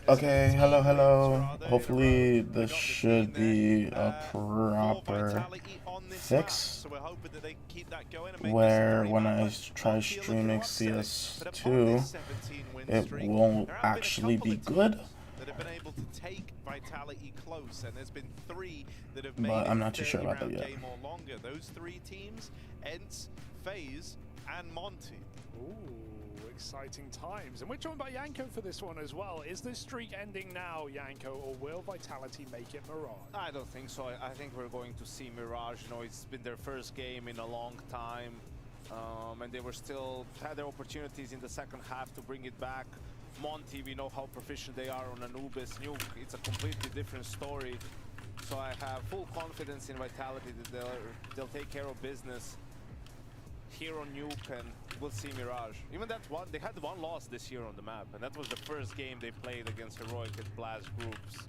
Okay, hello. Hopefully this should be a proper fix where when I try streaming CS2 it won't actually be good. But I'm not too sure about that yet. Those three teams, Ents, FaZe, and Monty. Ooh, exciting times. And we're joined by Yanko for this one as well. Is this streak ending now, Yanko, or will Vitality make it Mirage? I don't think so. I think we're going to see Mirage. You know, it's been their first game in a long time. And they were still had their opportunities in the second half to bring it back. Monty, we know how proficient they are on Anubis. Nuke, it's a completely different story. So I have full confidence in Vitality that they'll take care of business here on Nuke, and we'll see Mirage. Even that one, they had one loss this year on the map, and that was the first game they played against Heroic at Blast Groups.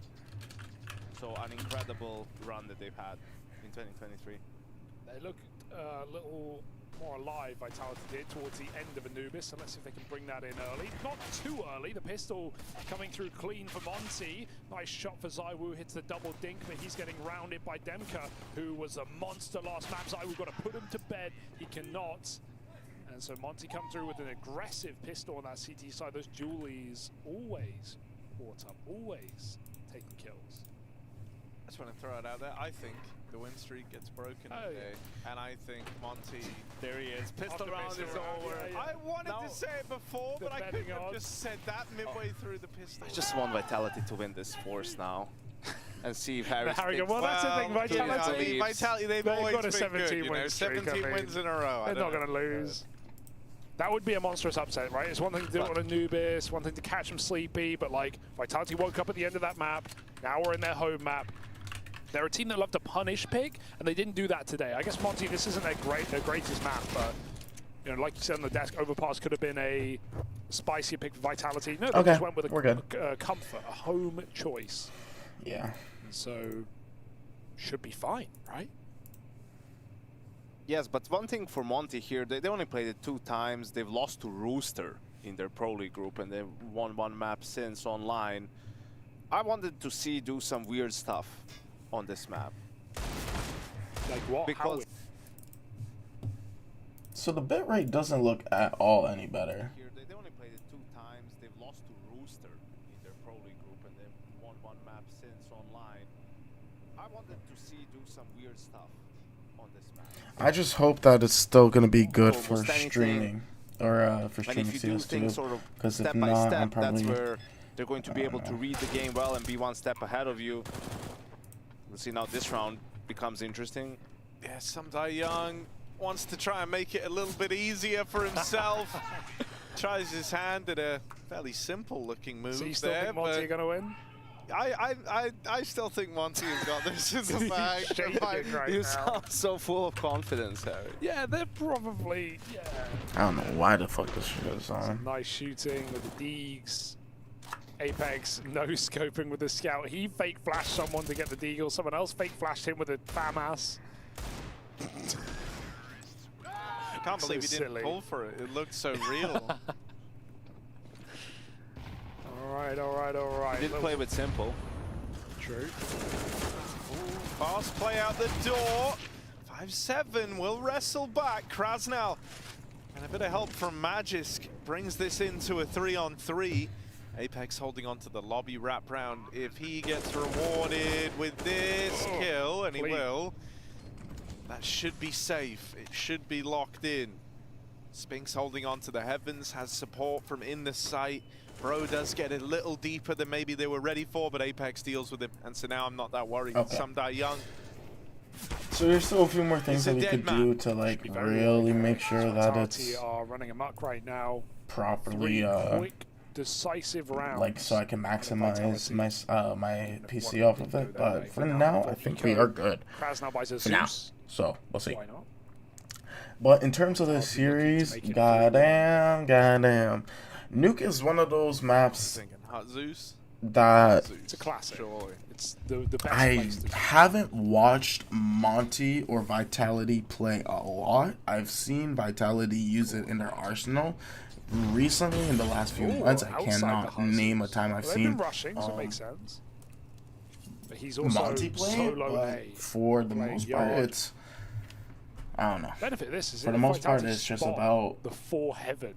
So an incredible run that they've had in 2023. They look a little more alive, Vitality did, towards the end of Anubis, so let's see if they can bring that in early. Not too early, the pistol coming through clean for Monty. Nice shot for ZywOo, hits the double dink, but he's getting rounded by Demka, who was a monster last map. ZywOo got to put him to bed, he cannot. And so Monty come through with an aggressive pistol on that CT side. Those Julies always caught up, always taking kills. I just want to throw it out there. I think the win streak gets broken today, and I think Monty. There he is. Pistol round is over. Yeah. I wanted to say it before, but I couldn't have just said that midway through the pistol. I just want Vitality to win this force now. And see if Harris Well, that's the thing, Vitality. Vitality, they've always got a been 17 good, you know, win streak, 17 wins in a row. They're not going to lose. That would be a monstrous upset, right? It's one thing to do it on Anubis, one thing to catch them sleepy, but like, Vitality woke up at the end of that map. Now we're in their home map. They're a team that love to punish Pig, and they didn't do that today. I guess Monty, this isn't their greatest map, but you know, like you said on the desk, Overpass could have been a spicier pick for Vitality. No, they just went with a comfort, a home choice. Yeah. So should be fine, right? Yes, but one thing for Monty here, they only played it 2 times. They've lost to Rooster in their Pro League group, and they've won 1 map since online. I wanted to see do some weird stuff on this map. Like what? Because so the bitrate doesn't look at all any better. Here, they only played it 2 times. They've lost to Rooster in their Pro League group, and they've won 1 map since online. I wanted to see do some weird stuff on this map. I just hope that it's still gonna be good for streaming, or for streaming CS2. Sort of because if step by not, step, I'm probably that's where they're going to be able to read the game well and be 1 step ahead of you. We'll see now this round becomes interesting. Yeah, Samdai Young wants to try and make it a little bit easier for himself. Tries his hand at a fairly simple looking move. So you still there, think Monty are going to win? I still think Monty has got this in the bag. You sound so full of confidence, Harry. Yeah, they're probably, I don't know why the fuck this shit is on. Nice shooting with the Deegs. Apex no scoping with the scout. He fake flashed someone to get the deagle. Someone else fake flashed him with a FAMAS. I can't believe he didn't pull for it. It looked so real. Alright. He did play with simple. True. Ooh, fast play out the door. 5-7 will wrestle back. Krasnal and a bit of help from Magisk brings this into a 3-on-3. Apex holding on to the lobby wrap round. If he gets rewarded with this kill, and he will, that should be safe. It should be locked in. Spinks holding on to the heavens, has support from in the site. Bro does get a little deeper than maybe they were ready for, but Apex deals with him. And so now I'm not that worried. Samdai Young. So there's still a few more things that we could do to like really make sure that it's are running amok right now. Properly quick, decisive rounds. Like so I can maximize my my PC off of it. But for now, I think we are good. For now. So we'll see. Why not? But in terms of the series, goddamn. Nuke is one of those maps that it's a classic. It's the best I haven't watched Monty or Vitality play a lot. I've seen Vitality use it in their arsenal. recently in the last few months, I cannot name a time I've seen been rushing, so it makes sense. But he's also Monty playing, solo but A. for the most part, yard. it's, I don't know. Benefit of this is For the most part, it's just about the 4 heaven.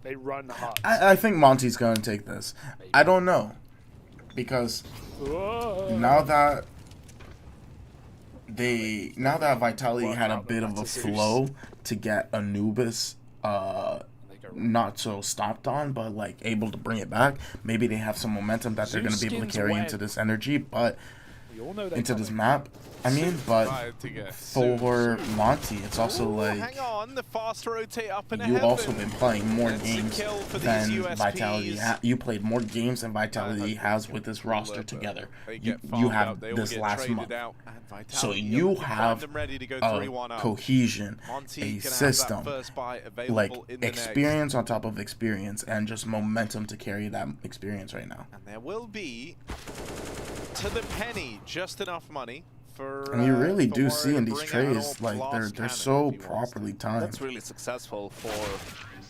They run hard. I think Monty's going to take this. I don't know. Because now that Vitality had a bit of a flow to get Anubis not so stopped on, but like able to bring it back, maybe they have some momentum that they're going to be able to carry into this energy, but into this map. I mean, but for Monty, it's also like hang on, the fast rotate up in you've also been playing more games than Vitality. You played more games than Vitality has with this roster together. You have this last month, so you have a cohesion, a system, like experience on top of experience, and just momentum to carry that experience right now. And there will be, to the penny, just enough money. And you really do see in these trades, like they're so properly timed. That's really successful for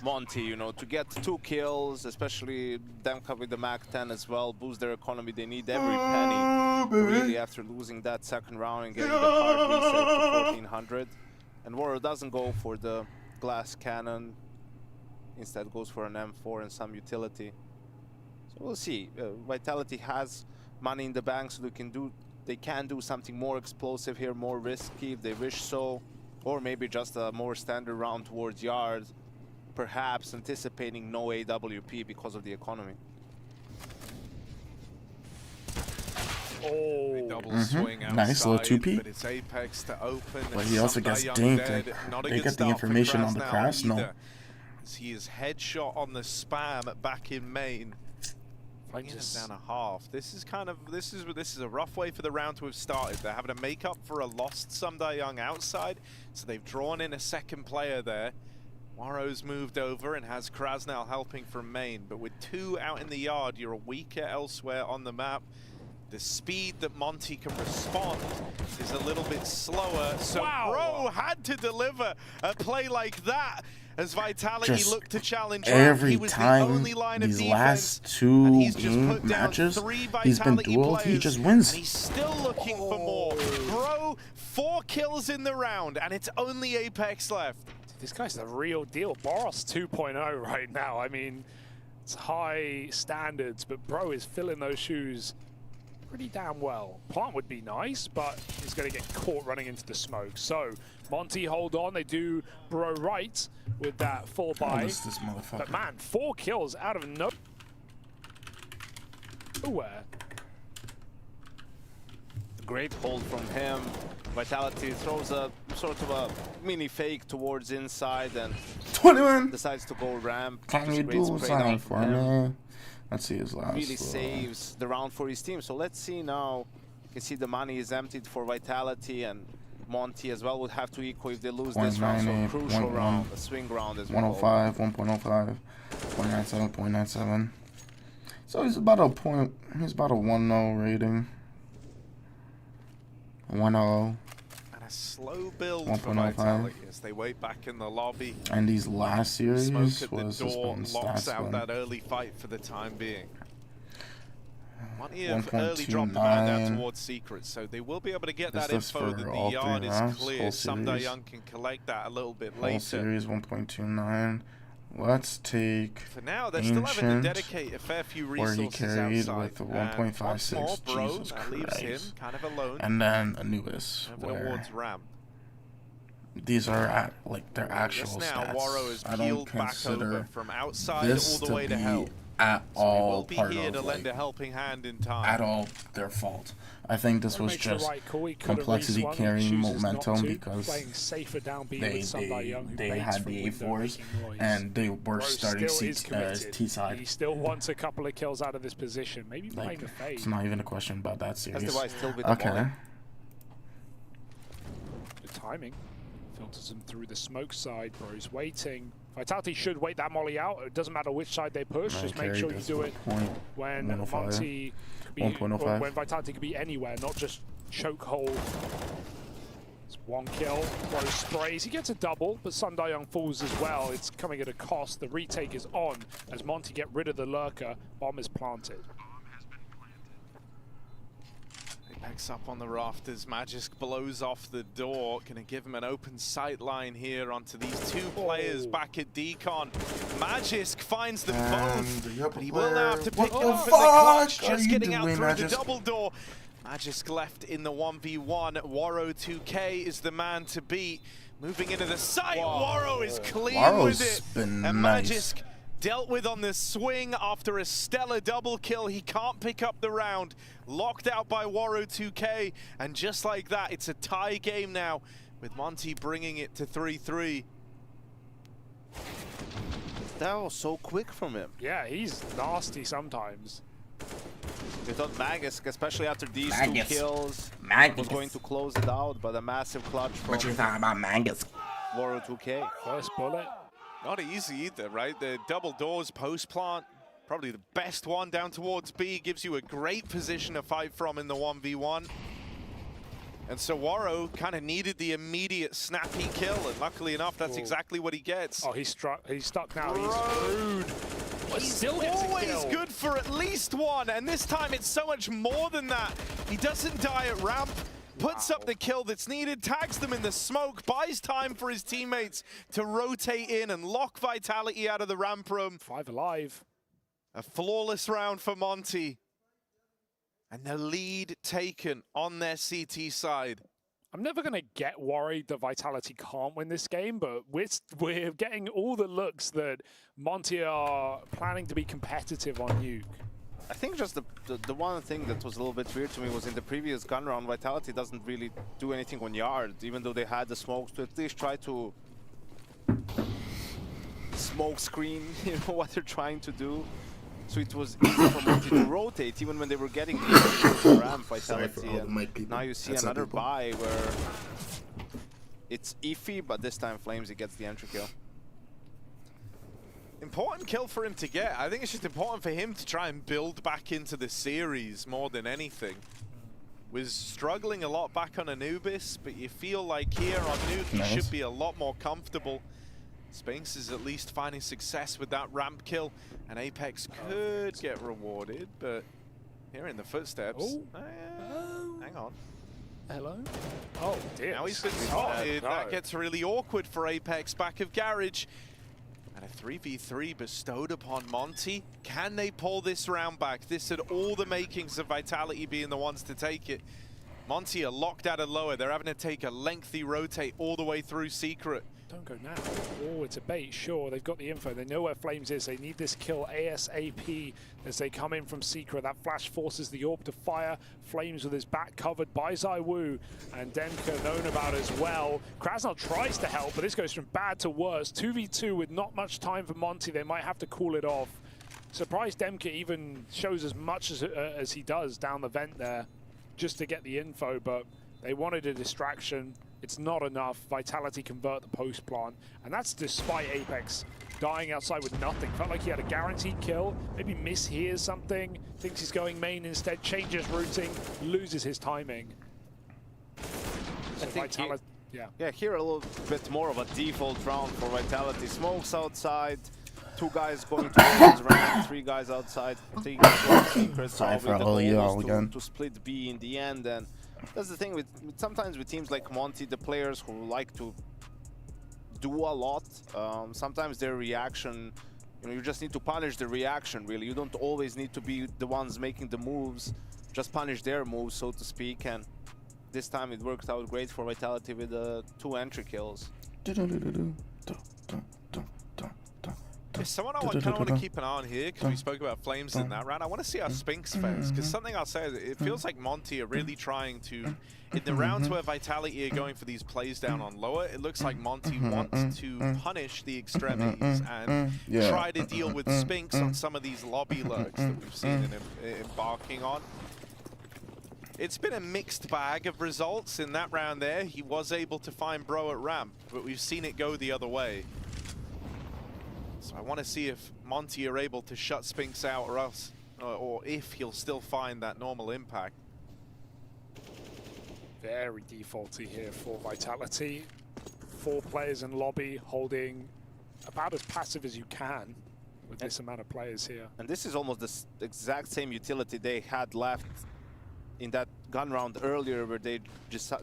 Monty, you know, to get 2 kills, especially them with the MAC-10 as well, boost their economy. They need every penny, really, after losing that second round and getting the card reset to 1400. And Warrior doesn't go for the glass cannon, instead goes for an M4 and some utility. So we'll see. Vitality has money in the bank, so they can do something more explosive here, more risky if they wish so, or maybe just a more standard round towards yard, perhaps anticipating no AWP because of the economy. Nice little 2P. But it's Apex to open. But he also gets dinked. They get the information on the crash. No. He is headshot on the spam back in main. Down a half. This is a rough way for the round to have started. They're having to make up for a lost Sundae outside, so they've drawn in a second player there. Waro's moved over and has Krasnal helping from main, but with 2 out in the yard, you're weaker elsewhere on the map. The speed that Monty can respond is a little bit slower, so Bro had to deliver a play like that. As Vitality looked to challenge every he was time the only line these of last defense, 2 game matches, he's been dueled, he just wins. And he's still looking for more. Bro, 4 kills in the round, and it's only Apex left. This guy's the real deal. Boros 2.0 right now. I mean, it's high standards, but Bro is filling those shoes pretty damn well. Plant would be nice, but he's going to get caught running into the smoke. So Monty hold on. They do Bro right with that full buy. This motherfucker. But man, 4 kills out of nowhere. Great hold from him. Vitality throws a sort of a mini fake towards inside and 21 decides to go ramp. Can you do something for me? Let's see his last. Really saves the round for his team. So let's see now. You can see the money is emptied for Vitality, and Monty as well would have to equal if they lose this round. So a crucial round, a swing round as well. 105, 1.05, 0.97, 0.97. So he's about a point. He's about a 1-0 rating. 1-0. And a slow build for Vitality as they wait back in the lobby. And these last series was the door locks out that early fight for the time being. Plenty of early drop down towards secrets, so they will be able to get that info that the yard is clear. Someday Young can collect that a little bit later. Whole series 1.29. Let's take for now. They're still having to dedicate a fair few resources where he carried outside. with the 1.56. Jesus Christ. Leaves him kind of alone. And then Anubis, towards ramp. These are they're actual now, stats. I don't consider from outside this all the way to to be help. At all part of lend a helping hand in time. At all their fault. I think this was just complexity carrying momentum because they had the A4s and they were starting T side. He still wants a couple of kills out of this position. Maybe playing the fade. It's not even a question about that series. Okay. Good timing. Filters him through the smoke side. Bro's waiting. Vitality should wait that molly out. It doesn't matter which side they push. Just make sure you do it when Monty, when Vitality could be anywhere, not just chokehold. It's one kill, throws sprays. He gets a double, but Sundae falls as well. It's coming at a cost. The retake is on as Monty get rid of the lurker. Bomb is planted. Apex up on the rafters. Magisk blows off the door. Gonna give him an open sight line here onto these two players back at Decon. Magisk finds them both, but he will now have to pick it up in the clutch. Just getting out through the double door. Magisk left in the 1v1. Waro 2K is the man to beat. Moving into the site. Waro is clean with it. And Magisk dealt with on the swing after a stellar double kill. He can't pick up the round. Locked out by Waro 2K. And just like that, it's a tie game now, with Monty bringing it to 3-3. That was so quick from him. Yeah, he's nasty sometimes. We thought Magisk, especially after these two kills, was going to close it out, but a massive clutch from What you talking about, Magisk? Waro 2K. First bullet. Not easy either, right? The double doors post plant, probably the best one down towards B, gives you a great position to fight from in the 1v1. And so Waro kind of needed the immediate snappy kill, and luckily enough, that's exactly what he gets. Oh, he's stuck now. He's screwed. But still gets a Always kill. good for at least one, and this time it's so much more than that. He doesn't die at ramp, puts up the kill that's needed, tags them in the smoke, buys time for his teammates to rotate in and lock Vitality out of the ramp room. 5 alive. A flawless round for Monty. And the lead taken on their CT side. I'm never going to get worried that Vitality can't win this game, but we're getting all the looks that Monty are planning to be competitive on Nuke. I think just the one thing that was a little bit weird to me was in the previous gun round, Vitality doesn't really do anything on Yard, even though they had the smokes to at least try to smoke screen, you know, what they're trying to do. So it was easy for Monty to rotate, even when they were getting the ramp Vitality. And now you see another buy where it's iffy, but this time Flames, he gets the entry kill. Important kill for him to get. I think it's just important for him to try and build back into the series more than anything. Was struggling a lot back on Anubis, but you feel like here on Nuke he should be a lot more comfortable. Spinks is at least finding success with that ramp kill, and Apex could get rewarded, but hearing the footsteps. Hang on. Hello? Oh, dear. Now he's been spotted. That gets really awkward for Apex back of Garage. And a 3v3 bestowed upon Monty. Can they pull this round back? This had all the makings of Vitality being the ones to take it. Monty are locked out of lower. They're having to take a lengthy rotate all the way through Secret. Don't go now. Oh, it's a bait. Sure, they've got the info. They know where Flames is. They need this kill ASAP as they come in from Secret. That flash forces the orb to fire. Flames with his back covered by ZywOo, and Demka known about as well. Krasnal tries to help, but this goes from bad to worse. 2v2 with not much time for Monty. They might have to cool it off. Surprised Demka even shows as much as he does down the vent there just to get the info, but they wanted a distraction. It's not enough. Vitality convert the post plant, and that's despite Apex dying outside with nothing. Felt like he had a guaranteed kill, maybe mishears something, thinks he's going main instead, changes routing, loses his timing. So Vitality, yeah, here a little bit more of a default round for Vitality. Smokes outside, 2 guys going towards ramp, 3 guys outside, 3 guys Secret. Sorry for all you all again. To split B in the end, and that's the thing with sometimes with teams like Monty, the players who like to do a lot, sometimes their reaction, you know, you just need to punish the reaction, really. You don't always need to be the ones making the moves, just punish their moves, so to speak, and this time it worked out great for Vitality with 2 entry kills. There's someone I kind of want to keep an eye on here, because we spoke about Flames in that round. I want to see how Spinks fares, because something I'll say is it feels like Monty are really trying to, in the rounds where Vitality are going for these plays down on lower, it looks like Monty wants to punish the extremities and try to deal with Spinks on some of these lobby lurks that we've seen him embarking on. It's been a mixed bag of results in that round there. He was able to find Bro at ramp, but we've seen it go the other way. So I want to see if Monty are able to shut Spinks out, or else, or if he'll still find that normal impact. Very defaulty here for Vitality. 4 players in lobby holding about as passive as you can with this amount of players here. And this is almost the exact same utility they had left in that gun round earlier where they just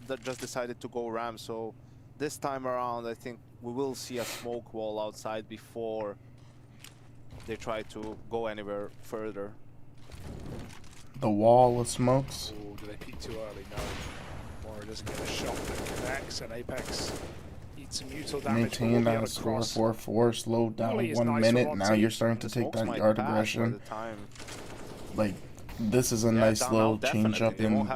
decided to go Ram. So this time around, I think we will see a smoke wall outside before they try to go anywhere further. The wall of smokes. Ooh, do they peek too early? No. Mora doesn't get a shot that connects, and Apex eats some mutual damage. Maintain that score 4-4, slow down 1 minute. Now you're starting to take that yard aggression. Like, this is a nice little change up in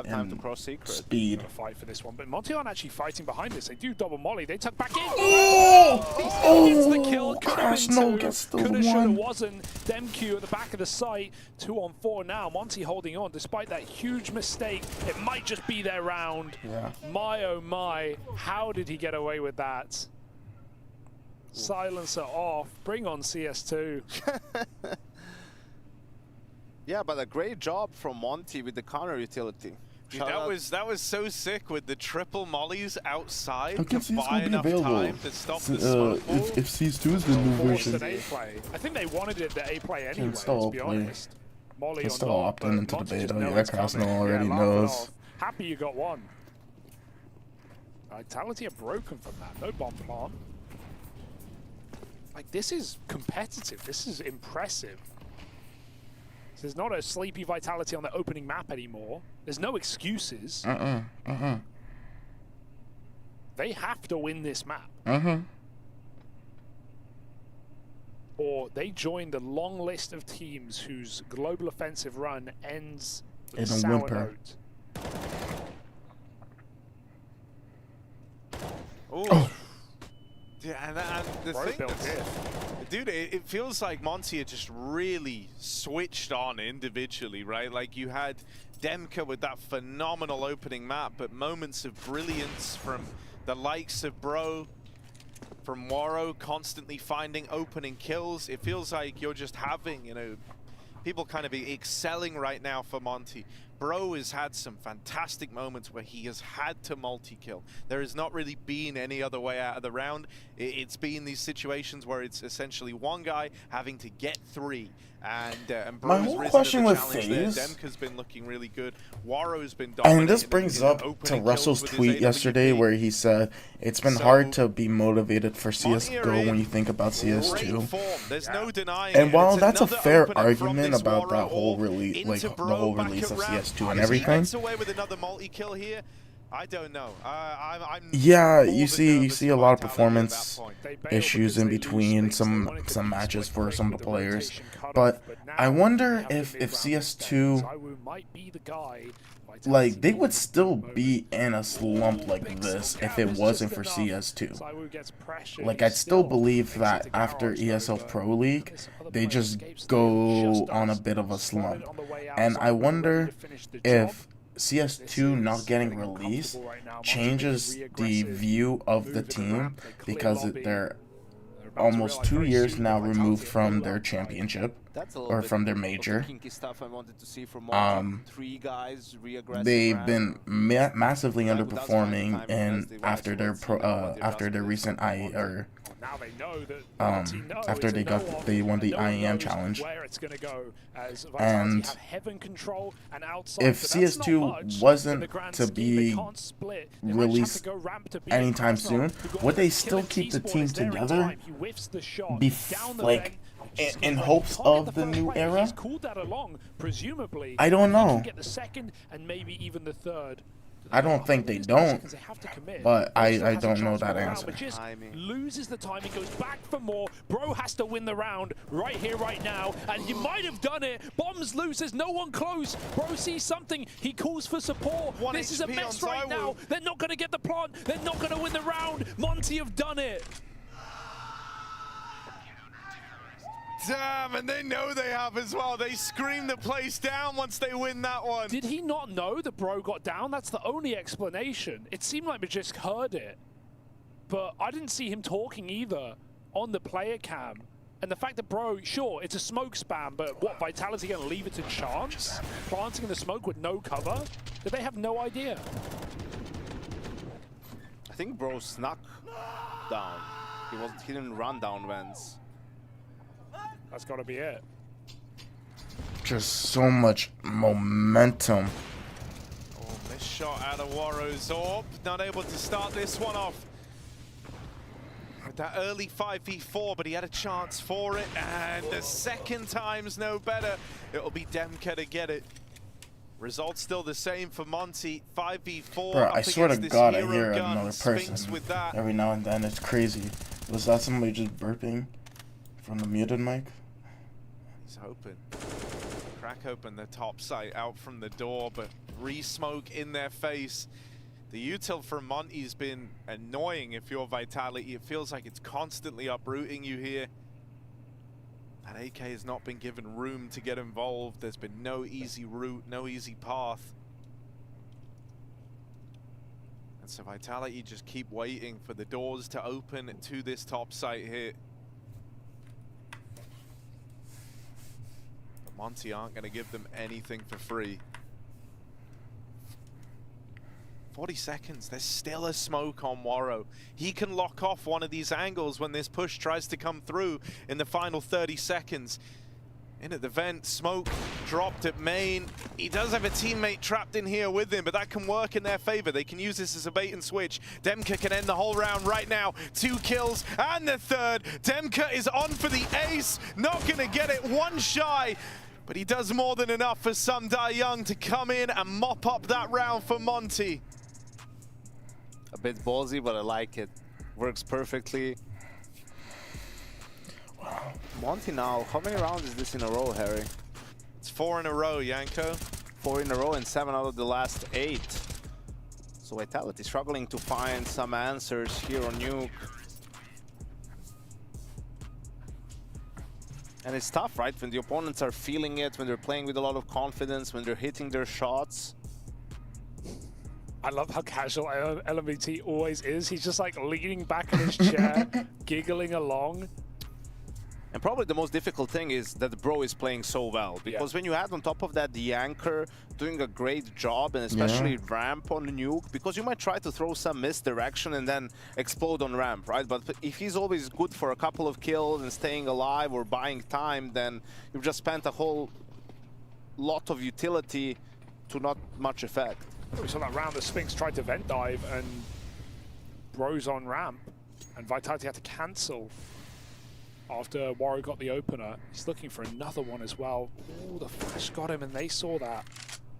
speed. Fight for this one, but Monty aren't actually fighting behind this. They do double molly. They tuck back in. Oh! The kill. Crashno gets the Coulda, shoulda, one. wasn't. Demq at the back of the site. 2 on 4 now. Monty holding on despite that huge mistake. It might just be their round. Yeah. My oh my, how did he get away with that? Silencer off. Bring on CS2. Yeah, but a great job from Monty with the counter utility. Dude, that was so sick with the triple mollies outside How to can buy CSGO be enough available? time to stop the smoke wall. If C2 is the new version. An A play. I think they wanted it the A play anyway, still to be play. honest. Molly It's on still top, opting into the Monty beta. just know Yeah, it's Crosshair coming. already laugh it knows. off. Happy you got one. Vitality are broken from that. No bomb plant. Like, this is competitive. This is impressive. There's not a sleepy Vitality on the opening map anymore. There's no excuses. They have to win this map. Or they join the long list of teams whose global offensive run ends with In a a sour whimper. note. Oh. Yeah, and the Bro thing built that's, here. dude, it feels like Monty had just really switched on individually, right? Like you had Demka with that phenomenal opening map, but moments of brilliance from the likes of Bro, from Waro, constantly finding opening kills. It feels like you're just having, you know, people kind of be excelling right now for Monty. Bro has had some fantastic moments where he has had to multi-kill. There has not really been any other way out of the round. It's been these situations where it's essentially one guy having to get 3. And Bro's My whole risen question to the with challenge there. FaZe, Demka's been looking really good. Waro's been dominating. and this brings up to Russell's tweet yesterday where he said it's been hard to be motivated for CSGO when you think about CS2. There's no denying And while it's that's a another fair opener from argument this about that Waro whole ult release, like into the Bro whole back release at of ramp. CS2 and If he everything, gets away with another multi-kill here, I don't know. I'm yeah, more you than see nervous a lot of for Vitality at that performance point. issues in between some matches for some of the players, but I wonder if CS2, like, they would still be in a slump like this if it wasn't for CS2. Like, I'd still believe that after ESL Pro League, they just go on a bit of a slump, and I wonder if CS2 not getting released changes the view of the team, because they're almost 2 years now removed from their championship or from their major. They've been massively underperforming, and after their recent after they won the IEM challenge. And if CS2 wasn't to be released anytime soon, would they still keep the team together? Like, in hopes of the new era? I don't know. I don't think they don't, but I don't know that answer. Loses the timing, goes back for more. Bro has to win the round right here, right now, and he might have done it. Bombs loose, there's no one close. Bro sees something, he calls for support. This is a mess right now. They're not going to get the plant, they're not going to win the round. Monty have done it. Damn, and they know they have as well. They scream the place down once they win that one. Did he not know that Bro got down? That's the only explanation. It seemed like Magisk heard it, but I didn't see him talking either on the player cam. And the fact that Bro, sure, it's a smoke spam, but what, Vitality gonna leave it to chance? Planting in the smoke with no cover? Did they have no idea? think Bro snuck down. He didn't run down vents. That's got to be it. Just so much momentum. Oh, missed shot out of Warrow's orb. Not able to start this one off with that early 5v4, but he had a chance for it. And the second time's no better. It'll be Demka to get it. Results still the same for Monty. 5v4. Bro, I swear to God, I hear gun. another person with that. every now and then. It's crazy. Was that somebody just burping from the muted mic? He's open. Crack open the top sight out from the door, but re-smoke in their face. The util from Monty's been annoying if you're Vitality. It feels like it's constantly uprooting you here. And AK has not been given room to get involved. There's been no easy route, no easy path. And so Vitality just keep waiting for the doors to open to this top site here. But Monty aren't going to give them anything for free. 40 seconds, there's still a smoke on Warrow. He can lock off one of these angles when this push tries to come through in the final 30 seconds. In at the vent, smoke dropped at main. He does have a teammate trapped in here with him, but that can work in their favor. They can use this as a bait and switch. Demka can end the whole round right now. 2 kills and the third. Demka is on for the ace. Not gonna get it, one shy. But he does more than enough for Sumdai Young to come in and mop up that round for Monty. A bit ballsy, but I like it. Works perfectly. Wow. Monty now, how many rounds is this in a row, Harry? It's 4 in a row, Yanko. 4 in a row and 7 out of the last 8. So Vitality struggling to find some answers here on Nuke. And it's tough, right? When the opponents are feeling it, when they're playing with a lot of confidence, when they're hitting their shots. I love how casual LMVT always is. He's just like leaning back in his chair, giggling along. And probably the most difficult thing is that Bro is playing so well. Because when you add on top of that the anchor doing a great job, and especially ramp on Nuke, because you might try to throw some misdirection and then explode on ramp, right? But if he's always good for a couple of kills and staying alive or buying time, then you've just spent a whole lot of utility to not much effect. We saw that round the Sphinx tried to vent dive and Bro's on ramp, and Vitality had to cancel after Warrow got the opener. He's looking for another one as well. Ooh, the flash got him and they saw that.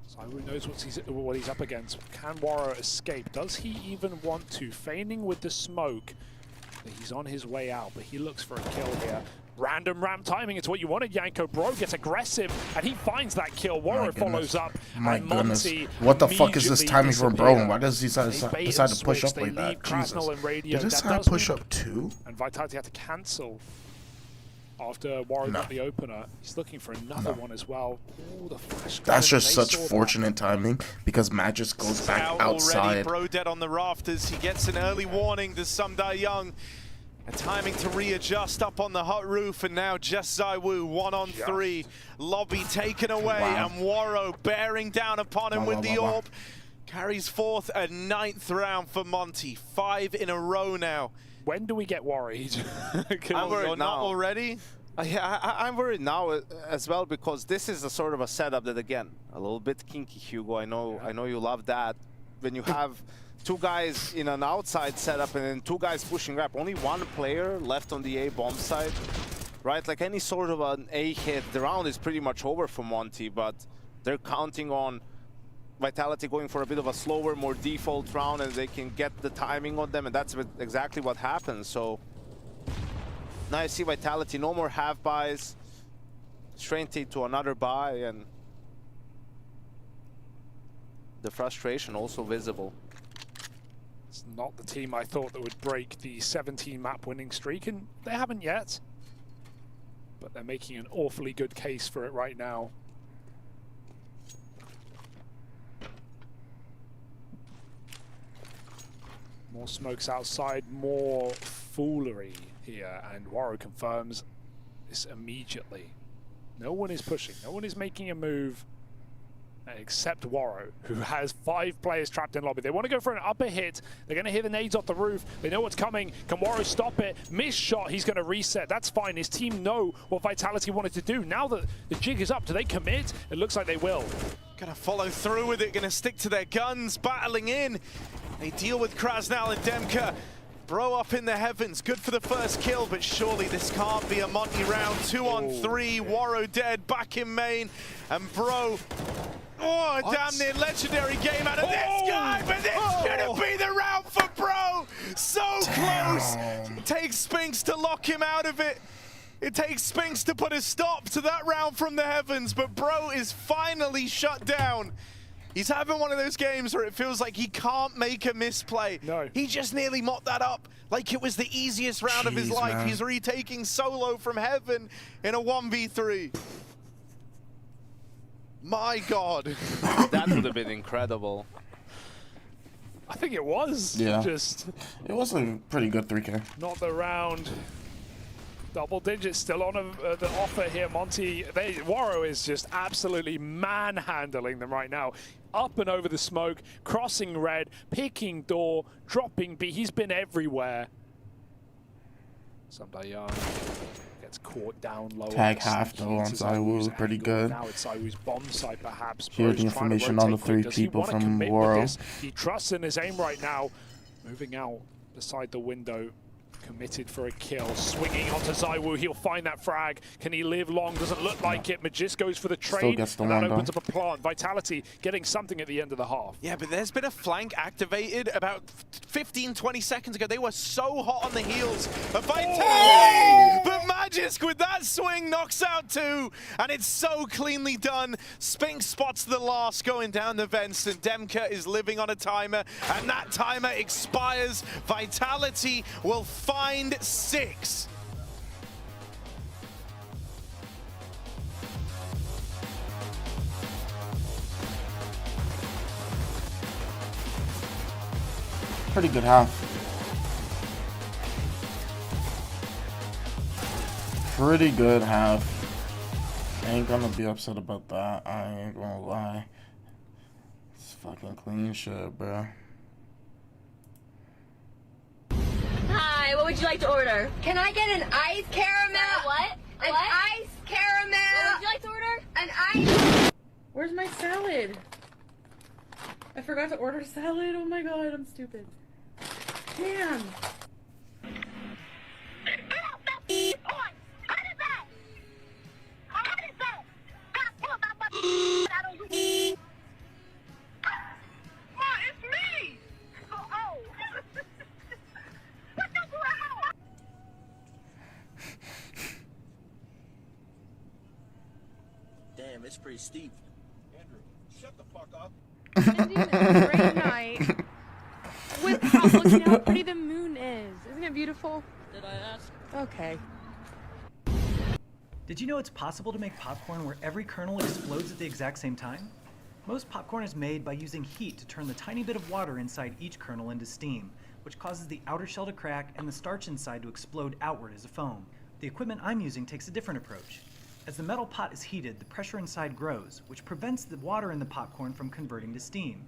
So who knows what he's up against. Can Warrow escape? Does he even want to? Feigning with the smoke. He's on his way out, but he looks for a kill here. Random ramp timing, it's what you wanted, Yanko. Bro gets aggressive, and he finds that kill. Warrow follows up, and Monty what the fuck is this timing for Bro? And why does he decide to switch, push up they like that? Jesus. And Radio. Did this guy push up too? And Vitality had to cancel after Warrow got the opener. He's looking for another one as well. Ooh, the flash. That's just such fortunate timing, because Magis goes back outside. Already, Bro dead on the rafters. He gets an early warning to Sumdai Young. A timing to readjust up on the hot roof, and now just Zaiwu 1-on-3. Lobby taken away, and Warrow bearing down upon him with the orb. Carries forth a 9th round for Monty. 5 in a row now. When do we get worried? I'm worried now. Not already? Yeah, I'm worried now as well, because this is a sort of a setup that, again, a little bit kinky, Hugo. I know you love that. When you have 2 guys in an outside setup and then 2 guys pushing ramp, only 1 player left on the A bomb side, right? Like any sort of an A hit, the round is pretty much over for Monty, but they're counting on Vitality going for a bit of a slower, more default round, and they can get the timing on them, and that's exactly what happens. So now you see Vitality, no more half buys, straight into another buy, and the frustration also visible. It's not the team I thought that would break the 17 map winning streak, and they haven't yet. But they're making an awfully good case for it right now. More smokes outside, more foolery here, and Warrow confirms this immediately. No one is pushing, no one is making a move. except Warrow, who has 5 players trapped in lobby. They want to go for an upper hit. They're going to hear the nades off the roof. They know what's coming. Can Warrow stop it? Missed shot. He's going to reset. That's fine. His team know what Vitality wanted to do. Now that the jig is up, do they commit? It looks like they will. Gonna follow through with it. Gonna stick to their guns. Battling in. They deal with Krasnal and Demka. Bro up in the heavens, good for the first kill, but surely this can't be a Monty round. 2 on 3, Warrow dead, back in main, and Bro, a damn near legendary game out of this guy, but this gonna be the round for Bro. So close. It takes Spinks to lock him out of it. It takes Spinks to put a stop to that round from the heavens, but Bro is finally shut down. He's having one of those games where it feels like he can't make a misplay. No. He just nearly mopped that up like it was the easiest round of his life. Man. He's retaking solo from heaven in a 1v3. My God. That would have been incredible. I think it was. Yeah. It was a pretty good 3K. Not the round. Double digits still on the offer here, Monty. Warrow is just absolutely manhandling them right now. Up and over the smoke, crossing red, picking door, dropping B. He's been everywhere. Samdayan gets caught down low. Tag half though on ZywOo, pretty good. Now it's ZywOo's bomb site perhaps. Here's the information on the 3 people from Warrow. He trusts in his aim right now. Moving out beside the window. Committed for a kill, swinging onto ZywOo. He'll find that frag. Can he live long? Doesn't look like it. Magis goes for the trade, and that opens up a plant. Vitality getting something at the end of the half. Yeah, but there's been a flank activated about 15, 20 seconds ago. They were so hot on the heels of Vitality, but Magisk with that swing knocks out 2, and it's so cleanly done. Spinks spots the last going down the vents, and Demka is living on a timer, and that timer expires. Vitality will find 6. Pretty good half. Pretty good half. I ain't gonna be upset about that. I ain't gonna lie. It's fucking clean shit, bro. Hi, what would you like to order? Can I get an ice caramel? What? An ice caramel. What would you like to order? An ice. Where's my salad? I forgot to order salad. Oh my God, I'm stupid. Damn. Damn, it's pretty steep. Andrew, shut the fuck up. A great night. Looking how pretty the moon is. Isn't it beautiful? Did I ask? Okay. Did you know it's possible to make popcorn where every kernel explodes at the exact same time? Most popcorn is made by using heat to turn the tiny bit of water inside each kernel into steam, which causes the outer shell to crack and the starch inside to explode outward as a foam. The equipment I'm using takes a different approach. As the metal pot is heated, the pressure inside grows, which prevents the water in the popcorn from converting to steam.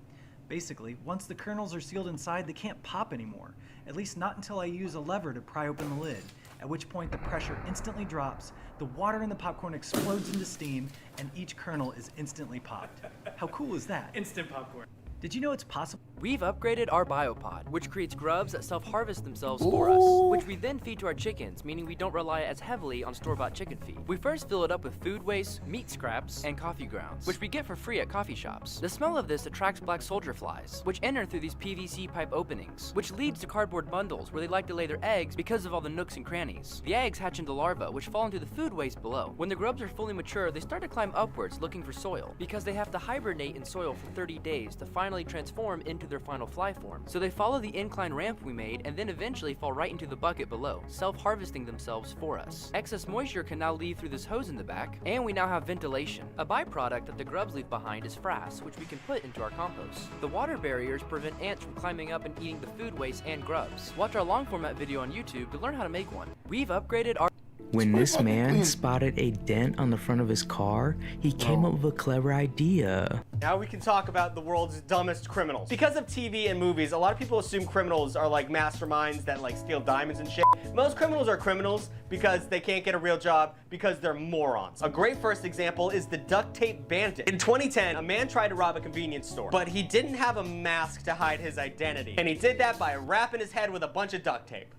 Basically, once the kernels are sealed inside, they can't pop anymore, at least not until I use a lever to pry open the lid, at which point the pressure instantly drops, the water in the popcorn explodes into steam, and each kernel is instantly popped. How cool is that? Instant popcorn. Did you know it's possible? We've upgraded our biopod, which creates grubs that self-harvest themselves for us, which we then feed to our chickens, meaning we don't rely as heavily on store-bought chicken feed. We first fill it up with food waste, meat scraps, and coffee grounds, which we get for free at coffee shops. The smell of this attracts black soldier flies, which enter through these PVC pipe openings, which leads to cardboard bundles where they like to lay their eggs because of all the nooks and crannies. The eggs hatch into larvae, which fall into the food waste below. When the grubs are fully mature, they start to climb upwards looking for soil, because they have to hibernate in soil for 30 days to finally transform into their final fly form. So they follow the incline ramp we made and then eventually fall right into the bucket below, self-harvesting themselves for us. Excess moisture can now leave through this hose in the back, and we now have ventilation. A byproduct that the grubs leave behind is frass, which we can put into our compost. The water barriers prevent ants from climbing up and eating the food waste and grubs. Watch our long format video on YouTube to learn how to make one. We've upgraded our... When this man spotted a dent on the front of his car, he came up with a clever idea. Now we can talk about the world's dumbest criminals. Because of TV and movies, a lot of people assume criminals are like masterminds that like steal diamonds and shit. Most criminals are criminals because they can't get a real job because they're morons. A great first example is the duct tape bandit. In 2010, a man tried to rob a convenience store, but he didn't have a mask to hide his identity. And he did that by wrapping his head with a bunch of duct tape.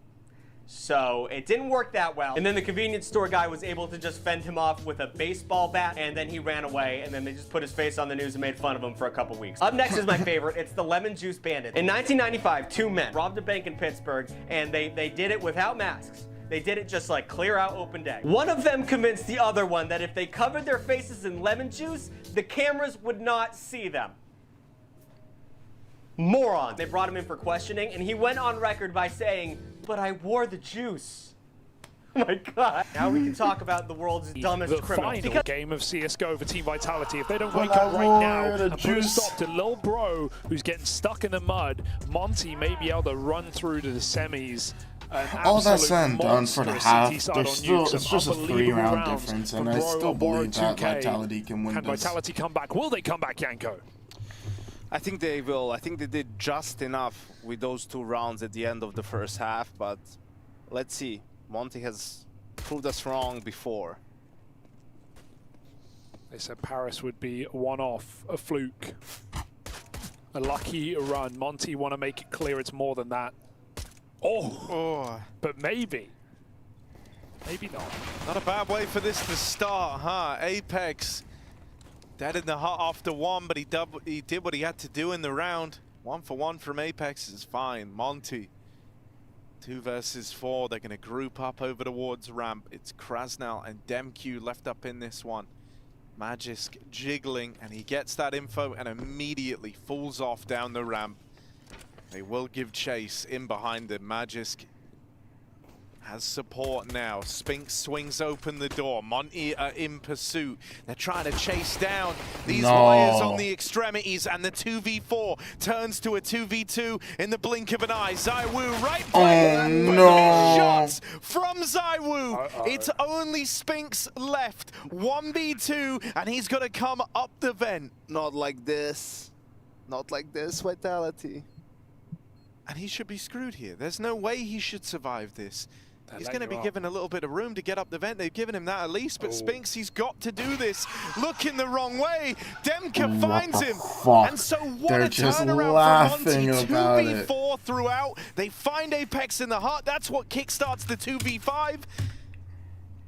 So it didn't work that well. And then the convenience store guy was able to just fend him off with a baseball bat, and then he ran away, and then they just put his face on the news and made fun of him for a couple weeks. Up next is my favorite. It's the lemon juice bandit. In 1995, 2 men robbed a bank in Pittsburgh, and they did it without masks. They did it just like clear out open day. One of them convinced the other one that if they covered their faces in lemon juice, the cameras would not see them. Moron. They brought him in for questioning, and he went on record by saying, "But I wore the juice." Oh my god. Now we can talk about the world's dumbest criminals. The final game of CSGO for Team Vitality. If they don't wake up right now and put a stop to Lil Bro, who's getting stuck in the mud, Monty may be able to run through to the semis. All that's said and done for the half, it's just a 3-round difference, and I still believe that Vitality can win this. Can Vitality come back? Will they come back, Yanko? I think they will. I think they did just enough with those 2 rounds at the end of the first half, but let's see. Monty has proved us wrong before. They said Paris would be a one-off, a fluke, a lucky run. Monty want to make it clear it's more than that. Oh, but maybe. Maybe not. Not a bad way for this to start, huh? Apex dead in the hut after 1, but he did what he had to do in the round. 1 for 1 from Apex is fine. Monty, 2 versus 4. They're going to group up over towards ramp. It's Krasnal and Demq left up in this one. Magisk jiggling, and he gets that info and immediately falls off down the ramp. They will give chase in behind him. Magisk has support now. Spinks swings open the door. Monty are in pursuit. They're trying to chase down these wires on the extremities, and the 2v4 turns to a 2v2 in the blink of an eye. ZywOo right by shots from ZywOo. It's only Spinks left. 1v2, and he's gonna come up the vent. Not like this. Not like this, Vitality. And he should be screwed here. There's no way he should survive this. He's going to be given a little bit of room to get up the vent. They've given him that at least, but Spinks, he's got to do this. Looking the wrong way. Demq finds him. And so what a turnaround for Monty. 2v4 throughout. They find Apex in the hut. That's what kickstarts the 2v5.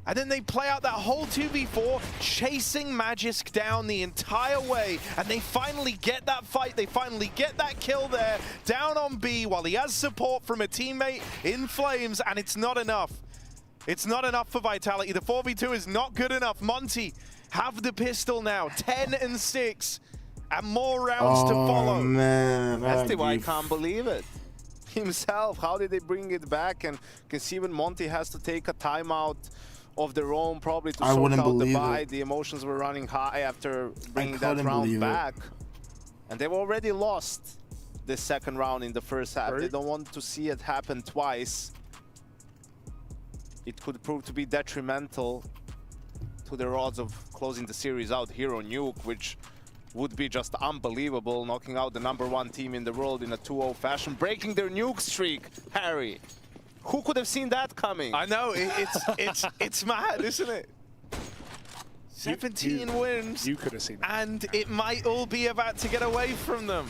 And then they play out that whole 2v4, chasing Magisk down the entire way. And they finally get that fight. They finally get that kill there, down on B, while he has support from a teammate in Flames, and it's not enough. It's not enough for Vitality. The 4v2 is not good enough. Monty have the pistol now, 10 and 6, and more rounds to follow. Man, that's the why I can't believe it. Himself, how did they bring it back? And you can see when Monty has to take a timeout of their own, probably to sort out the buy. The emotions were running high after bringing that round back. And they've already lost this second round in the first half. They don't want to see it happen twice. It could prove to be detrimental to their odds of closing the series out here on Nuke, which would be just unbelievable, knocking out the #1 team in the world in a 2-0 fashion, breaking their Nuke streak, Harry. Who could have seen that coming? I know, it's mad, isn't it? 17 wins. You could have seen that. And it might all be about to get away from them.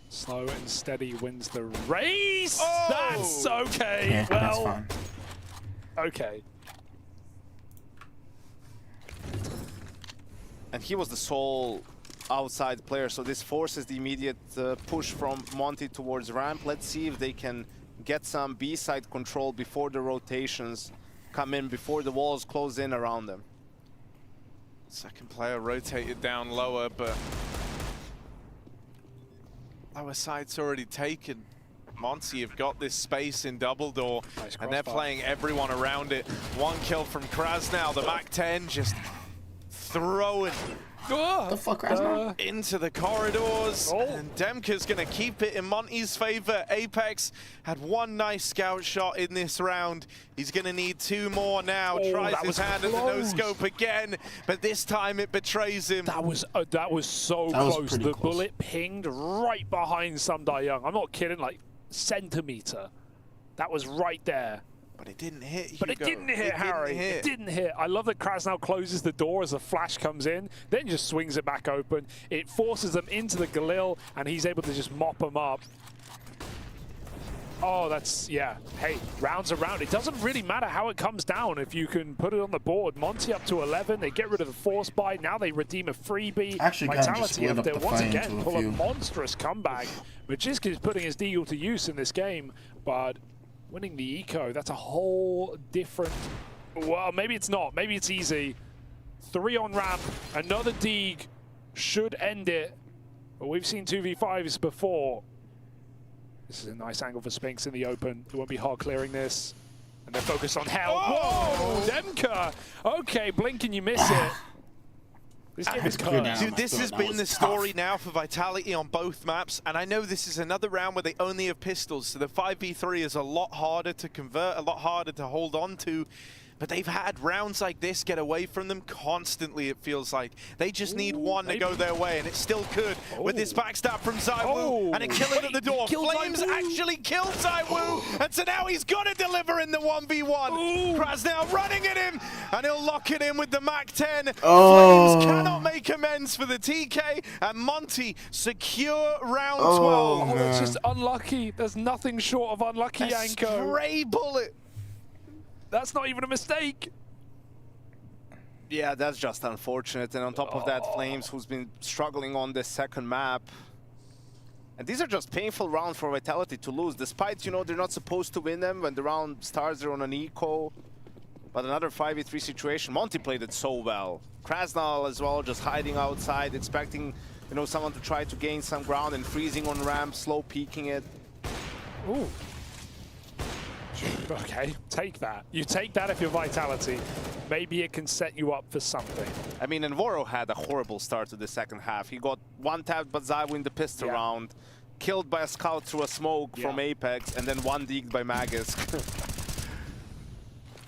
Slow and steady wins the race. That's okay. Yeah, well, that's fine. Okay. And he was the sole outside player, so this forces the immediate push from Monty towards ramp. Let's see if they can get some B-side control before the rotations come in, before the walls close in around them. Second player rotated down lower, but lower side's already taken. Monty have got this space in double door, and they're playing everyone around it. 1 kill from Krasnal, the MAC-10 just throwing the fuck, into the corridors, and Demka's gonna keep it in Monty's favor. Apex had one nice scout shot in this round. He's gonna need 2 more now. Tries his hand at the no-scope again, but this time it betrays him. That was so close. The bullet pinged right behind Sundar Young. I'm not kidding, like centimeter. That was right there. But it didn't hit, Hugo. But it didn't hit, Harry. It didn't hit. I love that Krasnal closes the door as the flash comes in, then just swings it back open. It forces them into the Galil, and he's able to just mop them up. Oh, that's, yeah. Hey, rounds around. It doesn't really matter how it comes down if you can put it on the board. Monty up to 11. They get rid of the force buy. Now they redeem a freebie. Actually, Vitality up there once again. Pull a monstrous comeback. Magisk is putting his deagle to use in this game, but winning the eco, that's a whole different... Well, maybe it's not. Maybe it's easy. 3 on ramp. Another Deeg should end it. But we've seen 2v5s before. This is a nice angle for Spinks in the open. It won't be hard clearing this. And they're focused on hell. Whoa! Demka! Okay, blink and you miss it. This game is cursed. Dude, this has been the story now for Vitality on both maps, and I know this is another round where they only have pistols, so the 5v3 is a lot harder to convert, a lot harder to hold on to. But they've had rounds like this get away from them constantly, it feels like. They just need one to go their way, and it still could with this backstab from ZywOo and a kill at the door. Flames actually killed ZywOo, and so now he's got to deliver in the 1v1. Krasnal running at him, and he'll lock it in with the MAC-10. Flames cannot make amends for the TK, and Monty secure round 12. Oh, it's just unlucky. There's nothing short of unlucky, Yanko. Stray bullet. That's not even a mistake. Yeah, that's just unfortunate. And on top of that, Flames, who's been struggling on this second map. And these are just painful rounds for Vitality to lose, despite, you know, they're not supposed to win them when the round starts, they're on an eco. But another 5v3 situation. Monty played it so well. Krasnal as well, just hiding outside, expecting, you know, someone to try to gain some ground and freezing on ramp, slow peeking it. Ooh. Okay, take that. You take that if you're Vitality. Maybe it can set you up for something. I mean, Envoro had a horrible start to the second half. He got one tapped by ZywOo in the pistol round, killed by a scout through a smoke from Apex, and then one deeked by Magisk.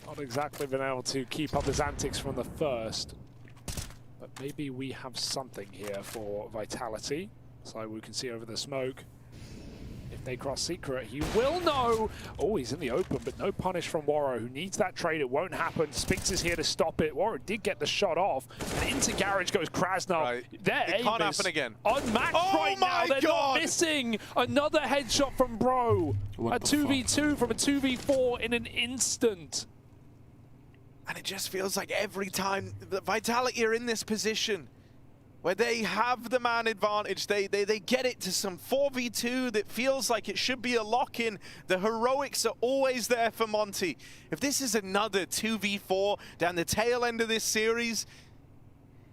Not exactly been able to keep up his antics from the first. But maybe we have something here for Vitality. ZywOo can see over the smoke. If they cross secret, he will know. Oh, he's in the open, but no punish from Waro, who needs that trade. It won't happen. Spinks is here to stop it. Waro did get the shot off, and into Garage goes Krasnal. Their aim can't happen again. Unmatched right now. They're not missing. Another headshot from Bro. A 2v2 from a 2v4 in an instant. And it just feels like every time the Vitality are in this position, where they have the man advantage, they get it to some 4v2 that feels like it should be a lock-in. The heroics are always there for Monty. If this is another 2v4 down the tail end of this series,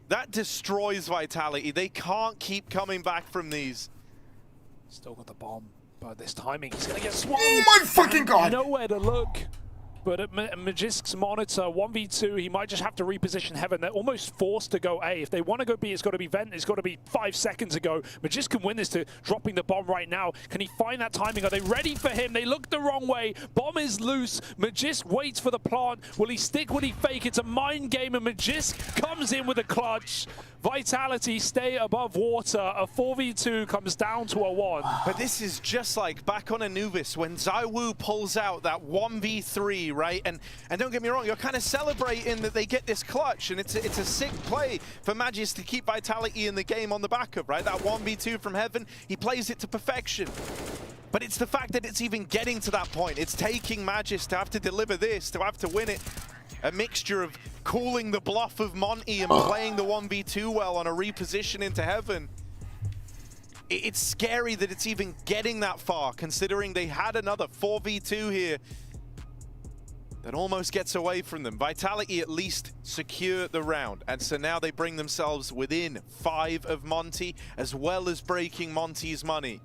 that destroys Vitality. They can't keep coming back from these. Still got the bomb, but this timing, he's gonna get swung. Oh my fucking god! Nowhere to look. But at Magisk's monitor, 1v2, he might just have to reposition Heaven. They're almost forced to go A. If they want to go B, it's got to be Vent. It's got to be 5 seconds ago. Magisk can win this to dropping the bomb right now. Can he find that timing? Are they ready for him? They look the wrong way. Bomb is loose. Magisk waits for the plant. Will he stick? Will he fake? It's a mind game, and Magisk comes in with a clutch. Vitality stay above water. A 4v2 comes down to a 1. But this is just like back on Anubis when ZywOo pulls out that 1v3, right? And don't get me wrong, you're kind of celebrating that they get this clutch, and it's a sick play for Magis to keep Vitality in the game on the back of, right? That 1v2 from Heaven, he plays it to perfection. But it's the fact that it's even getting to that point. It's taking Magis to have to deliver this, to have to win it. A mixture of calling the bluff of Monty and playing the 1v2 well on a reposition into Heaven. It's scary that it's even getting that far, considering they had another 4v2 here that almost gets away from them. Vitality at least secure the round, and so now they bring themselves within 5 of Monty, as well as breaking Monty's money.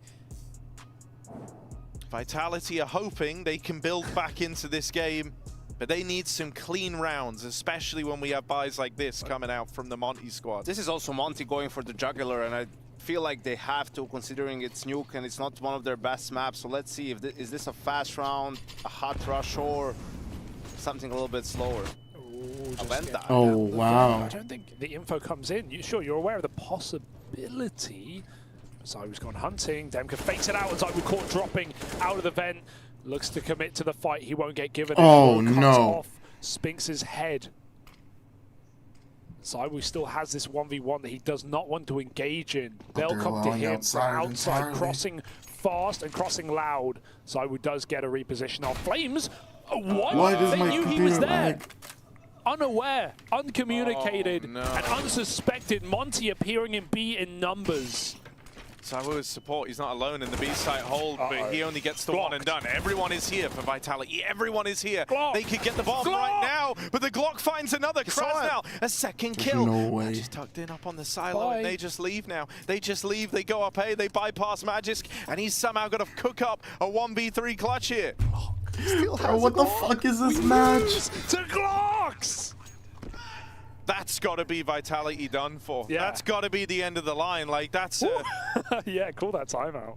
Vitality are hoping they can build back into this game But they need some clean rounds, especially when we have buys like this coming out from the Monty squad. This is also Monty going for the jugular, and I feel like they have to, considering it's nuke and it's not one of their best maps. So let's see if is this a fast round, a hot rush, or something a little bit slower. Oh, wow. I don't think the info comes in. Sure, you're aware of the possibility. Zywo's gone hunting. Demka fakes it out. Zywo caught dropping out of the vent. Looks to commit to the fight. He won't get given. Oh, Cuts no. off Spinks' head. Zywo still has this 1v1 that he does not want to engage in. They'll come to him from outside, crossing fast and crossing loud. Zywo does get a reposition off. Flames, what? Why does They my knew he was computer there. lag? Unawaare, uncommunicated, no. and unsuspected. Monty appearing in B in numbers. Zywo's support, he's not alone in the B site hold, but he only gets the one and done. Everyone is here for Vitality. Everyone is here. Glock. They could get the bomb right now, but the Glock finds another. Krasnal, a second kill. No way. Just tucked in up on the silo, and they just leave now. They just leave. They go up A. They bypass Magisk, and he's somehow got to cook up a 1v3 clutch here. Bro, what the fuck is this match? To Glocks! That's got to be Vitality done for. Yeah. That's got to be the end of the line. Like, that's... Yeah, call that timeout.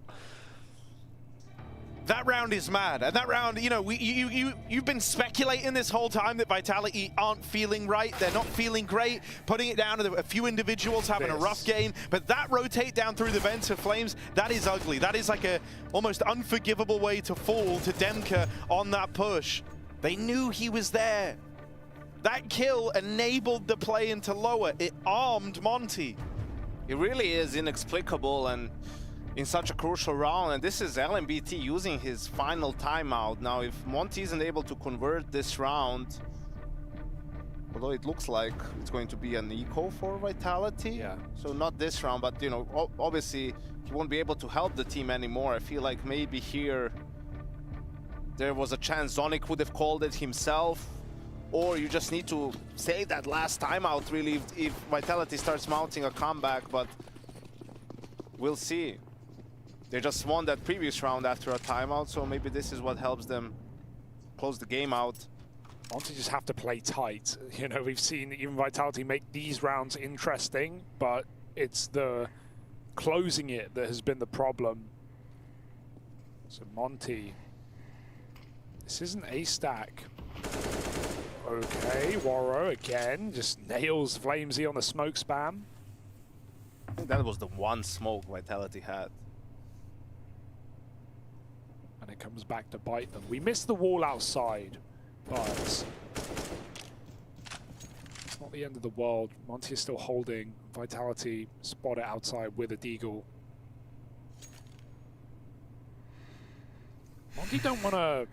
That round is mad, and that round, you know, you've been speculating this whole time that Vitality aren't feeling right, they're not feeling great, putting it down to a few individuals having a rough game, but that rotate down through the vents of Flames, that is ugly. That is like a almost unforgivable way to fall to Demka on that push. They knew he was there. That kill enabled the play into lower. It armed Monty. It really is inexplicable, and in such a crucial round, and this is LMBT using his final timeout. Now, if Monty isn't able to convert this round, although it looks like it's going to be an eco for Vitality, yeah. So not this round, but you know, obviously he won't be able to help the team anymore. I feel like maybe here there was a chance Zonic would have called it himself, or you just need to save that last timeout really if Vitality starts mounting a comeback, but we'll see. They just won that previous round after a timeout, so maybe this is what helps them close the game out. Monty just have to play tight. You know, we've seen even Vitality make these rounds interesting, but it's the closing it that has been the problem. So Monty, this isn't a stack. Okay, Warro again, just nails Flamesy on the smoke spam. I think that was the one smoke Vitality had. And it comes back to bite them. We missed the wall outside, but it's not the end of the world. Monty is still holding. Vitality spot it outside with a deagle. Monty don't want to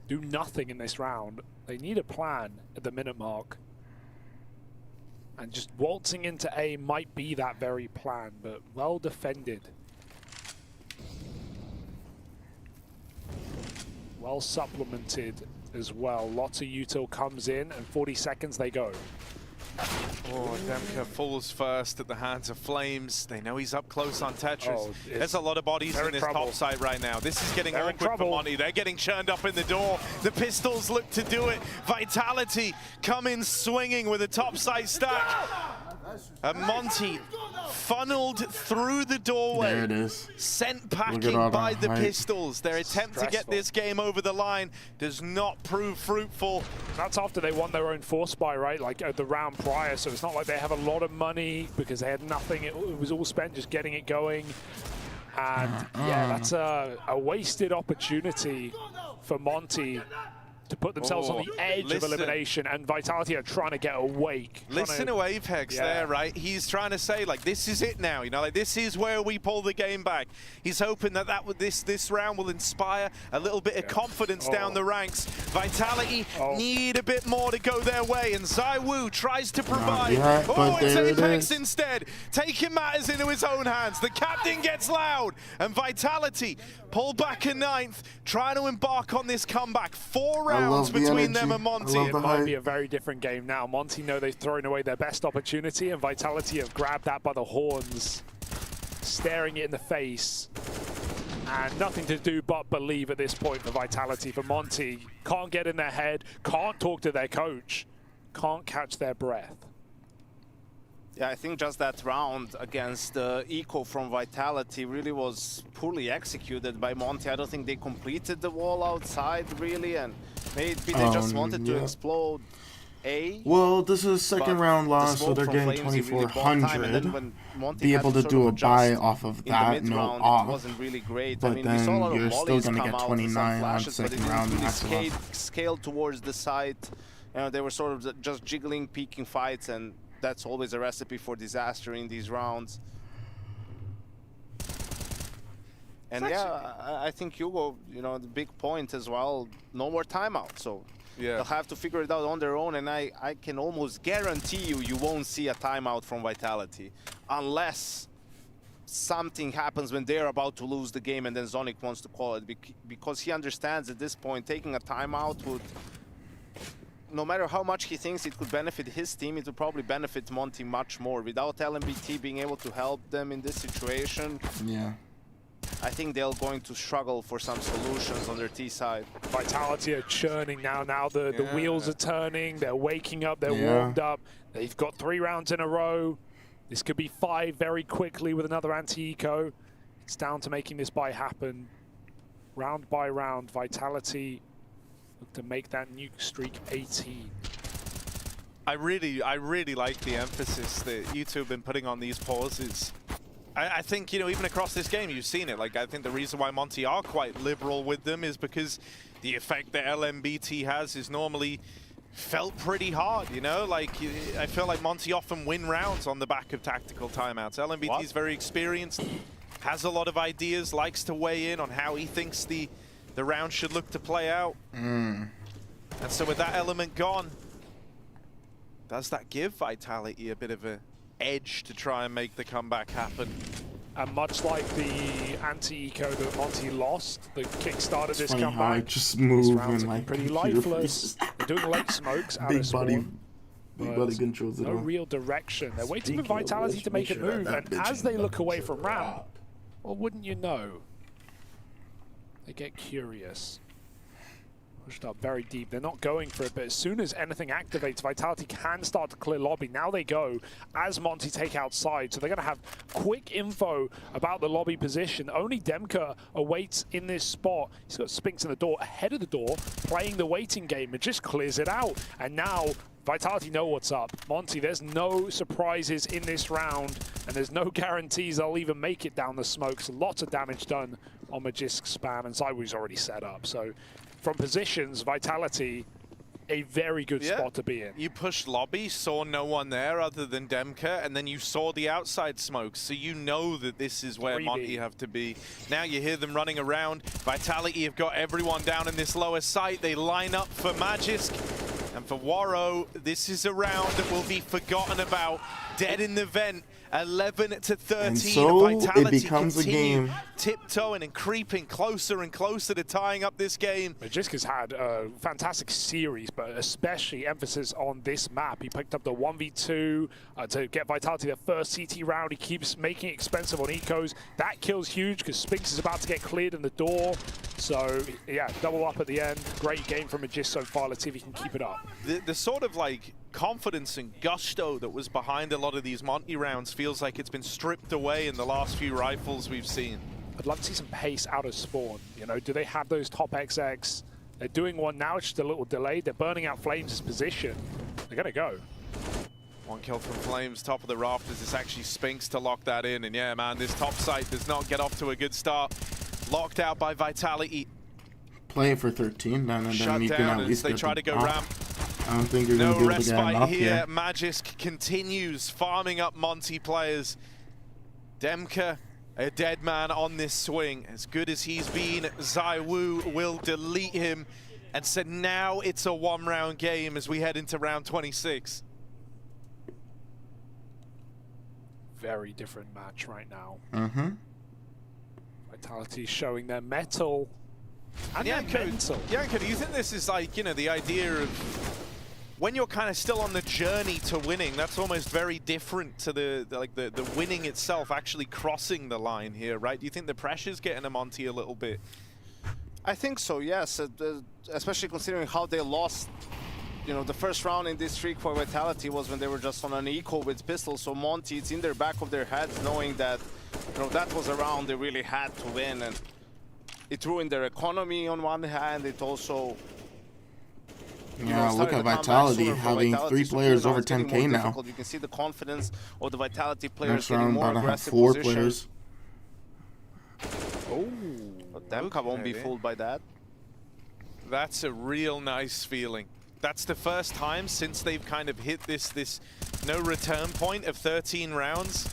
do nothing in this round. They need a plan at the minute mark. And just waltzing into A might be that very plan, but well defended. Well supplemented as well. Lots of util comes in, and 40 seconds they go. Oh, Demka falls first at the hands of Flames. They know he's up close on Tetris. Oh, there's a lot of bodies in this top side right now. This is getting awkward for Monty. They're getting churned up in the door. The Pistols look to do it. Vitality come in swinging with a top side stack. And Monty funneled through the doorway. There it is. Sent packing by the Pistols. Their attempt to get this game over the line does not prove fruitful. That's after they won their own force buy, right? Like the round prior, so it's not like they have a lot of money because they had nothing. It was all spent just getting it going. And yeah, that's a wasted opportunity for Monty to put themselves on the edge of elimination, and Vitality are trying to get awake. Listen to Apex there, right? He's trying to say, like, this is it now, you know, like, this is where we pull the game back. He's hoping that this round will inspire a little bit of confidence down the ranks. Vitality need a bit more to go their way, and Zywo tries to provide. It's Apex instead, taking matters into his own hands. The captain gets loud, and Vitality pull back a ninth, trying to embark on this comeback. 4 rounds between them and Monty. It might be a very different game now. Monty know they've thrown away their best opportunity, and Vitality have grabbed that by the horns, staring it in the face. And nothing to do but believe at this point for Vitality. For Monty, can't get in their head, can't talk to their coach, can't catch their breath. Yeah, I think just that round against Eco from Vitality really was poorly executed by Monty. I don't think they completed the wall outside really, and maybe they just wanted to explode A. Well, this is second round loss, so they're getting 2,400. Be able to do a buy off of that, no off. Wasn't really great. But I mean, then we saw a lot you're of still volleys gonna come get out 29 flashes, on but second it round. didn't really scale towards the site. You know, they were sort of just jiggling, peeking fights, and that's always a recipe for disaster in these rounds. And yeah, I think Hugo, you know, the big point as well, no more timeout. So they'll have to figure it out on their own. And I can almost guarantee you won't see a timeout from Vitality unless something happens when they're about to lose the game and then Zonic wants to call it, because he understands at this point taking a timeout would, no matter how much he thinks it could benefit his team, it would probably benefit Monty much more. Without LMBT being able to help them in this situation, I think they're going to struggle for some solutions on their T side. Vitality are churning now. Now the wheels are turning. They're waking up. They're warmed up. They've got 3 rounds in a row. This could be 5 very quickly with another anti-eco. It's down to making this buy happen. Round by round, Vitality look to make that nuke streak 18. I really like the emphasis that you two have been putting on these pauses. I think, you know, even across this game, you've seen it. Like, I think the reason why Monty are quite liberal with them is because the effect that LMBT has is normally felt pretty hard, you know? Like, I feel like Monty often win rounds on the back of tactical timeouts. LMBT is very experienced, has a lot of ideas, likes to weigh in on how he thinks the round should look to play out. And so with that element gone, does that give Vitality a bit of a edge to try and make the comeback happen? And much like the anti-eco that Monty lost, the kick-started It's this funny comeback. how I just move and like pretty computer lifeless. They're doing late smokes out big of body, spawn, big body controls it no all. real direction. They're waiting for Vitality to make a move, and as they look away from round, well, wouldn't you know, they get curious. Pushed up very deep. They're not going for it, but as soon as anything activates, Vitality can start to clear lobby. Now they go as Monty take outside, so they're going to have quick info about the lobby position. Only Demka awaits in this spot. He's got Spinks in the door, ahead of the door, playing the waiting game. It just clears it out, and now Vitality know what's up. Monty, there's no surprises in this round, and there's no guarantees they'll even make it down the smokes. Lots of damage done on Magisk spam, and Zywoo's already set up. So from positions, Vitality, a very good spot to be in. You pushed lobby, saw no one there other than Demka, and then you saw the outside smokes, so you know that this is where Monty have to be. Now you hear them running around. Vitality have got everyone down in this lower site. They line up for Magisk. And for Waro, this is a round that will be forgotten about. Dead in the vent, 11-13. And so Vitality it becomes a game. Tiptoeing and creeping closer and closer to tying up this game. Magisk has had a fantastic series, but especially emphasis on this map. He picked up the 1v2 to get Vitality their first CT round. He keeps making it expensive on ecos. That kill's huge because Spinks is about to get cleared in the door. So yeah, double up at the end. Great game from Magisk so far. Let's see if he can keep it up. The sort of like confidence and gusto that was behind a lot of these Monty rounds feels like it's been stripped away in the last few rifles we've seen. I'd love to see some pace out of spawn. You know, do they have those top XX? They're doing one now, it's just a little delayed. They're burning out Flames' position. They're gonna go. One kill from Flames, top of the rafters. It's actually Spinks to lock that in. And yeah, man, this top site does not get off to a good start. Locked out by Vitality. Playing for 13, then you can at least they try to go ramp. I don't think you're going to be able to get No enough respite here. Magisk continues farming up Monty players. Demka, a dead man on this swing. As good as he's been, Zywoo will delete him. And so now it's a one-round game as we head into round 26. Very different match right now. Vitality showing their mettle. And Yanko, do you think this is like, you know, the idea of when you're kind of still on the journey to winning, that's almost very different to the winning itself, actually crossing the line here, right? Do you think the pressure's getting a Monty a little bit? I think so, yes. Especially considering how they lost, you know, the first round in this streak for Vitality was when they were just on an eco with pistols. So Monty, it's in their back of their heads, knowing that, you know, that was a round they really had to win, and it ruined their economy on one hand. It also, yeah, look at Vitality having 3 players over 10K now. You can see the confidence of the Vitality players Next getting round, more about to have aggressive 4 positions. players. Oh, Demka won't be fooled by that. That's a real nice feeling. That's the first time since they've kind of hit this no return point of 13 rounds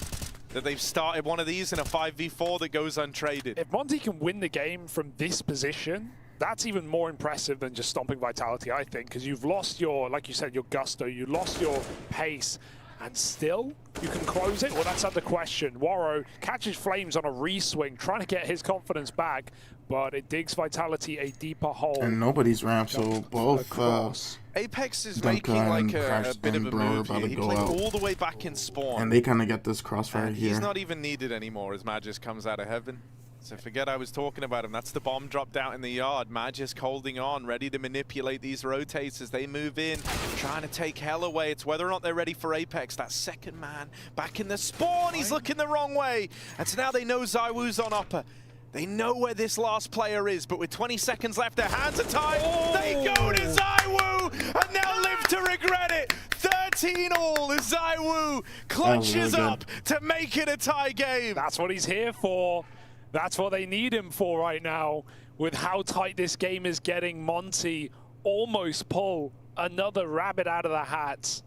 that they've started one of these in a 5v4 that goes untraded. If Monty can win the game from this position, that's even more impressive than just stomping Vitality, I think, because you've lost your, like you said, your gusto, you lost your pace, and still you can close it? Well, that's under question. Waro catches Flames on a re-swing, trying to get his confidence back, but it digs Vitality a deeper hole. And nobody's ramped, so both Apex is Dunker making like and a bit of a Bro move here. He played out. all the way back in spawn. And they kind of get this crossfire and here. He's not even needed anymore as Magis comes out of heaven. So forget I was talking about him. That's the bomb dropped out in the yard. Magisk holding on, ready to manipulate these rotates as they move in, trying to take hell away. It's whether or not they're ready for Apex. That second man back in the spawn. He's looking the wrong way. And so now they know ZywOo's on upper. They know where this last player is, but with 20 seconds left, their hands are tied. Oh. They go to ZywOo and now live to regret it. 13-all as ZywOo clutches up to make it a tie game. That's what he's here for. That's what they need him for right now. With how tight this game is getting, Monty almost pull another rabbit out of the hat.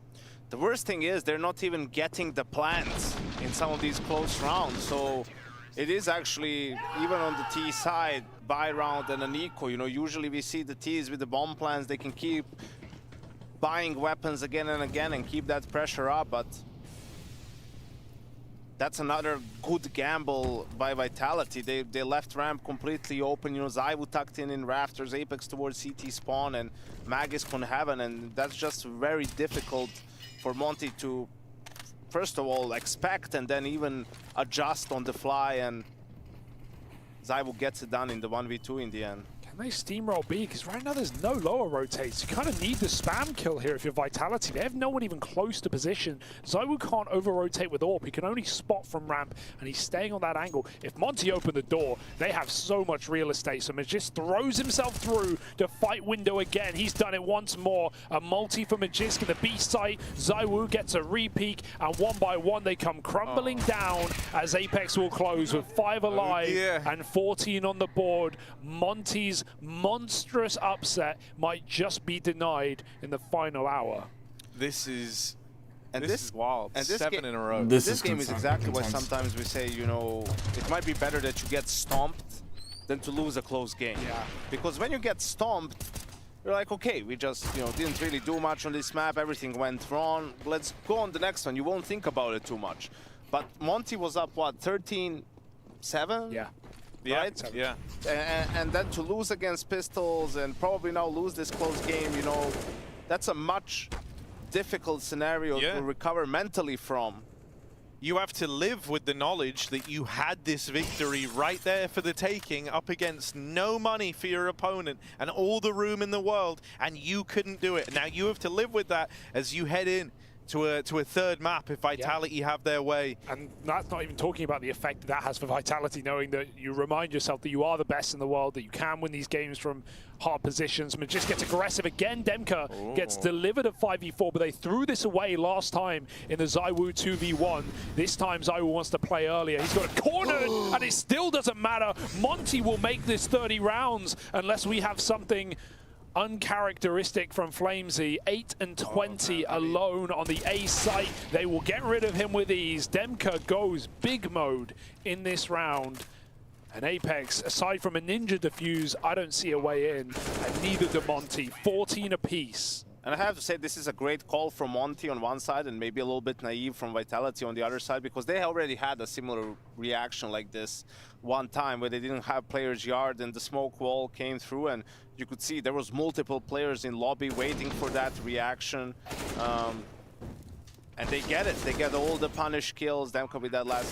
The worst thing is they're not even getting the plants in some of these close rounds. So it is actually, even on the T side, buy round and an eco. You know, usually we see the Ts with the bomb plans. They can keep buying weapons again and again and keep that pressure up, but that's another good gamble by Vitality. They left ramp completely open. You know, ZywOo tucked in rafters, Apex towards CT spawn, and Magisk on heaven, and that's just very difficult for Monty to, first of all, expect and then even adjust on the fly, and ZywOo gets it done in the 1v2 in the end. Can they steamroll B? Because right now there's no lower rotates. You kind of need the spam kill here if you're Vitality. They have no one even close to position. ZywOo can't over-rotate with AWP. He can only spot from ramp, and he's staying on that angle. If Monty opened the door, they have so much real estate. So Magisk throws himself through to fight window again. He's done it once more. A multi for Magisk in the B site. ZywOo gets a re-peek, and one by one they come crumbling down as Apex will close with 5 alive and 14 on the board. Monty's monstrous upset might just be denied in the final hour. This is wild. And this 7 in a row. This game is exactly why sometimes we say, you know, it might be better that you get stomped than to lose a close game. Yeah. Because when you get stomped, you're like, okay, we just, you know, didn't really do much on this map. Everything went wrong. Let's go on the next one. You won't think about it too much. But Monty was up, what, 13-7? Yeah. Right? Yeah. And then to lose against pistols and probably now lose this close game, you know, that's a much difficult scenario to recover mentally from. You have to live with the knowledge that you had this victory right there for the taking, up against no money for your opponent and all the room in the world, and you couldn't do it. Now you have to live with that as you head in to a third map if Vitality have their way. And that's not even talking about the effect that has for Vitality, knowing that you remind yourself that you are the best in the world, that you can win these games from hard positions. Magisk gets aggressive again. Demka gets delivered at 5v4, but they threw this away last time in the ZywOo 2v1. This time ZywOo wants to play earlier. He's got it cornered, and it still doesn't matter. Monty will make this 30 rounds unless we have something uncharacteristic from Flamesy. 8 and 20 alone on the A site. They will get rid of him with ease. Demka goes big mode in this round. And Apex, aside from a ninja defuse, I don't see a way in. And neither do Monty. 14 apiece. And I have to say, this is a great call from Monty on one side and maybe a little bit naive from Vitality on the other side, because they already had a similar reaction like this one time where they didn't have players yard and the smoke wall came through, and you could see there was multiple players in lobby waiting for that reaction. And they get it. They get all the punish kills. Demka with that last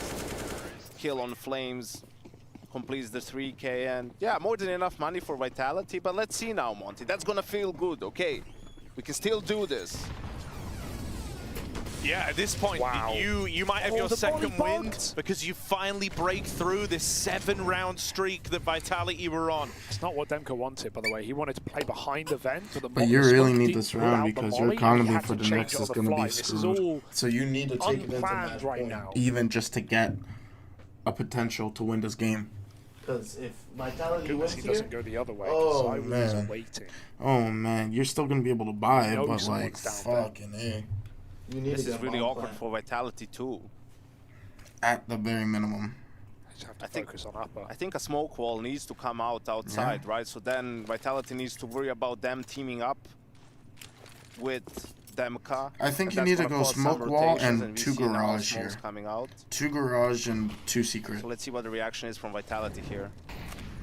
kill on Flames completes the 3K, and yeah, more than enough money for Vitality. But let's see now, Monty. That's gonna feel good, okay? We can still do this. Yeah, at this point, you might have your second win because you finally break through this 7-round streak that Vitality were on. It's not what Demka wanted, by the way. He wanted to play behind the vent. But you really need this round because your economy for the next is going to be screwed. So you need to take it into match right now, even just to get a potential to win this game. Because if Vitality wins he doesn't go the other way. Oh man, oh man, you're still gonna be able to buy it, but like fucking A. You need this is really awkward for Vitality too. At the very minimum. I think a smoke wall needs to come outside, right? So then Vitality needs to worry about them teaming up with Demka. I think you need to go smoke wall and 2 garage here. Coming out. 2 garage and 2 secret. So let's see what the reaction is from Vitality here.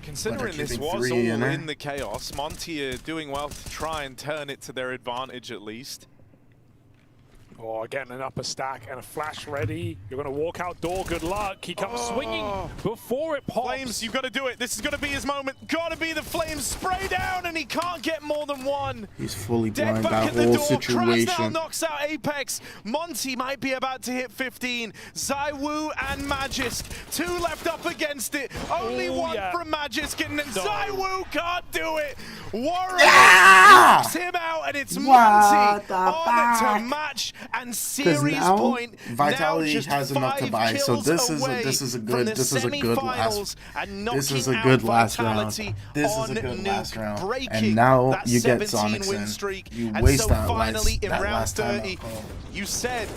Considering this was all in the chaos, Monty are doing well to try and turn it to their advantage at least. Oh, getting an upper stack and a flash ready. You're going to walk out door. Good luck. He comes swinging before it pops. Flames, you've got to do it. This is going to be his moment. Got to be the Flames spray down, and he can't get more than one. He's fully blind. That whole situation. Krasnal knocks out Apex. Monty might be about to hit 15. ZywOo and Magisk. 2 left up against it. Only one from Magisk, and then ZywOo can't do it. Warren knocks him out, and it's Monty on to match and series now, point. Vitality now has enough to buy, so this is a good last round. And now you get Zonic. You waste that last time. You said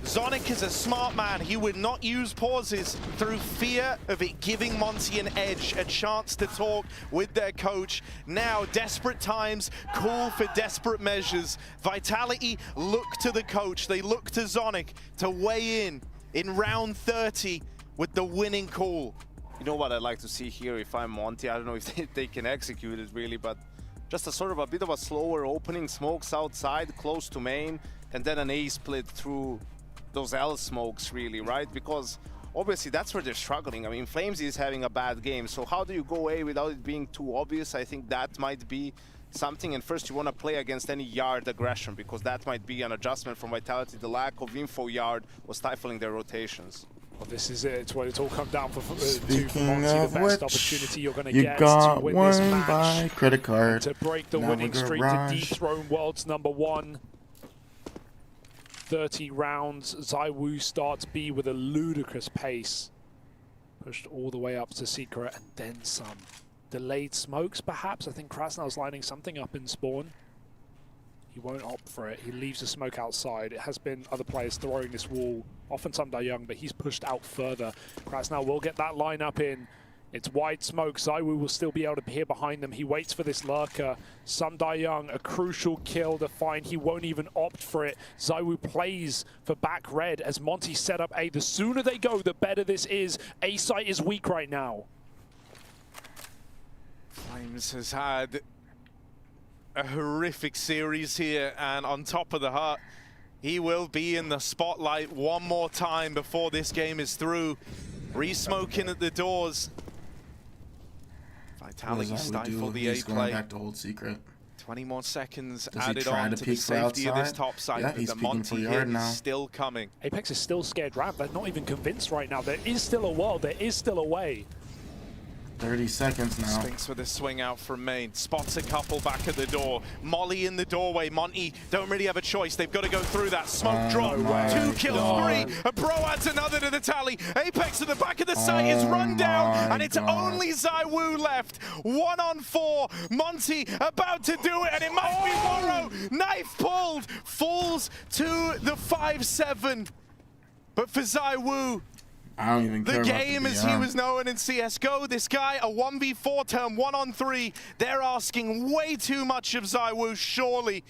Zonic is a smart man. He would not use pauses through fear of it giving Monty an edge, a chance to talk with their coach. Now, desperate times call for desperate measures. Vitality look to the coach. They look to Zonic to weigh in round 30 with the winning call. You know what I'd like to see here if I'm Monty? I don't know if they can execute it really, but just a sort of a bit of a slower opening, smokes outside, close to main, and then an A split through those L smokes really, right? Because obviously that's where they're struggling. I mean, Flames is having a bad game, so how do you go A without it being too obvious? I think that might be something, and first you want to play against any yard aggression, because that might be an adjustment from Vitality. The lack of info yard was stifling their rotations. Well, this is it. It's where it's all come down for Speaking the best opportunity you're going to get to win this match. By credit card. To break the winning streak, to dethrone world's #1. 30 rounds. ZywOo starts B with a ludicrous pace. Pushed all the way up to secret and then some. Delayed smokes, perhaps. I think Krasnal's lining something up in spawn. He won't opt for it. He leaves the smoke outside. It has been other players throwing this wall, often some Young, but he's pushed out further. Krasnal will get that lineup in. It's wide smoke. ZywOo will still be able to peer behind them. He waits for this lurker. Some Young, a crucial kill to find. He won't even opt for it. ZywOo plays for back red as Monty set up A. The sooner they go, the better this is. A site is weak right now. Flames has had a horrific series here, and on top of the hut, he will be in the spotlight one more time before this game is through. Re-smoking at the doors. Vitality stifle the A play. Back to hold secret. 20 more seconds added on to the safety of this top side. Yeah, he's the Monty hit is still coming. Apex is still scared ramp. They're not even convinced right now. There is still a world. There is still a way. 30 seconds now. Spinks with a swing out from main. Spots a couple back at the door. Molly in the doorway. Monty don't really have a choice. They've got to go through that. Smoke drop. 2 kills, 3. A Pro adds another to the tally. Apex at the back of the site is run down, and it's only ZywOo left. 1 on 4. Monty about to do it, and it might be Woro. Knife pulled. Falls to the 5-7. But for ZywOo, I don't even care the game as he was known in CSGO, this guy, a 1v4 turn, 1 on 3. They're asking way too much of ZywOo, surely.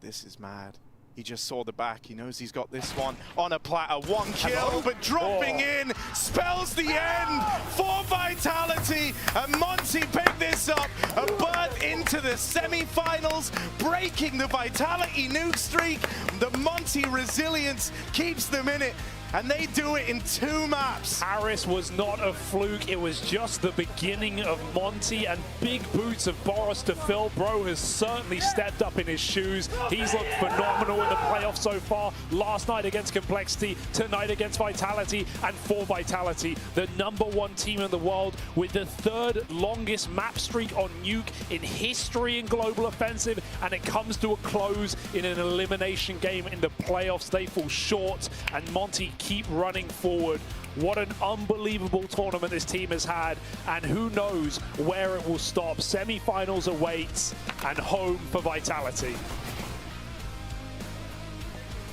This is mad. He just saw the back. He knows he's got this one on a platter. 1 kill, but dropping in spells the end for Vitality. And Monty picked this up, a berth into the semi-finals, breaking the Vitality nuke streak. The Monty resilience keeps them in it. And they do it in 2 maps. Paris was not a fluke. It was just the beginning of Monty, and big boots of Boris to fill. Bro has certainly stepped up in his shoes. He's looked phenomenal in the playoffs so far. Last night against Complexity, tonight against Vitality, and for Vitality, the #1 team in the world with the 3rd longest map streak on Nuke in history in Global Offensive, and it comes to a close in an elimination game in the playoffs. They fall short, and Monty keep running forward. What an unbelievable tournament this team has had, and who knows where it will stop. Semi-finals awaits, and home for Vitality.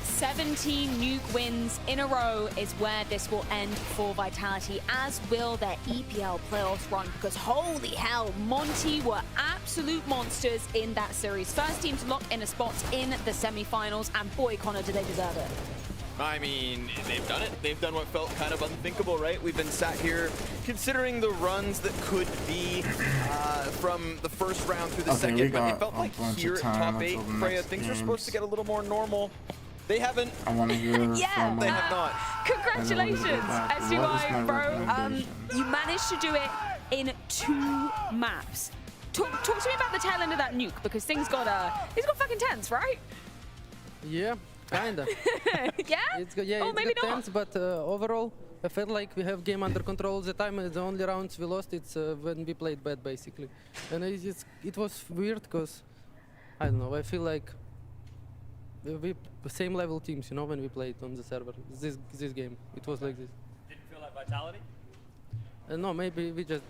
17 nuke wins in a row is where this will end for Vitality, as will their EPL playoffs run, because holy hell, Monty were absolute monsters in that series. First team to lock in a spot in the semi-finals, and boy, Connor, do they deserve it. I mean, they've done it. They've done what felt kind of unthinkable, right? We've been sat here considering the runs that could be from the first round through the second, but it felt like here at top 8, Freya, things are supposed to get a little more normal. They haven't. I want to hear yeah, they have not. Congratulations, SUI, bro. You managed to do it in 2 maps. Talk to me about the tail end of that nuke, because things got fucking tense, right? Yeah. Kinda. Yeah? Yeah, maybe not. Tense, but overall, I felt like we have game under control all the time. The only rounds we lost, it's when we played bad, basically. And it was weird, because, I don't know, I feel like we same level teams, you know, when we played on the server. This game, it was like this. Didn't feel like Vitality? No, maybe we just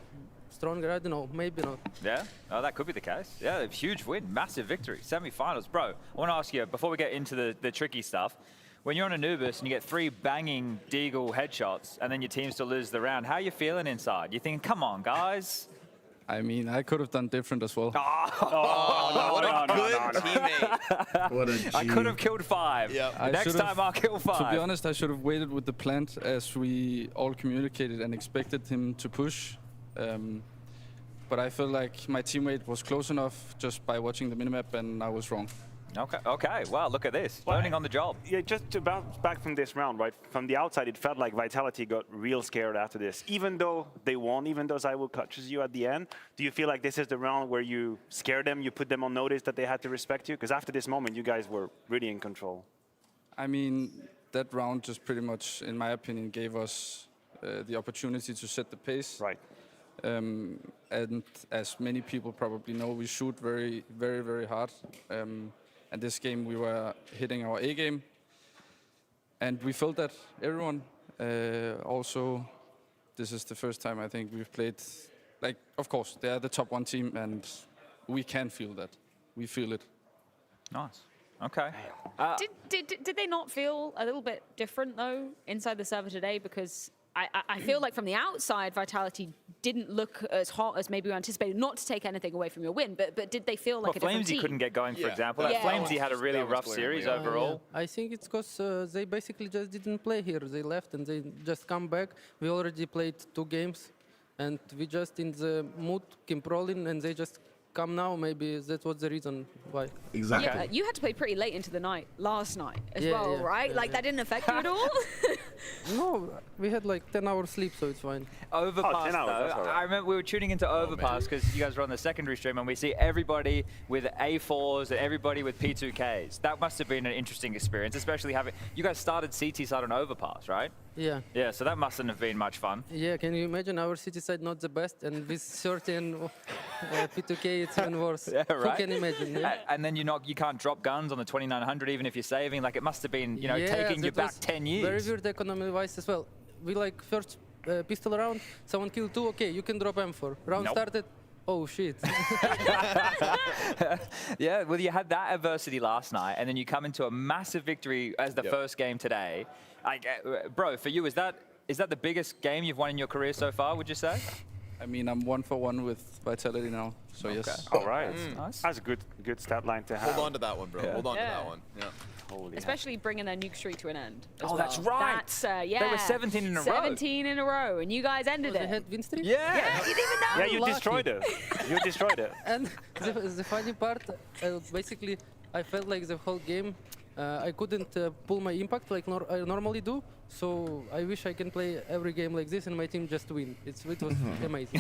stronger, I don't know, maybe not. Yeah, oh, that could be the case. Yeah, huge win, massive victory, semi-finals. Bro, I want to ask you, before we get into the tricky stuff, when you're on Anubis and you get 3 banging Deagle headshots and then your team still loses the round, how are you feeling inside? You thinking, come on, guys? I mean, I could have done different as well. What a good teammate. What a G. I could have killed 5. Yep. Next time I'll kill 5. To be honest, I should have waited with the plant as we all communicated and expected him to push. But I feel like my teammate was close enough just by watching the minimap, and I was wrong. Okay. Well, look at this. Learning on the job. Yeah, just to bounce back from this round, right? From the outside, it felt like Vitality got real scared after this. Even though they won, even though ZywOo clutches you at the end, do you feel like this is the round where you scare them, you put them on notice that they had to respect you? Because after this moment, you guys were really in control. I mean, that round just pretty much, in my opinion, gave us the opportunity to set the pace. Right. And as many people probably know, we shoot very, very, very hard. And this game we were hitting our A game. And we felt that, everyone. Also, this is the first time I think we've played, like, of course, they are the top 1 team, and we can feel that. We feel it. Nice. Okay. Did they not feel a little bit different, though, inside the server today? Because I feel like from the outside, Vitality didn't look as hot as maybe we anticipated. Not to take anything away from your win, but did they feel like a different team? Flamesy couldn't get going, for example. Flamesy had a really rough series overall. I think it's because they basically just didn't play here. They left and they just come back. We already played 2 games, and we just in the mood came rolling, and they just come now. Maybe that was the reason why. Exactly. Yeah, you had to play pretty late into the night last night as well, right? Like that didn't affect you at all? No, we had like 10 hours sleep, so it's fine. Overpass, 10 hours, though. I remember we were tuning into Overpass because you guys were on the secondary stream, and we see everybody with A4s and everybody with P2Ks. That must have been an interesting experience, especially having... You guys started CT side on Overpass, right? Yeah. Yeah, so that mustn't have been much fun. Yeah, can you imagine our city side not the best, and with certain P2K it's even worse. Yeah, right. Who can imagine? Yeah? And then you can't drop guns on the 2900 even if you're saving. Like it must have been, taking you back 10 years. Very weird economy-wise as well. We like first pistol round, someone killed 2, okay, you can drop M4. Round started, oh shit. Yeah, well you had that adversity last night, and then you come into a massive victory as the first game today. Bro, for you, is that the biggest game you've won in your career so far, would you say? I mean, I'm 1-for-1 with Vitality now, so yes. All right. Nice. That's a good stat line to have. Hold on to that one, bro. Yeah. Hold on to that one. Yeah. Holy Especially bringing their nuke streak to an end. Oh, that's right. That's, yeah. They were 17 in a row. 17 in a row, and you guys ended They it. had win streak? Yeah. Yeah, you didn't even know. Yeah, you Lucky. destroyed it. You destroyed it. And the funny part, basically, I felt like the whole game, I couldn't pull my impact like I normally do. So I wish I can play every game like this and my team just win. It was amazing.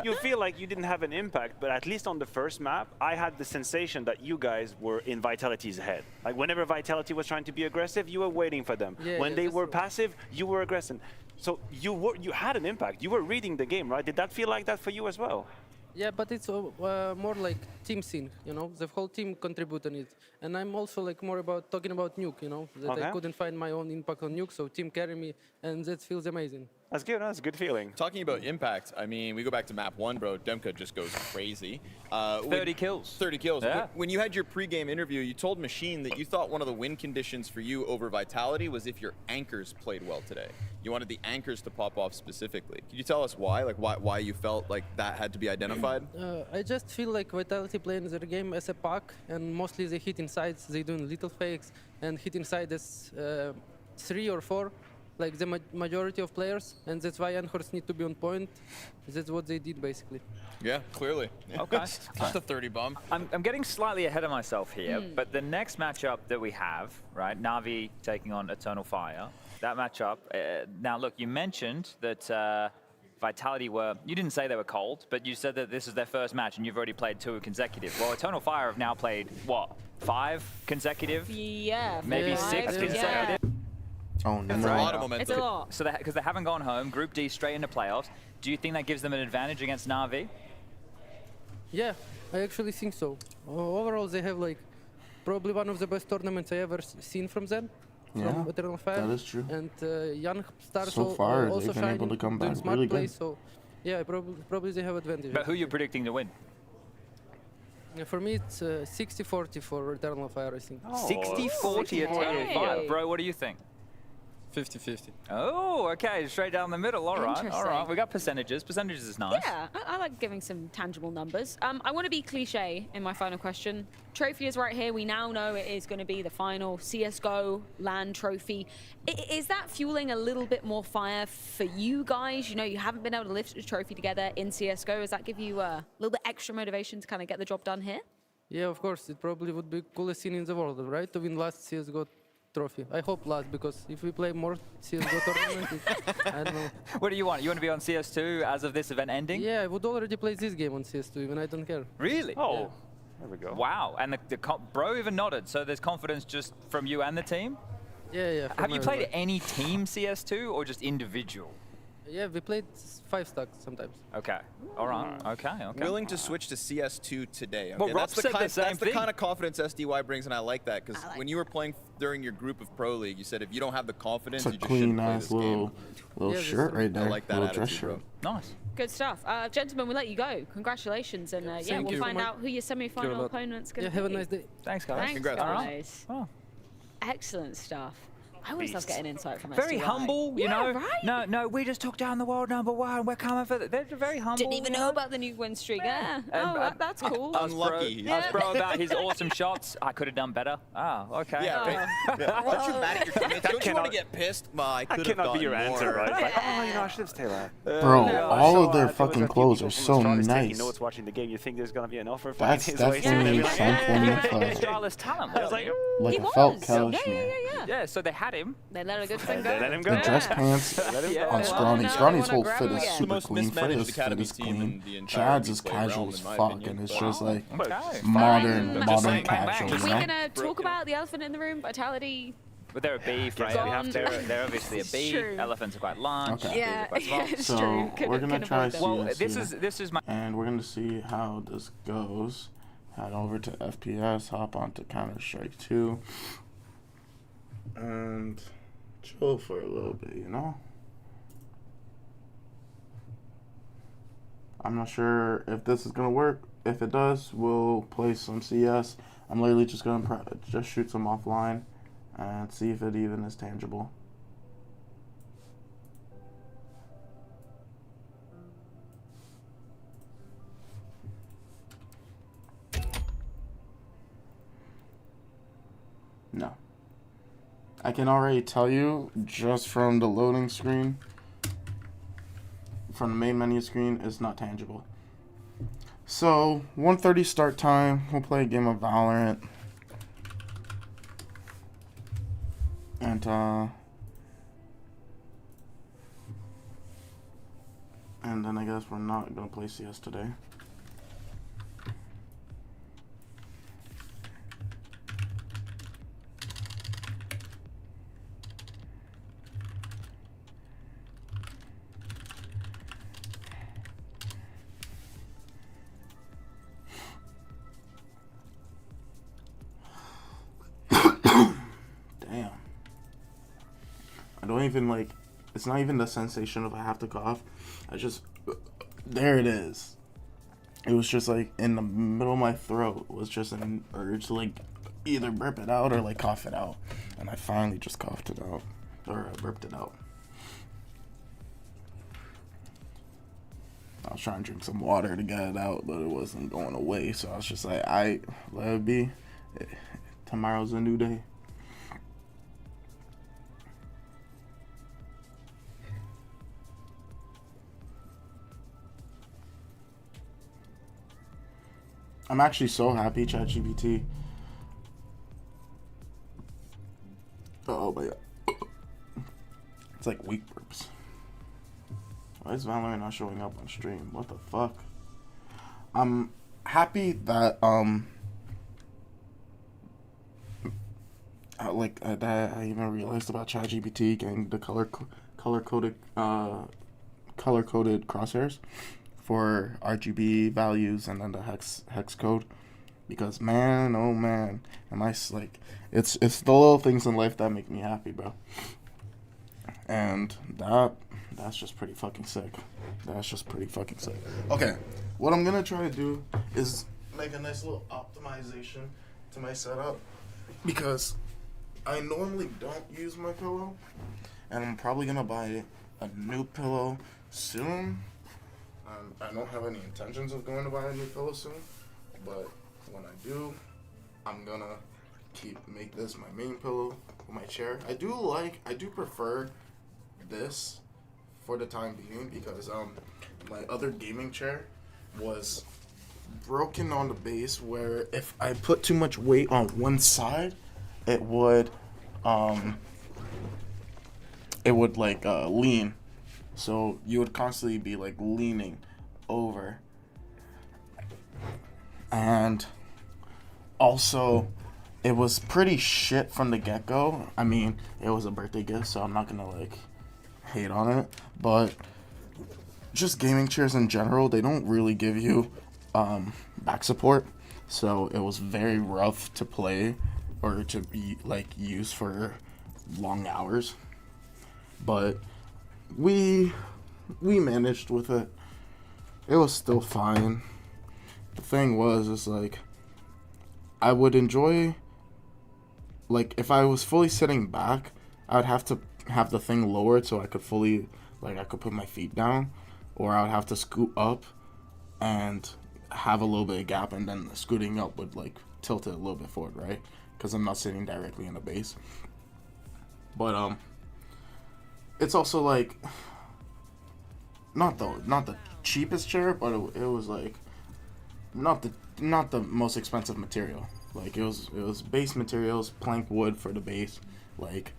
You feel like you didn't have an impact, but at least on the first map, I had the sensation that you guys were in Vitality's head. Like whenever Vitality was trying to be aggressive, you were waiting for them. Yeah, when yeah, they that's were true. passive, you were aggressive. So you had an impact. You were reading the game, right? Did that feel like that for you as well? Yeah, but it's more like team sync, you know. The whole team contribute on it, and I'm also like more about talking about nuke, you know. That I couldn't find my own impact on nuke, so team carry me, and that feels amazing. That's good. That's a good feeling. Talking about impact, I mean, we go back to map 1, bro. Demka just goes crazy. 30 kills. 30 kills. Yeah. When you had your pre-game interview, you told Machine that you thought one of the win conditions for you over Vitality was if your anchors played well today. You wanted the anchors to pop off specifically. Could you tell us why? Like why you felt like that had to be identified? I just feel like Vitality playing their game as a pack, and mostly they hit inside. They doing little fakes and hit inside as 3 or 4. Like the majority of players, and that's why anchors need to be on point. That's what they did basically. Yeah, clearly. Okay. Just a 30 bump. I'm getting slightly ahead of myself here, but the next matchup that we have, right, Na'Vi taking on Eternal Fire, that matchup, now look, you mentioned that Vitality you didn't say they were cold, but you said that this is their first match and you've already played 2 consecutive. Well, Eternal Fire have now played, what, 5 consecutive? Yeah. Maybe 6 consecutive? Oh, no. That's a lot of momentum. It's a lot. So because they haven't gone home, Group D straight into playoffs, do you think that gives them an advantage against Na'Vi? Yeah, I actually think so. Overall, they have like probably one of the best tournaments I ever seen from them. From Eternal Fire. That is true. And young stars So far, also they've been shining, able to come doing back smart really play, good. So yeah, probably they have advantage. But who are you predicting to win? Yeah, for me, it's 60-40 for Eternal Fire, I think. 60-40 Eternal Fire. Bro, what do you think? 50-50. Oh, okay, straight down the middle. All right, all right. Interesting. We got percentages. Percentages is nice. Yeah, I like giving some tangible numbers. I want to be cliche in my final question. Trophy is right here. We now know it is going to be the final CSGO LAN trophy. Is that fueling a little bit more fire for you guys? You know, you haven't been able to lift the trophy together in CSGO. Does that give you a little bit extra motivation to kind of get the job done here? Yeah, of course. It probably would be coolest scene in the world, right? To win last CSGO trophy. I hope last, because if we play more CSGO tournament, I don't know. What do you want? You want to be on CS2 as of this event ending? Yeah, I would already play this game on CS2, even I don't care. Really? Oh, Yeah. there we go. Wow. And the bro even nodded. So there's confidence just from you and the team? Yeah. Have you played any team CS2 or just individual? Yeah, we played 5 stacks sometimes. Okay. All right. Okay. Willing to switch to CS2 today. Okay, Well, Rob that's said the that's same the thing. kind of confidence SDY brings, and I like that, because when you were playing during your group of Pro League, you said if you don't have the confidence, It's a you just shouldn't clean play ass this little game. shirt right there. I like that little dress attitude, shirt. bro. Nice. Good stuff. Gentlemen, we'll let you go. Congratulations. And yeah, Thank we'll you. find out who your Thank you semi-final a lot. opponent's going Yeah, to have a be. nice day. Thanks, guys. Thanks, Congrats, bro. guys. Oh. Excellent stuff. I always love getting insight from Very SDY. humble, you Yeah, know. right? No, we just took down the world #1. We're coming for They're very humble. Didn't even you know about the new win streak. Yeah. Oh, that's cool. Unlucky. Ask bro about his awesome shots. I could have done better. Oh, okay. Yeah, right. Yeah. Aren't you mad at your teammates? Don't you want to get pissed? Well, I could have That cannot done be your more. answer, right? It's like, oh, you know, I should have stayed there. Bro, all of their fucking clothes are so Taking nice. notes watching the game. You think there's gonna be an offer for That's his way? definitely Like, something He with was like, Australia's talent. I was like, like He a felt was. cashmere. Yeah, so they had him. They let a good thing go. They let him go. The dress pants Let him go. on Yeah. Scrawny. no, Scrawny's I whole wanna fit grab is him again. super The most clean. mismanaged Fred's fit academy is team clean. in the entire Chad's is Play realm, casual in as my fuck, opinion, and it's but- just like Okay. modern Just saying, casual, bang, you We're know? going to talk about the elephant in the room, Vitality. But they're a beef, right? Gone. We have to. They're obviously a It's beef. true. Elephants are quite large. Okay. Yeah, Beavers are quite small. it's So true. we're gonna Couldn't try avoid that. Well, CS this is my. and we're gonna see how this goes. Head over to FPS, hop onto Counter-Strike 2, and chill for a little bit, you know? I'm not sure if this is gonna work. If it does, we'll play some CS. I'm literally just gonna just shoot some offline and see if it even is tangible. No. I can already tell you, just from the loading screen, from the main menu screen, it's not tangible. So, 1:30 start time. We'll play a game of Valorant. And then I guess we're not gonna play CS today. Damn. I don't even like, it's not even the sensation of I have to cough. I just, there it is. It was just like in the middle of my throat. It was just an urge to like either burp it out or like cough it out. And I finally just coughed it out. Or burped it out. I was trying to drink some water to get it out, but it wasn't going away. So I was just like, let it be. Tomorrow's a new day. I'm actually so happy ChatGPT. Oh my god. It's like weak burps. Why is Valorant not showing up on stream? What the fuck? I'm happy that that I even realized about ChatGPT getting the color coded crosshairs for RGB values and then the hex code, because man, oh man, am I like, it's the little things in life that make me happy, bro. And that's just pretty fucking sick. That's just pretty fucking sick. Okay, what I'm gonna try to do is make a nice little optimization to my setup, because I normally don't use my pillow, and I'm probably gonna buy a new pillow soon. I don't have any intentions of going to buy a new pillow soon, but when I do, I'm gonna make this my main pillow for my chair. I do prefer this for the time being, because my other gaming chair was broken on the base, where if I put too much weight on one side, it would like lean. So you would constantly be like leaning over. And also, it was pretty shit from the get-go. I mean, it was a birthday gift, so I'm not gonna like hate on it. But just gaming chairs in general, they don't really give you back support. So it was very rough to play or to be like use for long hours. But we managed with it. It was still fine. The thing was, is like, I would enjoy, like, if I was fully sitting back, I would have to have the thing lowered so I could fully, like, I could put my feet down, or I would have to scoot up and have a little bit of gap, and then the scooting up would like tilt it a little bit forward, right? Because I'm not sitting directly in the base. But it's also like not the cheapest chair, but it was like not the most expensive material. Like it was base materials, plank wood for the base. Like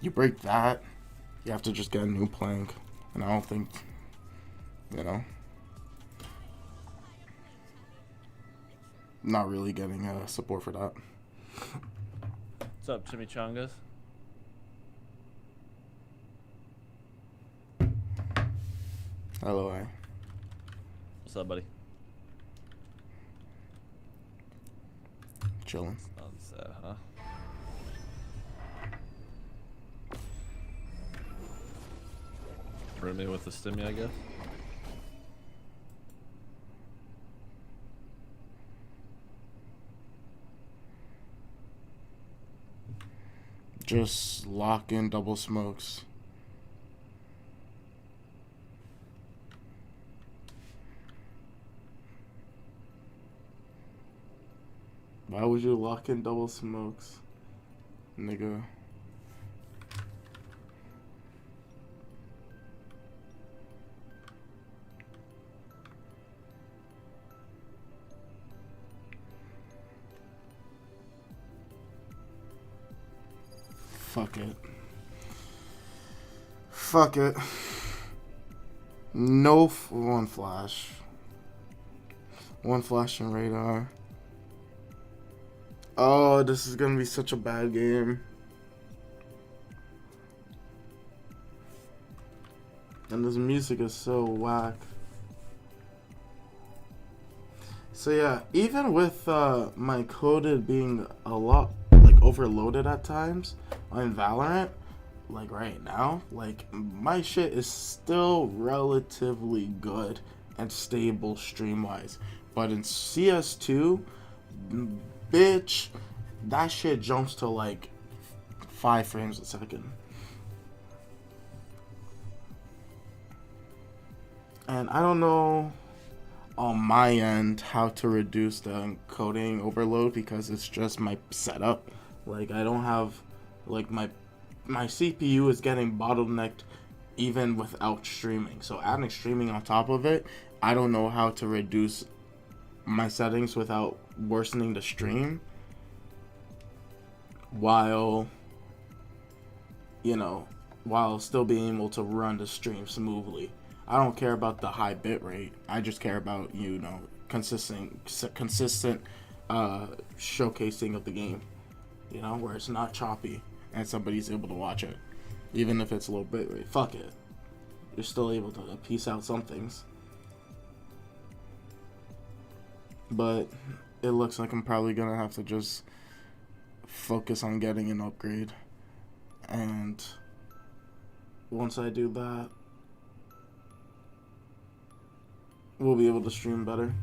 you break that, you have to just get a new plank, and I don't think, you know, not really getting support for that. What's up, Chimichangas? Hello, I. What's up, buddy? Chilling. Sunset, huh? Hurt me with the stimmy, I guess. Just lock in double smokes. Why would you lock in double smokes? nigga. Fuck it. Fuck it. No one flash. One flash and radar. Oh, this is gonna be such a bad game. And this music is so whack. So yeah, even with my coded being a lot like overloaded at times on Valorant, like right now, like my shit is still relatively good and stable stream wise. But in CS2, bitch, that shit jumps to like 5 frames a second. And I don't know on my end how to reduce the encoding overload because it's just my setup. Like I don't have, like my CPU is getting bottlenecked even without streaming. So adding streaming on top of it, I don't know how to reduce my settings without worsening the stream while, you know, while still being able to run the stream smoothly. I don't care about the high bit rate. I just care about, you know, consistent showcasing of the game, you know, where it's not choppy and somebody's able to watch it, even if it's low bit rate. Fuck it, you're still able to piece out some things. But it looks like I'm probably gonna have to just focus on getting an upgrade, and once I do that, we'll be able to stream better.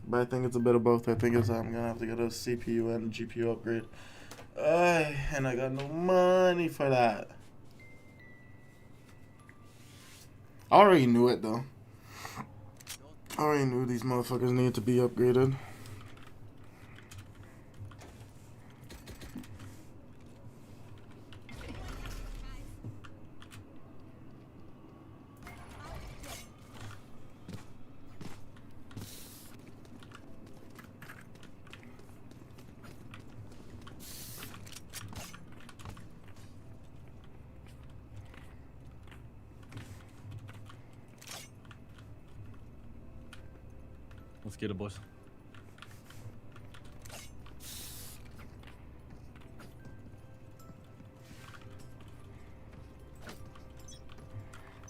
But I think it's a bit of both. I think I'm gonna have to get a CPU and a GPU upgrade. And I got no money for that. I already knew it though. I already knew these motherfuckers needed to be upgraded. Let's get it, boys.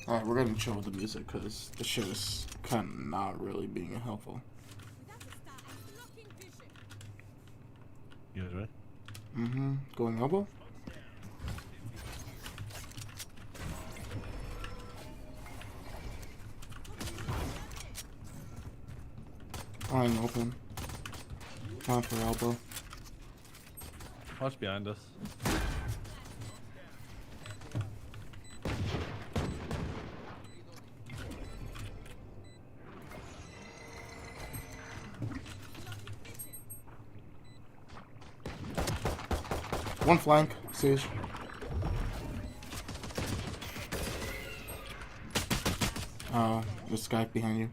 Alright, we're gonna chill with the music because this shit is kind of not really being helpful. You guys ready? Mm-hmm. Going elbow? I'm open. Time for elbow. Watch behind us. One flank, Siege. There's Skype behind you.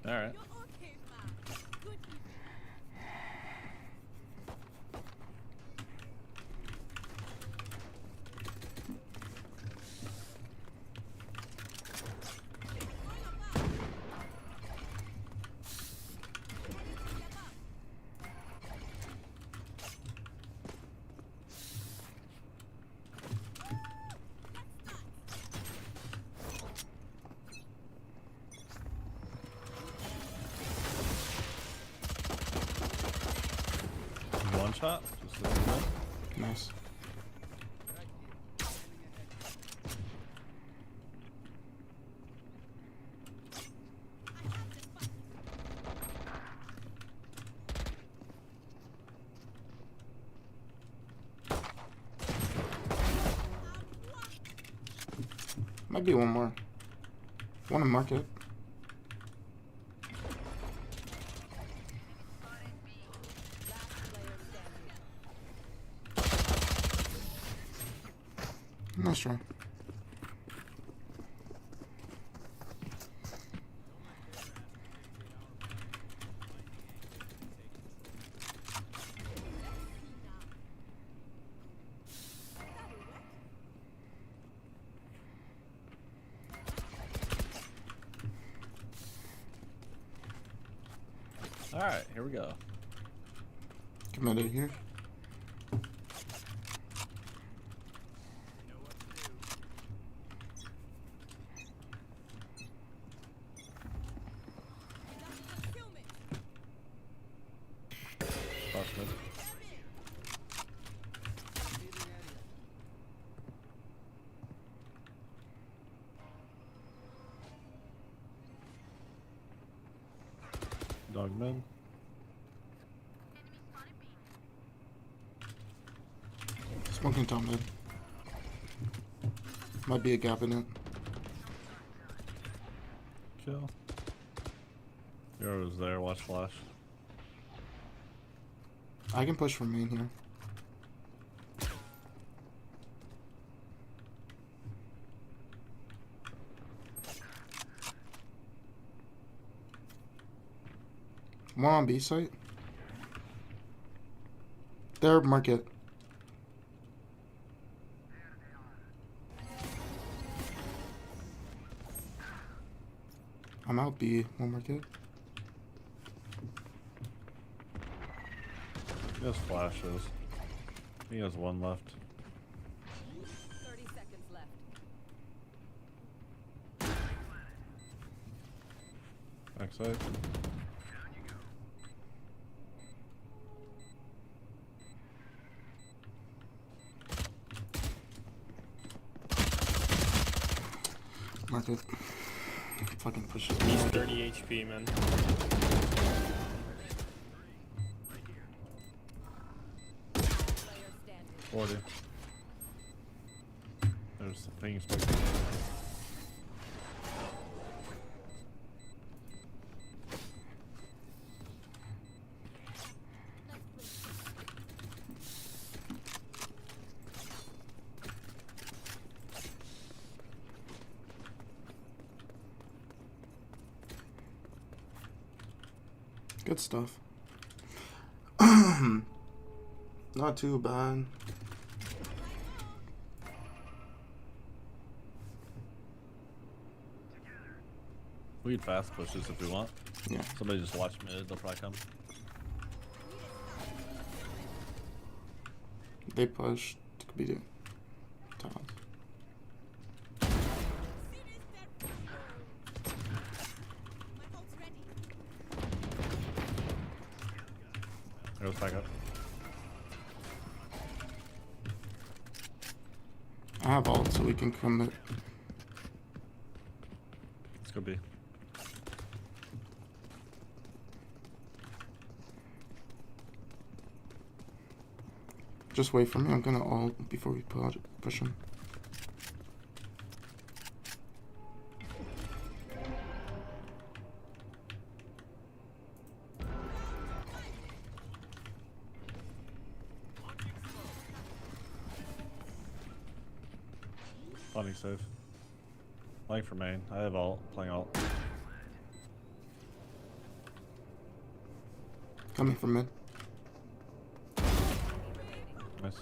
All right. One shot. Just so you know. Nice. Might be one more. One in market. Nice try. All right, here we go. Commander here. Dogman. Smoking top mid. Might be a gap in it. Kill. Euro's there, watch flash. I can push from main here. One on B site. There, market. I'm out B. One market. He has flashes. He has one left. 30 seconds left. Backside. Market. Fucking push it. He's 30 HP, man. There's the thing. Good stuff. Not too bad. We can fast push this if we want. Yeah. Somebody just watch mid, they'll probably come. They pushed. Could be the top. Goes back up. I have ult, so we can commit. Let's go B. Just wait for me. I'm gonna ult before we push him. Funny save. Playing for main. I have ult. Playing ult. Coming from mid. Nice.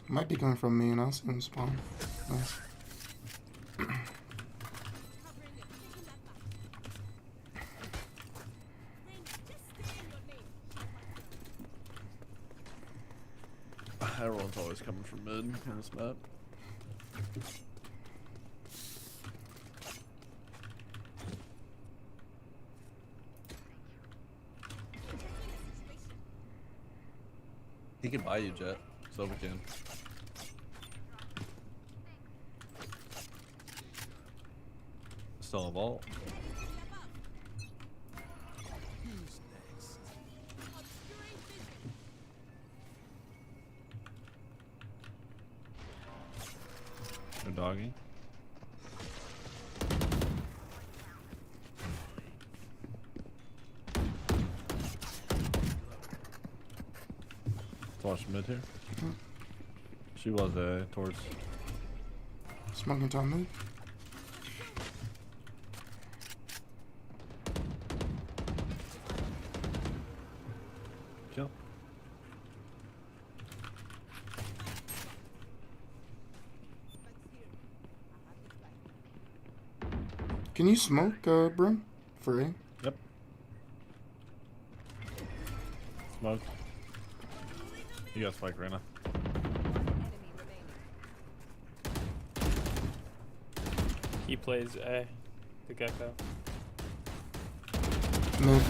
Might be coming from me and I'll see him spawn. Nice. Everyone's always coming from mid in this map. He can buy you, Jet. So we can. Still a vault. They're dogging. Watch mid here. She was towards. Smoking top mid. Kill. Can you smoke, Brim? For A? Yep. Smoke. You got spike right now. He plays A, the Gecko. Mid.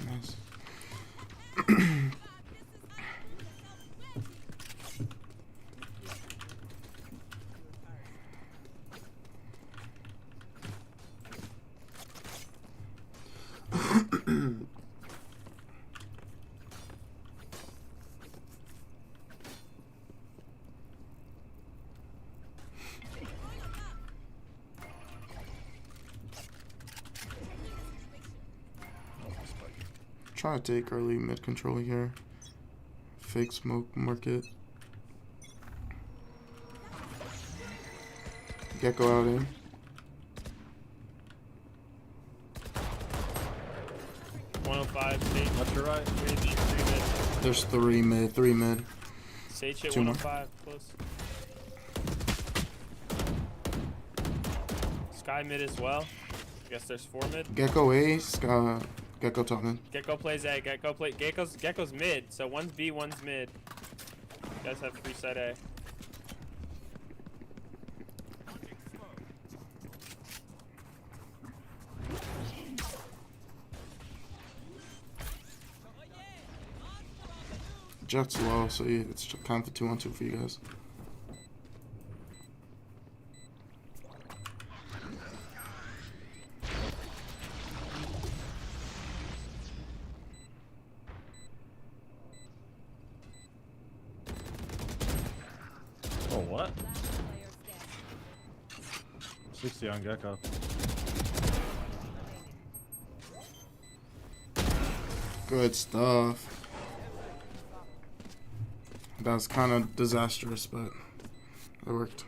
Nice. Trying to take early mid control here. Fake smoke market. Gecko out in. Sage. Left to right. 3 mid. There's 3 mid, 3 mid. Sage hit 2 more. 105, close. Sky mid as well. I guess there's 4 mid. Gecko A, Gecko top mid. Gecko plays A. Gecko's mid. So one's B, one's mid. You guys have free side A. Jet's low, so yeah, it's kind of a 2-on-2 for you guys. Oh, what? 60 on Gecko. Good stuff. That was kind of disastrous, but it worked.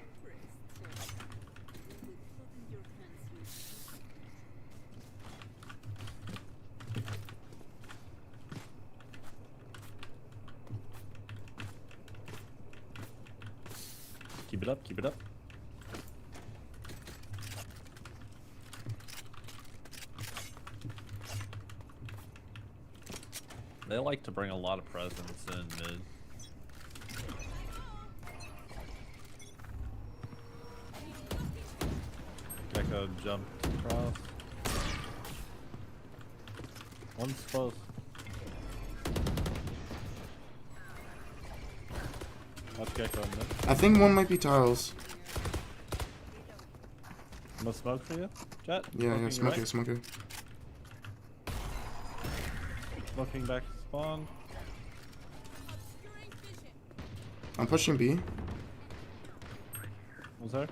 Keep it up, keep it up. They like to bring a lot of presence in mid. Gecko jumped across. One's close. Watch Gecko in mid. I think one might be tiles. No smoke for you, Jet? Yeah, Smoking yeah, smoke it. Smoking back to spawn. I'm pushing B. Was there?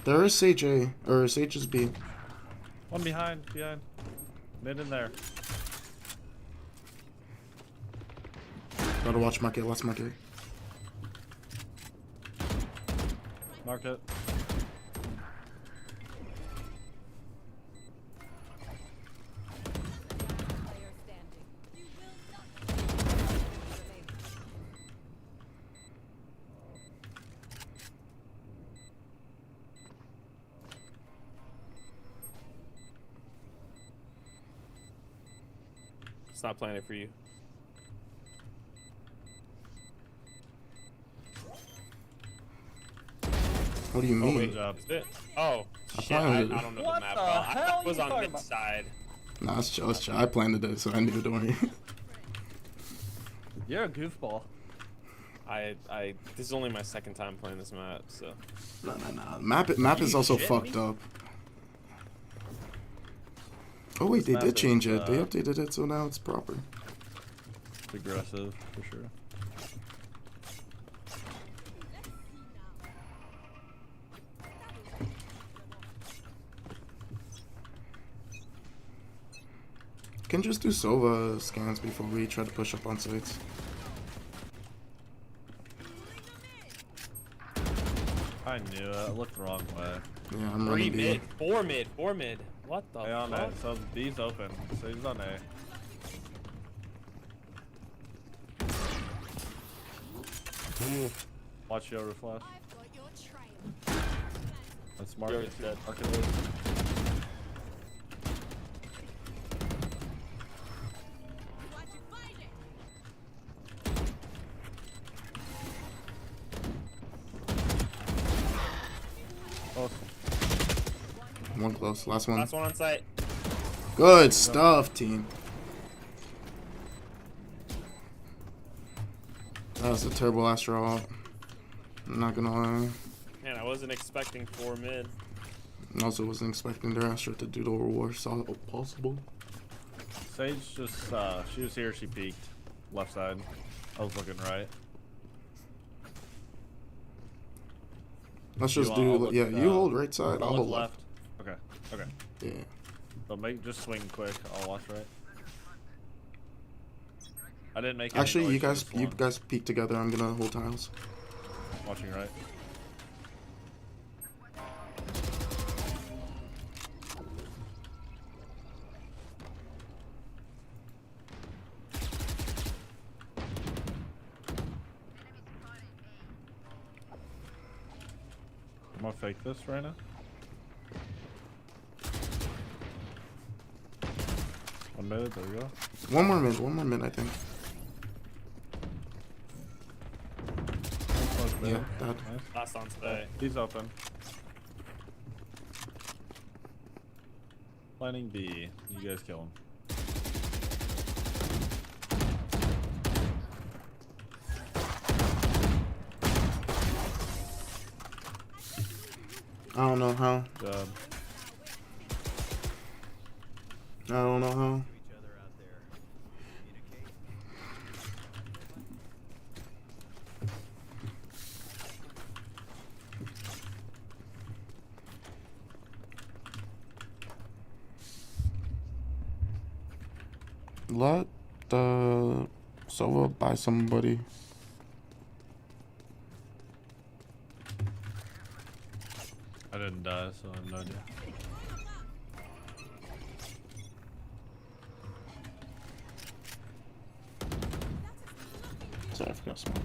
There is Sage A, or Sage is B. One behind. Mid in there. Gotta watch market, let's market. Market. It's not playing it for you. What do you mean? Wait, is it? Oh, shit, I don't know the map. I thought it was on mid side. Nah, it's chill, it's chill. I planned it, so I knew, don't worry. You're a goofball. This is only my second time playing this map, so. No. Map is also fucked up. Oh wait, they did change it. They updated it, so now it's proper. It's aggressive, for sure. can just do Sova scans before we try to push up on sites. I knew it. I looked the wrong way. Yeah, I'm 3 running B. mid, 4 mid, 4 mid. What the Hey, on fuck? A. So B's open. So he's on A. Watch your flash. That's Market. Market is. One close. Last one. Last one on site. Good stuff, team. That was a Turbo Astro out. I'm not gonna lie. Man, I wasn't expecting 4 mid. I also wasn't expecting their Astro to do the worst possible. Sage just, she was here, she peeked. Left side. I was looking right. Let's just do, yeah, you hold right side, I'll hold left. Okay, okay. Yeah. So just swing quick, I'll watch right. I didn't make any Actually, noise you guys peek together, I'm gonna hold tiles. Watching right. I'm gonna fake this right now. One mid, there we go. One more mid, I think. Yeah, that. Nice. Last on today. He's open. Planning B. You guys kill him. I don't know how. Job. I don't know how. Let the Sova buy somebody. I didn't die, so I have no idea. Sorry, I forgot smoke.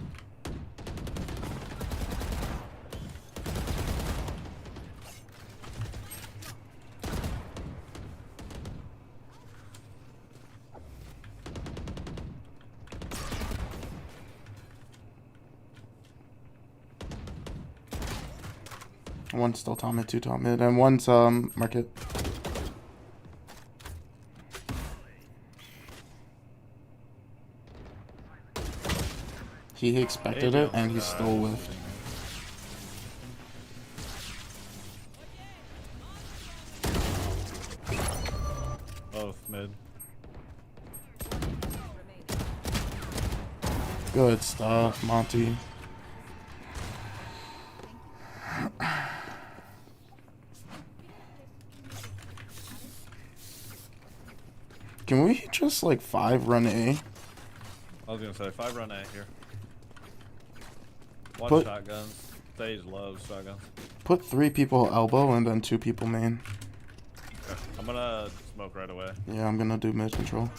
One's still top mid, 2 top mid, and one's market. He expected it and he still whiffed. Both mid. Good stuff, Monty. Can we just like 5 run A? I was gonna say 5 run A here. Watch Put- shotguns. Stage loves shotguns. Put 3 people elbow and then 2 people main. Okay. I'm gonna smoke right away. Yeah, I'm gonna do mid control.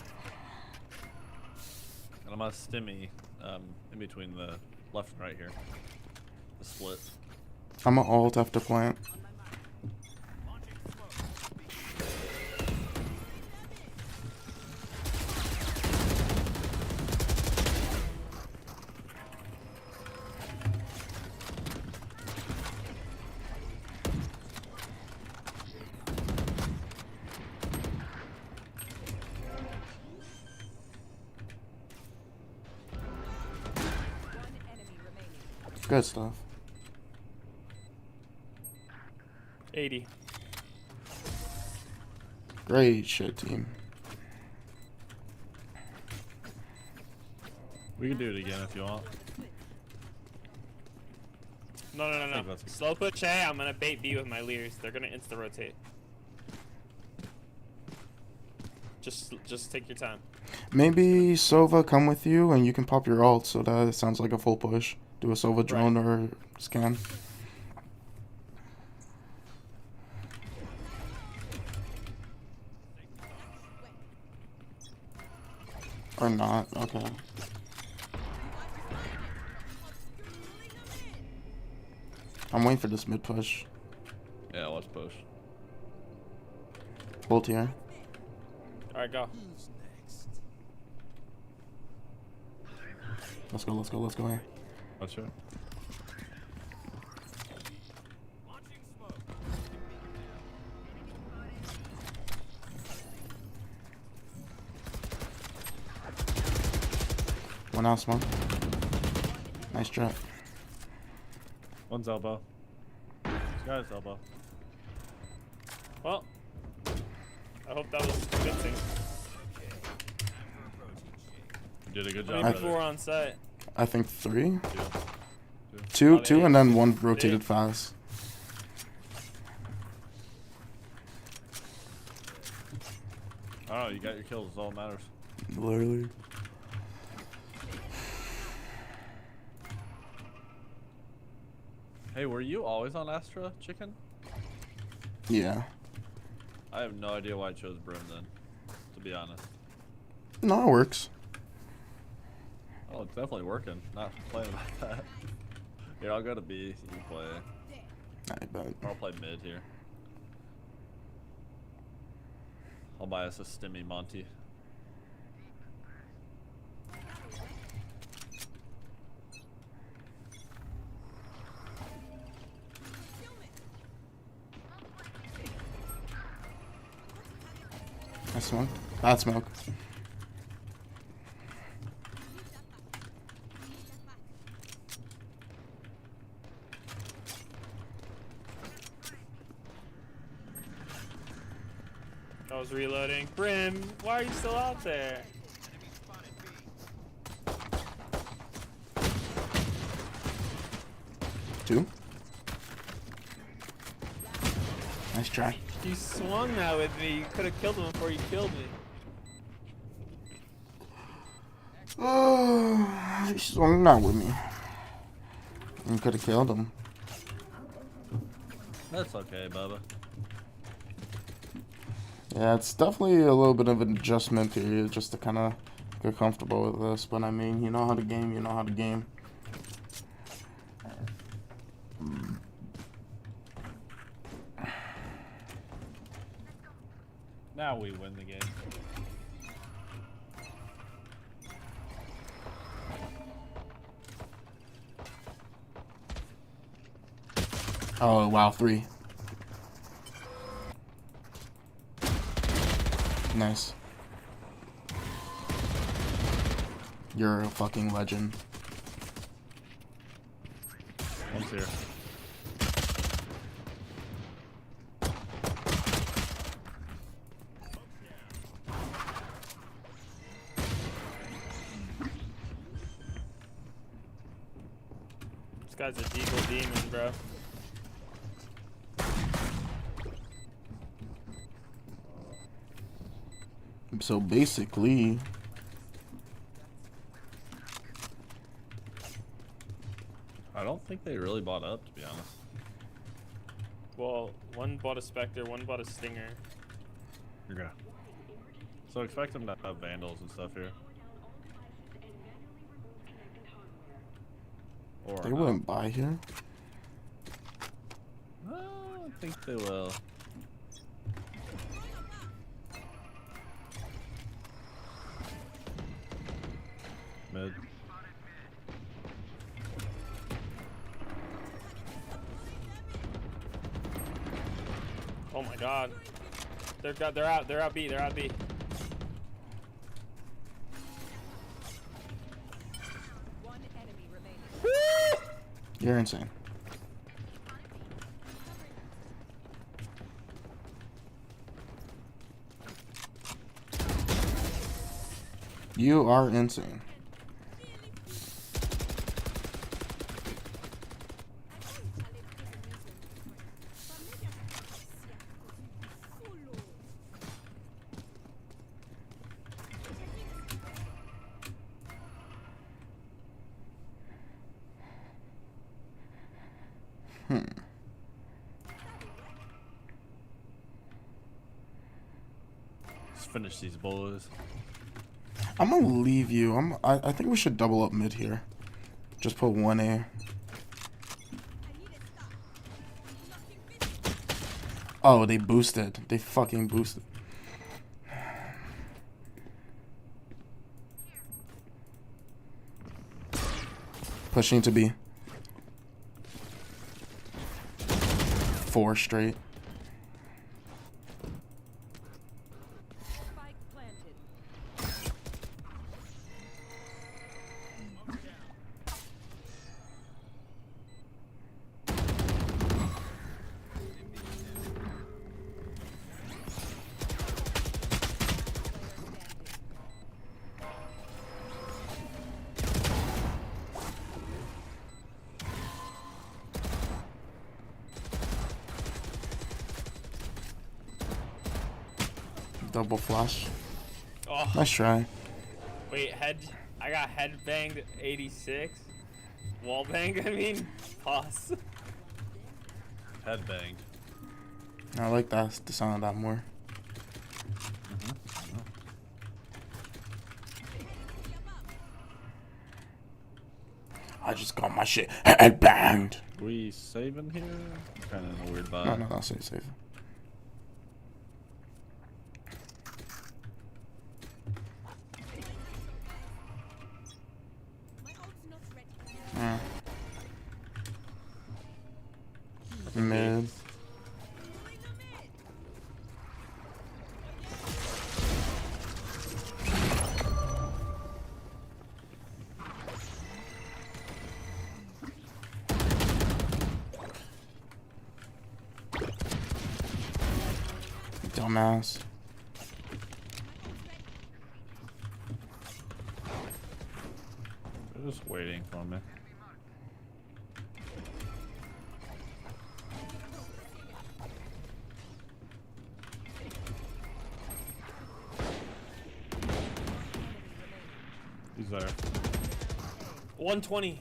And I'm gonna stimmy in between the left and right here. The split. I'm gonna alt after plant. Good stuff. 80. Great shit, team. We can do it again if you want. No, no, no, no. Slow push A, I'm gonna bait B with my leers. They're gonna insta-rotate. Just take your time. Maybe Sova come with you and you can pop your ult, so that it sounds like a full push. Do a Sova drone or scan. Or not, okay. I'm waiting for this mid push. Yeah, let's push. Ult here. Alright, go. Let's go, let's go, let's go here. That's it. One out smoke. Nice trap. One's elbow. This guy's elbow. Well, I hope that was convincing. You did a good How job. many people were on site? I think 3. Two. Two, and then one rotated fast. I don't know, you got your kills, it's all that matters. Literally. Hey, were you always on Astra, Chicken? Yeah. I have no idea why I chose Brim then, to be honest. No, it works. Oh, it's definitely working. Not playing like that. Here, I'll go to B. You play. I bet. I'll play mid here. I'll buy us a stimmy Monty. I smoked. Bad smoke. I was reloading. Brim, why are you still out there? Two. Nice try. You swung that with me. You could have killed him before you killed me. Oh, he swung that with me. You could have killed him. That's okay, Bubba. Yeah, it's definitely a little bit of an adjustment period just to kind of get comfortable with this. But I mean, you know how to game, you know how to game. Now we win the game. Oh, wow, 3. Nice. You're a fucking legend. One's here. This guy's a deagle demon, bro. So basically, I don't think they really bought up, to be honest. Well, one bought a Spectre, one bought a Stinger. Okay. So expect them to have Vandals and stuff here. Or they wouldn't buy here. I think they will. Mid. Oh my god. They're out B, they're out B. You're insane. You are insane. Let's finish these boys. I'm gonna leave you. I think we should double up mid here. Just put 1A. Oh, they boosted. They fucking boosted. Pushing to B. 4 straight. Double flash. Oh. Nice try. Wait, I got head banged 86. Wall banged, I mean, pause. Head banged. I like that, the sound of that more. I just got my shit head banged. We saving here? Kind of in a weird vibe. No, I'll say safe. Mid. Dumbass. They're just waiting for me. He's there. 120.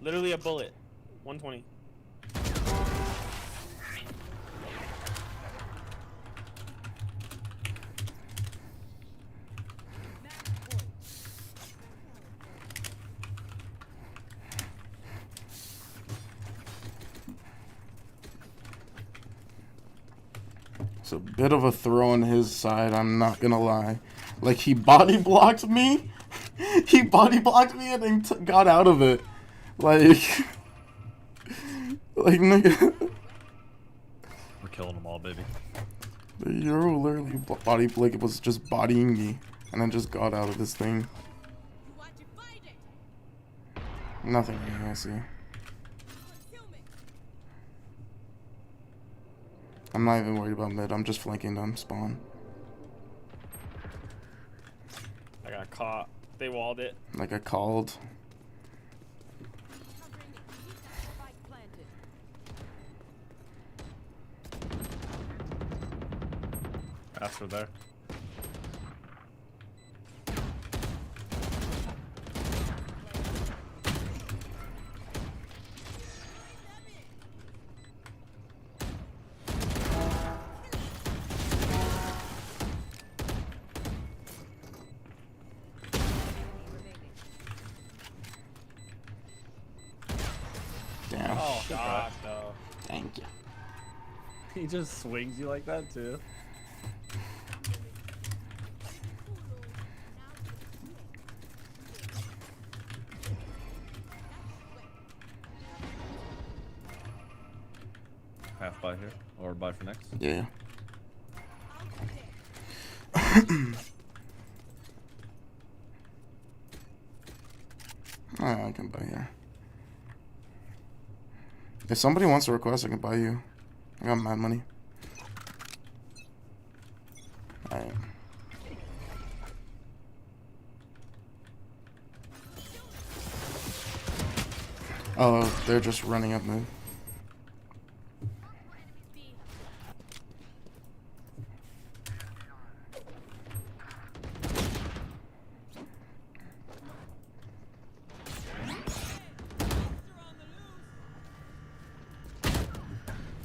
Literally a bullet. 120. It's a bit of a throw on his side, I'm not gonna lie. Like, he body blocked me. He body blocked me and then got out of it. Like, nigga. We're killing them all, baby. The Euro literally was just bodying me and then just got out of this thing. Nothing I see. I'm not even worried about mid, I'm just flanking them spawn. I got caught. They walled it. Like I called. After there. Damn. Oh, God, no. Thank you. He just swings you like that, too. Half buy here, or buy for next? Yeah. Alright, I can buy here. If somebody wants to request, I can buy you. I got mad money. Alright. Oh, they're just running up mid.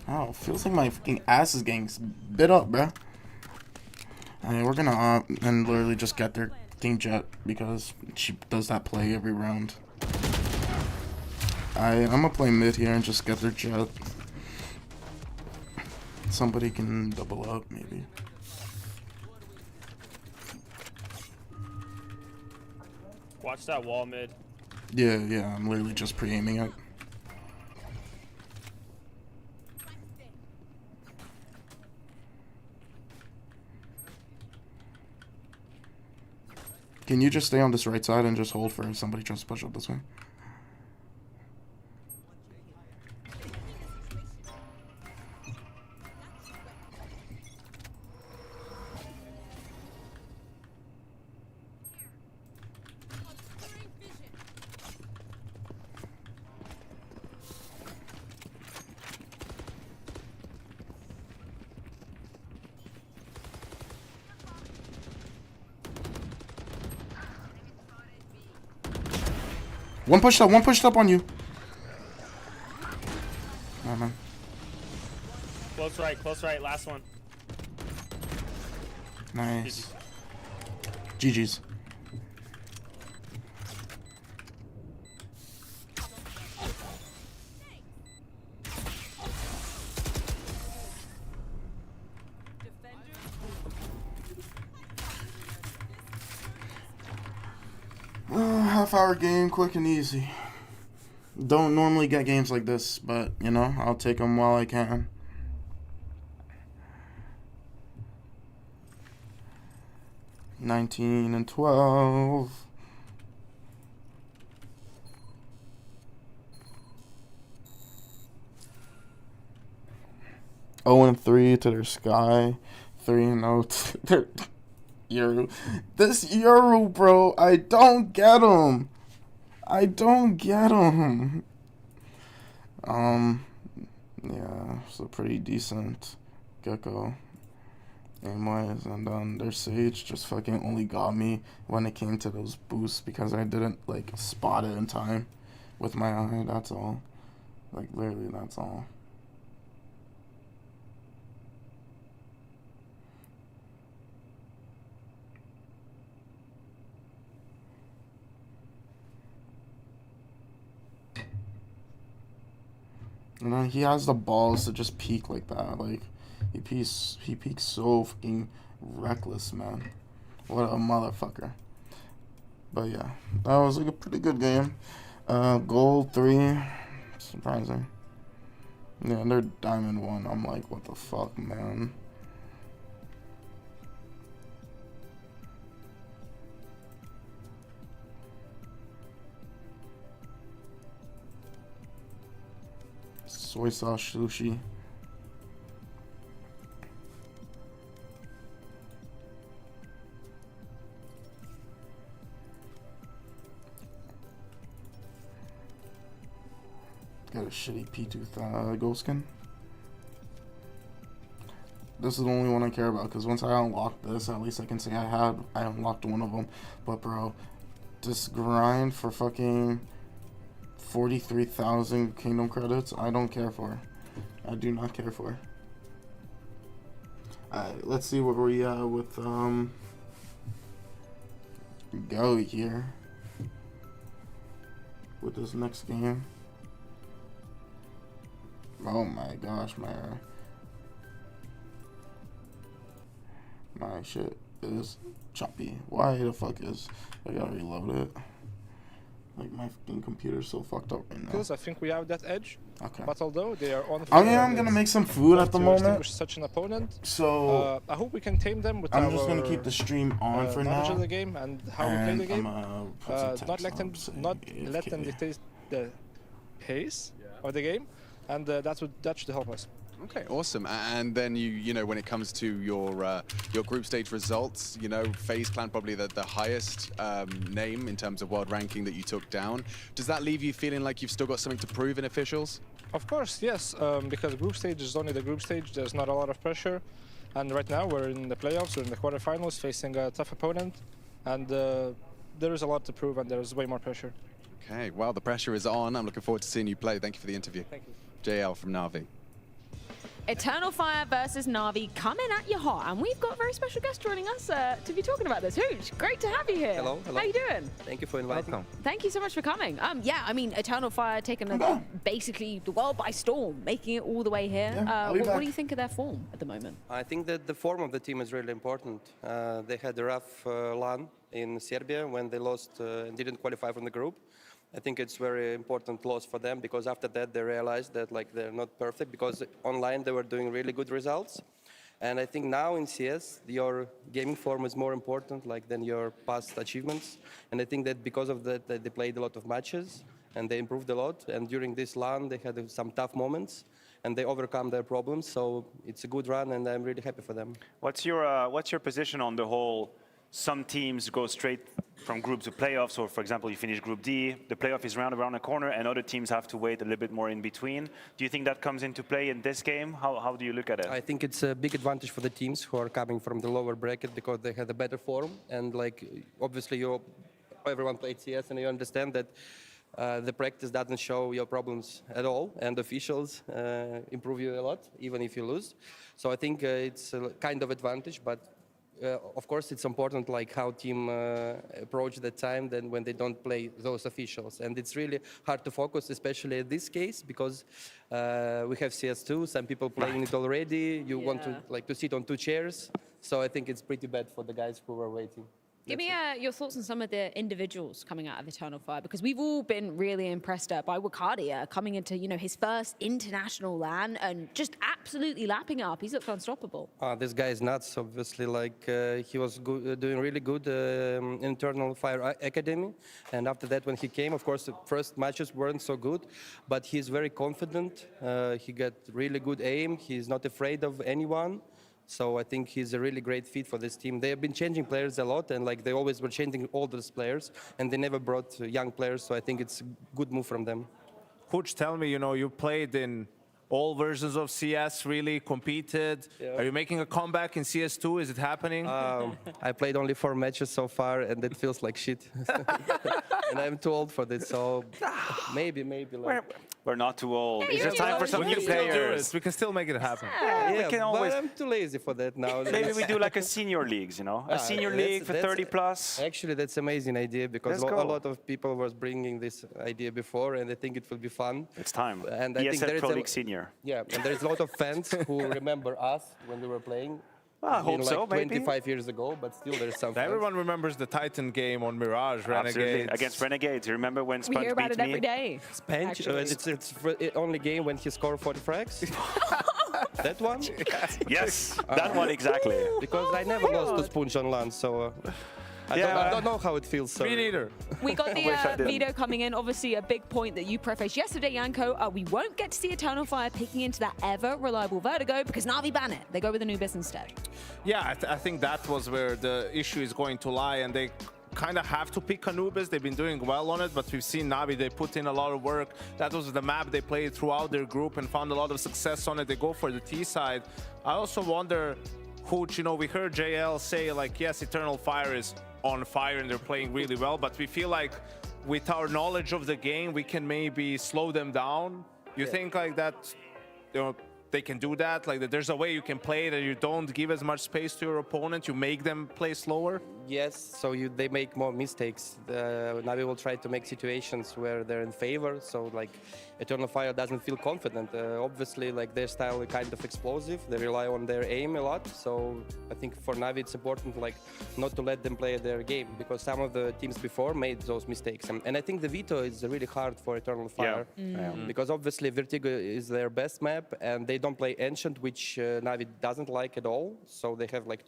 Oh, feels like my fucking ass is getting bit up, bruh. We're gonna opt and literally just get their King Jet because she does that play every round. I'm gonna play mid here and just get their Jet. Somebody can double up, maybe. Watch that wall mid. Yeah, I'm literally just pre-aiming it. Can you just stay on this right side and just hold for somebody tries to push up this way? One pushed up on you. Oh, man. Close right, last one. Nice. GG's. Half-hour game, quick and easy. Don't normally get games like this, but, you know, I'll take them while I can. $19-12. Oh, and 3 to their Sky. 3-0 to their Euro. This Euro, bro, I don't get him. Yeah, so pretty decent Gecko aim-wise, and their Sage just fucking only got me when it came to those boosts because I didn't like spot it in time with my eye. That's all. Like literally, that's all. And then he has the balls to just peek like that. Like, he peeks so fucking reckless, man. What a motherfucker. But yeah, that was like a pretty good game. Gold 3, surprising. Yeah, and they're Diamond 1. I'm like, what the fuck, man. Soy sauce sushi. Got a shitty P2 ghost skin. This is the only one I care about because once I unlock this, at least I can say I unlocked one of them. But bro, this grind for fucking 43,000 kingdom credits, I don't care for. I do not care for. Alright, let's see where we are with go here with this next game. Oh my gosh, my shit is choppy. Why the fuck is I gotta reload it? Like, my fucking computer's so fucked up right now. Because I think we have that edge. Okay. But although they are on I'm gonna make some food at the moment. Such an opponent. So I hope we can tame them with I'm just gonna keep the stream on for knowledge now. of the game and how we play the game. Not let them dictate the pace of the game, and that should help us. Okay, awesome. And then you know, when it comes to your group stage results, you know, FaZe Clan probably the highest name in terms of world ranking that you took down. Does that leave you feeling like you've still got something to prove in officials? Of course, yes. Because group stage is only the group stage. There's not a lot of pressure, and right now we're in the playoffs. We're in the quarterfinals, facing a tough opponent, and there is a lot to prove, and there's way more pressure. Okay, well, the pressure is on. I'm looking forward to seeing you play. Thank you for the interview. Thank you. JL from Navi. Eternal Fire versus Na'Vi coming at you hot, and we've got a very special guest joining us to be talking about this. Hooch, great to have you here. Hello, hello. How you doing? Thank you for inviting me. Thank you so much for coming. Yeah, I mean, Eternal Fire taking basically the world by storm, making it all the way here. What do you think of their form at the moment? I think that the form of the team is really important. They had a rough LAN in Serbia when they lost and didn't qualify from the group. I think it's very important loss for them because after that they realized that like they're not perfect because online they were doing really good results. And I think now in CS, your gaming form is more important like than your past achievements. And I think that because of that, they played a lot of matches and they improved a lot. And during this LAN, they had some tough moments and they overcome their problems. So it's a good run and I'm really happy for them. What's your position on the whole? Some teams go straight from group to playoffs, or for example, you finish Group D, the playoff is around the corner, and other teams have to wait a little bit more in between. Do you think that comes into play in this game? How do you look at it? I think it's a big advantage for the teams who are coming from the lower bracket because they had a better form, and like obviously everyone played CS, and you understand that the practice doesn't show your problems at all, and officials improve you a lot, even if you lose. So I think it's a kind of advantage, but of course, it's important like how team approach the time then when they don't play those officials. And it's really hard to focus, especially in this case, because we have CS2, some people playing it already. You want to sit on 2 chairs. So I think it's pretty bad for the guys who were waiting. Give me your thoughts on some of the individuals coming out of Eternal Fire, because we've all been really impressed by Wakadia coming into his first international LAN and just absolutely lapping it up. He's looked unstoppable. This guy is nuts. Obviously, like he was doing really good in Eternal Fire Academy, and after that, when he came, of course, the first matches weren't so good, but he's very confident. He got really good aim. He's not afraid of anyone. So I think he's a really great fit for this team. They have been changing players a lot, and like they always were changing older players, and they never brought young players. So I think it's a good move from them. Hooch, tell me, you played in all versions of CS, really competed. Yeah. Are you making a comeback in CS2? Is it happening? I played only 4 matches so far, and it feels like shit. And I'm too old for this, so maybe. Like, we're not too old. Hey, it's just time for some new players. We can still make it happen. Yeah, we can always. But I'm too lazy for that now. Maybe we do like a senior leagues, a senior league for 30 plus. Actually, that's an amazing idea because a lot of people was bringing this idea before, and I think it will be fun. It's time. And I think there is Pro League Senior. Yeah, and there's a lot of fans who remember us when we were playing. I hope like so, maybe. 25 years ago, but still there's some fans. Everyone remembers the Titan game on Mirage, Renegades. Absolutely. Against Renegades. You remember when Sponge beat me? We hear about it every day. Sponge? It's the only game when he scored 40 frags? That one? Yes, that one exactly. Because I never lost to Sponge on LAN, so... I don't know how it feels. So. Me neither. We got the video coming in. Obviously, a big point that you prefaced yesterday, Yanko. We won't get to see Eternal Fire picking into that ever-reliable Vertigo because Na'Vi ban it. They go with Anubis instead. Yeah, I think that was where the issue is going to lie, and they kind of have to pick Anubis. They've been doing well on it, but we've seen Na'Vi, they put in a lot of work. That was the map they played throughout their group and found a lot of success on it. They go for the T side. I also wonder, Hooch, we heard JL say, like, yes, Eternal Fire is on fire and they're playing really well, but we feel like with our knowledge of the game, we can maybe slow them down. You think like that, they can do that? Like that there's a way you can play that you don't give as much space to your opponent, you make them play slower? Yes, so they make more mistakes. Na'Vi will try to make situations where they're in favor, so like Eternal Fire doesn't feel confident. Obviously, like their style is kind of explosive. They rely on their aim a lot, so I think for Na'Vi it's important like not to let them play their game because some of the teams before made those mistakes. And I think the veto is really hard for Eternal Fire because obviously Vertigo is their best map and they don't play Ancient, which Na'Vi doesn't like at all. So they have like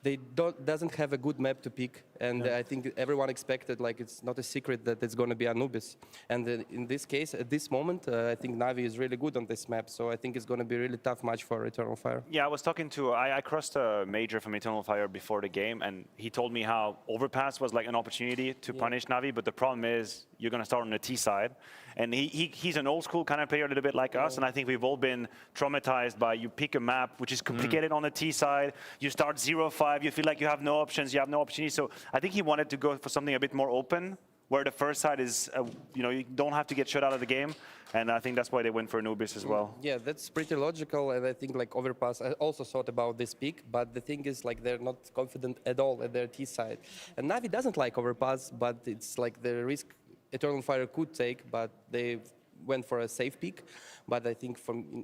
they doesn't have a good map to pick, and I think everyone expected, like it's not a secret that it's going to be Anubis. And in this case, at this moment, I think Na'Vi is really good on this map, so I think it's going to be a really tough match for Eternal Fire. Yeah, I was talking to, I crossed a major from Eternal Fire before the game, and he told me how Overpass was like an opportunity to punish Na'Vi, but the problem is you're going to start on the T side. And he's an old school kind of player, a little bit like us, and I think we've all been traumatized by you pick a map which is complicated on the T side, you start 0-5, you feel like you have no options, you have no opportunity. So I think he wanted to go for something a bit more open where the first side is, you know, you don't have to get shut out of the game. And I think that's why they went for Anubis as well. Yeah, that's pretty logical. And I think like Overpass, I also thought about this pick, but the thing is like they're not confident at all at their T side. And Navi doesn't like Overpass, but it's like the risk Eternal Fire could take, but they went for a safe pick. But I think,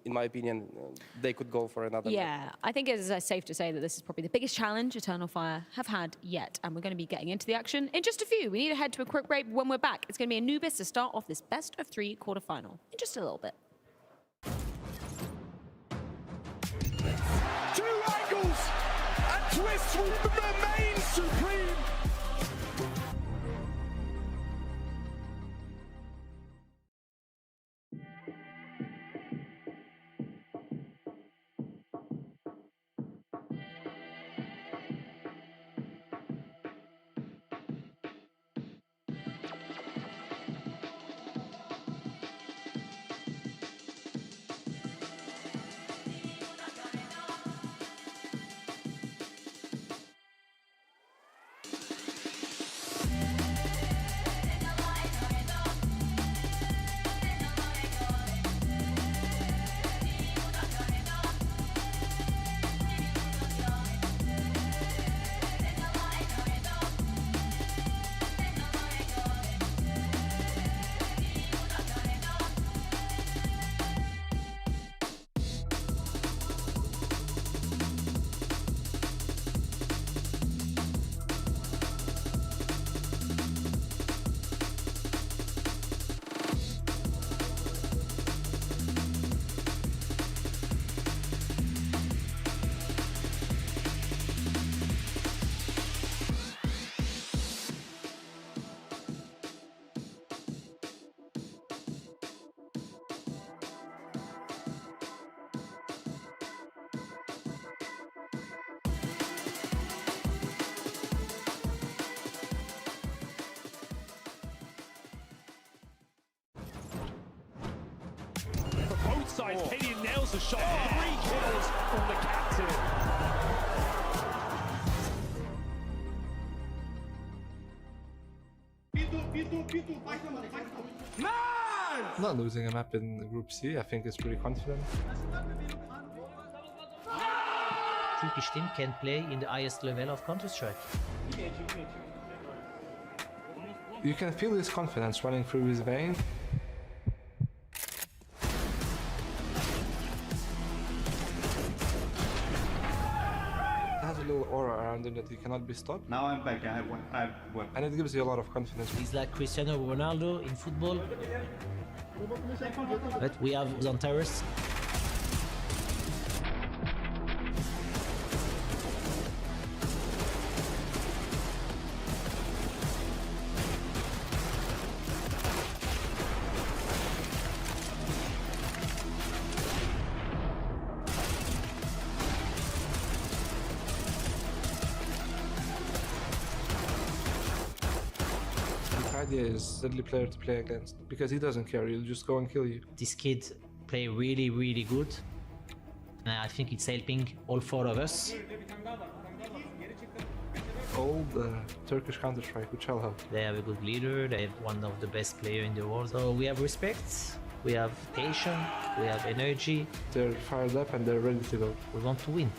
in my opinion, they could go for another. Yeah, I think it's safe to say that this is probably the biggest challenge Eternal Fire have had yet. And we're going to be getting into the action in just a few. We need to head to a quick break. When we're back, it's going to be Anubis to start off this best of 3 quarterfinal in just a little bit. 2 angles and Twist will remain supreme. Sides, Cadian nails the shot. 3 kills from the captain. Not losing a map in Group C, I think it's pretty confident. Turkish team can play in the highest level of Counter-Strike. You can feel his confidence running through his veins. A little aura around him that he cannot be stopped. Now I'm back. I have one. And it gives you a lot of confidence. He's like Cristiano Ronaldo in football. But we have on terrace. Is a deadly player to play against because he doesn't care, he'll just go and kill you. This kid play really good. I think it's helping all 4 of us. Old Turkish Counter-Strike, which I'll help. They have a good leader, they have one of the best players in the world. So we have respect, we have patience, we have energy. They're fired up and they're ready to go. We want to win.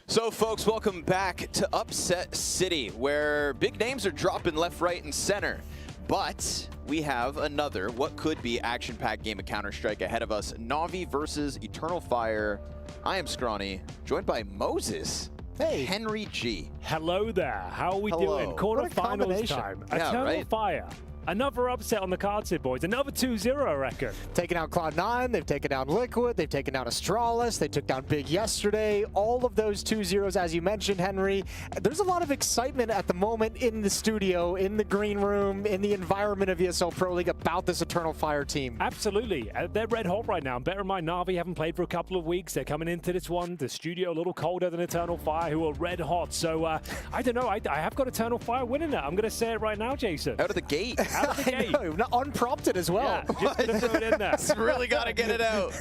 So, folks, welcome back to Upset City, where big names are dropping left, right, and center. But we have another, what could be action-packed game of Counter-Strike ahead of us. Na'Vi versus Eternal Fire. I am Scrawny, joined by Moses. Hey. Henry G. Hello there. How are we doing? Quarterfinals time. Yeah, Eternal Fire. Another upset on the cards here, boys. Another 2-0, I reckon. Taking out Cloud9, they've taken down Liquid, they've taken down Astralis, they took down Big yesterday. All of those 2-0s, as you mentioned, Henry. There's a lot of excitement at the moment in the studio, in the green room, in the environment of ESL Pro League about this Eternal Fire team. Absolutely. They're red hot right now. And bear in mind, Na'Vi haven't played for a couple of weeks. They're coming into this one, the studio a little colder than Eternal Fire, who are red hot. So, I don't know. I have got Eternal Fire winning that. I'm going to say it right now, Jason. Out of the gate. Out of the gate. I know, not unprompted as well. Yeah, just gonna throw it in there. Really got to get it out.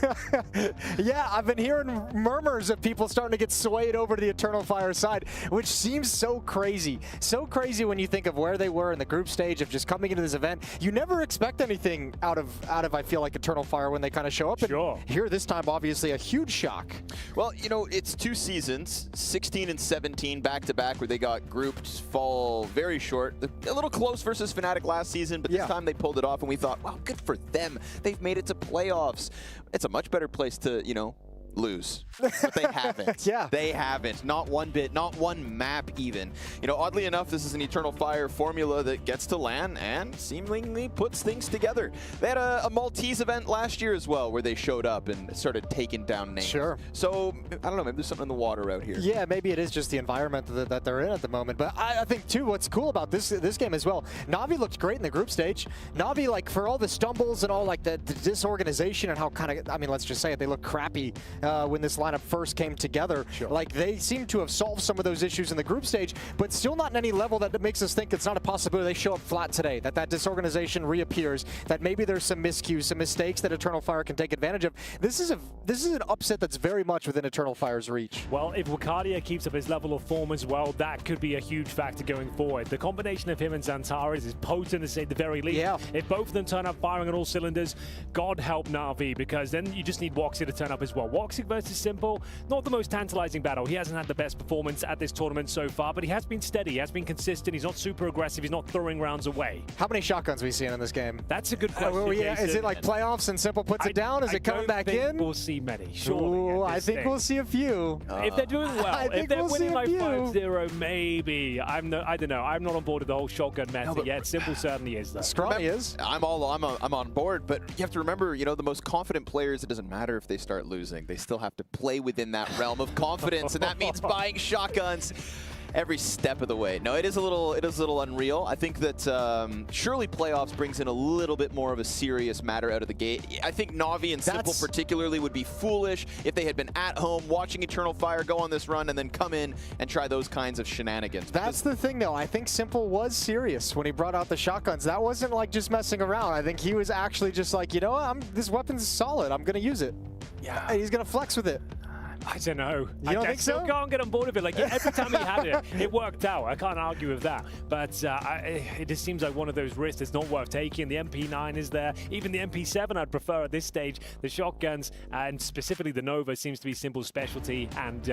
Yeah, I've been hearing murmurs of people starting to get swayed over to the Eternal Fire side, which seems so crazy. So crazy when you think of where they were in the group stage of just coming into this event. You never expect anything out of I feel like Eternal Fire when they kind of show up. Sure. And here this time, obviously, a huge shock. Well, you know, it's 2 seasons, 16 and 17 back-to-back, where they got grouped, fall very short. A little close versus Fnatic last season, but this time they pulled it off, and we thought, wow, good for them. They've made it to playoffs. It's a much better place to, you know, lose. But they haven't. Yeah. They haven't. Not one bit. Not one map even. You know, oddly enough, this is an Eternal Fire formula that gets to LAN and seemingly puts things together. They had a Maltese event last year as well where they showed up and started taking down names. Sure. So, I don't know, maybe there's something in the water out here. Yeah, maybe it is just the environment that they're in at the moment. But I think, too, what's cool about this game as well, Na'Vi looked great in the group stage. Na'Vi, like, for all the stumbles and all, like, the disorganization and how kind of, I mean, let's just say it, they look crappy when this lineup first came together. Sure. Like, they seem to have solved some of those issues in the group stage, but still not in any level that makes us think it's not a possibility they show up flat today, that disorganization reappears, that maybe there's some miscues, some mistakes that Eternal Fire can take advantage of. This is an upset that's very much within Eternal Fire's reach. Well, if Wakadia keeps up his level of form as well, that could be a huge factor going forward. The combination of him and Xantares is potent, to say the very least. Yeah. If both of them turn up firing on all cylinders, God help Na'Vi, because then you just need Woxy to turn up as well. Woxy versus Simple, not the most tantalizing battle. He hasn't had the best performance at this tournament so far, but he has been steady, he has been consistent, he's not super aggressive, he's not throwing rounds away. How many shotguns are we seeing in this game? That's a good question. Is it like playoffs and Simple puts it down? Is it coming back in? I don't think we'll see many, surely. Ooh, I think we'll see a few. If they're doing well, if they're winning like 5-0, maybe. I don't know. I'm not on board with the whole shotgun meta yet. Simple certainly is, though. Scrawny is. I'm on board, but you have to remember, you know, the most confident players, it doesn't matter if they start losing. They still have to play within that realm of confidence, and that means buying shotguns every step of the way. No, it is a little unreal. I think that surely playoffs brings in a little bit more of a serious matter out of the gate. I think Na'Vi and Simple particularly would be foolish if they had been at home watching Eternal Fire go on this run and then come in and try those kinds of shenanigans. That's the thing, though. I think Simple was serious when he brought out the shotguns. That wasn't like just messing around. I think he was actually just like, you know what, this weapon's solid. I'm going to use it. Yeah. And he's going to flex with it. I don't know. You don't think so? I can't get on board with it. Like, every time he had it, it worked out. I can't argue with that. But it just seems like one of those risks that's not worth taking. The MP9 is there. Even the MP7 I'd prefer at this stage. The shotguns, and specifically the Nova, seems to be Simple's specialty. And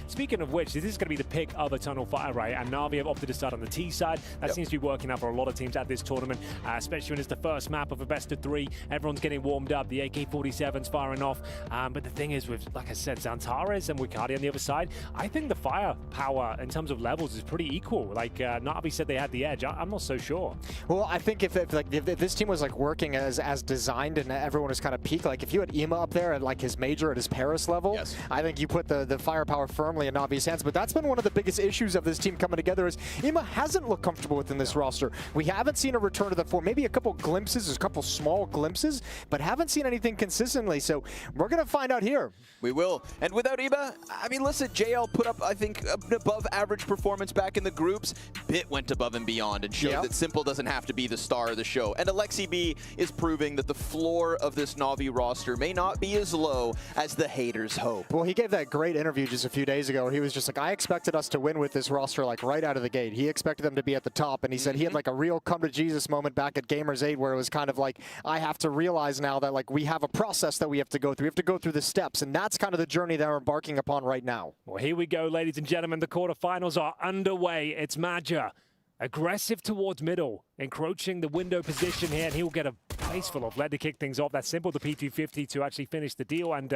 speaking of which, this is going to be the pick of Eternal Fire, right? And Na'Vi have opted to start on the T side. That seems to be working out for a lot of teams at this tournament, especially when it's the first map of a best of 3. Everyone's getting warmed up. The AK-47's firing off. But the thing is, with, like I said, Xantares and Wakadia on the other side, I think the firepower in terms of levels is pretty equal. Like Na'Vi said they had the edge. I'm not so sure. Well, I think if this team was like working as designed and everyone was kind of peak, like if you had Ema up there at like his major at his Paris level, I think you put the firepower firmly in Na'Vi's hands. But that's been one of the biggest issues of this team coming together is Ema hasn't looked comfortable within this roster. We haven't seen a return to the form. Maybe a couple glimpses, a couple small glimpses, but haven't seen anything consistently. So we're going to find out here. We will. And without Ema, I mean, listen, JL put up, I think, an above-average performance back in the groups. Bit went above and beyond and showed that Simple doesn't have to be the star of the show. And Alexi B is proving that the floor of this Na'Vi roster may not be as low as the haters hope. Well, he gave that great interview just a few days ago where he was just like, I expected us to win with this roster like right out of the gate. He expected them to be at the top, and he said he had like a real come-to-Jesus moment back at Gamers 8 where it was kind of like, I have to realize now that like we have a process that we have to go through. We have to go through the steps, and that's kind of the journey that we're embarking upon right now. Well, here we go, ladies and gentlemen. The quarterfinals are underway. It's Maja, aggressive towards middle, encroaching the window position here, and he'll get a place full of lead to kick things off. That's Simple, the P250, to actually finish the deal. And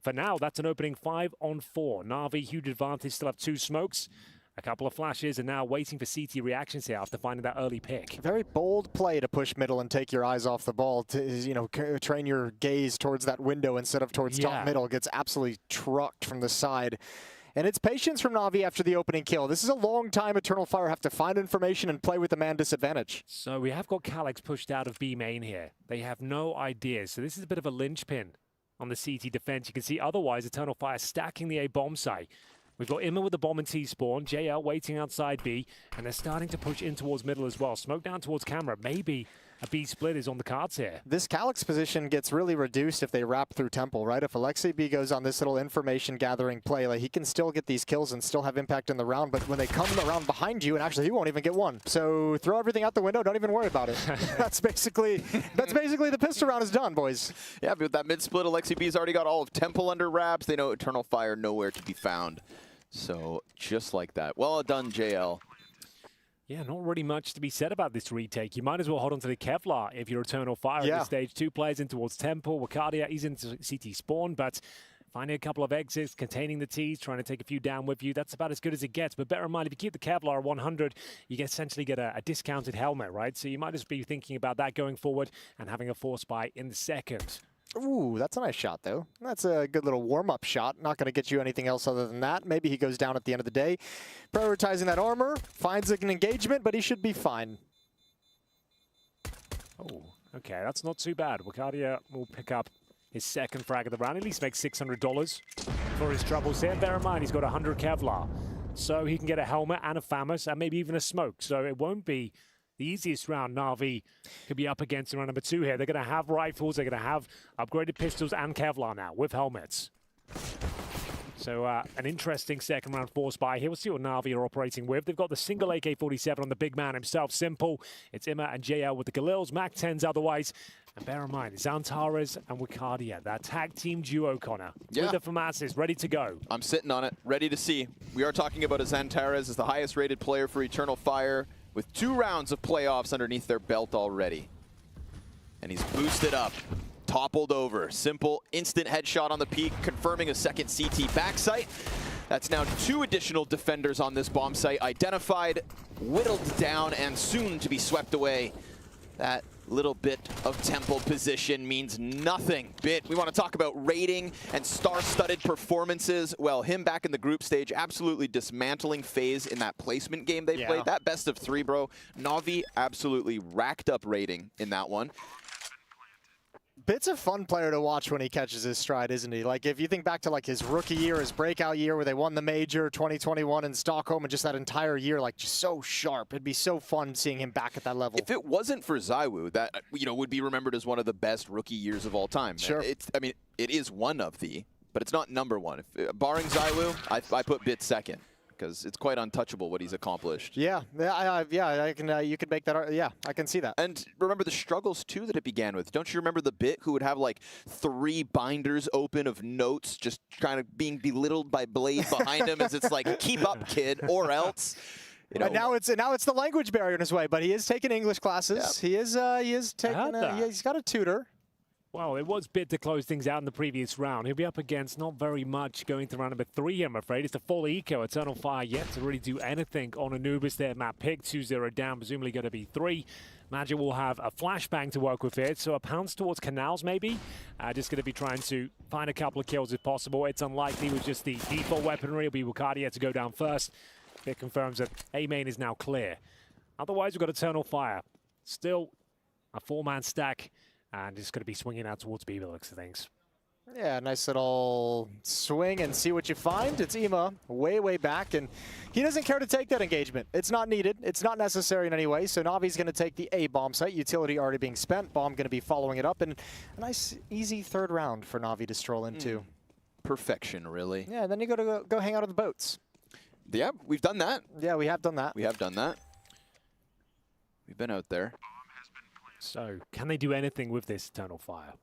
for now, that's an opening 5-on-4. Na'Vi, huge advantage, still have 2 smokes. A couple of flashes, and now waiting for CT reactions here after finding that early pick. Very bold play to push middle and take your eyes off the ball. To, you know, train your gaze towards that window instead of towards top middle. Gets absolutely trucked from the side. And it's patience from Na'Vi after the opening kill. This is a long time Eternal Fire have to find information and play with the man disadvantage. So we have got Calyx pushed out of B main here. They have no ideas. So this is a bit of a linchpin on the CT defense. You can see otherwise Eternal Fire stacking the A bomb site. We've got Imma with the bomb and T-spawn, JL waiting outside B, and they're starting to push in towards middle as well. Smoke down towards camera. Maybe a B split is on the cards here. This Calyx position gets really reduced if they wrap through Temple, right? If Alexi B goes on this little information gathering play, like he can still get these kills and still have impact in the round, but when they come around behind you, and actually he won't even get one. So throw everything out the window, don't even worry about it. That's basically the pistol round is done, boys. Yeah, but with that mid-split, Alexi B's already got all of Temple under wraps. They know Eternal Fire nowhere to be found. So just like that. Well done, JL. Yeah, not really much to be said about this retake. You might as well hold on to the Kevlar if you're Eternal Fire at this stage. 2 players in towards Temple. Wakadia, he's into CT spawn, but finding a couple of exits, containing the T's, trying to take a few down with you, that's about as good as it gets. But bear in mind, if you keep the Kevlar at 100, you essentially get a discounted helmet, right? So you might just be thinking about that going forward and having a force buy in the second. Ooh, that's a nice shot, though. That's a good little warm-up shot. Not going to get you anything else other than that. Maybe he goes down at the end of the day. Prioritizing that armor, finds an engagement, but he should be fine. Oh, okay, that's not too bad. Wakadia will pick up his second frag of the round. At least makes $600 for his troubles here. Bear in mind, he's got 100 Kevlar. So he can get a helmet and a FAMAS and maybe even a smoke. So it won't be the easiest round Na'Vi could be up against in round number 2 here. They're going to have rifles, they're going to have upgraded pistols and Kevlar now with helmets. So an interesting second round force buy here. We'll see what Na'Vi are operating with. They've got the single AK-47 on the big man himself. Simple. It's Imma and JL with the Galils, Mac-10s otherwise. And bear in mind, it's Antares and Wakadia, that tag team duo, Connor. With the FAMASs ready to go. I'm sitting on it, ready to see. We are talking about Antares as the highest rated player for Eternal Fire, with 2 rounds of playoffs underneath their belt already. And he's boosted up, toppled over. Simple, instant headshot on the peak, confirming a second CT backsite. That's now 2 additional defenders on this bomb site, identified, whittled down, and soon to be swept away. That little bit of Temple position means nothing. We want to talk about rating and star-studded performances. Well, him back in the group stage, absolutely dismantling FaZe in that placement game they played. That best of 3, bro. Na'Vi absolutely racked up rating in that one. Bit's a fun player to watch when he catches his stride, isn't he? Like, if you think back to, like, his rookie year, his breakout year where they won the major, 2021 in Stockholm, and just that entire year, like, just so sharp. It'd be so fun seeing him back at that level. If it wasn't for ZywOo, that, would be remembered as one of the best rookie years of all time. Sure. I mean, it is one of the, but it's not #1. Barring ZywOo, I put Bit second, because it's quite untouchable what he's accomplished. Yeah, I can. You could make that. Yeah, I can see that. And remember the struggles too that it began with. Don't you remember the Bit who would have like 3 binders open of notes, just kind of being belittled by Blade behind him as it's like, keep up, kid, or else. You know. And now it's the language barrier in his way, but he is taking English classes. Yep. He is taking. He's got a tutor. Well, it was Bit to close things out in the previous round. He'll be up against not very much going to round number 3, I'm afraid. It's the full eco. Eternal Fire yet to really do anything on Anubis there. Map pick, 2-0 down, presumably going to be 3. Magic will have a flashbang to work with here, so a pounce towards Canals maybe. Just going to be trying to find a couple of kills if possible. It's unlikely with just the default weaponry. It'll be Wakadia to go down first. It confirms that A main is now clear. Otherwise, we've got Eternal Fire. Still a 4-man stack. And it's going to be swinging out towards B, looks of things. Yeah, nice little swing and see what you find. It's Imma way, way back, and he doesn't care to take that engagement. It's not needed. It's not necessary in any way, so Navi's going to take the A bomb site. Utility already being spent. Bomb going to be following it up, and a nice, easy 3rd round for Na'Vi to stroll into. Perfection, really. Yeah, and then you got to go hang out on the boats. Yeah, we've done that. Yeah, we have done that. We have done that. We've been out there. So, can they do anything with this Eternal Fire?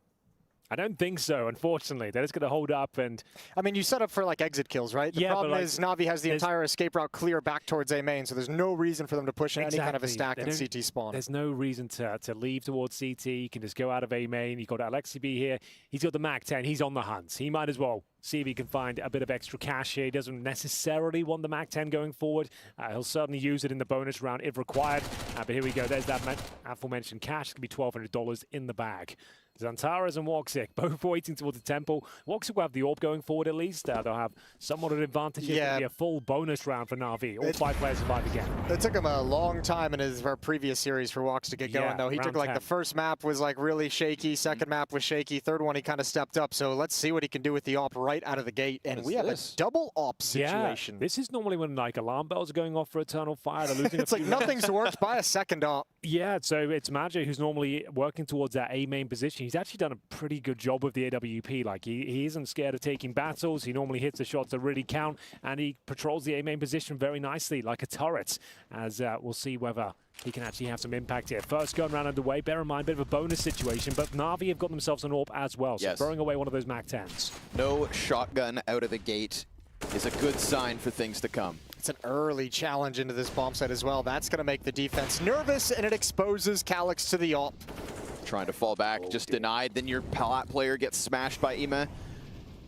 I don't think so, unfortunately. They're just going to hold up and... I mean, you set up for, like, exit kills, right? The problem is Na'Vi has the entire escape route clear back towards A main, so there's no reason for them to push any kind of a stack in CT spawn. There's no reason to leave towards CT. You can just go out of A main. You've got Alexi B here. He's got the Mac-10. He's on the hunt. He might as well see if he can find a bit of extra cash here. He doesn't necessarily want the Mac-10 going forward. He'll certainly use it in the bonus round if required. But here we go. There's that aforementioned cash. It's going to be $1,200 in the bag. Xantaras and Woxic both waiting towards the temple. Woxic will have the orb going forward at least. They'll have somewhat of an advantage. It's going to be a full bonus round for Na'Vi. All 5 players survive again. It took him a long time in his previous series for Wox to get going, though. He took like 10. the first map was like really shaky, second map was shaky, third one he kind of stepped up. So let's see what he can do with the op right out of the gate. And we have a double op situation. Yeah, this is normally when like alarm bells are going off for Eternal Fire. They're losing it's like nothing's worked by a second op. Yeah, so it's Magic who's normally working towards that A main position. He's actually done a pretty good job with the AWP. Like he isn't scared of taking battles. He normally hits the shots that really count, and he patrols the A main position very nicely, like a turret. As we'll see whether he can actually have some impact here. First gun round underway. Bear in mind, bit of a bonus situation, but Na'Vi have got themselves an AWP as well. So throwing away one of those Mac 10s. No shotgun out of the gate is a good sign for things to come. It's an early challenge into this bomb site as well. That's going to make the defense nervous, and it exposes Calix to the op. Trying to fall back, just denied. Then your Palat player gets smashed by Ima.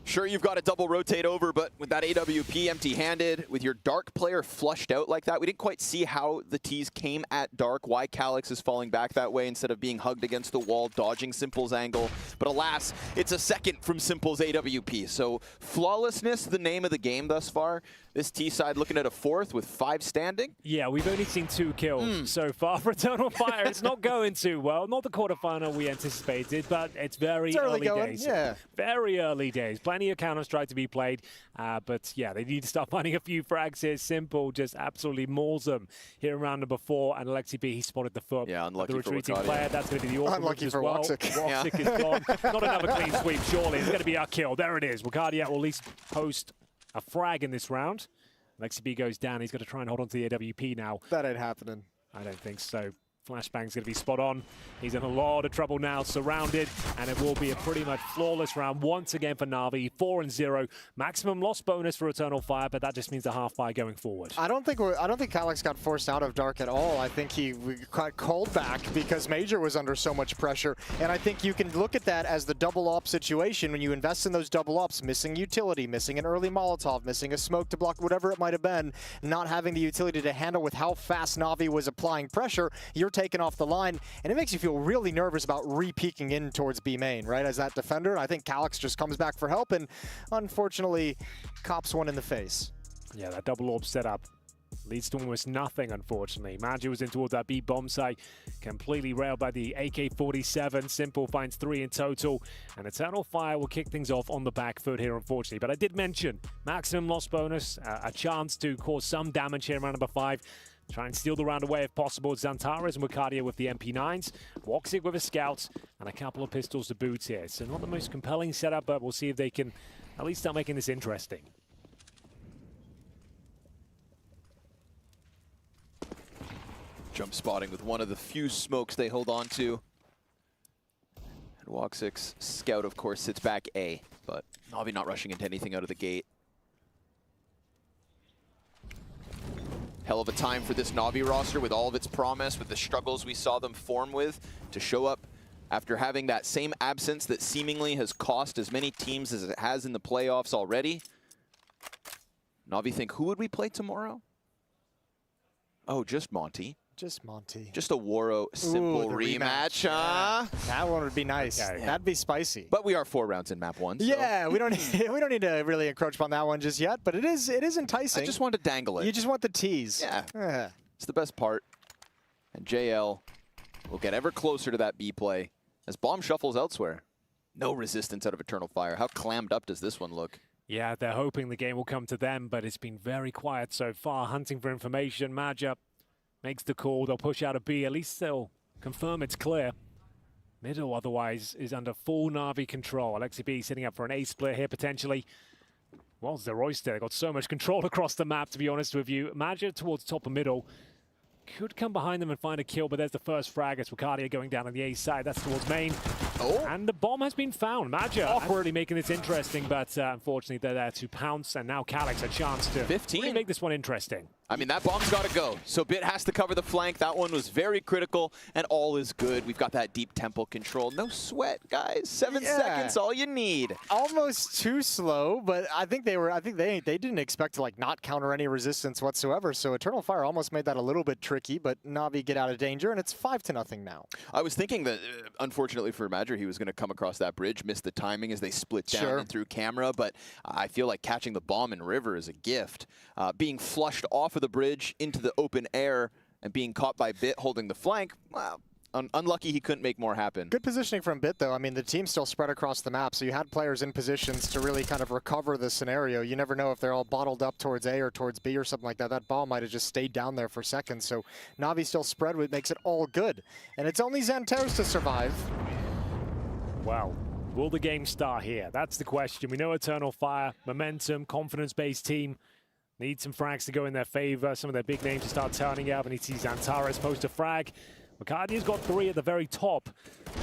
Sure, you've got to double rotate over, but with that AWP empty-handed, with your Dark player flushed out like that, we didn't quite see how the T's came at Dark, why Calix is falling back that way instead of being hugged against the wall, dodging Simple's angle. But alas, it's a second from Simple's AWP. So flawlessness, the name of the game thus far. This T side looking at a 4th with 5 standing. Yeah, we've only seen 2 kills so far for Eternal Fire. It's not going too well. Not the quarterfinal we anticipated, but it's very early days. Yeah. Very early days. Plenty of Counter-Strike to be played, but yeah, they need to start finding a few frags here. Simple just absolutely mauls them here in round number 4, and Alexi B, he spotted the foot. Yeah, unlucky the retreating for player. That's going to be the awkward unlucky as for well. Woxic. Woxic is gone. Not another clean sweep, surely. It's going to be a kill. There it is. Wakadia will at least post a frag in this round. Alexi B goes down. He's got to try and hold on to the AWP now. That ain't happening. I don't think so. Flashbang's going to be spot on. He's in a lot of trouble now, surrounded, and it will be a pretty much flawless round once again for Na'Vi. 4-0. Maximum loss bonus for Eternal Fire, but that just means a half buy going forward. I don't think Calix got forced out of Dark at all. I think he got called back because Major was under so much pressure, and I think you can look at that as the double op situation. When you invest in those double ops, missing utility, missing an early Molotov, missing a smoke to block whatever it might have been, not having the utility to handle with how fast Na'Vi was applying pressure, you're taken off the line, and it makes you feel really nervous about re-peeking in towards B main, right? As that defender, I think Calix just comes back for help, and unfortunately, cops one in the face. Yeah, that double orb setup leads to almost nothing, unfortunately. Magi was in towards that B bomb site, completely railed by the AK-47. Simple finds 3 in total, and Eternal Fire will kick things off on the back foot here, unfortunately. But I did mention maximum loss bonus, a chance to cause some damage here in round number 5. Try and steal the round away if possible. Xantaras and Wakadia with the MP9s. Woxic with a scout and a couple of pistols to boot here. So not the most compelling setup, but we'll see if they can at least start making this interesting. Jump spotting with one of the few smokes they hold on to. And Woxic's scout, of course, sits back A, but Na'Vi not rushing into anything out of the gate. Hell of a time for this Na'Vi roster with all of its promise, with the struggles we saw them form with, to show up after having that same absence that seemingly has cost as many teams as it has in the playoffs already. Na'Vi think, who would we play tomorrow? Oh, just Monty. Just Monty. Just a Waro simple rematch, huh? Yeah. That one would be nice. Okay. That'd be spicy. But we are 4 rounds in map 1. So. Yeah, we don't need to really encroach upon that one just yet, but it is enticing. I just want to dangle it. You just want the tease. Yeah. It's the best part. And JL will get ever closer to that B play as bomb shuffles elsewhere. No resistance out of Eternal Fire. How clammed up does this one look? Yeah, they're hoping the game will come to them, but it's been very quiet so far. Hunting for information. Maja makes the call. They'll push out a B. At least they'll confirm it's clear. Middle, otherwise, is under full Na'Vi control. Alexi B setting up for an A split here, potentially. Well, Zeroyster, they've got so much control across the map, to be honest with you. Maja towards top of middle. Could come behind them and find a kill, but there's the first frag. It's Wakadia going down on the A side. That's towards main. Oh. And the bomb has been found. Maja awkwardly making this interesting, but unfortunately they're there to pounce. And now Calix a chance to really make this one interesting. I mean, that bomb's got to go. So Bit has to cover the flank. That one was very critical, and all is good. We've got that deep tempo control. No sweat, guys. 7 seconds, all you need. Almost too slow, but I think they didn't expect to like not counter any resistance whatsoever. So Eternal Fire almost made that a little bit tricky, but Na'Vi get out of danger, and it's 5-0 now. I was thinking that, unfortunately for Madger, he was going to come across that bridge, miss the timing as they split down and through camera, but I feel like catching the bomb in river is a gift. Being flushed off of the bridge into the open air and being caught by Bit holding the flank, well, unlucky he couldn't make more happen. Good positioning from Bit, though. I mean, the team still spread across the map, so you had players in positions to really kind of recover the scenario. You never know if they're all bottled up towards A or towards B or something like that. That ball might have just stayed down there for seconds, so Na'Vi still spread, which makes it all good. And it's only Xanteros to survive. Wow. Will the game start here? That's the question. We know Eternal Fire, momentum, confidence-based team. Need some frags to go in their favor. Some of their big names to start turning up. And he sees Xanteros post a frag. Macadia's got 3 at the very top.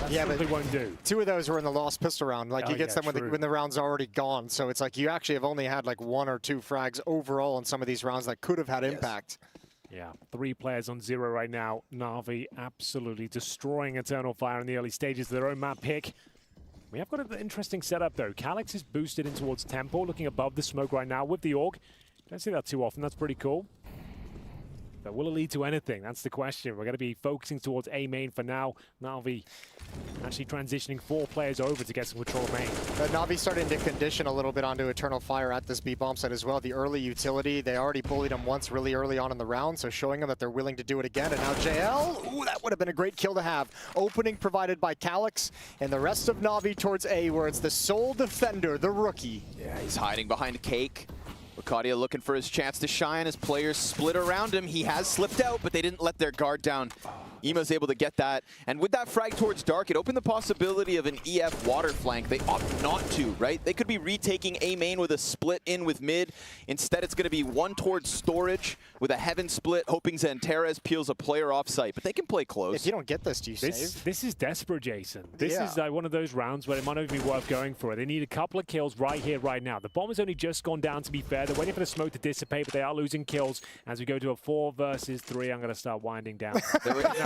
That simply won't do. 2 of those were in the lost pistol round. Like, he gets them when the round's already gone. So it's like you actually have only had like 1 or 2 frags overall in some of these rounds that could have had impact. Yeah, 3 players on 0 right now. Na'Vi absolutely destroying Eternal Fire in the early stages of their own map pick. We have got an interesting setup, though. Calyx is boosted in towards Temple, looking above the smoke right now with the AUG. Don't see that too often. That's pretty cool. But will it lead to anything? That's the question. We're going to be focusing towards A main for now. Na'Vi actually transitioning 4 players over to get some control of main. Na'Vi starting to condition a little bit onto Eternal Fire at this B bomb site as well. The early utility, they already bullied him once really early on in the round, so showing them that they're willing to do it again. And now JL, ooh, that would have been a great kill to have. Opening provided by Calyx, and the rest of Na'Vi towards A, where it's the sole defender, the rookie. Yeah, he's hiding behind Cake. Wakadia looking for his chance to shine as players split around him. He has slipped out, but they didn't let their guard down. Ema's able to get that. And with that frag towards Dark, it opened the possibility of an EF water flank. They opt not to, right? They could be retaking A main with a split in with mid. Instead, it's going to be 1 towards storage with a heaven split, hoping Xanteros peels a player off site. But they can play close. If you don't get this, do you save? This is desperate, Jason. This is one of those rounds where it might not even be worth going for it. They need a couple of kills right here, right now. The bomb has only just gone down, to be fair. They're waiting for the smoke to dissipate, but they are losing kills. As we go to a 4 versus 3, I'm going to start winding down.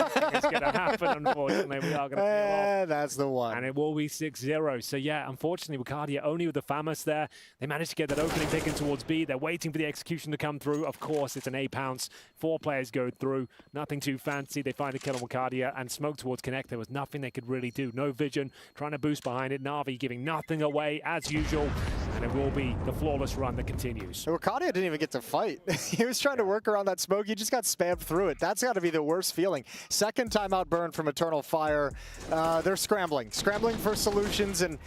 It's going to happen, unfortunately. We are going to peel off. That's the one. And it will be 6-0. So, yeah, unfortunately, Wakadia only with the FAMAS there. They managed to get that opening pick in towards B. They're waiting for the execution to come through. Of course, it's an A pounce. 4 players go through. Nothing too fancy. They find a kill on Wakadia and smoke towards Connect. There was nothing they could really do. No vision. Trying to boost behind it. Na'Vi giving nothing away, as usual. And it will be the flawless run that continues. So Wakadia didn't even get to fight. He was trying to work around that smoke. He just got spammed through it. That's got to be the worst feeling. Second timeout burn from Eternal Fire. They're scrambling for solutions, and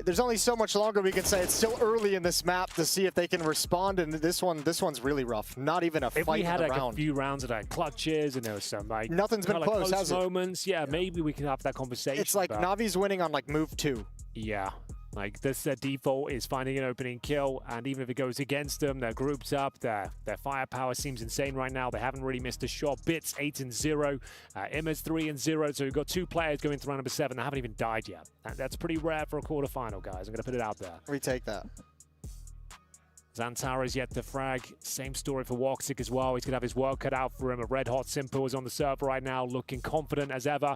there's only so much longer we can say. It's still early in this map to see if they can respond, and this one's really rough. Not even a fight in the round. If we had like a few rounds that had clutches and there was some like nothing's been close, has it? Moments, yeah, maybe we could have that conversation. It's like Navi's winning on like move 2. Yeah. Like this, their default is finding an opening kill, and even if it goes against them, their group's up, their firepower seems insane right now. They haven't really missed a shot. Bits 8-0, Imma's 3-0, so we've got 2 players going to round number 7 that haven't even died yet. That's pretty rare for a quarterfinal, guys. I'm going to put it out there. We take that. Xanteros yet to frag. Same story for Woxic as well. He's going to have his work cut out for him. A red hot Simple is on the server right now, looking confident as ever.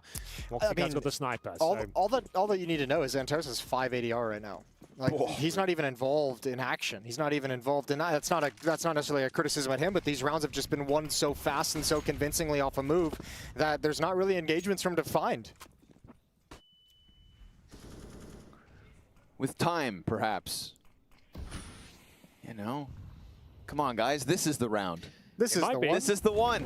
Woxic has got the sniper. All that you need to know is Xanteros has 5 ADR right now. Like, he's not even involved in action. He's not even involved in that. That's not necessarily a criticism at him, but these rounds have just been won so fast and so convincingly off a move that there's not really engagements for him to find. With time, perhaps. You know, come on, guys. This is the round. This is the one.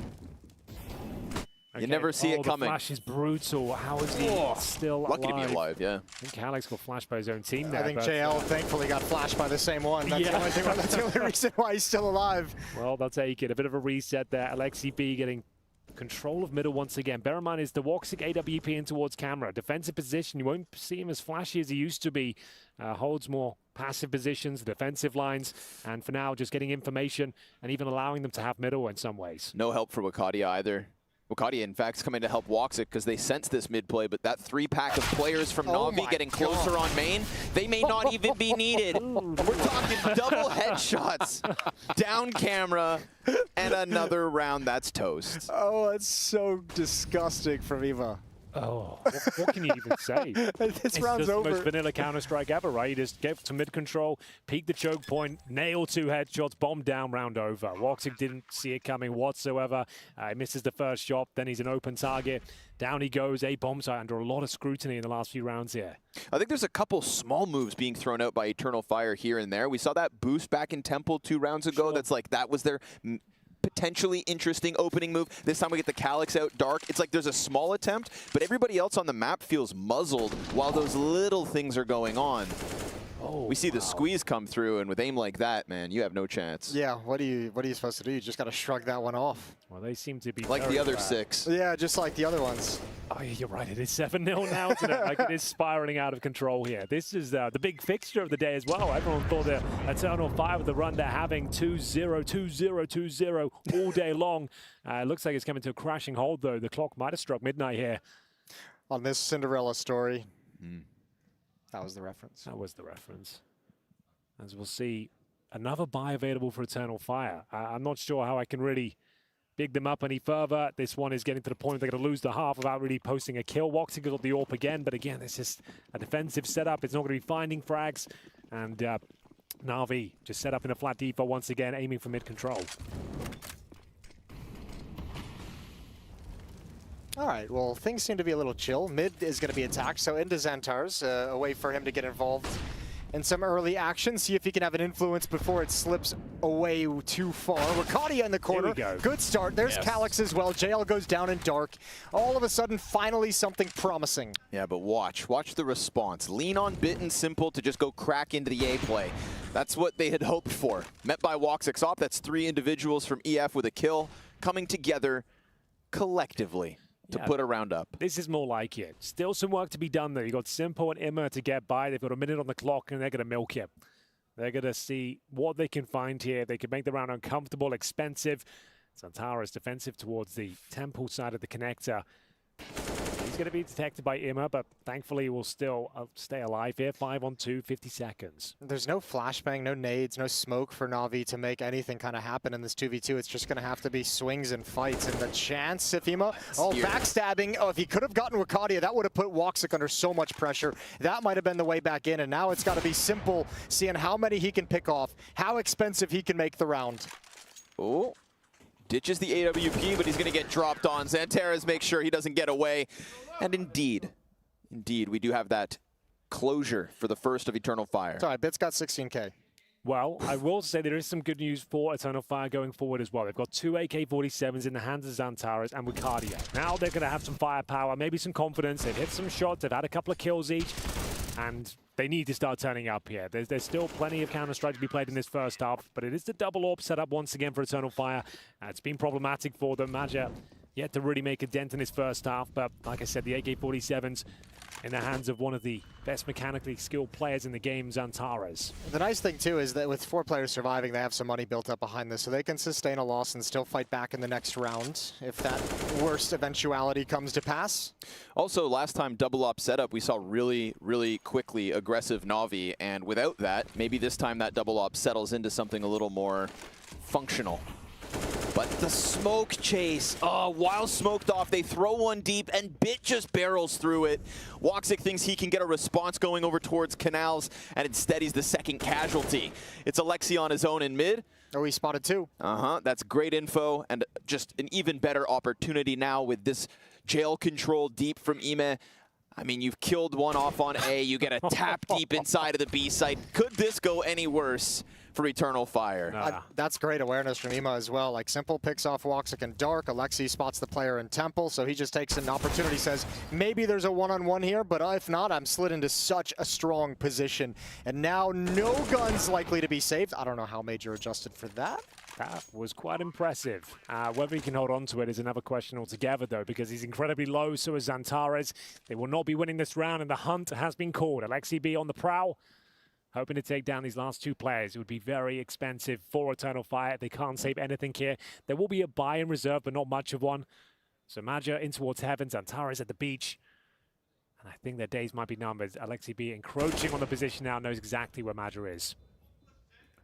You never see it coming. The flash is brutal. How is he still lucky alive? to be alive, yeah. I think Calyx got flashed by his own team there. I think JL thankfully got flashed by the same one. That's the only thing. That's the only reason why he's still alive. Well, they'll take it. A bit of a reset there. Alexi B getting control of middle once again. Bear in mind, is the Woxic AWP in towards camera. Defensive position, you won't see him as flashy as he used to be. Holds more passive positions, defensive lines, and for now, just getting information and even allowing them to have middle in some ways. No help for Wakadia either. Wakadia, in fact, is coming to help Woxic because they sense this mid play, but that 3-pack of players from Na'Vi getting closer on main, they may not even be needed. We're talking double headshots, down camera, and another round that's toast. Oh, that's so disgusting from Eva. Oh, what can you even say? This round's just over. the most vanilla Counter-Strike ever, right? You just get to mid-control, peek the choke point, nail 2 headshots, bomb down, round over. Woxic didn't see it coming whatsoever. He misses the first shot, then he's an open target. Down he goes, 8 bombs under a lot of scrutiny in the last few rounds here. I think there's a couple small moves being thrown out by Eternal Fire here and there. We saw that boost back in Temple 2 rounds ago. That's like, that was their potentially interesting opening move. This time we get the Calyx out dark. It's like there's a small attempt, but everybody else on the map feels muzzled while those little things are going on. Oh, we see the squeeze come through, and with aim like that, man, you have no chance. Yeah, what are you supposed to do? You just got to shrug that one off. Well, they seem to be like the other 6. Yeah, just like the other ones. Oh, yeah, you're right. It is 7-0 now tonight. Like, it is spiraling out of control here. This is the big fixture of the day as well. Everyone thought that Eternal Fire with the run they're having 2-0, 2-0, 2-0 all day long. Looks like it's coming to a crashing halt, though. The clock might have struck midnight here. On this Cinderella story. That was the reference. That was the reference. As we'll see, another buy available for Eternal Fire. I'm not sure how I can really big them up any further. This one is getting to the point they're going to lose the half without really posting a kill. Woxic got the AWP again, but again, it's just a defensive setup. It's not going to be finding frags. And Na'Vi just set up in a flat default once again, aiming for mid-control. All right, well, things seem to be a little chill. Mid is going to be attacked, so into Xantar's, a way for him to get involved in some early action, see if he can have an influence before it slips away too far. Wakadia in the corner. Good start. There's Calyx as well. JL goes down in dark. All of a sudden, finally something promising. Yeah, but watch the response. Lean on Bit and Simple to just go crack into the A play. That's what they had hoped for. Met by Woxic's op. That's 3 individuals from EF with a kill coming together collectively to put a round up. This is more like it. Still some work to be done, though. You've got Simple and Imma to get by. They've got a minute on the clock, and they're going to milk it. They're going to see what they can find here. They can make the round uncomfortable, expensive. Xantara is defensive towards the Temple side of the connector. He's going to be detected by Imma, but thankfully he will still stay alive here. 5-on-2, 50 seconds. There's no flashbang, no nades, no smoke for Na'Vi to make anything kind of happen in this 2v2. It's just going to have to be swings and fights. And the chance, if Imma, backstabbing. Oh, if he could have gotten Wakadia, that would have put Woxic under so much pressure. That might have been the way back in. And now it's got to be Simple, seeing how many he can pick off, how expensive he can make the round. Oh. Ditches the AWP, but he's going to get dropped on. Xantaras makes sure he doesn't get away. And indeed, we do have that closure for the first of Eternal Fire. Sorry, Bit's got 16K. Well, I will say there is some good news for Eternal Fire going forward as well. They've got 2 AK-47s in the hands of Xantaras and Wakadia. Now they're going to have some firepower, maybe some confidence. They've hit some shots. They've had a couple of kills each. And they need to start turning up here. There's still plenty of Counter-Strike to be played in this first half, but it is the double AWP set up once again for Eternal Fire. It's been problematic for them. Maja yet to really make a dent in his first half, but like I said, the AK-47s in the hands of one of the best mechanically skilled players in the game, Xantaras. The nice thing, too, is that with 4 players surviving, they have some money built up behind this, so they can sustain a loss and still fight back in the next round if that worst eventuality comes to pass. Also, last time double op setup, we saw really, really quickly aggressive Na'Vi, and without that, maybe this time that double op settles into something a little more functional. But the smoke chase, while smoked off, they throw one deep, and Bit just barrels through it. Woxic thinks he can get a response going over towards Canals, and instead he's the second casualty. It's Alexi on his own in mid. Oh, he spotted 2. That's great info, and just an even better opportunity now with this jail control deep from Ime. I mean, you've killed one off on A, you get a tap deep inside of the B site. Could this go any worse for Eternal Fire? That's great awareness from Ema as well. Like, Simple picks off Woxic in dark. Alexi spots the player in Temple, so he just takes an opportunity, says, maybe there's a one-on-one here, but if not, I'm slid into such a strong position. And now no guns likely to be saved. I don't know how Major adjusted for that. That was quite impressive. Whether he can hold on to it is another question altogether, though, because he's incredibly low, so is Xantaras. They will not be winning this round, and the hunt has been called. Alexi B on the prowl, hoping to take down these last 2 players. It would be very expensive for Eternal Fire. They can't save anything here. There will be a buy in reserve, but not much of one. So Maja in towards Heavens, Antares at the beach. And I think their days might be numbered. Alexi B encroaching on the position now, knows exactly where Maja is.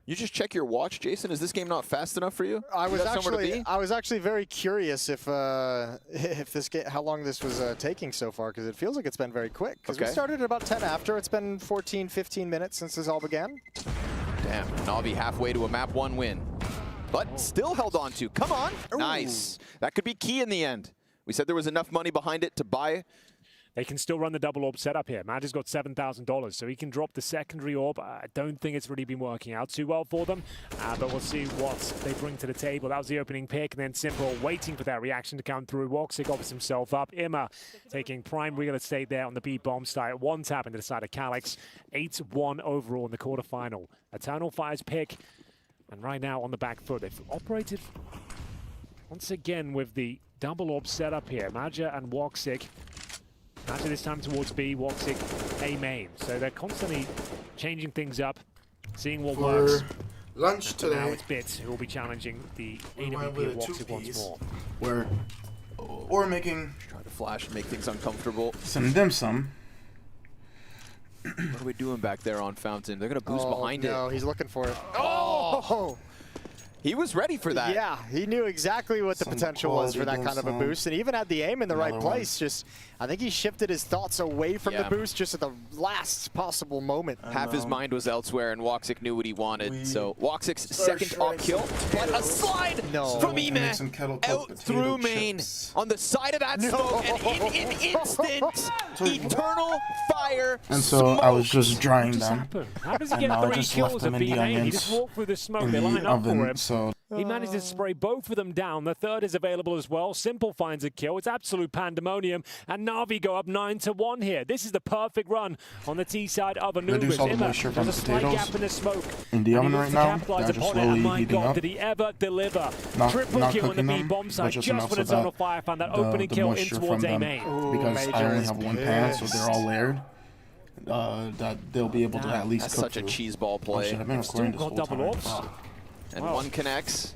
You just check your watch, Jason. Is this game not fast enough for you? I was actually very curious if this game, how long this was taking so far, because it feels like it's been very quick. Because we started at about 10 after. It's been 14, 15 minutes since this all began. Damn, Na'Vi halfway to a map 1 win. But still held on to. Come on. Ooh. Nice. That could be key in the end. We said there was enough money behind it to buy. They can still run the double orb setup here. Maja's got $7,000, so he can drop the secondary orb. I don't think it's really been working out too well for them, but we'll see what they bring to the table. That was the opening pick, and then Simple waiting for that reaction to come through. Woxic offers himself up. Imma taking prime real estate there on the B bomb site. 1 tap into the side of Calyx. 8-1 overall in the quarterfinal. Eternal Fire's pick, and right now on the back foot. They've operated once again with the double orb setup here. Maja and Woxic. Maja this time towards B, Woxic A main. So they're constantly changing things up, seeing what works. Lunch today. Now it's Bits who will be challenging the AWP of Woxic once more. Or making... Trying to flash and make things uncomfortable. Some dim sum. What are we doing back there on Fountain? They're going to boost behind it. No, he's looking for it. Oh! He was ready for that. Yeah, he knew exactly what the potential was for that kind of a boost, and even had the aim in the right place. Just, I think he shifted his thoughts away from the boost just at the last possible moment. Half his mind was elsewhere, and Woxic knew what he wanted. So Woxic's second op kill, but a slide from Ime out through main on the side of that smoke, and in an instant, Eternal Fire. And so I was just drying them. How does he get 3 kills at B main? He just walked through the smoke. They line up for him. So he managed to spray both of them down. The third is available as well. Simple finds a kill. It's absolute pandemonium. And Na'Vi go up 9-1 here. This is the perfect run on the T side of Anubis. There's a slight gap in the smoke. In the oven right now, they're just slowly my heating God, up. Did he ever deliver? Triple kill on the B bomb side just when Eternal Fire found that opening kill in towards A main. Because I only have 1 pan, so they're all layered. That they'll be able to at least cook such a cheese ball play. I've been recording this whole time. And one connects.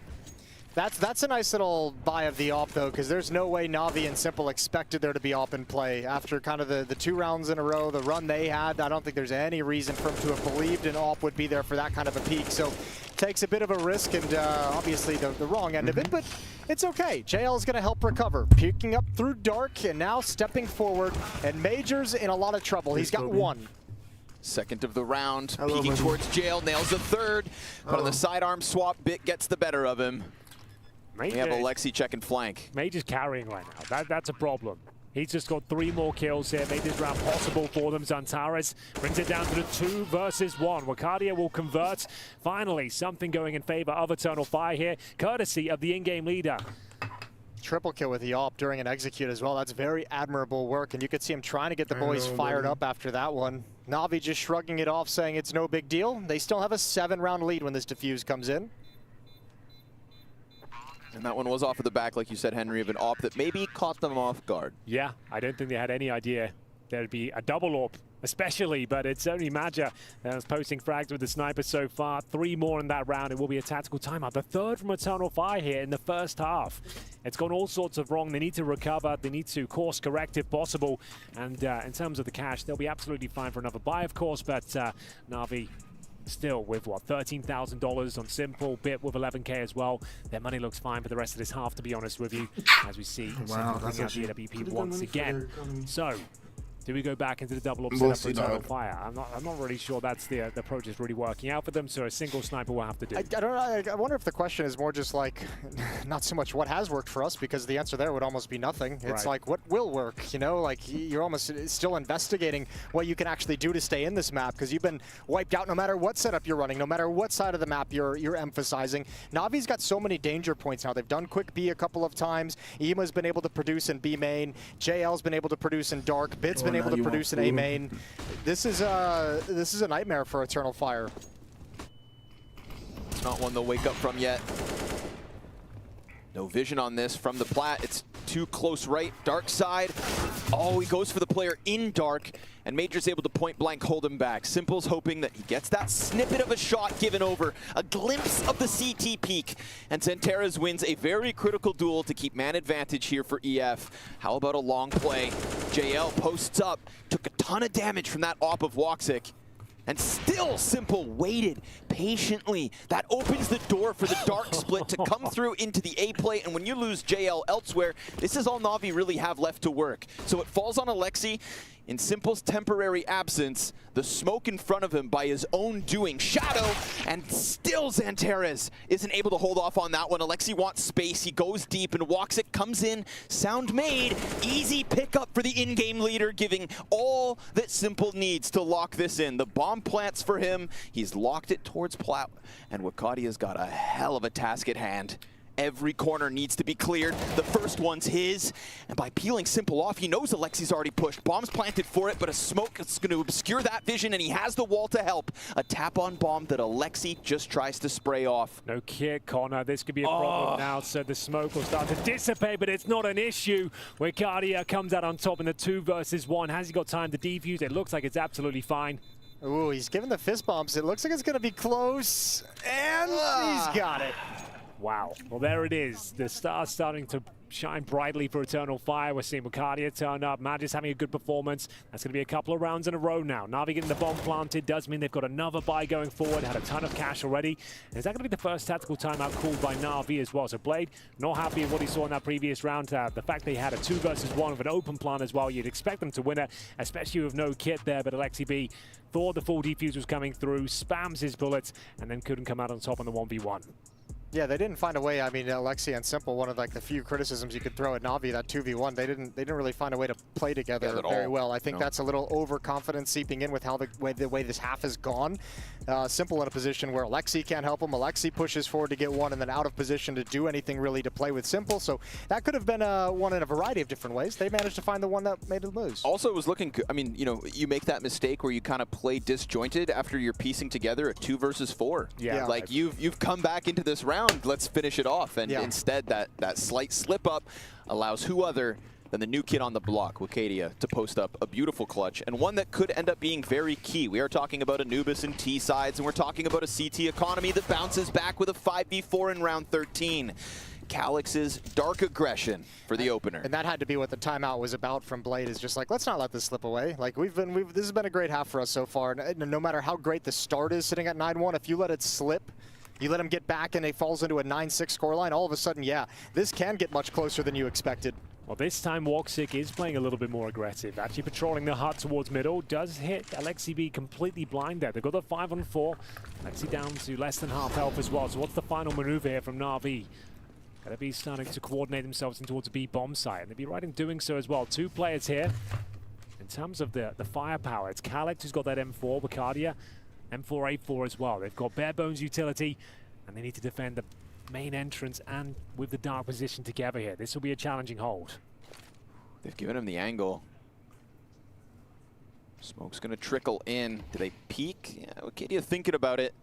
That's a nice little buy of the AWP, though, because there's no way Na'Vi and Simple expected there to be AWP in play. After kind of the 2 rounds in a row, the run they had, I don't think there's any reason for them to have believed an AWP would be there for that kind of a peak. So takes a bit of a risk and obviously the wrong end of it, but it's okay. JL is going to help recover. Peeking up through Dark and now stepping forward, and Major's in a lot of trouble. He's got 1. Second of the round, peeking towards Jail, nails the third, but on the sidearm swap, Bit gets the better of him. We have Alexi checking flank. Major's carrying right now. That's a problem. He's just got 3 more kills here, made this round possible for them. Zantares brings it down to the 2 versus 1. Wakadia will convert. Finally, something going in favor of Eternal Fire here, courtesy of the in-game leader. Triple kill with the AWP during an execute as well. That's very admirable work, and you could see him trying to get the boys fired up after that one. Na'Vi just shrugging it off, saying it's no big deal. They still have a 7-round lead when this defuse comes in. And that one was off of the back, like you said, Henry, of an AWP that maybe caught them off guard. Yeah, I don't think they had any idea there'd be a double AWP, especially, but it's only Maja that's posting frags with the sniper so far. 3 more in that round. It will be a tactical timeout. The third from Eternal Fire here in the first half. It's gone all sorts of wrong. They need to recover. They need to course correct if possible. And in terms of the cash, they'll be absolutely fine for another buy, of course, but Na'Vi still with, what, $13,000 on Simple, Bit with 11K as well. Their money looks fine for the rest of this half, to be honest with you, as we see Simple bring out the AWP once again. So, do we go back into the double up setup for Eternal Fire? I'm not really sure that's the approach is really working out for them, so a single sniper will have to do. I don't know, I wonder if the question is more just like, not so much what has worked for us, because the answer there would almost be nothing. It's like, what will work, you know? Like, you're almost still investigating what you can actually do to stay in this map, because you've been wiped out no matter what setup you're running, no matter what side of the map you're emphasizing. Na'Vi's got so many danger points now. They've done quick B a couple of times. Ima's been able to produce in B main. JL's been able to produce in Dark. Bid's been able to produce in A main. This is a nightmare for Eternal Fire. It's not one they'll wake up from yet. No vision on this from the plat. It's to close right, dark side. Oh, he goes for the player in dark, and Major's able to point blank hold him back. Simple's hoping that he gets that snippet of a shot given over, a glimpse of the CT peak, and Xtrfy wins a very critical duel to keep man advantage here for EF. How about a long play? JL posts up, took a ton of damage from that op of Woxic. And still Simple waited patiently. That opens the door for the dark split to come through into the A play. And when you lose JL elsewhere, this is all Na'Vi really have left to work. So it falls on Alexi. In Simple's temporary absence, the smoke in front of him by his own doing. Shadow, and still Xtrfy isn't able to hold off on that one. Alexi wants space, he goes deep, and Woxic comes in. Sound made, easy pickup for the in-game leader, giving all that Simple needs to lock this in. The bomb plants for him, he's locked it towards Plat, and Wakadia's got a hell of a task at hand. Every corner needs to be cleared. The first one's his. And by peeling Simple off, he knows Alexi's already pushed. Bomb's planted for it, but a smoke is going to obscure that vision, and he has the wall to help. A tap-on bomb that Alexi just tries to spray off. No kick, Connor. This could be a problem now, so the smoke will start to dissipate, but it's not an issue. Wakadia comes out on top in the 2 versus 1. Has he got time to defuse? It looks like it's absolutely fine. Ooh, he's giving the fist bumps. It looks like it's going to be close, and he's got it. Wow. Well, there it is. The star's starting to shine brightly for Eternal Fire. We're seeing Wakadia turn up. Magic's having a good performance. That's going to be a couple of rounds in a row now. Na'Vi getting the bomb planted does mean they've got another buy going forward. Had a ton of cash already. And is that going to be the first tactical timeout called by Na'Vi as well? So Blade, not happy with what he saw in that previous round. The fact they had a 2 versus 1 with an open plan as well. You'd expect them to win it, especially with no kit there. But Alexi B thought the full defuse was coming through, spams his bullets, and then couldn't come out on top on the 1v1. Yeah, they didn't find a way. I mean, Alexi and Simple, one of like the few criticisms you could throw at Na'Vi, that 2v1, they didn't really find a way to play together very well. I think that's a little overconfidence seeping in with how the way this half has gone. Simple in a position where Alexi can't help him. Alexi pushes forward to get one and then out of position to do anything really to play with Simple. So that could have been one in a variety of different ways. They managed to find the one that made it lose. Also, it was looking, I mean, you know, you make that mistake where you kind of play disjointed after you're piecing together a 2 versus 4. Yeah. Like you've come back into this round, let's finish it off. And instead that slight slip up allows who other than the new kid on the block, Wakadia, to post up a beautiful clutch, and one that could end up being very key. We are talking about Anubis and T-sides, and we're talking about a CT economy that bounces back with a 5v4 in round 13. Calix's dark aggression for the opener. And that had to be what the timeout was about from Blade, is just like, let's not let this slip away. Like this has been a great half for us so far. And no matter how great the start is sitting at 9-1, if you let it slip, you let him get back and it falls into a 9-6 scoreline, all of a sudden, yeah, this can get much closer than you expected. Well, this time Woxic is playing a little bit more aggressive. Actually patrolling the hut towards middle. Does hit Alexi B completely blind there. They've got the 5-on-4. Alexi down to less than half health as well. So what's the final maneuver here from Na'Vi? Gotta be starting to coordinate themselves in towards the B bomb site. And they'd be right in doing so as well. 2 players here. In terms of the firepower, it's Calix who's got that M4, Wakadia, M4A4 as well. They've got bare bones utility, and they need to defend the main entrance and with the dark position together here. This will be a challenging hold. They've given him the angle. Smoke's gonna trickle in. Do they peek? Yeah, Wakadia thinking about it.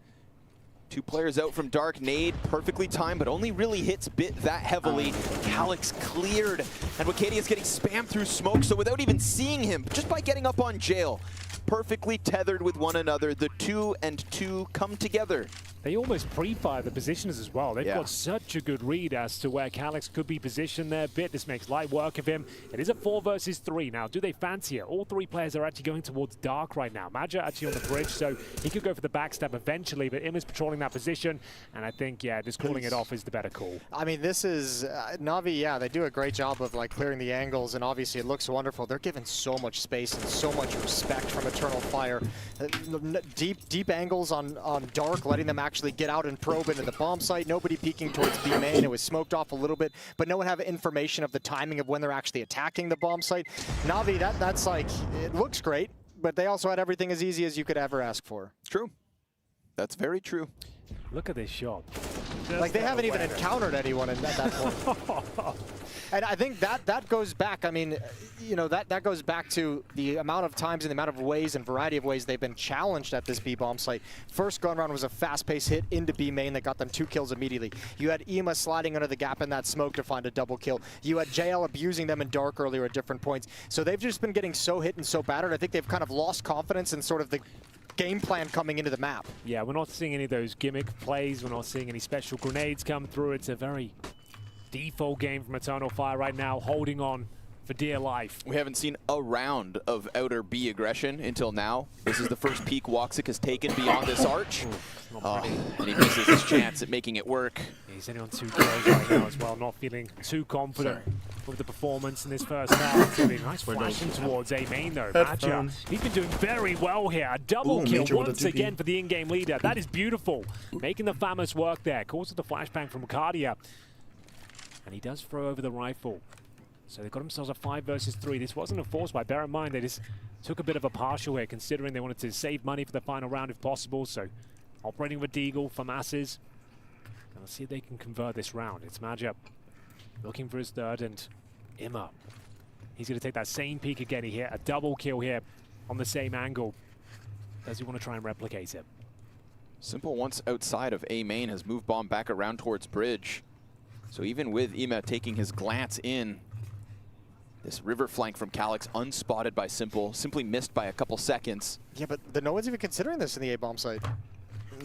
2 players out from dark. Nade perfectly timed, but only really hits bit that heavily. Calix cleared, and Wakadia's getting spammed through smoke, so without even seeing him, just by getting up on jail, perfectly tethered with one another, the 2 and 2 come together. They almost pre-fire the positions as well. They've got such a good read as to where Calix could be positioned there. This makes light work of him. It is a 4 versus 3. Now, do they fancy it? All 3 players are actually going towards dark right now. Maja actually on the bridge, so he could go for the backstab eventually, but Im is patrolling that position, and I think, yeah, just calling it off is the better call. I mean, this is, Na'Vi, yeah, they do a great job of like clearing the angles, and obviously it looks wonderful. They're given so much space and so much respect from Eternal Fire. Deep angles on dark, letting them actually get out and probe into the bomb site. Nobody peeking towards B main. It was smoked off a little bit, but no one have information of the timing of when they're actually attacking the bomb site. Na'Vi, that's like, it looks great, but they also had everything as easy as you could ever ask for. True. That's very true. Look at this shot. Like they haven't even encountered anyone at that point. And I think that goes back, I mean, you know, that goes back to the amount of times and the amount of ways and variety of ways they've been challenged at this B-bomb site. First gun round was a fast-paced hit into B main that got them 2 kills immediately. You had EMA sliding under the gap in that smoke to find a double kill. You had JL abusing them in dark earlier at different points. So they've just been getting so hit and so battered. I think they've kind of lost confidence in sort of the game plan coming into the map. Yeah, we're not seeing any of those gimmick plays. We're not seeing any special grenades come through. It's a very default game from Eternal Fire right now, holding on for dear life. We haven't seen a round of outer B aggression until now. This is the first peek Woxic has taken beyond this arch. And he misses his chance at making it work. He's only on 2 kills right now as well, not feeling too confident with the performance in this first half. Nice flashing towards A main though. Magia, he's been doing very well here. A double kill once again for the in-game leader. That is beautiful. Making the Famous work there. Causes the flashbang from Cardia. And he does throw over the rifle. So they've got themselves a 5 versus 3. This wasn't a force fight. Bear in mind, they just took a bit of a partial here, considering they wanted to save money for the final round if possible. So operating with Deagle for masses. And let's see if they can convert this round. It's Magia looking for his third, and Imma. He's going to take that same peek again. He hit a double kill here on the same angle. Does he want to try and replicate it? Simple, once outside of A main, has moved bomb back around towards bridge. So even with Imma taking his glance in, this river flank from Calix unspotted by Simple, simply missed by a couple seconds. Yeah, but no one's even considering this in the A-bomb site.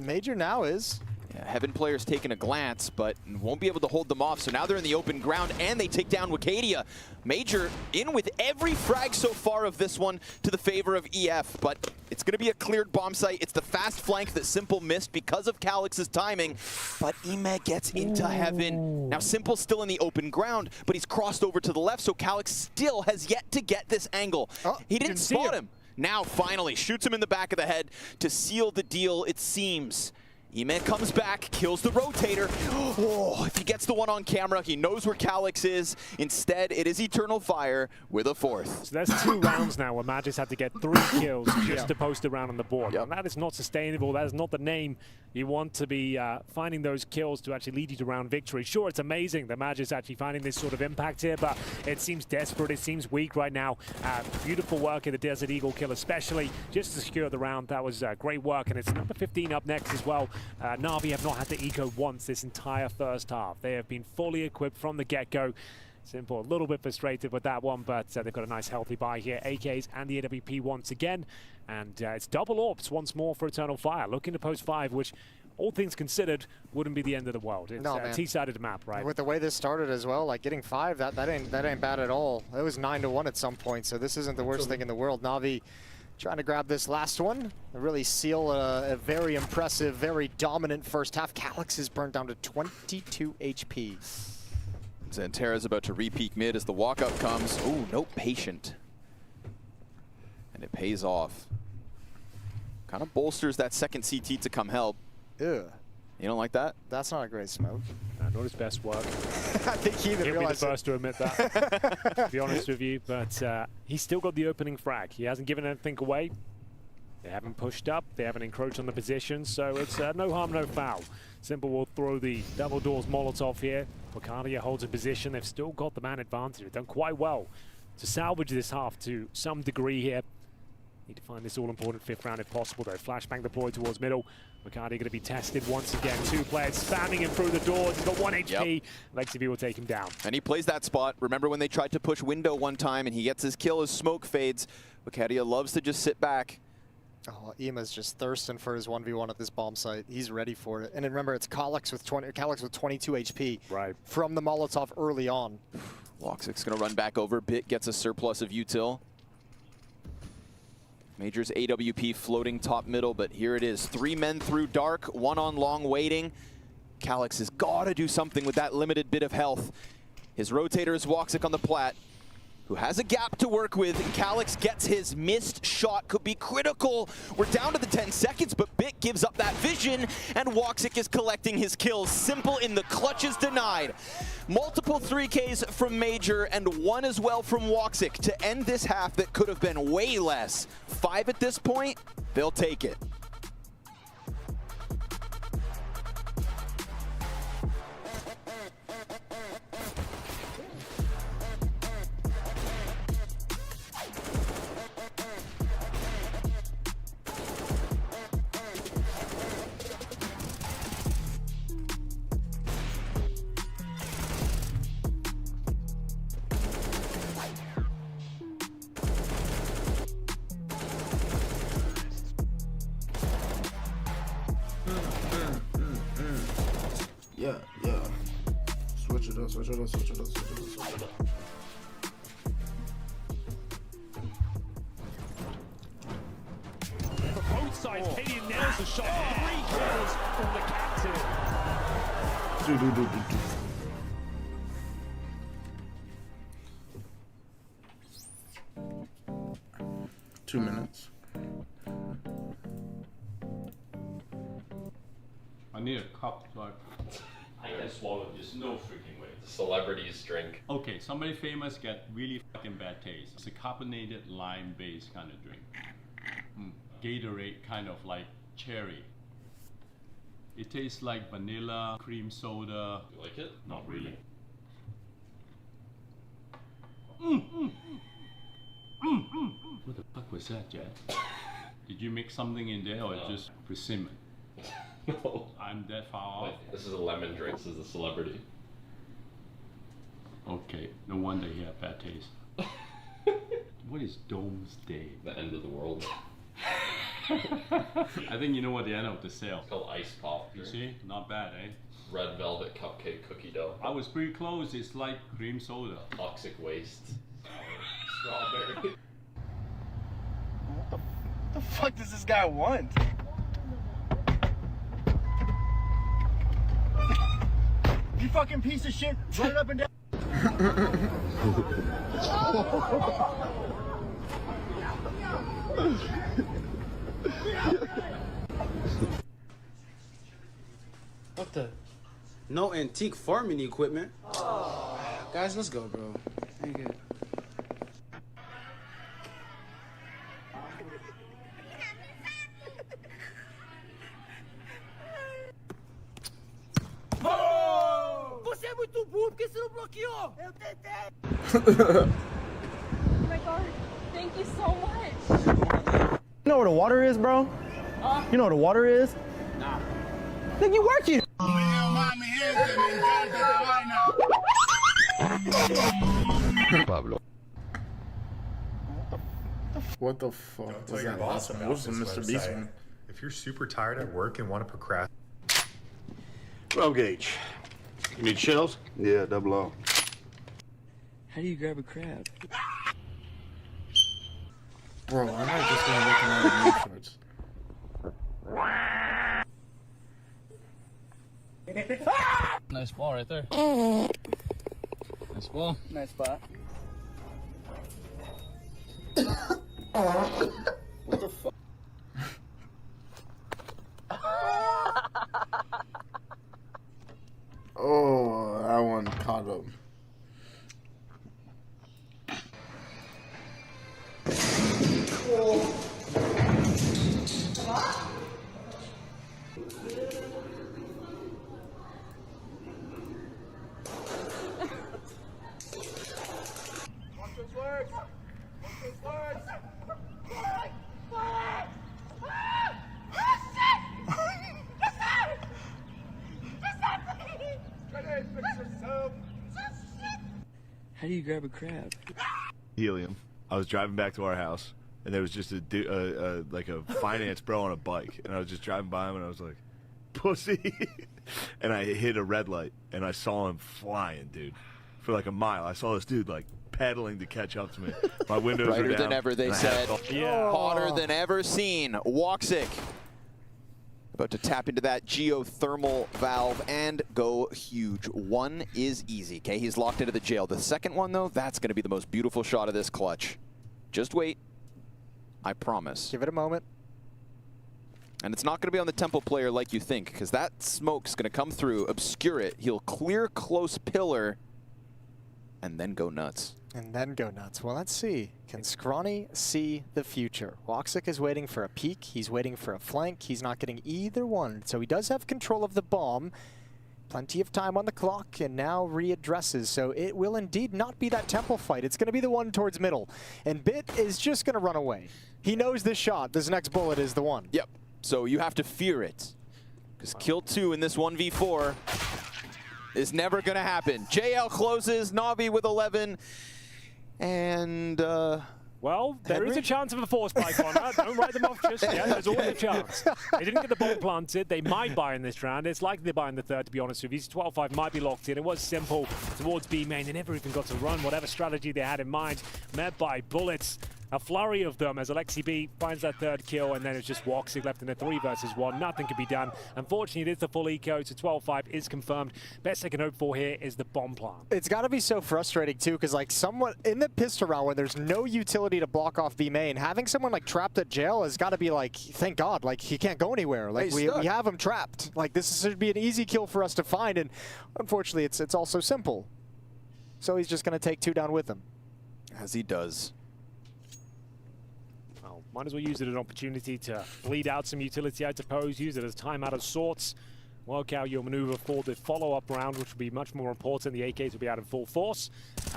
Major now is. Yeah, Heaven players taking a glance, but won't be able to hold them off. So now they're in the open ground, and they take down Wicadia. Major in with every frag so far of this one to the favor of EF, but it's going to be a cleared bomb site. It's the fast flank that Simple missed because of Calix's timing, but Imma gets into Heaven. Now Simple's still in the open ground, but he's crossed over to the left, so Calix still has yet to get this angle. He didn't spot him. Now finally shoots him in the back of the head to seal the deal, it seems. Imma comes back, kills the rotator. Oh, if he gets the one on camera, he knows where Calix is. Instead, it is Eternal Fire with a 4th. So there's 2 rounds now where Magic's had to get 3 kills just to post a round on the board. And that is not sustainable. That is not the name you want to be finding those kills to actually lead you to round victory. Sure, it's amazing that Magic's actually finding this sort of impact here, but it seems desperate. It seems weak right now. Beautiful work in the Desert Eagle kill, especially just to secure the round. That was great work, and it's number 15 up next as well. Na'Vi have not had to eco once this entire first half. They have been fully equipped from the get-go. Simple, a little bit frustrated with that one, but they've got a nice healthy buy here. AKs and the AWP once again. And it's double AWPs once more for Eternal Fire. Looking to post 5, which, all things considered, wouldn't be the end of the world. It's a T-sided map, right? With the way this started as well, like getting 5, that ain't bad at all. It was 9-1 at some point, so this isn't the worst thing in the world. Na'Vi trying to grab this last one, really seal a very impressive, very dominant first half. Calix is burned down to 22 HP. Xantera's about to re-peek mid as the walk-up comes. Oh, no, patient. And it pays off. Kind of bolsters that second CT to come help. Ew. You don't like that? That's not a great smoke. Not his best work. I think he even realized He'll be the first to admit that, to be honest with you. But he's still got the opening frag. He hasn't given anything away. They haven't pushed up. They haven't encroached on the position. So it's no harm, no foul. Simple will throw the double doors Molotov here. Wicadia holds a position. They've still got the man advantage. They've done quite well to salvage this half to some degree here. Need to find this all-important 5th round if possible, though. Flashbang deployed towards middle. Wicadia going to be tested once again. 2 players spamming him through the doors. He's got 1 HP. Lexi will take him down. And he plays that spot. Remember when they tried to push window one time and he gets his kill as smoke fades. Wicadia loves to just sit back. Oh, Imma's just thirsting for his 1v1 at this bomb site. He's ready for it. And remember, it's Calix with 22 HP from the Molotov early on. Woxic's going to run back over. Bit gets a surplus of util. Major's AWP floating top middle, but here it is. 3 men through dark, 1 on long waiting. Calix has got to do something with that limited bit of health. His rotator is Woxic on the plat, who has a gap to work with, and Calix gets his missed shot. Could be critical. We're down to the 10 seconds, but Bit gives up that vision, and Woxic is collecting his kills. Simple in the clutches denied. Multiple 3Ks from Major, and 1 as well from Woxic to end this half that could have been way less. 5 at this point, they'll take it. Yeah. Switch it up. For both sides, Katie nails the shot. 3 kills from the captain. 2 minutes. I need a cup, so I can swallow this. No freaking way. The celebrities drink. Okay, somebody famous get really fucking bad taste. It's a carbonated lime-based kind of drink. Gatorade, kind of like cherry. It tastes like vanilla, cream soda. You like it? Not really. What the fuck was that, Jed? Did you mix something in there or just persimmon? No. I'm that far off. This is a lemon drink. This is a celebrity. Okay, no wonder he had bad taste. What is Doomsday? The end of the world. I think you know what the end of the sale. It's called Ice Pop. You see? Not bad, eh? Red velvet cupcake cookie dough. I was pretty close. It's like cream soda. Toxic waste. Strawberry. What the fuck does this guy want? You fucking piece of shit. Run it up and down. What the? No antique farming equipment. Oh. Guys, let's go, bro. Ain't good. Você é muito burro, porque você não bloqueou? Eu tentei. Oh my god, thank you so much. You know where the water is, bro? You know where the water is? Nah. Then you working. Pablo. What the fuck was that last one? What was the Mr. Beast one? If you're super tired at work and want to procrastinate. Roll gauge. You need shells? Yeah, double O. How do you grab a crab? Bro, I'm not just gonna look at my shorts. Nice ball right there. Nice ball. Nice spot. What the fuck? Oh, that one caught him. How do you grab a crab? Helium. I was driving back to our house, and there was just like a finance bro on a bike, and I was just driving by him, and I was like, "Pussy," and I hit a red light, and I saw him flying, dude, for like a mile. I saw this dude like pedaling to catch up to me. My windows were down. Brighter than ever, they said. Hotter than ever seen. Woxic about to tap into that geothermal valve and go huge. One is easy, okay? He's locked into the jail. The second one, though, that's going to be the most beautiful shot of this clutch. Just wait. I promise. Give it a moment. And it's not going to be on the temple player like you think, because that smoke's going to come through, obscure it. He'll clear close pillar, and then go nuts. And then go nuts. Well, let's see. Can Scrawny see the future? Woxic is waiting for a peek. He's waiting for a flank. He's not getting either one. So he does have control of the bomb. Plenty of time on the clock, and now readdresses. So it will indeed not be that temple fight. It's going to be the one towards middle. And Bit is just going to run away. He knows this shot. This next bullet is the one. Yep. So you have to fear it. Because kill 2 in this 1v4 is never going to happen. JL closes. Na'Vi with 11. And Well, there is a chance of a force spike on that. Don't write them off just yet. There's always a chance. They didn't get the bomb planted. They might buy in this round. It's likely they buy in the third, to be honest with you. 12-5 might be locked in. It was simple towards B main. They never even got to run whatever strategy they had in mind. Met by bullets. A flurry of them as Alexi B finds that third kill, and then it's just Woxic left in a 3 versus 1. Nothing can be done. Unfortunately, it is the full eco, so 12-5 is confirmed. Best they can hope for here is the bomb plant. It's got to be so frustrating, too, because like someone in the pistol round where there's no utility to block off B main, having someone like trapped at jail has got to be like, thank God, like he can't go anywhere. Like we have him trapped. Like this should be an easy kill for us to find, and unfortunately, it's also simple. So he's just going to take 2 down with him. As he does. Might as well use it as an opportunity to bleed out some utility, I suppose. Use it as timeout of sorts. Work out your maneuver for the follow-up round, which will be much more important. The AKs will be out in full force.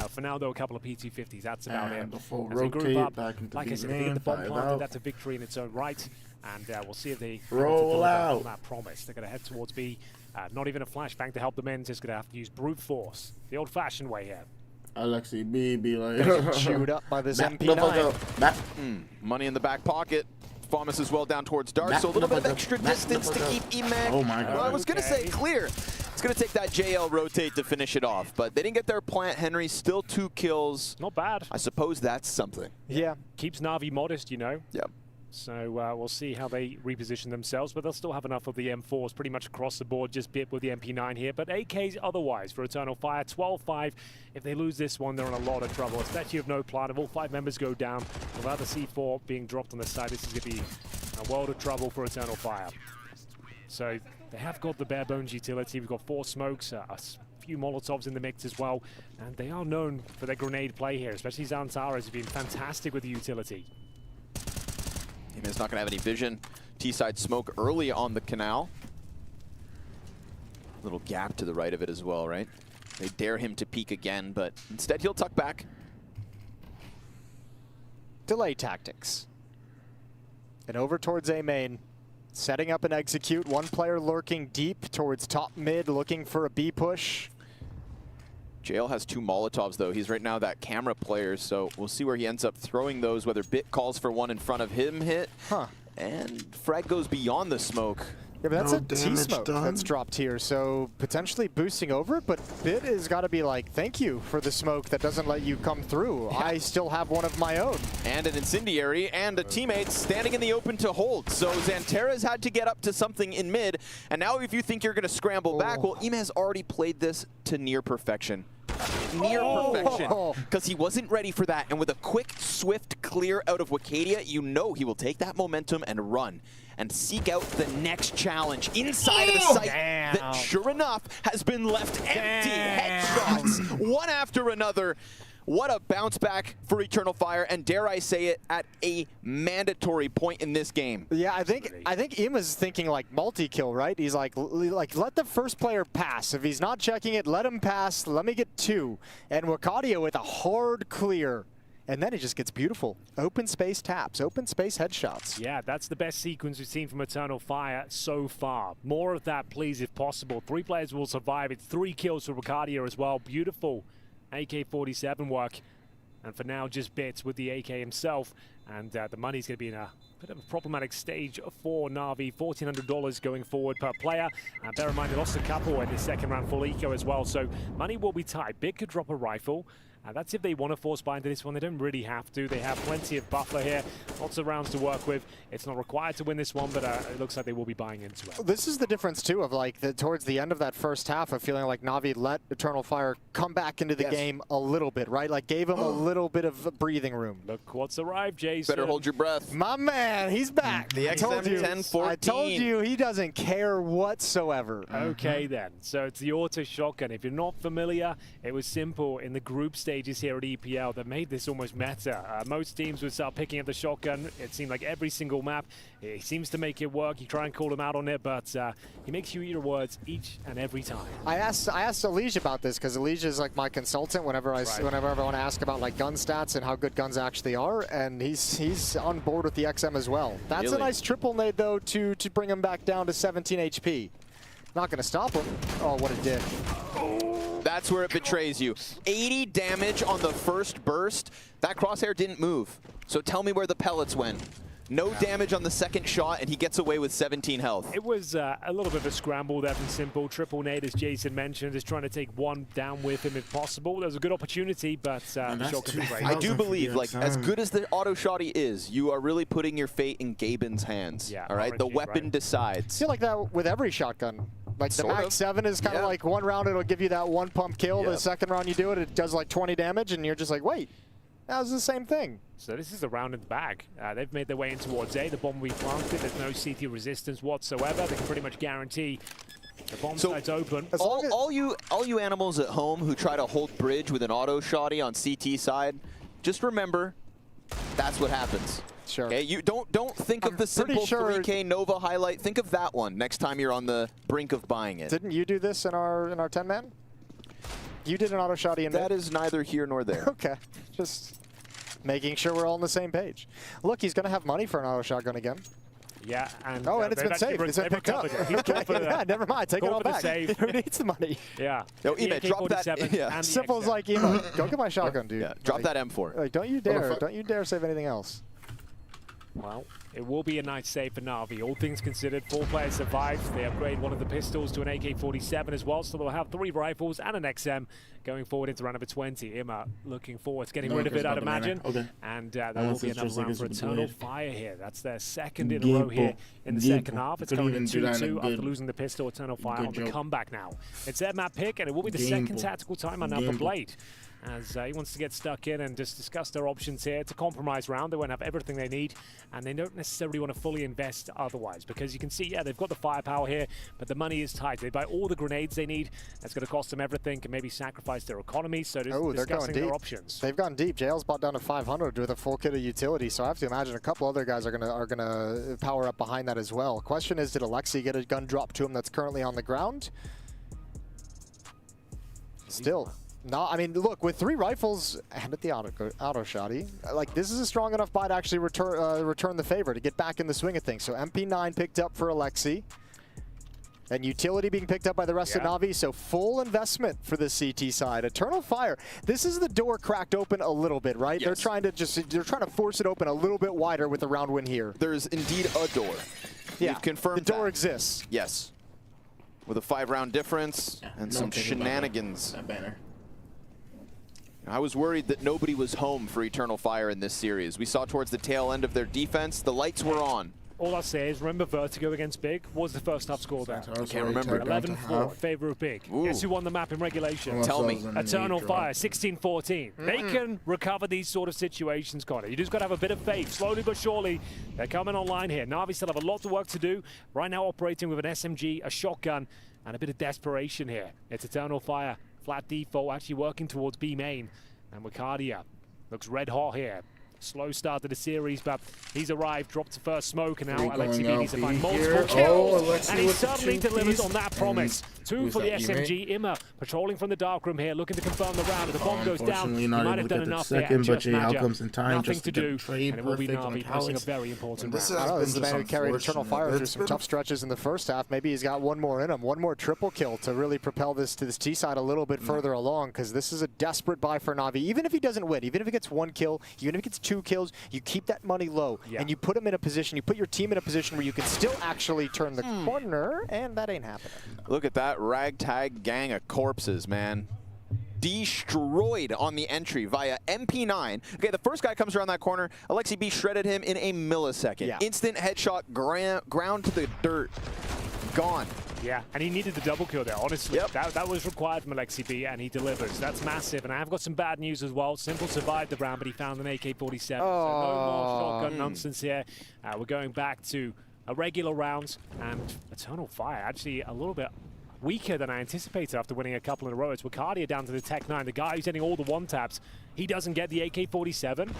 For now, though, a couple of PT50s. That's about it. Before as they group up, back into like I said, if they get the bomb planted, that's a victory in its own right. And we'll see if they roll out on that promise. They're going to head towards B. Not even a flashbang to help them in. Just going to have to use brute force, the old-fashioned way here. Alexi B be like chewed up by this MP9. Money in the back pocket. Famas as well down towards dark, so a little bit of extra distance to keep Emek. Oh my God. Well, I was going to say clear. It's going to take that JL rotate to finish it off, but they didn't get their plant. Henry still 2 kills. Not bad. I suppose that's something. Yeah. Keeps Na'Vi modest, you know. Yep. So we'll see how they reposition themselves, but they'll still have enough of the M4s pretty much across the board, just bit with the MP9 here. But AKs otherwise for Eternal Fire, 12-5. If they lose this one, they're in a lot of trouble, especially if no plant. If all 5 members go down, without the C4 being dropped on the side, this is going to be a world of trouble for Eternal Fire. So they have got the bare bones utility. We've got 4 smokes, a few Molotovs in the mix as well, and they are known for their grenade play here, especially Xantara has been fantastic with the utility. He's not going to have any vision. T-side smoke early on the canal. Little gap to the right of it as well, right? They dare him to peek again, but instead he'll tuck back. Delay tactics. And over towards A main. Setting up an execute. 1 player lurking deep towards top mid, looking for a B push. JL has 2 Molotovs, though. He's right now that camera player, so we'll see where he ends up throwing those, whether Bit calls for one in front of him hit. And Frag goes beyond the smoke. Yeah, but that's a T-smoke that's dropped here, so potentially boosting over it, but Bit has got to be like, thank you for the smoke that doesn't let you come through. Yeah. I still have one of my own. And an incendiary, and a teammate standing in the open to hold. So Xantara's had to get up to something in mid, and now if you think you're going to scramble back, well, Ime has already played this to near perfection. Near perfection, because he wasn't ready for that, and with a quick, swift clear out of Wakadia, you know he will take that momentum and run and seek out the next challenge inside of the site that, sure enough, has been left empty. Headshots, one after another. What a bounce back for Eternal Fire, and dare I say it, at a mandatory point in this game. Yeah, I think Ima's thinking like multi-kill, right? He's like let the first player pass. If he's not checking it, let him pass. Let me get 2. And Wakadia with a hard clear. And then it just gets beautiful. Open space taps, open space headshots. Yeah, that's the best sequence we've seen from Eternal Fire so far. More of that, please, if possible. 3 players will survive. It's 3 kills for Wakadia as well. Beautiful AK-47 work. And for now, just Bits with the AK himself. And the money's going to be in a bit of a problematic stage for Na'Vi. $1,400 going forward per player. And bear in mind, they lost a couple in the second round full eco as well. So money will be tight. Bit could drop a rifle. That's if they want to force buy into this one. They don't really have to. They have plenty of buffer here. Lots of rounds to work with. It's not required to win this one, but it looks like they will be buying into it. This is the difference, too, of like towards the end of that first half of feeling like Na'Vi let Eternal Fire come back into the game a little bit, right? Like gave him a little bit of breathing room. Look what's arrived, Jason. Better hold your breath. My man, he's back. The XM10 I told you he doesn't care whatsoever. Okay, then. So it's the auto shotgun. If you're not familiar, it was simple in the group stages here at EPL that made this almost meta. Most teams would start picking up the shotgun. It seemed like every single map. He seems to make it work. You try and call him out on it, but he makes you eat your words each and every time. I asked Elige about this because Elige is like my consultant whenever I want to ask about like gun stats and how good guns actually are, and he's on board with the XM as well. That's a nice triple nade though to bring him back down to 17 HP. Not going to stop him. Oh, what it did. That's where it betrays you. 80 damage on the first burst. That Crosshair didn't move. So tell me where the pellets went. No damage on the second shot, and he gets away with 17 health. It was a little bit of a scramble there from Simple. Triple nade, as Jason mentioned, is trying to take one down with him if possible. There was a good opportunity, but the shot could be great. I do believe, like, as good as the auto shotty is, you are really putting your fate in Gaben's hands. Yeah, all right, the weapon decides. I feel like that with every shotgun. Like the Max 7 is kind of like one round it'll give you that one pump kill. The second round you do it, it does like 20 damage, and you're just like, wait, that was the same thing. So this is a round in the bag. They've made their way in towards A. The bomb will be planted. There's no CT resistance whatsoever. They can pretty much guarantee the bomb site's open. All you animals at home who try to hold bridge with an auto shotty on CT side, just remember, that's what happens. Sure. Okay, you don't think of the simple 3K Nova highlight. Think of that one next time you're on the brink of buying it. Didn't you do this in our 10-man? You did an auto shotty in that is neither here nor there. Okay, just making sure we're all on the same page. Look, he's going to have money for an auto shotgun again. Yeah, and and it's been saved. It's been picked up. Yeah, never mind. Take it all back. Who needs the money? Yeah. Yo, Ime, drop that. Yeah. Simple's like, Ime, go get my shotgun, dude. Yeah, drop that M4. Like, don't you dare save anything else. Well, it will be a nice save for Na'Vi. All things considered, 4 players survived. They upgrade one of the pistols to an AK-47 as well, so they'll have 3 rifles and an XM going forward into round number 20. Ima looking forward to getting rid of it, I'd imagine. Okay. And that will be another round for Eternal Fire here. That's their second in a row here in the second half. It's coming in 2-2 after losing the pistol. Eternal Fire on the comeback now. It's their map pick, and it will be the second tactical timeout now for Blade, as he wants to get stuck in and just discuss their options here. It's a compromise round. They won't have everything they need, and they don't necessarily want to fully invest otherwise, because you can see, yeah, they've got the firepower here, but the money is tight. They buy all the grenades they need. That's going to cost them everything, and maybe sacrifice their economy, so they're discussing their options. They've gone deep. JL's bought down to 500 with a full kit of utility, so I have to imagine a couple other guys are gonna power up behind that as well. Question is, did Alexi get a gun drop to him that's currently on the ground? Still. No, I mean, look, with 3 rifles and at the auto shotty, like, this is a strong enough buy to actually return the favor, to get back in the swing of things. So MP9 picked up for Alexi, and utility being picked up by the rest of Na'Vi, so full investment for the CT side. Eternal Fire, this is the door cracked open a little bit, right? Yes. They're trying to force it open a little bit wider with the round win here. There's indeed a door. Yeah, you've confirmed the door exists. Yes. With a 5-round difference and some shenanigans. That banner. I was worried that nobody was home for Eternal Fire in this series. We saw towards the tail end of their defense, the lights were on. All I'll say is, remember Vertigo against Big? What was the first half score there? I can't remember. 11-4 in favor of Big. Ooh. Guess who won the map in regulation? Tell me. Eternal Fire, 16-14. They can recover these sort of situations, Connor. You just got to have a bit of faith. Slowly but surely, they're coming online here. Na'Vi still have a lot of work to do. Right now operating with an SMG, a shotgun, and a bit of desperation here. It's Eternal Fire, flat default, actually working towards B main. And Wicardia looks red hot here. Slow start to the series, but he's arrived, dropped the first smoke, and now Alexi B needs to find multiple kills. And he suddenly delivers on that promise. 2 for the SMG. Ima patrolling from the darkroom here, looking to confirm the round. The bomb goes down. He might have done enough there. But JL comes in time nothing just to do. trade And it will be perfect Na'Vi on pressing a Alex. very important This round. This is the man who carried Eternal Fire through some tough stretches in the first half. Maybe he's got one more in him, one more triple kill to really propel this to this T side a little bit further along, because this is a desperate buy for Na'Vi. Even if he doesn't win, even if he gets 1 kill, even if he gets 2 kills, you keep that money low, and you put him in a position, you put your team in a position where you can still actually turn the corner, and that ain't happening. Look at that ragtag gang of corpses, man. Destroyed on the entry via MP9. Okay, the first guy comes around that corner. Alexi B shredded him in a millisecond. Yeah. Instant headshot, ground to the dirt. Gone. Yeah, and he needed the double kill there, honestly. That was required from Alexi B, and he delivers. That's massive, and I have got some bad news as well. Simple survived the round, but he found an AK-47. So no more shotgun nonsense here. We're going back to a regular round, and Eternal Fire actually a little bit weaker than I anticipated after winning a couple in a row. It's Wicardia down to the Tech 9, the guy who's getting all the one-taps. He doesn't get the AK-47.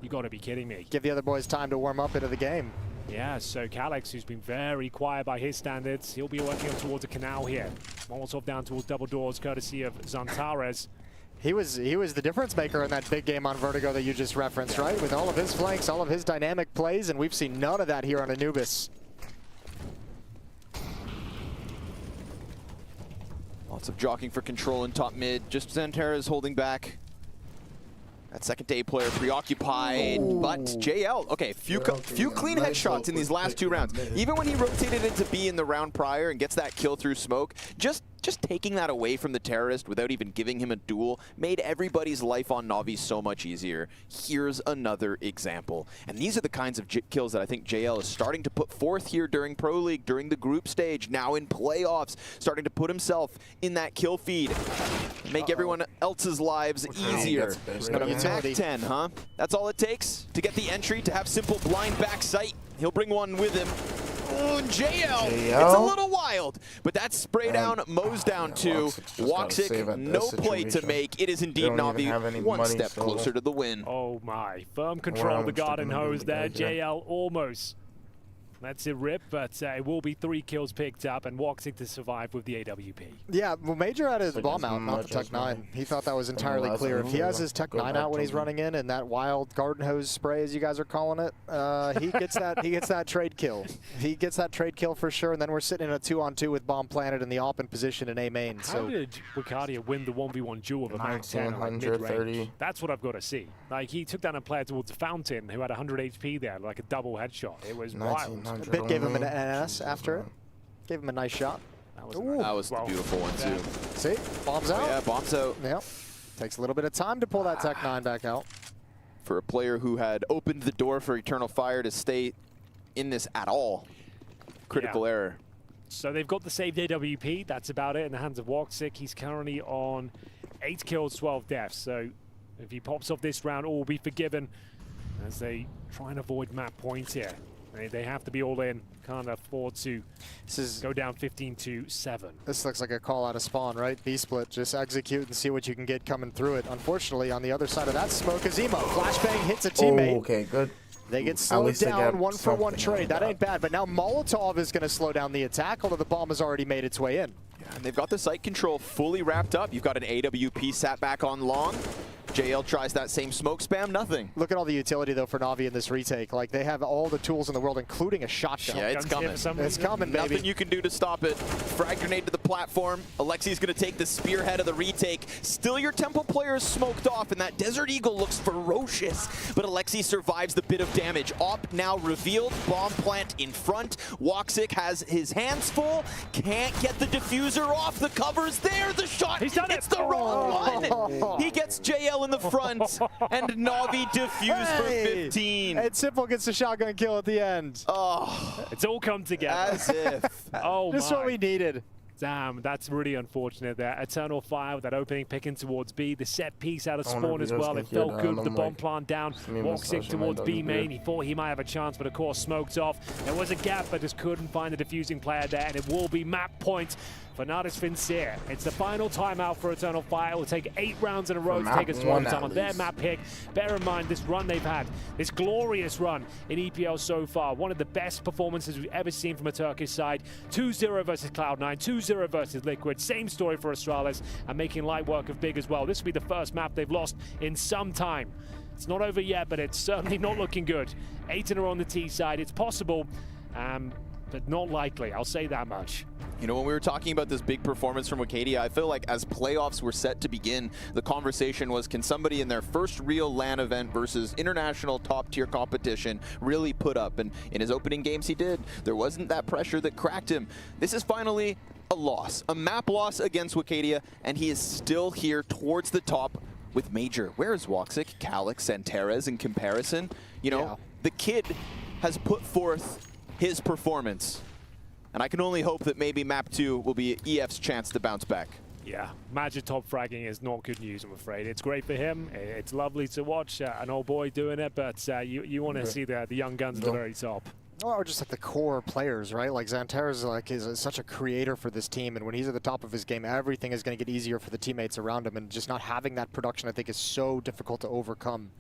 You got to be kidding me. Give the other boys time to warm up into the game. Yeah, so Calix, who's been very quiet by his standards, he'll be working up towards a canal here. Molotov down towards double doors, courtesy of Zantares. He was the difference maker in that big game on Vertigo that you just referenced, right? With all of his flanks, all of his dynamic plays, and we've seen none of that here on Anubis. Lots of jockeying for control in top mid. Just Xantera is holding back. That second day player preoccupied, but JL, okay, few clean headshots in these last 2 rounds. Even when he rotated into B in the round prior and gets that kill through smoke, just taking that away from the terrorist without even giving him a duel made everybody's life on Na'Vi so much easier. Here's another example. And these are the kinds of kills that I think JL is starting to put forth here during Pro League, during the group stage, now in playoffs, starting to put himself in that kill feed. Make everyone else's lives easier. Got a Mac 10, huh? That's all it takes to get the entry, to have simple blind back sight. He'll bring one with him. Oh, JL, it's a little wild, but that's spray down, Mo's down to Woxic, no play to make. It is indeed Na'Vi one step closer to the win. Oh my, firm control of the garden hose there, JL almost. That's it, rip, but it will be 3 kills picked up and Woxic to survive with the AWP. Yeah, well, Major had his bomb out, not the Tech 9. He thought that was entirely clear. If he has his Tech 9 out when he's running in and that wild garden hose spray, as you guys are calling it, he gets that trade kill. He gets that trade kill for sure, and then we're sitting in a 2-on-2 with bomb planted in the op in position in A main. How did Wicadia win the 1v1 duel of a Mac 10 on mid-range? That's what I've got to see. Like, he took down a player towards a fountain who had 100 HP there, like a double headshot. It was wild. Bit gave him an NS after it. Gave him a nice shot. That was the beautiful one, too. See? Bombs out. Yeah, bombs out. Yep. Takes a little bit of time to pull that Tech 9 back out. For a player who had opened the door for Eternal Fire to stay in this at all. Critical error. So they've got the saved AWP. That's about it in the hands of Woxic. He's currently on 8 kills, 12 deaths. So if he pops off this round, all will be forgiven as they try and avoid map points here. They have to be all in. Can't afford to go down 15-7. This looks like a call out of spawn, right? B-split. Just execute and see what you can get coming through it. Unfortunately, on the other side of that smoke is Emo. Flashbang hits a teammate. Oh, okay, good. They get slowed down, 1-for-1 trade. That ain't bad, but now Molotov is going to slow down the attack, although the bomb has already made its way in. Yeah, and they've got the site control fully wrapped up. You've got an AWP sat back on long. JL tries that same smoke spam, nothing. Look at all the utility, though, for Na'Vi in this retake. Like, they have all the tools in the world, including a shotgun. Yeah, it's coming. It's coming, baby. Nothing you can do to stop it. Frag grenade to the platform. Alexi's going to take the spearhead of the retake. Still, your Temple player is smoked off, and that Desert Eagle looks ferocious. But Alexi survives the bit of damage. Op now revealed. Bomb plant in front. Woxic has his hands full. Can't get the diffuser off. The cover's there. The shot. He's done it. It's the wrong one. He gets JL in the front, and Na'Vi defuse for 15. And Simple gets the shotgun kill at the end. Oh, it's all come together. As if. Oh, just what we needed. Damn, that's really unfortunate there. Eternal Fire with that opening picking towards B. The set piece out of spawn as well. It felt good with the bomb plant down. Woxic towards B main. He thought he might have a chance, but of course smoked off. There was a gap, but just couldn't find the diffusing player there, and it will be map point for Natus Vincere. It's the final timeout for Eternal Fire. It will take 8 rounds in a row to take us to overtime on their map pick. Bear in mind this run they've had, this glorious run in EPL so far. One of the best performances we've ever seen from a Turkish side. 2-0 versus Cloud9, 2-0 versus Liquid. Same story for Astralis, and making light work of Big as well. This will be the first map they've lost in some time. It's not over yet, but it's certainly not looking good. 8 in a row on the T side. It's possible, but not likely. I'll say that much. You know, when we were talking about this big performance from Wicadia, I feel like as playoffs were set to begin, the conversation was, can somebody in their first real LAN event versus international top-tier competition really put up? And in his opening games, he did. There wasn't that pressure that cracked him. This is finally a loss, a map loss against Wicadia, and he is still here towards the top with Major. Where is Woxic, Calix, and Teres in comparison? You know, the kid has put forth his performance. And I can only hope that maybe map 2 will be EF's chance to bounce back. Yeah, Magic top fragging is not good news, I'm afraid. It's great for him. It's lovely to watch an old boy doing it, but you want to see the young guns at the very top. Or just like the core players, right? Like Xantera is such a creator for this team, and when he's at the top of his game, everything is going to get easier for the teammates around him, and just not having that production, I think, is so difficult to overcome.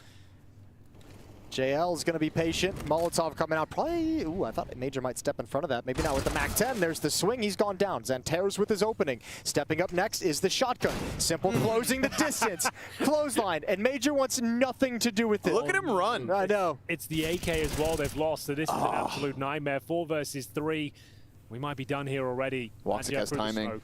JL is going to be patient. Molotov coming out. Probably, ooh, I thought Major might step in front of that. Maybe not with the Mac 10. There's the swing. He's gone down. Xantera's with his opening. Stepping up next is the shotgun. Simple closing the distance. Clothesline. And Major wants nothing to do with it. Look at him run. I know. It's the AK as well they've lost, so this is an absolute nightmare. 4 versus 3. We might be done here already. Woxic has timing.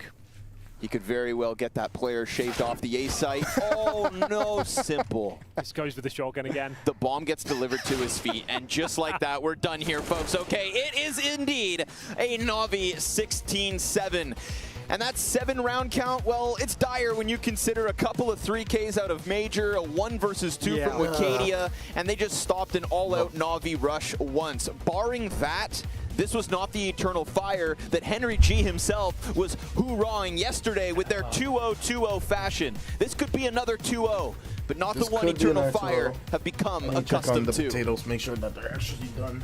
He could very well get that player shaved off the A site. Oh no, simple. This goes with the shotgun again. The bomb gets delivered to his feet, and just like that, we're done here, folks. Okay, it is indeed a Na'Vi 16-7. And that 7-round count, well, it's dire when you consider a couple of 3Ks out of Major, a 1 versus 2 from Wicadia, and they just stopped an all-out Na'Vi rush once. Barring that, this was not the eternal fire that Henry G himself was hoorahing yesterday with their 2-0-2-0 fashion. This could be another 2-0, but not the one eternal fire have become accustomed to. Check on the potatoes, make sure that they're actually done.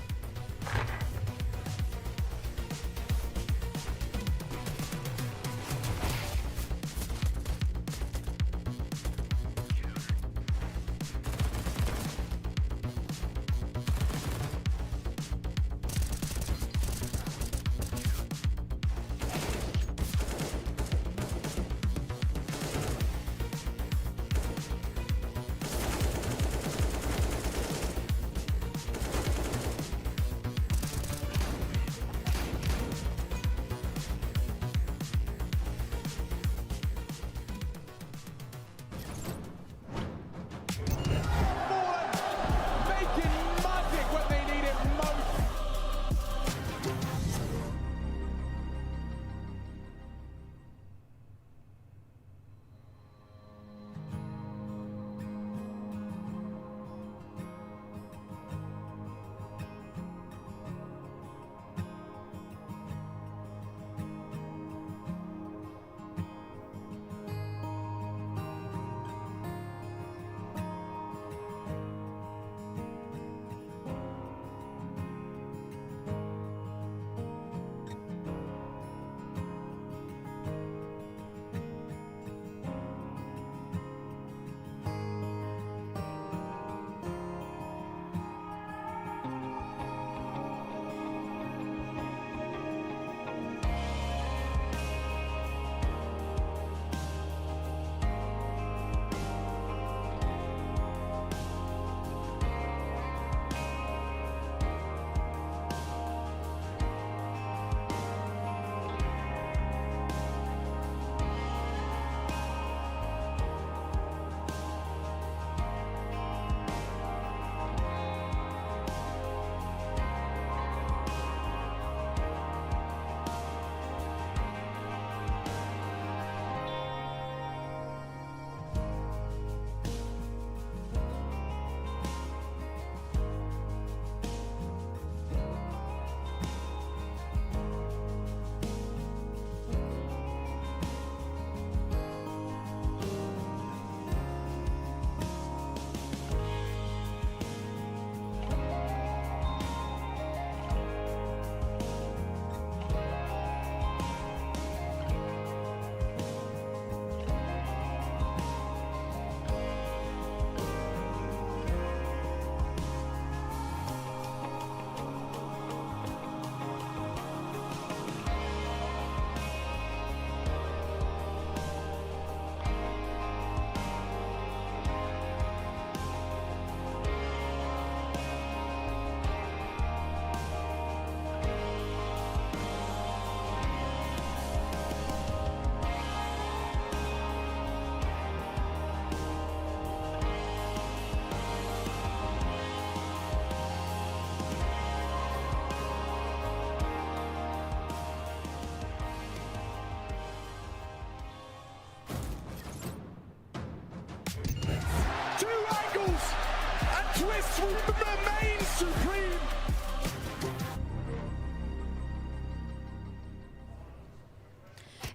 Twist will remain supreme.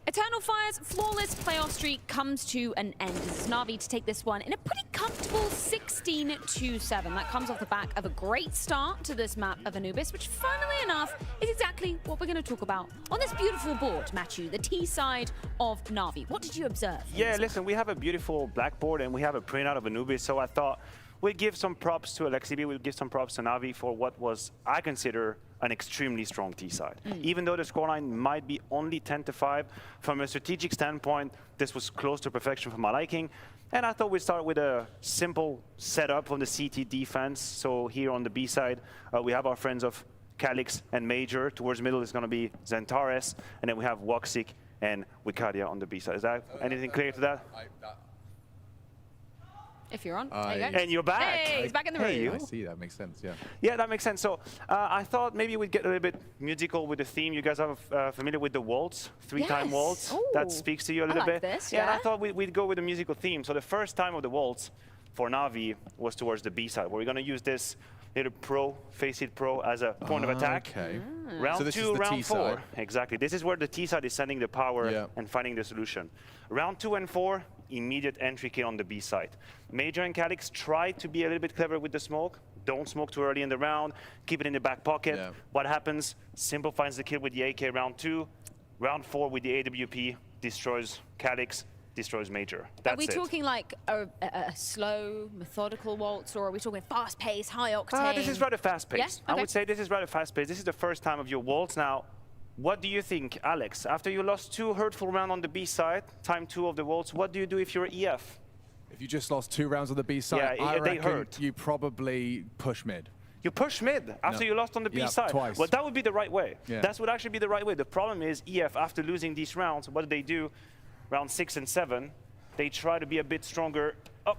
Eternal Fire's flawless playoff streak comes to an end. It's Na'Vi to take this one in a pretty comfortable 16-7. That comes off the back of a great start to this map of Anubis, which funnily enough is exactly what we're going to talk about on this beautiful board, Matthew, the T side of Na'Vi. What did you observe? Yeah, listen, we have a beautiful blackboard and we have a printout of Anubis, so I thought we'd give some props to Alexibi, we'll give some props to Na'Vi for what was, I consider, an extremely strong T side. Even though the scoreline might be only 10-5, from a strategic standpoint, this was close to perfection for my liking. And I thought we'd start with a simple setup on the CT defense. So here on the B side, we have our friends of Calix and Major. Towards middle is going to be Zentares, and then we have Woxic and Wicadia on the B side. Is that anything clear to that? If you're on, there you go. And you're back. Hey, he's back in the room. I see, that makes sense, yeah. Yeah, that makes sense. So I thought maybe we'd get a little bit musical with the theme. You guys are familiar with the waltz, three-time waltz? Ooh, that speaks to you a little like bit. This, yeah, and I thought we'd go with a musical theme. So the first time of the waltz for Na'Vi was towards the B side, where we're going to use this little pro, face it pro, as a point of attack. Okay. Round so this 2, is the round T 4. side. Exactly. This is where the T side is sending the power and finding the solution. Round 2 and 4, immediate entry kill on the B side. Major and Calix try to be a little bit clever with the smoke. Don't smoke too early in the round. Keep it in the back pocket. Yeah. What happens? Simple finds the kill with the AK round 2. Round 4 with the AWP destroys Calix, destroys Major. That's Are we talking like a slow, methodical waltz, or are we talking fast-paced, high octane? This is rather fast-paced. Yeah? I Okay. would say this is rather fast-paced. This is the first time of your waltz. Now, what do you think, Alex? After you lost 2 hurtful rounds on the B side, time 2 of the waltz, what do you do if you're EF? If you just lost 2 rounds on the B side, Yeah, I they reckon hurt. you probably push mid. You push mid after you lost on the B side. Twice. Well, that would be the right way. Yeah. That would actually be the right way. The problem is EF, after losing these rounds, what do? Round 6 and 7, they try to be a bit stronger up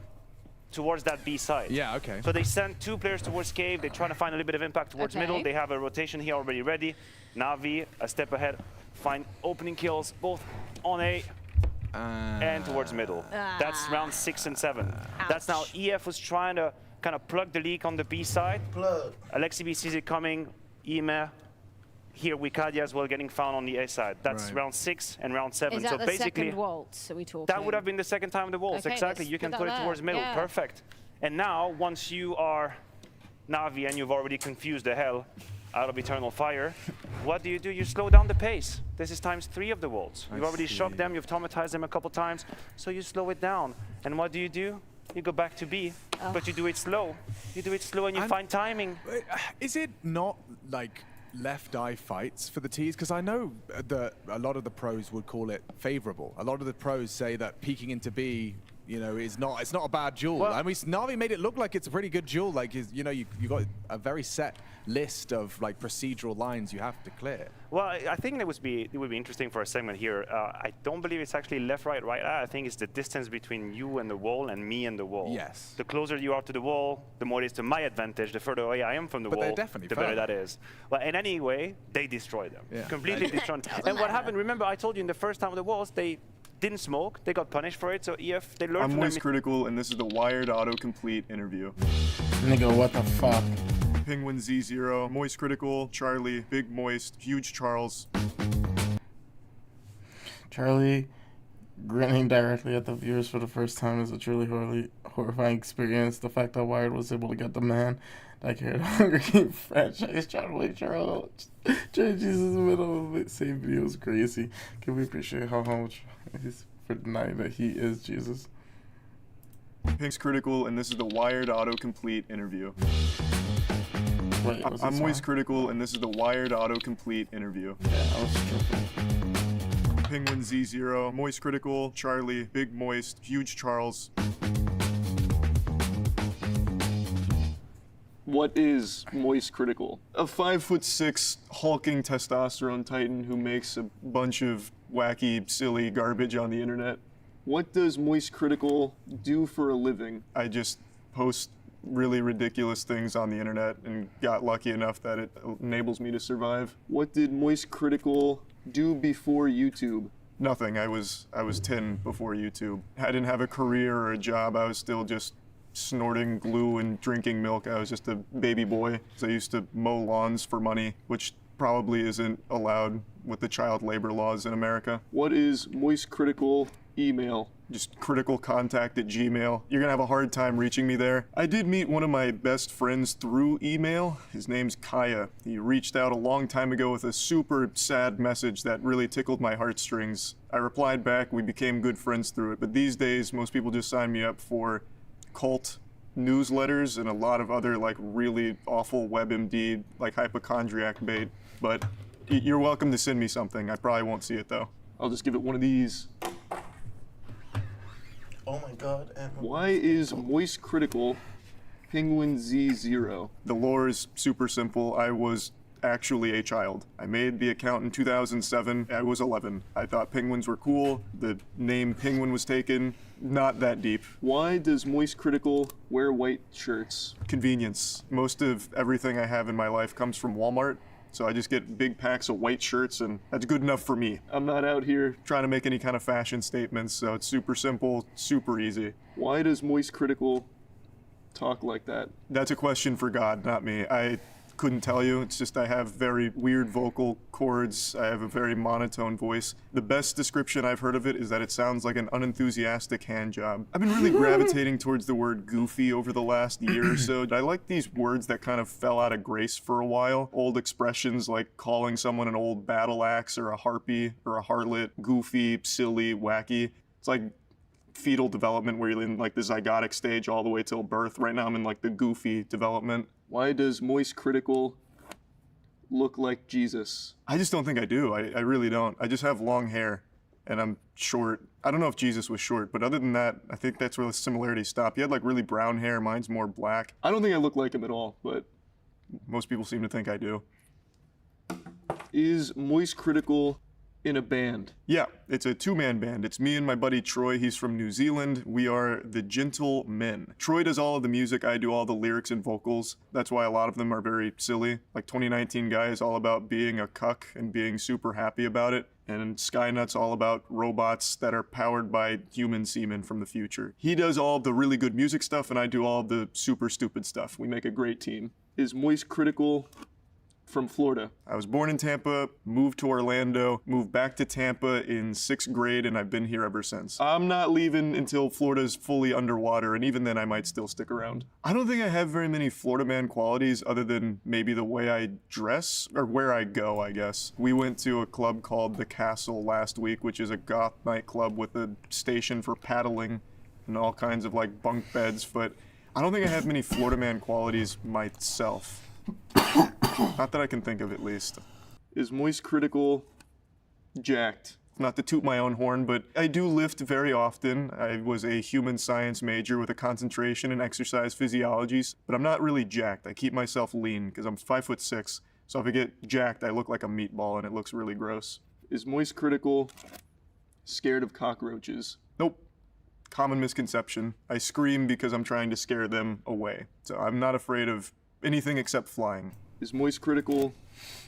towards that B side. Yeah, okay. So they send 2 players towards cave. They try to find a little bit of impact towards middle. They have a rotation here already ready. Na'Vi, a step ahead, find opening kills both on A and towards middle. That's round 6 and 7. That's now EF was trying to kind of plug the leak on the B side. Alexi B sees it coming. Ime here, Wicadia as well getting found on the A side. That's round 6 and round 7. Is that so the basically, second waltz are we talking? that would have been the second time of the waltz. Okay, Exactly. let's You can put put that it towards there. middle. Yeah. Perfect. And now, once you are Na'Vi and you've already confused the hell out of Eternal Fire, what do? You slow down the pace. This is times 3 of the waltz. You've already shocked them, you've traumatized them a couple times, so you slow it down. And what do? You go back to B, but you do it slow. You do it slow and you find timing. Is it not like left eye fights for the Ts? Because I know that a lot of the pros would call it favorable. A lot of the pros say that peeking into B, you know, it's not a bad duel. Well, I mean, Na'Vi made it look like it's a pretty good duel. Like, you know, you got a very set list of like procedural lines you have to clear. Well, I think it would be interesting for a segment here. I don't believe it's actually left, right, right. I think it's the distance between you and the wall and me and the wall. Yes. The closer you are to the wall, the more it is to my advantage. The further away I am from the But they're wall, definitely the better further. that is. Well, in any way, they destroy them. Yeah. Completely destroyed. And what happened, remember I told you in the first time of the walls, they didn't smoke. They got punished for it. So EF, they learned I'm from Moist them. Critical, and this is the Wired Autocomplete interview. Nigga, what the fuck? Penguin Z0, Moist Critical, Charlie, Big Moist, Huge Charles. Charlie grinning directly at the viewers for the first time is a truly horrifying experience. The fact that Wired was able to get the man that carried a Hunger Games franchise trying to wake Charles Jesus in the middle of the same video is crazy. Can we appreciate how much he's for denying that he is Jesus? Pink's Critical, and this is the Wired Autocomplete interview. Wait, I'm Moist Critical, and this is the Wired Autocomplete interview. Yeah, I was tripping. Penguin Z0, Moist Critical, Charlie, Big Moist, Huge Charles. What is Moist Critical? A 5'6" hulking testosterone titan who makes a bunch of wacky, silly garbage on the internet. What does Moist Critical do for a living? I just post really ridiculous things on the internet and got lucky enough that it enables me to survive. What did Moist Critical do before YouTube? Nothing. I was 10 before YouTube. I didn't have a career or a job. I was still just snorting glue and drinking milk. I was just a baby boy. So I used to mow lawns for money, which probably isn't allowed with the child labor laws in America. What is Moist Critical email? Just criticalcontact@gmail. You're gonna have a hard time reaching me there. I did meet one of my best friends through email. His name's Kaya. He reached out a long time ago with a super sad message that really tickled my heartstrings. I replied back, we became good friends through it, but these days most people just sign me up for cult newsletters and a lot of other like really awful WebMD like hypochondriac bait. But you're welcome to send me something. I probably won't see it though. I'll just give it one of these. Oh my god. Why is Moist Critical Penguin Z0? The lore is super simple. I was actually a child. I made the account in 2007. I was 11. I thought penguins were cool. The name Penguin was taken. Not that deep. Why does Moist Critical wear white shirts? Convenience. Most of everything I have in my life comes from Walmart. So I just get big packs of white shirts, and that's good enough for me. I'm not out here trying to make any kind of fashion statements, so it's super simple, super easy. Why does Moist Critical talk like that? That's a question for God, not me. I couldn't tell you. It's just I have very weird vocal cords. I have a very monotone voice. The best description I've heard of it is that it sounds like an unenthusiastic hand job. I've been really gravitating towards the word goofy over the last year or so. I like these words that kind of fell out of grace for a while. Old expressions like calling someone an old battle axe or a harpy or a harlot, goofy, silly, wacky. It's like fetal development where you're in like the zygotic stage all the way till birth. Right now I'm in like the goofy development. Why does Moist Critical look like Jesus? I just don't think I do. I really don't. I just have long hair and I'm short. I don't know if Jesus was short, but other than that, I think that's where the similarities stop. He had like really brown hair, mine's more black. I don't think I look like him at all, but most people seem to think I do. Is Moist Critical in a band? Yeah, it's a two-man band. It's me and my buddy Troy. He's from New Zealand. We are the Gentle Men. Troy does all of the music. I do all the lyrics and vocals. That's why a lot of them are very silly. Like 2019 Guy is all about being a cuck and being super happy about it. And Skynut's all about robots that are powered by human semen from the future. He does all of the really good music stuff and I do all of the super stupid stuff. We make a great team. Is Moist Critical from Florida? I was born in Tampa, moved to Orlando, moved back to Tampa in 6th grade, and I've been here ever since. I'm not leaving until Florida's fully underwater, and even then I might still stick around. I don't think I have very many Florida man qualities other than maybe the way I dress, or where I go, I guess. We went to a club called The Castle last week, which is a goth nightclub with a station for paddling and all kinds of like bunk beds, but I don't think I have many Florida man qualities myself. Not that I can think of, at least. Is Moist Critical jacked? Not to toot my own horn, but I do lift very often. I was a human science major with a concentration in exercise physiologies, but I'm not really jacked. I keep myself lean because I'm 5'6", so if I get jacked, I look like a meatball and it looks really gross. Is Moist Critical scared of cockroaches? Nope. Common misconception. I scream because I'm trying to scare them away. So I'm not afraid of anything except flying. Is Moist Critical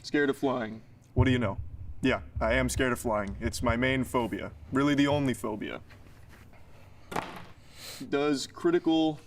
scared of flying? What do you know? Yeah, I am scared of flying. It's my main phobia. Really the only phobia. Does Critical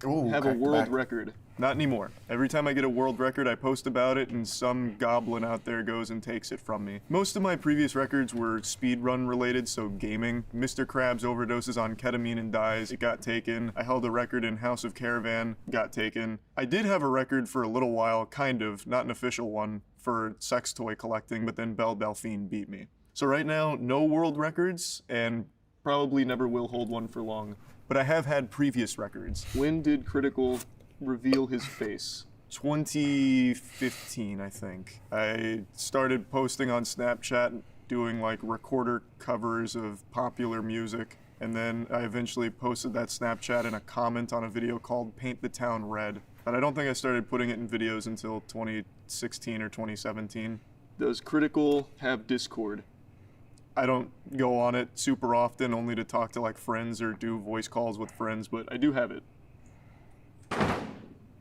have a world record? Not anymore. Every time I get a world record, I post about it and some goblin out there goes and takes it from me. Most of my previous records were speedrun related, so gaming. Mr. Krabs overdoses on ketamine and dies. It got taken. I held a record in House of Caravan. Got taken. I did have a record for a little while, kind of, not an official one, for sex toy collecting, but then Belle Delphine beat me. So right now, no world records, and probably never will hold one for long. But I have had previous records. When did Critical reveal his face? 2015, I think. I started posting on Snapchat, doing like recorder covers of popular music, and then I eventually posted that Snapchat in a comment on a video called Paint the Town Red. But I don't think I started putting it in videos until 2016 or 2017. Does Critical have Discord? I don't go on it super often, only to talk to like friends or do voice calls with friends, but I do have it.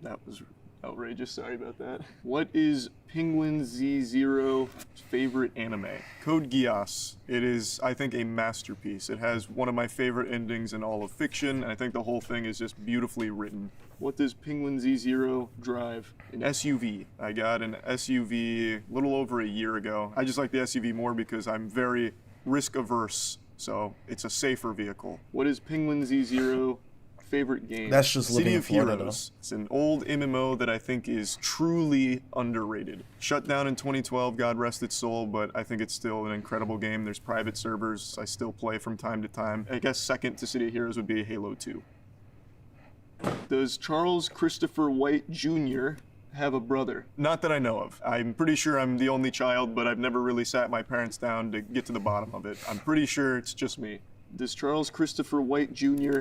That was outrageous, sorry about that. What is Penguin Z0's favorite anime? Code Geass. It is, I think, a masterpiece. It has one of my favorite endings in all of fiction, and I think the whole thing is just beautifully written. What does Penguin Z0 drive? An SUV. I got an SUV a little over a year ago. I just like the SUV more because I'm very risk averse, so it's a safer vehicle. What is Penguin Z0 favorite game? That's just living in Florida, City of Heroes. It's an old MMO that I think is truly underrated. Shut down in 2012, God rest its soul, but I think it's still an incredible game. There's private servers I still play from time to time. I guess second to City of Heroes would be Halo 2. Does Charles Christopher White Jr. have a brother? Not that I know of. I'm pretty sure I'm the only child, but I've never really sat my parents down to get to the bottom of it. I'm pretty sure it's just me. Does Charles Christopher White Jr.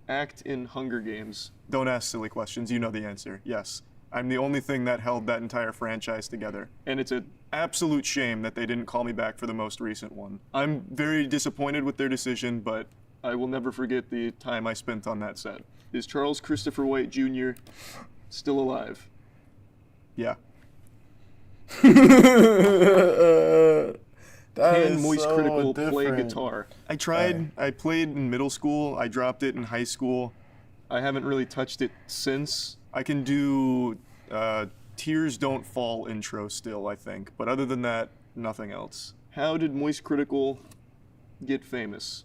act in Hunger Games? Don't ask silly questions, you know the answer. Yes. I'm the only thing that held that entire franchise together. And it's an absolute shame that they didn't call me back for the most recent one. I'm very disappointed with their decision, but I will never forget the time I spent on that set. Is Charles Christopher White Jr. still alive? Yeah. Can Moist Critical play guitar? I tried. I played in middle school. I dropped it in high school. I haven't really touched it since. I can do Tears Don't Fall intro still, I think. But other than that, nothing else. How did Moist Critical get famous?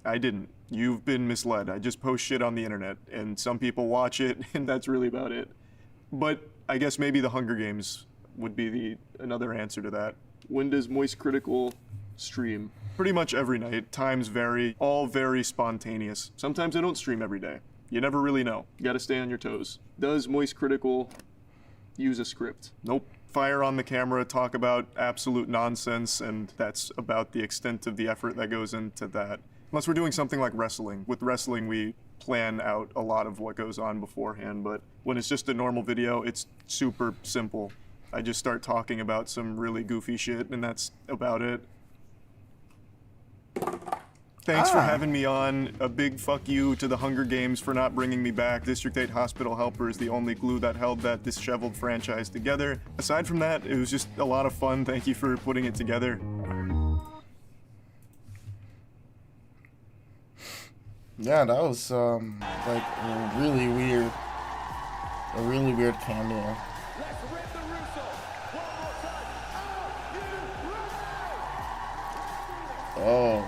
I didn't. You've been misled. I just post shit on the internet, and some people watch it, and that's really about it. But I guess maybe the Hunger Games would be another answer to that. When does Moist Critical stream? Pretty much every night. Times vary, all very spontaneous. Sometimes I don't stream every day. You never really know. You gotta stay on your toes. Does Moist Critical use a script? Nope. Fire on the camera, talk about absolute nonsense, and that's about the extent of the effort that goes into that. Unless we're doing something like wrestling. With wrestling, we plan out a lot of what goes on beforehand, but when it's just a normal video, it's super simple. I just start talking about some really goofy shit, and that's about it. Thanks for having me on. A big fuck you to the Hunger Games for not bringing me back. District 8 Hospital Helper is the only glue that held that disheveled franchise together. Aside from that, it was just a lot of fun. Thank you for putting it together. Yeah, that was like a really weird cameo. Oh.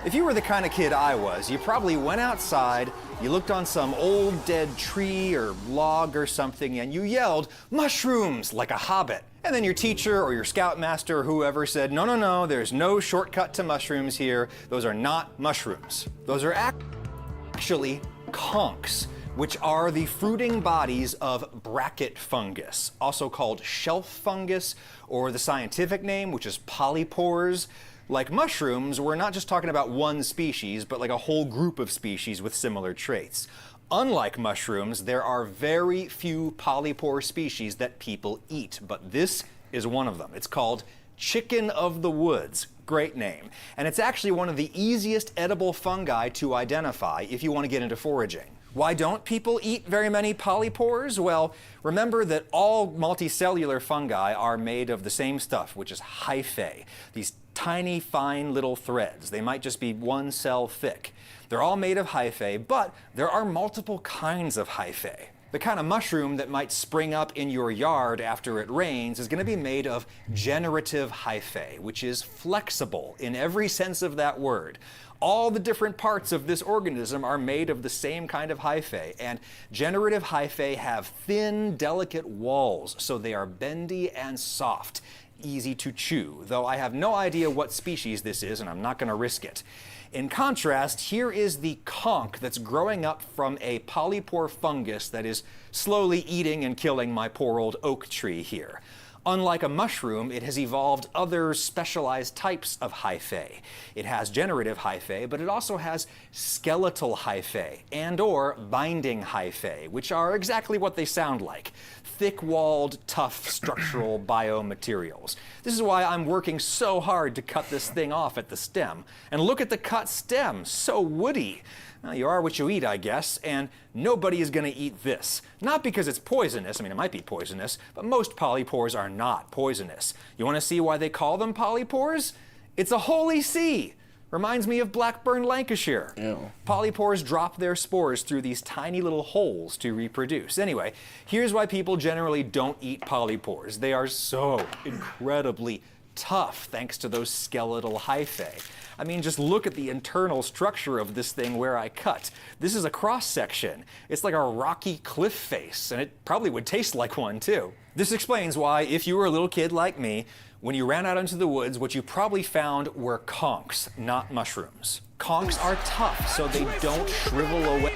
If you were the kind of kid I was, you probably went outside, you looked on some old dead tree or log or something, and you yelled, "Mushrooms!" like a hobbit. And then your teacher or your scoutmaster or whoever said, "No, no, no, there's no shortcut to mushrooms here. Those are not mushrooms. Those are actually conchs, which are the fruiting bodies of bracket fungus, also called shelf fungus, or the scientific name, which is polypores. Like mushrooms, we're not just talking about one species, but like a whole group of species with similar traits. Unlike mushrooms, there are very few polypore species that people eat, but this is one of them. It's called chicken of the woods. Great name. And it's actually one of the easiest edible fungi to identify if you want to get into foraging. Why don't people eat very many polypores? Well, remember that all multicellular fungi are made of the same stuff, which is hyphae. These tiny, fine little threads. They might just be one cell thick. They're all made of hyphae, but there are multiple kinds of hyphae. The kind of mushroom that might spring up in your yard after it rains is going to be made of generative hyphae, which is flexible in every sense of that word. All the different parts of this organism are made of the same kind of hyphae, and generative hyphae have thin, delicate walls, so they are bendy and soft. Easy to chew, though I have no idea what species this is, and I'm not going to risk it. In contrast, here is the conch that's growing up from a polypore fungus that is slowly eating and killing my poor old oak tree here. Unlike a mushroom, it has evolved other specialized types of hyphae. It has generative hyphae, but it also has skeletal hyphae and/or binding hyphae, which are exactly what they sound like. Thick-walled, tough structural biomaterials. This is why I'm working so hard to cut this thing off at the stem. And look at the cut stem, so woody. Well, you are what you eat, I guess, and nobody is going to eat this. Not because it's poisonous, I mean, it might be poisonous, but most polypores are not poisonous. You want to see why they call them polypores? It's a holy see. Reminds me of Blackburn, Lancashire. Ew. Polypores drop their spores through these tiny little holes to reproduce. Anyway, here's why people generally don't eat polypores. They are so incredibly tough thanks to those skeletal hyphae. I mean, just look at the internal structure of this thing where I cut. This is a cross-section. It's like a rocky cliff face, and it probably would taste like one, too. This explains why, if you were a little kid like me, when you ran out into the woods, what you probably found were conchs, not mushrooms. Conchs are tough, so they don't shrivel away.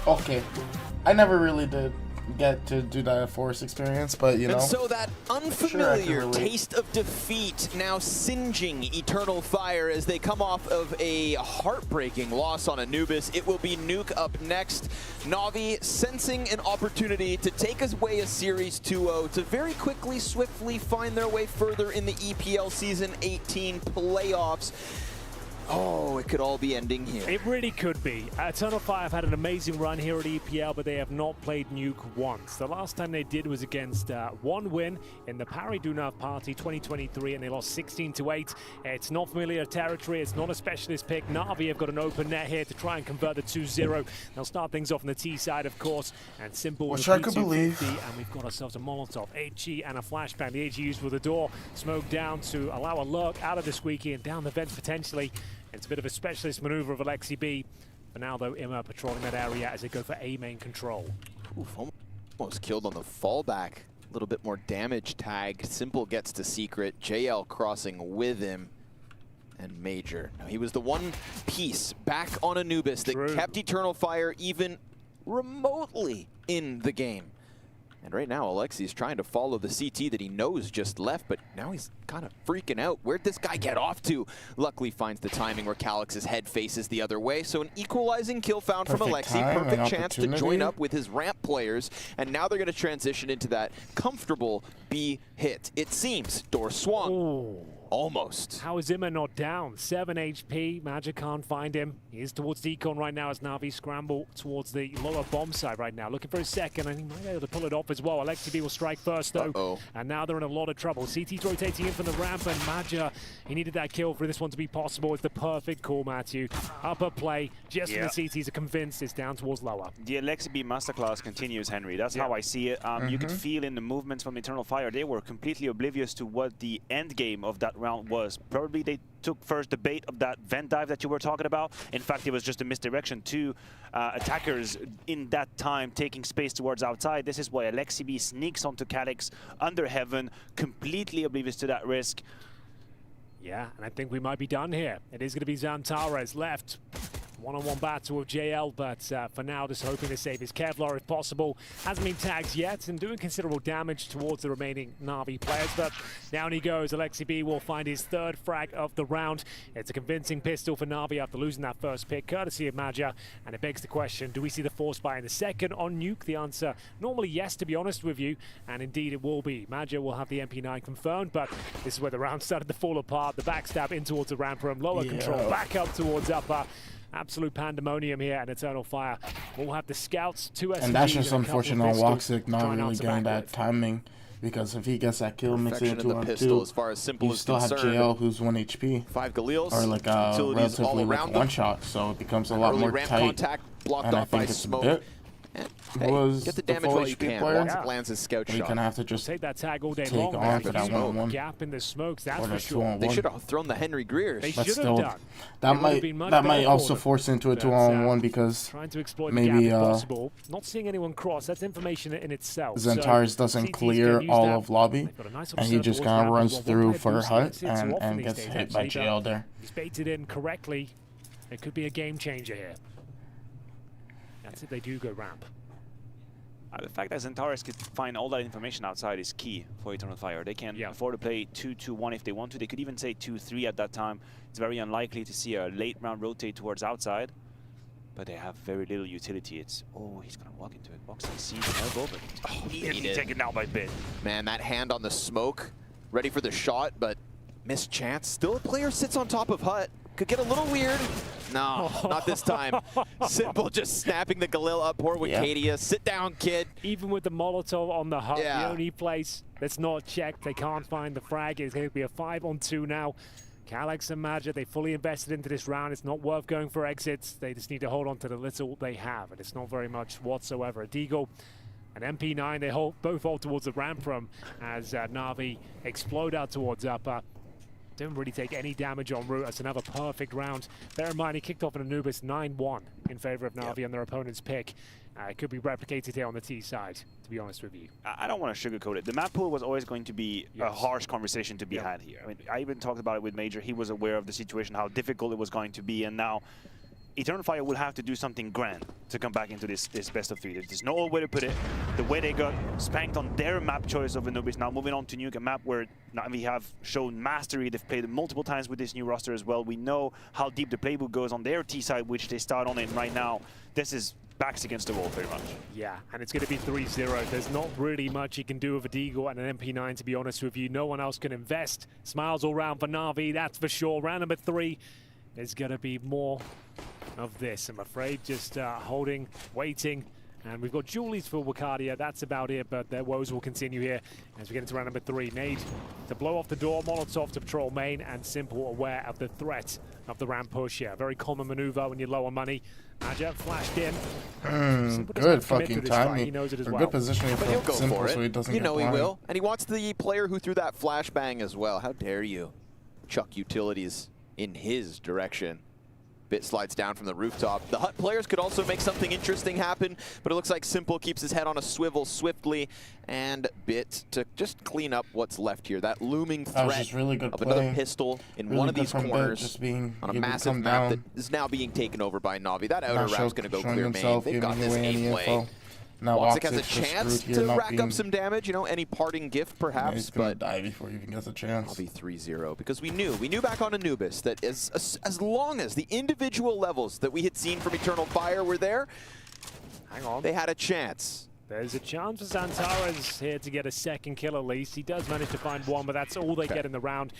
Okay, I never really did get to do that Forest experience, but you know. And so that unfamiliar taste of defeat now singeing Eternal Fire as they come off of a heartbreaking loss on Anubis. It will be Nuke up next. Na'Vi sensing an opportunity to take away a Series 2-0 to very quickly, swiftly find their way further in the EPL Season 18 playoffs. Oh, it could all be ending here. It really could be. Eternal Fire have had an amazing run here at EPL, but they have not played Nuke once. The last time they did was against one win in the Paris Dunave Party 2023, and they lost 16-8. It's not familiar territory. It's not a specialist pick. Na'Vi have got an open net here to try and convert the 2-0. They'll start things off on the T side, of course, and Simple Which I could believe. And we've got ourselves a Molotov, HE, and a flashbang. The HE used for the door, smoke down to allow a lurk out of the squeaky and down the vents potentially. It's a bit of a specialist maneuver of Alexi B. For now, though, Imma patrolling that area as they go for A main control. Oof, almost killed on the fallback. A little bit more damage tag. Simple gets to secret. JL crossing with him. And Major. Now, he was the one piece back on Anubis that kept Eternal Fire even remotely in the game. And right now, Alexi's trying to follow the CT that he knows just left, but now he's kind of freaking out. Where'd this guy get off to? Luckily finds the timing where Calix's head faces the other way. So an equalizing kill found from Alexi. Perfect chance to join up with his ramp players. And now they're going to transition into that comfortable B hit. It seems. Door swung. Ooh. Almost. How is Imma not down? 7 HP. Magic can't find him. He is towards Decon right now as Na'Vi scramble towards the lower bomb side right now. Looking for a second, and he might be able to pull it off as well. Alexi B will strike first, though. And now they're in a lot of trouble. CT's rotating in from the ramp, and Maja, he needed that kill for this one to be possible. It's the perfect call, Matthew. Upper play, just when the CTs are convinced it's down towards lower. The Alexi B masterclass continues, Henry. That's how I see it. You could feel in the movements from Eternal Fire, they were completely oblivious to what the end game of that round was. Probably they took first the bait of that vent dive that you were talking about. In fact, it was just a misdirection to attackers in that time taking space towards outside. This is why Alexi B sneaks onto Calix under heaven, completely oblivious to that risk. Yeah, and I think we might be done here. It is going to be Zantares left. One-on-one battle with JL, but for now, just hoping to save his Kevlar if possible. Hasn't been tagged yet and doing considerable damage towards the remaining Na'Vi players, but down he goes. Alexi B will find his third frag of the round. It's a convincing pistol for Na'Vi after losing that first pick, courtesy of Maja, and it begs the question, do we see the force buy in the second on Nuke? The answer, normally yes, to be honest with you, and indeed it will be. Maja will have the MP9 confirmed, but this is where the round started to fall apart. The backstab in towards the ramp room, lower control, back up towards upper. Absolute pandemonium here at Eternal Fire. We'll have the scouts, 2 SMGs, and that's just unfortunate on Woxic not really getting that timing, because if he gets that kill, makes it into a 2, as far as Simple you still have JL who's 1 HP. 5 Galils. Or like a relatively like one shot, so it becomes a lot more tight. Blocked and I off by think it's smoke. a bit. Hey, was get the the damage full while you HP can. player. Woxic lands his scout We shot. kind of have to just take that tag all day take long. on for that 1-on-1. Gap in the smokes, that's Or for the sure. 2-on-1. They should have thrown the Henry Greers. They But should still, have that done. might also force into a 2-on-1 because trying to exploit maybe the gap if possible. Not seeing anyone cross, that's information in itself. Zantares doesn't clear all of lobby, and he just kind of runs through for hut and gets hit by JL there. He's baited in correctly. It could be a game changer here. That's if they do go ramp. The fact that Zantares could find all that information outside is key for Eternal Fire. They can afford to play 2-2-1 if they want to. They could even say 2-3 at that time. It's very unlikely to see a late round rotate towards outside, but they have very little utility. It's, oh, he's going to walk into it. Boxing sees an elbow, but immediately taken out by Bit. Man, that hand on the smoke, ready for the shot, but missed chance. Still a player sits on top of hut. Could get a little weird. No, not this time. Simple just snapping the Galil up. Poor Wicadia. Sit down, kid. Even with the Molotov on the hut, the only place that's not checked, they can't find the frag. It's going to be a 5-on-2 now. Calix and Maja, they fully invested into this round. It's not worth going for exits. They just need to hold on to the little they have, and it's not very much whatsoever. A Deagle and MP9, they both hold towards the ramp from as Na'Vi explode out towards upper. Didn't really take any damage en route. That's another perfect round. Bear in mind, he kicked off an Anubis 9-1 in favor of Na'Vi on their opponent's pick. It could be replicated here on the T side, to be honest with you. I don't want to sugarcoat it. The map pool was always going to be a harsh conversation to be had here. I mean, I even talked about it with Major. He was aware of the situation, how difficult it was going to be, and now Eternal Fire will have to do something grand to come back into this best of 3. There's no other way to put it. The way they got spanked on their map choice of Anubis, now moving on to Nuke, a map where Na'Vi have shown mastery. They've played it multiple times with this new roster as well. We know how deep the playbook goes on their T side, which they start on, and right now, this is backs against the wall pretty much. Yeah, and it's going to be 3-0. There's not really much you can do with a Deagle and an MP9, to be honest with you. No one else can invest. Smiles all round for Na'Vi, that's for sure. Round number 3, there's going to be more of this, I'm afraid. Just holding, waiting. And we've got Julies for Wakadia. That's about it, but their woes will continue here as we get into round number 3. Nade to blow off the door, Molotov to patrol main, and Simple aware of the threat of the ramp push here. Very common maneuver when you're low on money. Maja flashed in. Good fucking timing. He knows it as well. Good positioning But he'll for go Simple for it. so he doesn't You get know he blind. will. And he wants the player who threw that flashbang as well. How dare you chuck utilities in his direction. Bit slides down from the rooftop. The Hut players could also make something interesting happen, but it looks like Simple keeps his head on a swivel swiftly, and Bit to just clean up what's left here. That looming That was threat just really good of play. another pistol in Really one of good these from Bit, corners just being on a able to massive come map down. that is now being taken over by Na'Vi. That outer route is going to go showing clear himself, main. They've got giving this away any A-play. info. Now Woxic has a Woxic's just chance screwed to here, not rack being- up some damage, you know, any parting gift perhaps, He's gonna but die before he even gets a chance. I'll be 3-0 because we knew back on Anubis that as long as the individual levels that we had seen from Eternal Fire were there, hang on, they had a chance. There's a chance for Xantares here to get a second kill at least. He does manage to find one, but that's all they get in the round.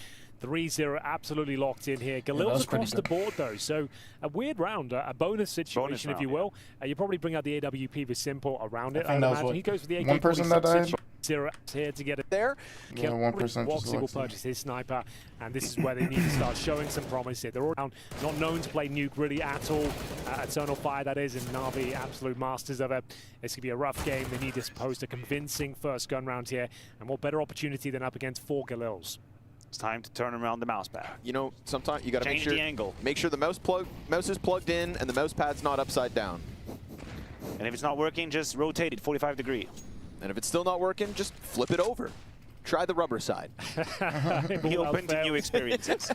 3-0, absolutely locked in here. Galil's across the board, though, so a weird round, a bonus situation, if you will. You probably bring out the AWP for Simple around it. I think that was what, he goes for the one person that died? 0 here to get it there. Yeah, 1% just Woxic will purchase his sniper, and this is where they need to start showing some promise here. They're all down, not known to play Nuke really at all. Eternal Fire, that is, and Na'Vi, absolute masters of it. It's going to be a rough game. They need to post a convincing first gun round here, and what better opportunity than up against 4 Galils. It's time to turn around the mouse pad. You know, sometimes you got to make Change sure the angle. Make sure the mouse is plugged in and the mouse pad's not upside down. And if it's not working, just rotate it 45 degrees. And if it's still not working, just flip it over. Try the rubber side. Be open to new experiences.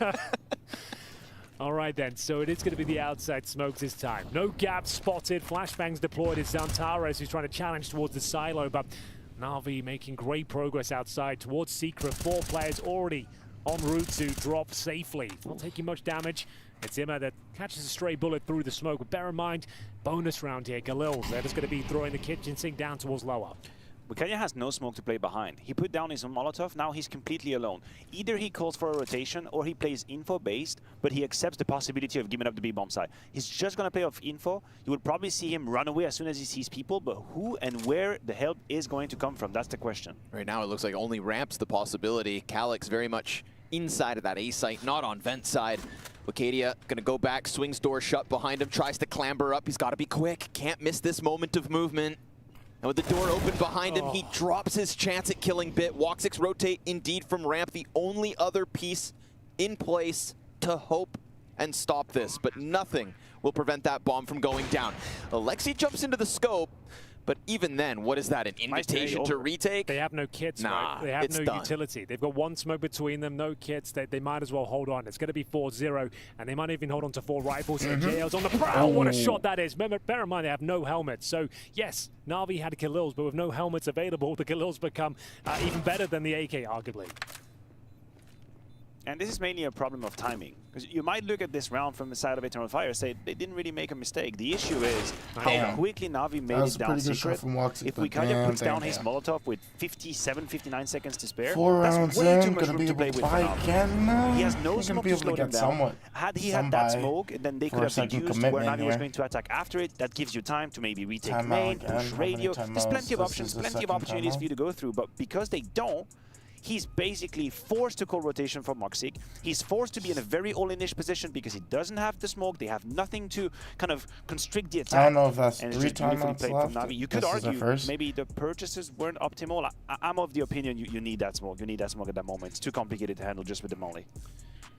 All right then, so it is going to be the outside smokes this time. No gaps spotted, flashbangs deployed. It's Xantares who's trying to challenge towards the silo, but Na'Vi making great progress outside towards Secret. 4 players already en route to drop safely. Not taking much damage. It's Zimmer that catches a stray bullet through the smoke, but bear in mind, bonus round here. Galil, they're just going to be throwing the kitchen sink down towards lower. Wakadia has no smoke to play behind. He put down his own Molotov, now he's completely alone. Either he calls for a rotation or he plays info-based, but he accepts the possibility of giving up the B-bomb side. He's just going to play off info. You will probably see him run away as soon as he sees people, but who and where the help is going to come from, that's the question. Right now it looks like only ramps the possibility. Calyx very much inside of that A site, not on vent side. Wakadia gonna go back, swings door shut behind him, tries to clamber up. He's got to be quick, can't miss this moment of movement. And with the door open behind him, he drops his chance at killing Bit. Woxic's rotate indeed from ramp, the only other piece in place to hope and stop this, but nothing will prevent that bomb from going down. Alexi jumps into the scope, but even then, what is that, an invitation to retake? They have no kits, nah, right? They have no done. utility. They've got 1 smoke between them, no kits. They might as well hold on. It's going to be 4-0, and they might even hold on to 4 rifles. JL's on the prowl. What a shot that is. Bear in mind, they have no helmets. So, yes, Na'Vi had Khalils, but with no helmets available, the Khalils become even better than the AK, arguably. And this is mainly a problem of timing. Because you might look at this round from the side of Eternal Fire and say they didn't really make a mistake. The issue is how quickly Na'Vi made it down Secret. If Wakadia puts down his Molotov with 57, 59 seconds to spare, 4 that's rounds way in, too much gonna room be to play able with to for buy Na'Vi. again. He has no He's gonna smoke be to able slow to get him down. somewhat. Had he had that smoke, then they could have reduced where Na'Vi was going to attack after it. That gives you time to maybe retake main, push radio. There's plenty of options, plenty of opportunities for you to go through, but because they don't, he's basically forced to call rotation from Woxic. He's forced to be in a very all-in-ish position because he doesn't have the smoke. They have nothing to kind of constrict the attack. I don't know if that's and 3 it's just beautifully timeouts played left. from Na'Vi. You could This is the argue first. maybe the purchases weren't optimal. I'm of the opinion you need that smoke. You need that smoke at that moment. It's too complicated to handle just with the molly.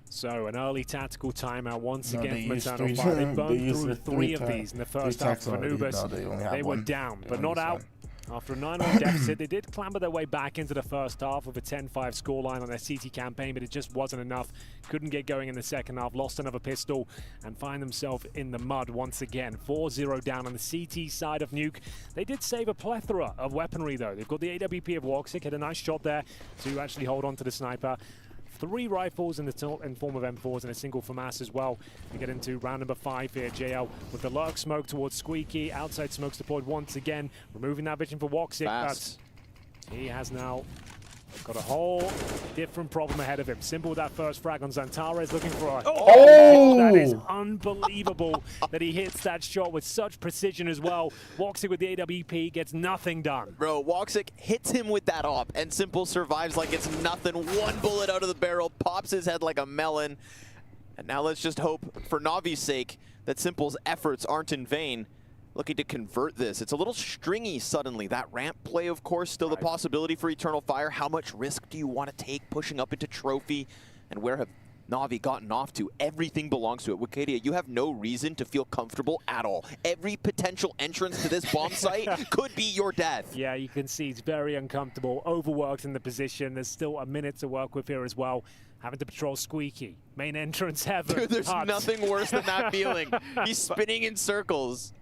So an early tactical timeout once No, again they from used Eternal three- Fire. They they burned used through the 3 of three these in the three first half tacks of already. Anubis. No, they only have They were one. down, They but only not out. said. After a 9-1 deficit, they did clamber their way back into the first half with a 10-5 scoreline on their CT campaign, but it just wasn't enough. Couldn't get going in the second half, lost another pistol, and find themselves in the mud once again. 4-0 down on the CT side of Nuke. They did save a plethora of weaponry, though. They've got the AWP of Woxic, had a nice shot there to actually hold on to the sniper. 3 rifles in form of M4s and a single FAMAS as well. We get into round number 5 here. JL with the lurk smoke towards Squeaky. Outside smokes deployed once again, removing that vision for Woxic. But he has now got a whole different problem ahead of him. Simple with that first frag on Xantares, looking for a... Oh! That is unbelievable that he hits that shot with such precision as well. Woxic with the AWP gets nothing done. Bro, Woxic hits him with that op, and Simple survives like it's nothing. 1 bullet out of the barrel, pops his head like a melon. And now let's just hope, for Navi's sake, that Simple's efforts aren't in vain. Looking to convert this. It's a little stringy suddenly. That ramp play, of course, still the possibility for Eternal Fire. How much risk do you want to take pushing up into Trophy? And where have Navi gotten off to? Everything belongs to it. Wikadia, you have no reason to feel comfortable at all. Every potential entrance to this bomb site could be your death. Yeah, you can see he's very uncomfortable, overworked in the position. There's still a minute to work with here as well. Having to patrol Squeaky. Main entrance heaven. Dude, there's nothing worse than that feeling. He's spinning in circles.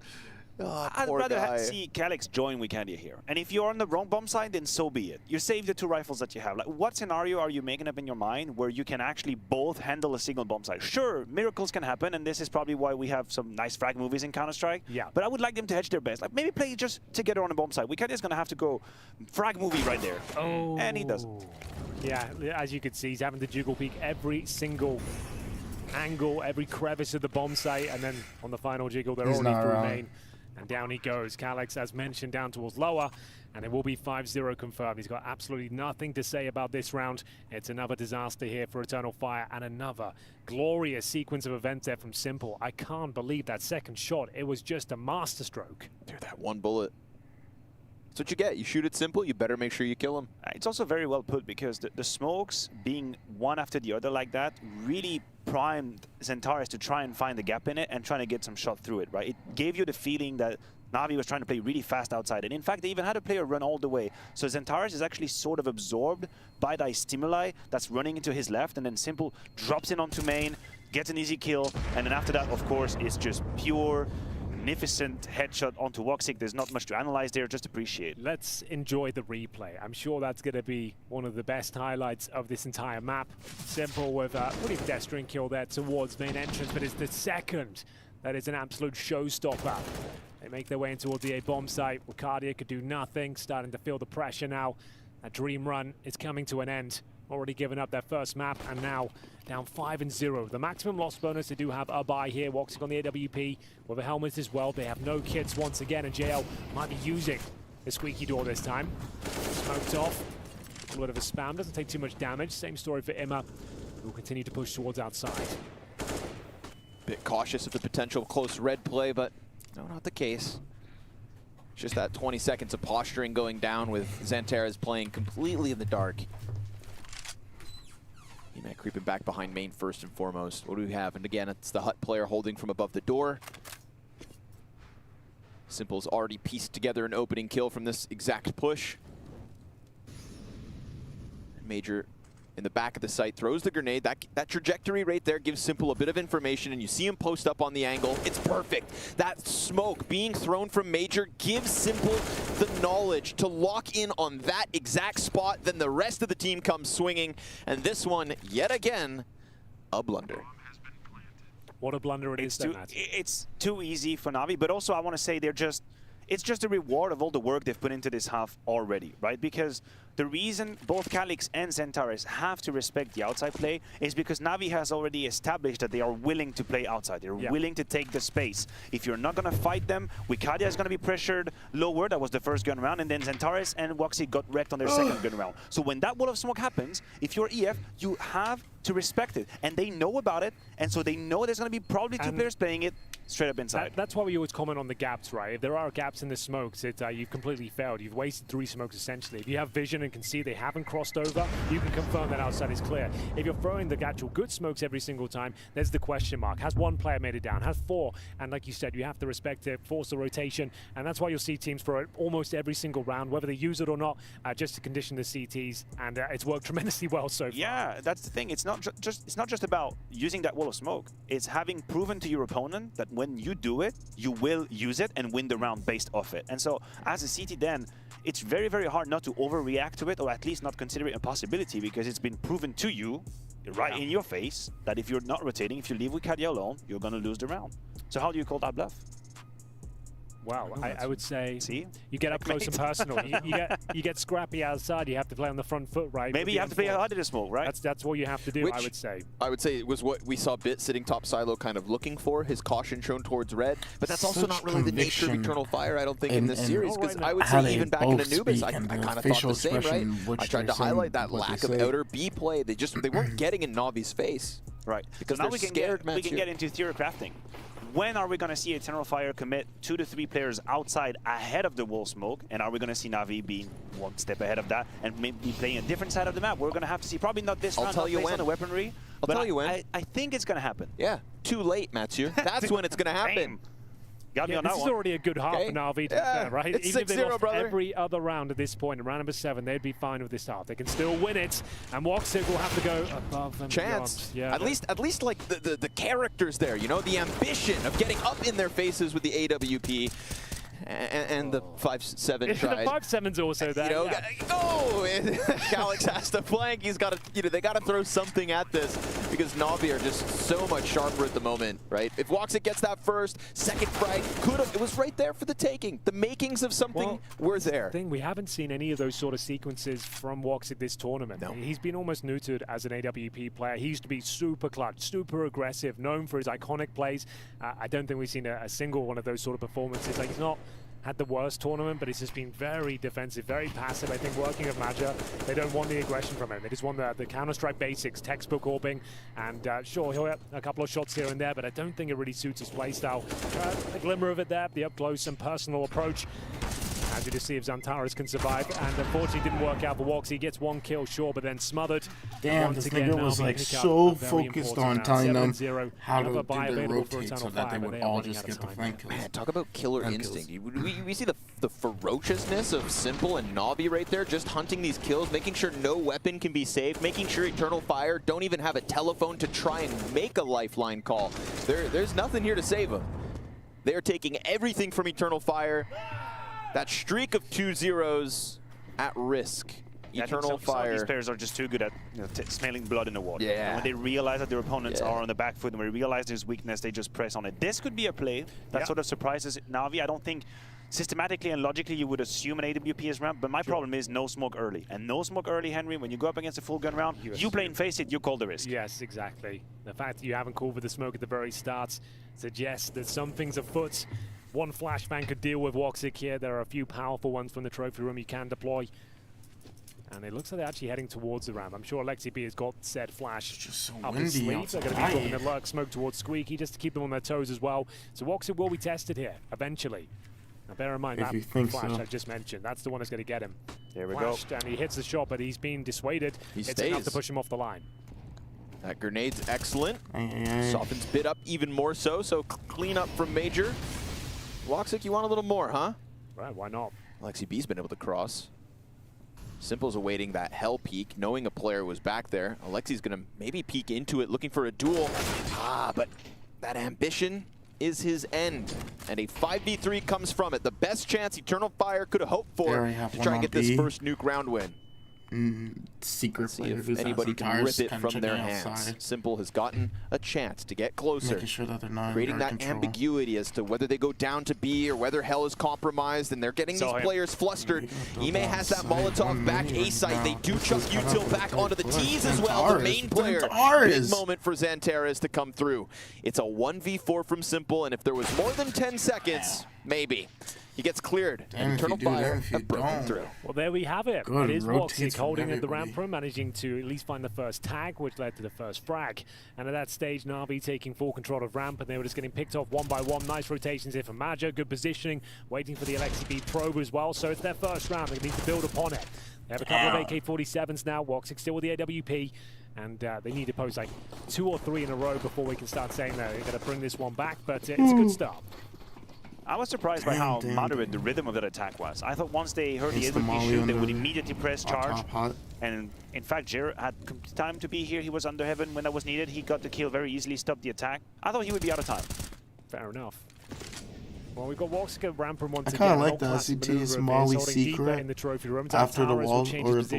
Oh, I'd rather see Calyx join Wikadia here. And if you're on the wrong bomb side, then so be it. You save the 2 rifles that you have. Like, what scenario are you making up in your mind where you can actually both handle a single bomb site? Sure, miracles can happen, and this is probably why we have some nice frag movies in Counter-Strike. Yeah. But I would like them to hedge their best. Like, maybe play just together on a bomb site. Wikadia's going to have to go frag movie right there. Oh. And he doesn't. Yeah, as you can see, he's having to jiggle peek every single angle, every crevice of the bomb site, and then on the final jiggle, they're already through main. And down he goes. Calyx, as mentioned, down towards lower, and it will be 5-0 confirmed. He's got absolutely nothing to say about this round. It's another disaster here for Eternal Fire, and another glorious sequence of events there from Simple. I can't believe that second shot. It was just a masterstroke. Dude, that 1 bullet. That's what you get. You shoot it Simple, you better make sure you kill him. It's also very well put because the smokes being one after the other like that really primed Xantares to try and find the gap in it and trying to get some shot through it, right? It gave you the feeling that Navi was trying to play really fast outside. And in fact, they even had a player run all the way. So Xantares is actually sort of absorbed by that stimuli that's running into his left, and then Simple drops in onto main, gets an easy kill, and then after that, of course, it's just pure magnificent headshot onto Woxic. There's not much to analyze there, just appreciate. Let's enjoy the replay. I'm sure that's going to be one of the best highlights of this entire map. Simple with a pretty pedestrian kill there towards main entrance, but it's the second that is an absolute showstopper. They make their way in towards the A bomb site. Wikadia could do nothing, starting to feel the pressure now. That dream run is coming to an end. Already given up their first map, and now down 5-0. The maximum loss bonus, they do have a buy here. Woxic on the AWP with a helmet as well. They have no kits once again, and JL might be using the squeaky door this time. Smoked off. A little bit of a spam, doesn't take too much damage. Same story for Imma, who will continue to push towards outside. Bit cautious of the potential close red play, but no, not the case. Just that 20 seconds of posturing going down with Xantares playing completely in the dark. He-Man creeping back behind main first and foremost. What do we have? And again, it's the Hut player holding from above the door. Simple's already pieced together an opening kill from this exact push. Major in the back of the site throws the grenade. That trajectory right there gives Simple a bit of information, and you see him post up on the angle. It's perfect. That smoke being thrown from Major gives Simple the knowledge to lock in on that exact spot. Then the rest of the team comes swinging, and this one, yet again, a blunder. What a blunder it is then, Matt. It's too easy for Navi, but also I want to say it's just a reward of all the work they've put into this half already, right? Because the reason both Calyx and Xantares have to respect the outside play is because Navi has already established that they are willing to play outside. They're willing to take the space. If you're not going to fight them, Wikadia is going to be pressured lower. That was the first gun round, and then Xantares and Woxic got wrecked on their second gun round. So when that wall of smoke happens, if you're EF, you have to respect it. And they know about it, and so they know there's going to be probably two players playing it straight up inside. That's why we always comment on the gaps, right? If there are gaps in the smokes, you've completely failed. You've wasted 3 smokes essentially. If you have vision and opponent can see they haven't crossed over, you can confirm that outside is clear. If you're throwing the actual good smokes every single time, there's the question mark. Has one player made it down? Has four? And like you said, you have to respect it, force the rotation, and that's why you'll see teams throw it almost every single round, whether they use it or not, just to condition the CTs, and it's worked tremendously well so far. Yeah, that's the thing. It's not just about using that wall of smoke. It's having proven to your opponent that when you do it, you will use it and win the round based off it. And so as a CT then, it's very, very hard not to overreact to it, or at least not consider it a possibility, because it's been proven to you right in your face that if you're not rotating, if you leave with Kadia alone, you're going to lose the round. So how do you call that bluff? Wow, I would say you get up close and personal. you get scrappy outside. You have to play on the front foot, right? Maybe you have to play out of the smoke, right? That's what you have to do. Which, I would say. I would say it was what we saw Bit sitting top silo kind of looking for, his caution shown towards red. But that's also not really the nature of Eternal Fire, I don't think, in this series. Because I would say even back in Anubis, I kind of thought the same, right? I tried to highlight that lack of outer B play. They weren't getting in Navi's face. Right. Because now they're scared, we can get into theory crafting. When are we going to see Eternal Fire commit 2 to 3 players outside ahead of the wall smoke? And are we going to see Na'Vi being one step ahead of that and maybe playing a different side of the map? We're going to have to see. Probably not this round, I'll tell you when. On the weaponry. I'll tell you when. I think it's going to happen. Yeah. Too late, Mathieu. That's when it's going to happen. Got me on that this is one. already a good half for Na'Vi, to be fair, right? It's Even if they 6-0, lost brother. every other round at this point, in round number 7, they'd be fine with this half. They can still win it, and Woxic will have to go above and Chance. beyond. Yeah, at least like the characters there, you know, the ambition of getting up in their faces with the AWP. And the 5-7 tried. The 5-7's also there. You know, yeah. Calyx has to flank. He's got to, they got to throw something at this because Na'Vi are just so much sharper at the moment, right? If Woxic gets that first, second frag, it was right there for the taking. The makings of something were there. We haven't seen any of those sort of sequences from Woxic this tournament. No. He's been almost neutered as an AWP player. He used to be super clutch, super aggressive, known for his iconic plays. I don't think we've seen a single one of those sort of performances. Like, he's not had the worst tournament, but it's just been very defensive, very passive. I think working with Maja, they don't want the aggression from him. They just want the Counter-Strike basics, textbook orbing, and sure, he'll have a couple of shots here and there, but I don't think it really suits his playstyle. A glimmer of it there, the up-close and personal approach. As you just see if Xantares can survive, and unfortunately didn't work out for Wox. He gets one kill, sure, but then smothered. Damn, this nigga was like so focused on telling them how to do their rotate so that they would all just get the flank kills. Man, talk about killer instinct. We see the ferociousness of Simple and Na'Vi right there, just hunting these kills, making sure no weapon can be saved, making sure Eternal Fire don't even have a telephone to try and make a lifeline call. There's nothing here to save them. They're taking everything from Eternal Fire. That streak of 2-0s at risk. Eternal Fire. Some of these players are just too good at smelling blood in the water. Yeah. And when they realize that their opponents are on the back foot, and when they realize there's weakness, they just press on it. This could be a play that sort of surprises Na'Vi. I don't think systematically and logically you would assume an AWP is ramp, but my problem is no smoke early. And no smoke early, Henry, when you go up against a full gun round, you play and face it, you call the risk. Yes, exactly. The fact that you haven't called for the smoke at the very start suggests that something's afoot. One flashbang could deal with Woxic here. There are a few powerful ones from the trophy room you can deploy. And it looks like they're actually heading towards the ramp. I'm sure Alexi B has got said flash just so up his sleeve. They're going to be talking the lurk smoke towards Squeaky just to keep them on their toes as well. So Woxic will be tested here eventually. Now bear in mind that flash I just mentioned. That's the one that's going to get him. There we go. And he hits the shot, but he's been dissuaded. It's enough to push him off the line. That grenade's excellent. Softens Bit up even more so clean up from Major. Woxic, you want a little more, huh? Right, why not? Alexi B's been able to cross. Simple's awaiting that hell peek, knowing a player was back there. Alexi's gonna maybe peek into it, looking for a duel. But that ambition is his end. And a 5v3 comes from it. The best chance Eternal Fire could have hoped for to try and get this first nuke round win. Secret Let's see if anybody can rip it from their hands. Simple has gotten a chance to get closer, making sure that they're not creating that ambiguity as to whether they go down to B or whether Hell is compromised, and they're getting these players flustered. Ime has that Molotov back A site. They do chuck Util back onto the T's as well. The main player. Big moment for Xantares to come through. It's a 1v4 from Simple, and if there was more than 10 seconds, maybe. He gets cleared. Eternal Fire have broken through. Well, there we have it. It is Woxic holding at the ramp room, managing to at least find the first tag, which led to the first frag. And at that stage, Na'Vi taking full control of ramp, and they were just getting picked off one by one. Nice rotations here from Maja. Good positioning, waiting for the Alexi B probe as well. So it's their first round. They need to build upon it. They have a couple of AK-47s now. Woxic still with the AWP. And they need to post like 2 or 3 in a row before we can start saying that they're going to bring this one back. But it's a good start. I was surprised by how moderate the rhythm of that attack was. I thought once they heard the AWP shoot, they would immediately press charge. And in fact, Jer had time to be here. He was under heaven when that was needed. He got the kill very easily, stopped the attack. I thought he would be out of time. Fair enough. Well, we've got Woxic ramping once again. I kind of like the LCT's Molly secret in the trophy room. after the wall, or as the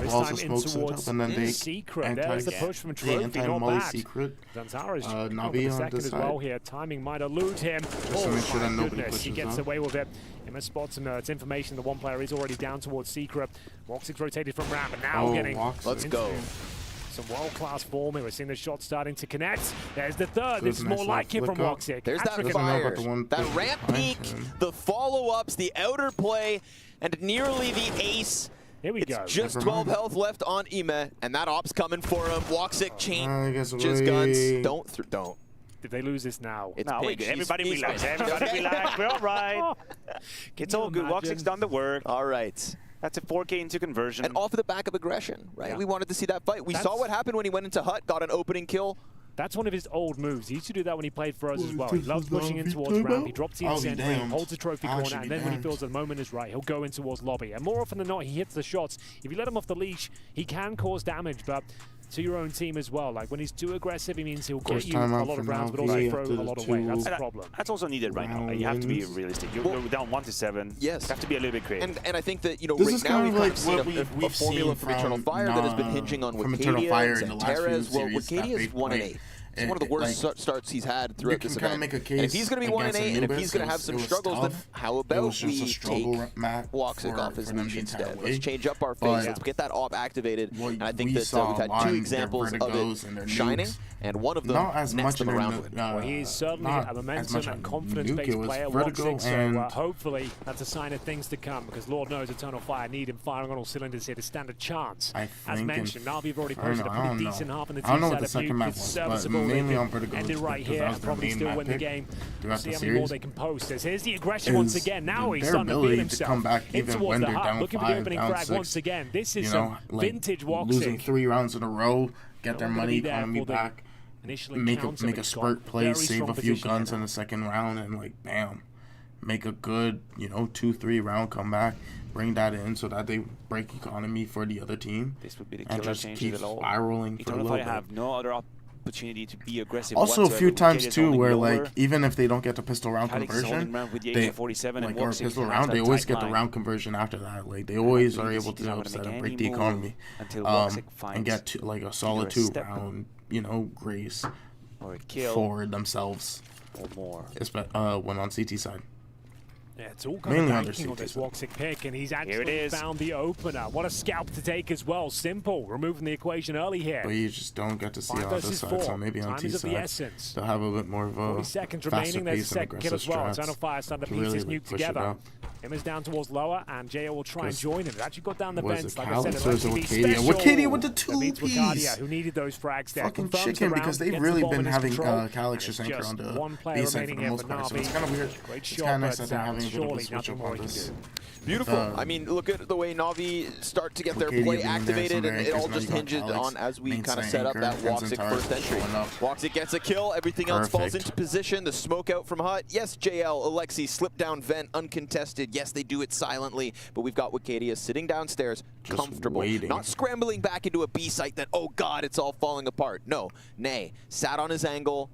walls of smoke set up, and then they There's the push from Trophy, anti-Molly secret. Zanzara's Navi on this as side. well here. Timing might elude him. Just to make sure that nobody pushes he gets up. away with it. Emma spots him. It's information the one player is already down towards Secret. Woxic's rotated from ramp, and now getting... Let's go. Some world-class form here. We're seeing the shots starting to connect. There's the third. This is more like it from Woxic. There's that fire, that ramp peek, the follow-ups, the outer play, and nearly the ace. Here we go. It's just 12 health left on Ime, and that op's coming for him. Woxic changes guns. Don't. Did they lose this now? It's big. Everybody relax. Everybody relax. We're all right. It's all good. Woxic's done the work. All right. That's a 4K into conversion. And off of the back of aggression, right? Yeah. We wanted to see that fight. We saw what happened when he went into Hut, got an opening kill. That's one of his old moves. He used to do that when he played for us as well. He loves pushing in towards ramp. He drops the sentry, holds a trophy corner, and then when he feels the moment is right, he'll go in towards lobby. And more often than not, he hits the shots. If you let him off the leash, he can cause damage, but to your own team as well. Like when he's too aggressive, he means he'll get you a lot of rounds, but also throw a lot away. That's the problem. That's also needed right now. You have to be realistic. You're down 1-7. Yes. You have to be a little bit creative. And I think that, right kind now of we've like seen a formula from Eternal Fire that has been hinging on Wicadia and Teres. Well, Wicadia is 1-8. It's one of the worst starts he's had throughout this event. Make a case and if he's going to be 1-8, and if he's going to have some struggles, then how about we take Woxic off his leash instead? Let's change up our face. Let's get that op activated. And I think that we've had 2 examples of it shining, and one of them nets them around with. Well, he's certainly a momentum and confidence-based player, Woxic, so hopefully that's a sign of things to come, because Lord knows Eternal Fire need him firing on all cylinders here to stand a chance. As mentioned, Na'Vi have already posted a pretty decent half in the team side of Nuke. It's serviceable. Mainly on Vertigo, ended right here and probably still win the game. Throughout See the how many more series. They can post. Here's the aggression once again. Now he's their starting to feel ability himself. to come back even when they're down Looking 5, for the opening down frag 6. once again. This is like vintage Woxic. Losing 3 rounds in a row, get their money economy back, make a spurt play, save a few guns in the second round, and like bam, make a good 2-3 round comeback. Bring that in so that they break economy for the other team. This would be the and killer just change keep at all. spiraling for a little bit. Have no other opportunity to be aggressive. Also, a few times too, where like even if they don't get the pistol round conversion, they or pistol round, they always get the round conversion after that. Like they always are able to upset and break the economy, and get to like a solid 2 round, grace for themselves. Or more. When on CT side. Yeah, it's all kind of banking on this Woxic pick, and he's actually found the opener. What a scalp to take as well. Simple, removing the equation early here. But you just don't get to see on this side, so maybe on T side they'll have a bit more of a 40 seconds faster remaining. There's a pace and second kill aggressive as well. strats Eternal Fire starting to piece really this nuke push it together. up. Emma's down towards lower, and JL will try and join him. It actually got down the fence, like I said. Wicadia with the 2-piece. Who needed those frags there. Fucking chicken, because they've really been having Calix's anchor on the B side for the most part, so it's kind of weird. It's kind of nice that they're having a bit of a switch up on this. Beautiful. I mean, look at the way Na'Vi start to get their play activated, and it all just hinges on as we kind of set up that Woxic first entry. Woxic gets a kill, everything else falls into position. The smoke out from Hut. Yes, JL, Alexi, slip down vent, uncontested. Yes, they do it silently, but we've got Wicadia sitting downstairs, just comfortable, not scrambling back into a B site that, oh God, it's all falling apart. No, nay, sat on his angle,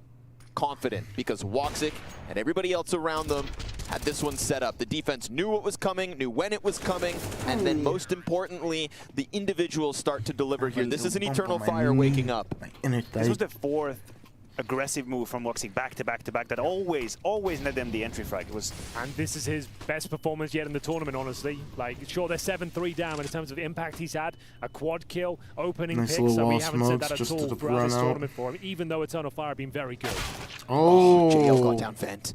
confident, because Woxic and everybody else around them had this one set up. The defense knew what was coming, knew when it was coming, and then most importantly, the individuals start to deliver here. This is an Eternal Fire waking up. This was the 4th aggressive move from Woxic back to back to back that always net them the entry frag. And this is his best performance yet in the tournament, honestly. Like, sure, they're 7-3 down, but in terms of impact he's had, a quad kill, opening pick, so we haven't said that at all throughout this tournament for him, even though Eternal Fire have been very good. Oh, JL got down vent.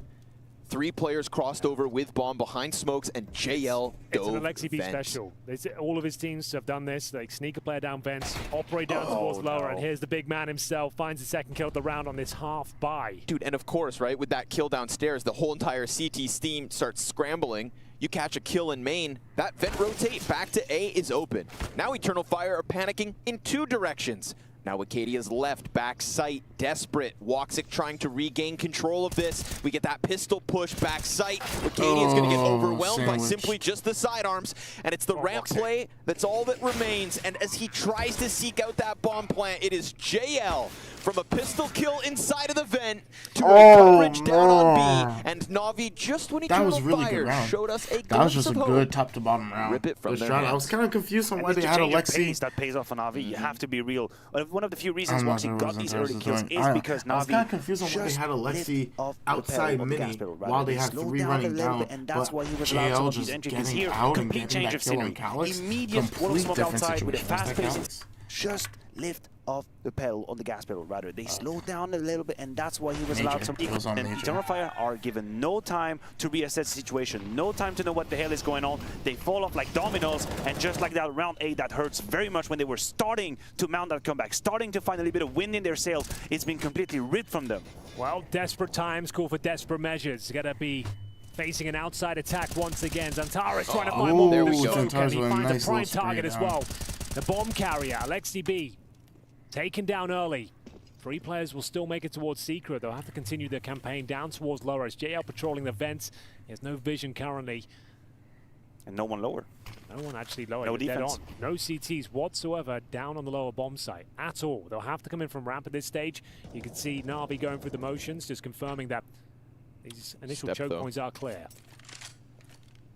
3 players crossed over with bomb behind smokes, and JL dove It's an Alexi B special. All of his teams have done this. They sneak a player down vents, operate down towards lower, and here's the big man himself, finds the second kill of the round on this half buy. Dude, and of course, right, with that kill downstairs, the whole entire CT team starts scrambling. You catch a kill in main, that vent rotate back to A is open. Now Eternal Fire are panicking in 2 directions. Now Acadia's left, back sight, desperate. Woxic trying to regain control of this. We get that pistol push, back sight. Acadia's going to get overwhelmed by simply just the sidearms. And it's the ramp play that's all that remains. And as he tries to seek out that bomb plant, it is JL from a pistol kill inside of the vent to a coverage down on B. And Na'Vi, just when Eternal Fire showed us a glimpse of hope. That was just a good top to bottom round. Rip it from their hands. I was kind of confused on why they had Alexi. That pays off on Na'Vi. You have to be real. One of the few reasons Woxic got these early kills is because Na'Vi I was kind of confused on why they had Alexi outside mini while they have 3 running down, but JL just getting out and getting that kill on Calix. Complete different situation. Just lift off the pedal on the gas pedal, rather. They slowed down a little bit, and that's why he was allowed some. And Eternal Fire are given no time to reassess the situation, no time to know what the hell is going on. They fall off like dominoes, and just like that, round 8, that hurts very much when they were starting to mount that comeback, starting to find a little bit of wind in their sails. It's been completely ripped from them. Well, desperate times call for desperate measures. Gotta be facing an outside attack once again. Xantara's trying to find more to soak, and he finds a prime target as well. The bomb carrier, Alexi B, taken down early. 3 players will still make it towards Secret. They'll have to continue their campaign down towards lower. As JL patrolling the vents. He has no vision currently. And no one lower. No one actually lower. No defense. Dead on. No CTs whatsoever down on the lower bomb site at all. They'll have to come in from ramp at this stage. You can see Na'Vi going through the motions, just confirming that these initial choke points are clear.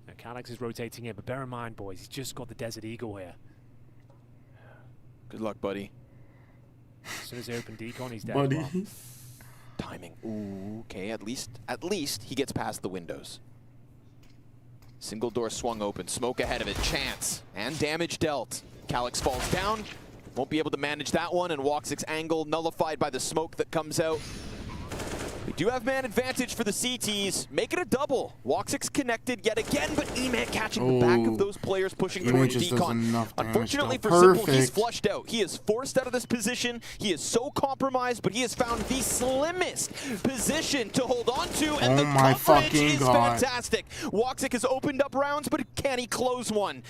Now Calix is rotating in, but bear in mind, boys, he's just got the Desert Eagle here. Good luck, buddy. As soon as they open decon, he's dead. Buddy. Well. Timing. Ooh, okay, at least he gets past the windows. Single door swung open, smoke ahead of it, chance, and damage dealt. Calix falls down, won't be able to manage that one, and Woxic's angle nullified by the smoke that comes out. We do have man advantage for the CTs. Make it a double. Woxic's connected yet again, but Emet catching the back of those players pushing towards decon. Unfortunately for Simple, he's flushed out. He is forced out of this position. He is so compromised, but he has found the slimmest position to hold on to, and the coverage is fantastic. Woxic has opened up rounds, but can he close one?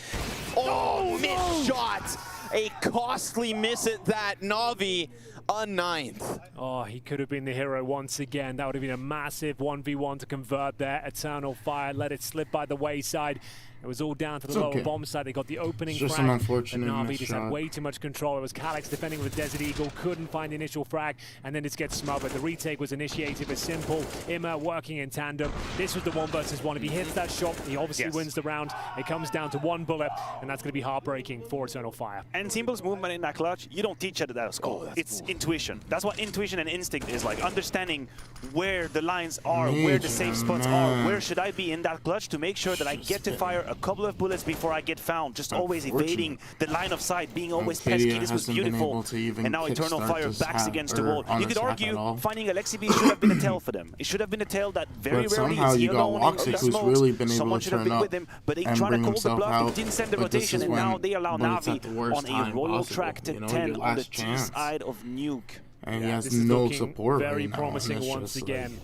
Oh, missed shot. A costly miss at that. Na'Vi a 9th. Oh, he could have been the hero once again. That would have been a massive 1v1 to convert there. Eternal Fire let it slip by the wayside. It was all down to the lower bomb side. They got the opening frag. Just an unfortunate Na'Vi just had way too much control. It was Calix defending with Desert Eagle, couldn't find the initial frag, and then it gets smothered. The retake was initiated with Simple, Imma working in tandem. This was the 1 versus 1. If he hits that shot, he obviously wins the round. It comes down to 1 bullet, and that's going to be heartbreaking for Eternal Fire. And Simple's movement in that clutch, you don't teach it at school. It's intuition. That's what intuition and instinct is like. Understanding where the lines are, where the safe spots are, where should I be in that clutch to make sure that I get to fire a couple of bullets before I get found. Just always evading the line of sight, being always pesky. This was beautiful. And now Eternal Fire backs against the wall. You could argue finding Alexi B should have been a tell for them. It should have been a tell that very rarely is he alone in the smokes. Someone should have been with him, but they tried to call the bluff. They didn't send the rotation, and now they allow Na'Vi on a royal track to 10 on the T side of Nuke. And he has no support. Very promising once again.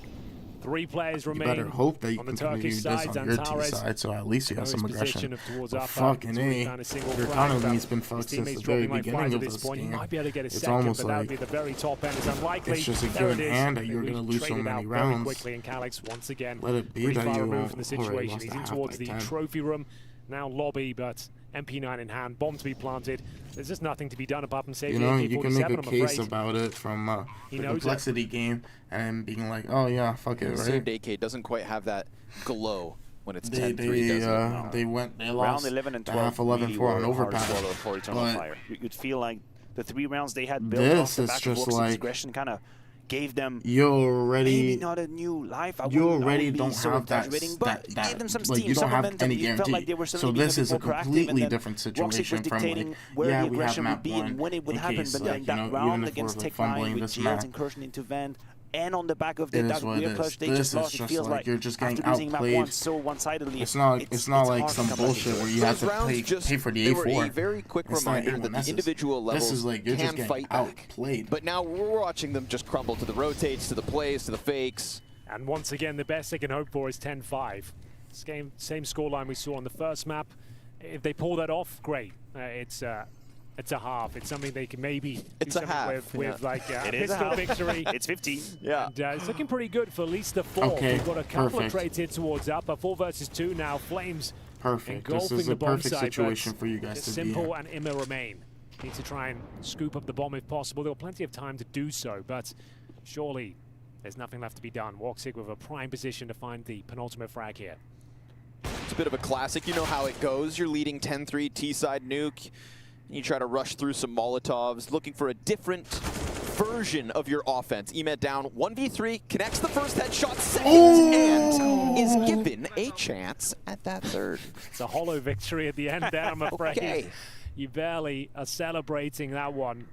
3 players remain. You better hope that you on can the continue Turkish this side. on your T side, so at least you have some aggression. But fucking A, your economy's been fucked since the very beginning of this game. It's almost like it's just a given hand that you're going to lose so many rounds. Quickly, and Calix once again let it be that you removed from the situation. He's in towards the trophy room. Now lobby, but MP9 in hand, bomb to be planted. There's just nothing to be done apart from saving AK-47. You can make a case about it from the complexity game and being like, oh yeah, fuck it, right? Saved AK doesn't quite have that glow when it's 10-3, they lost round 11 and 12 half 11-4 on overtime. For Eternal Fire. You'd feel like the 3 rounds they had built off the back of Woxic's aggression kind of gave them maybe not a new life. You already don't have that gave them some steam, like you don't have any guarantee. Like they were so this is a completely different situation from like, where the aggression would be and when it would happen. But then that round against Tech9 with JL's incursion into Van, and on the back of that rear clutch they just lost. It feels like you're just getting after losing outplayed. map 1 so one-sidedly. It's not like some bullshit where you have to pay for the A4. They were a very quick reminder that the individual levels can fight outplayed. But now we're watching them just crumble to the rotates, to the plays, to the fakes. And once again, the best they can hope for is 10-5. Same scoreline we saw on the first map. If they pull that off, great. It's a half. It's something they can maybe it's do a half with like a It is pistol a half. victory. It's 15. Yeah. And, it's looking pretty good for at least the 4. Okay, We've got a couple perfect. of trades here towards up. A 4 versus 2 now. Flames Perfect. This engulfing is the a bomb perfect site, situation but for you guys to be Simple in. and Imma remain. Need to try and scoop up the bomb if possible. There were plenty of time to do so, but surely there's nothing left to be done. Woxic with a prime position to find the penultimate frag here. It's a bit of a classic. You know how it goes. You're leading 10-3 T-side nuke. You try to rush through some Molotovs, looking for a different version of your offense. Emed down 1v3, connects the first headshot, second, and is given a chance at that third. It's a hollow victory at the end there, I'm afraid. Okay. You barely are celebrating that one.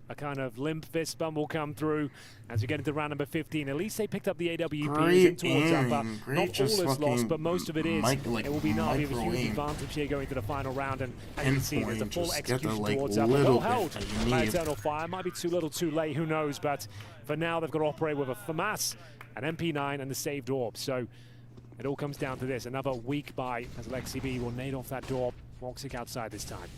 A kind of limp fist bump will come through as we get into round number 15. At least they picked up the AWPs in towards Upper. Not all is lost, but most of it is. It will be Na'Vi with a huge advantage here going to the final round. And you can see there's a full execution towards Upper. Well held by Eternal Fire. Might be too little too late, who knows. But for now, they've got to operate with a FAMAS, an MP9, and the saved orb. So it all comes down to this. Another weak buy as Lexi B will nade off that door. Woxic outside this time.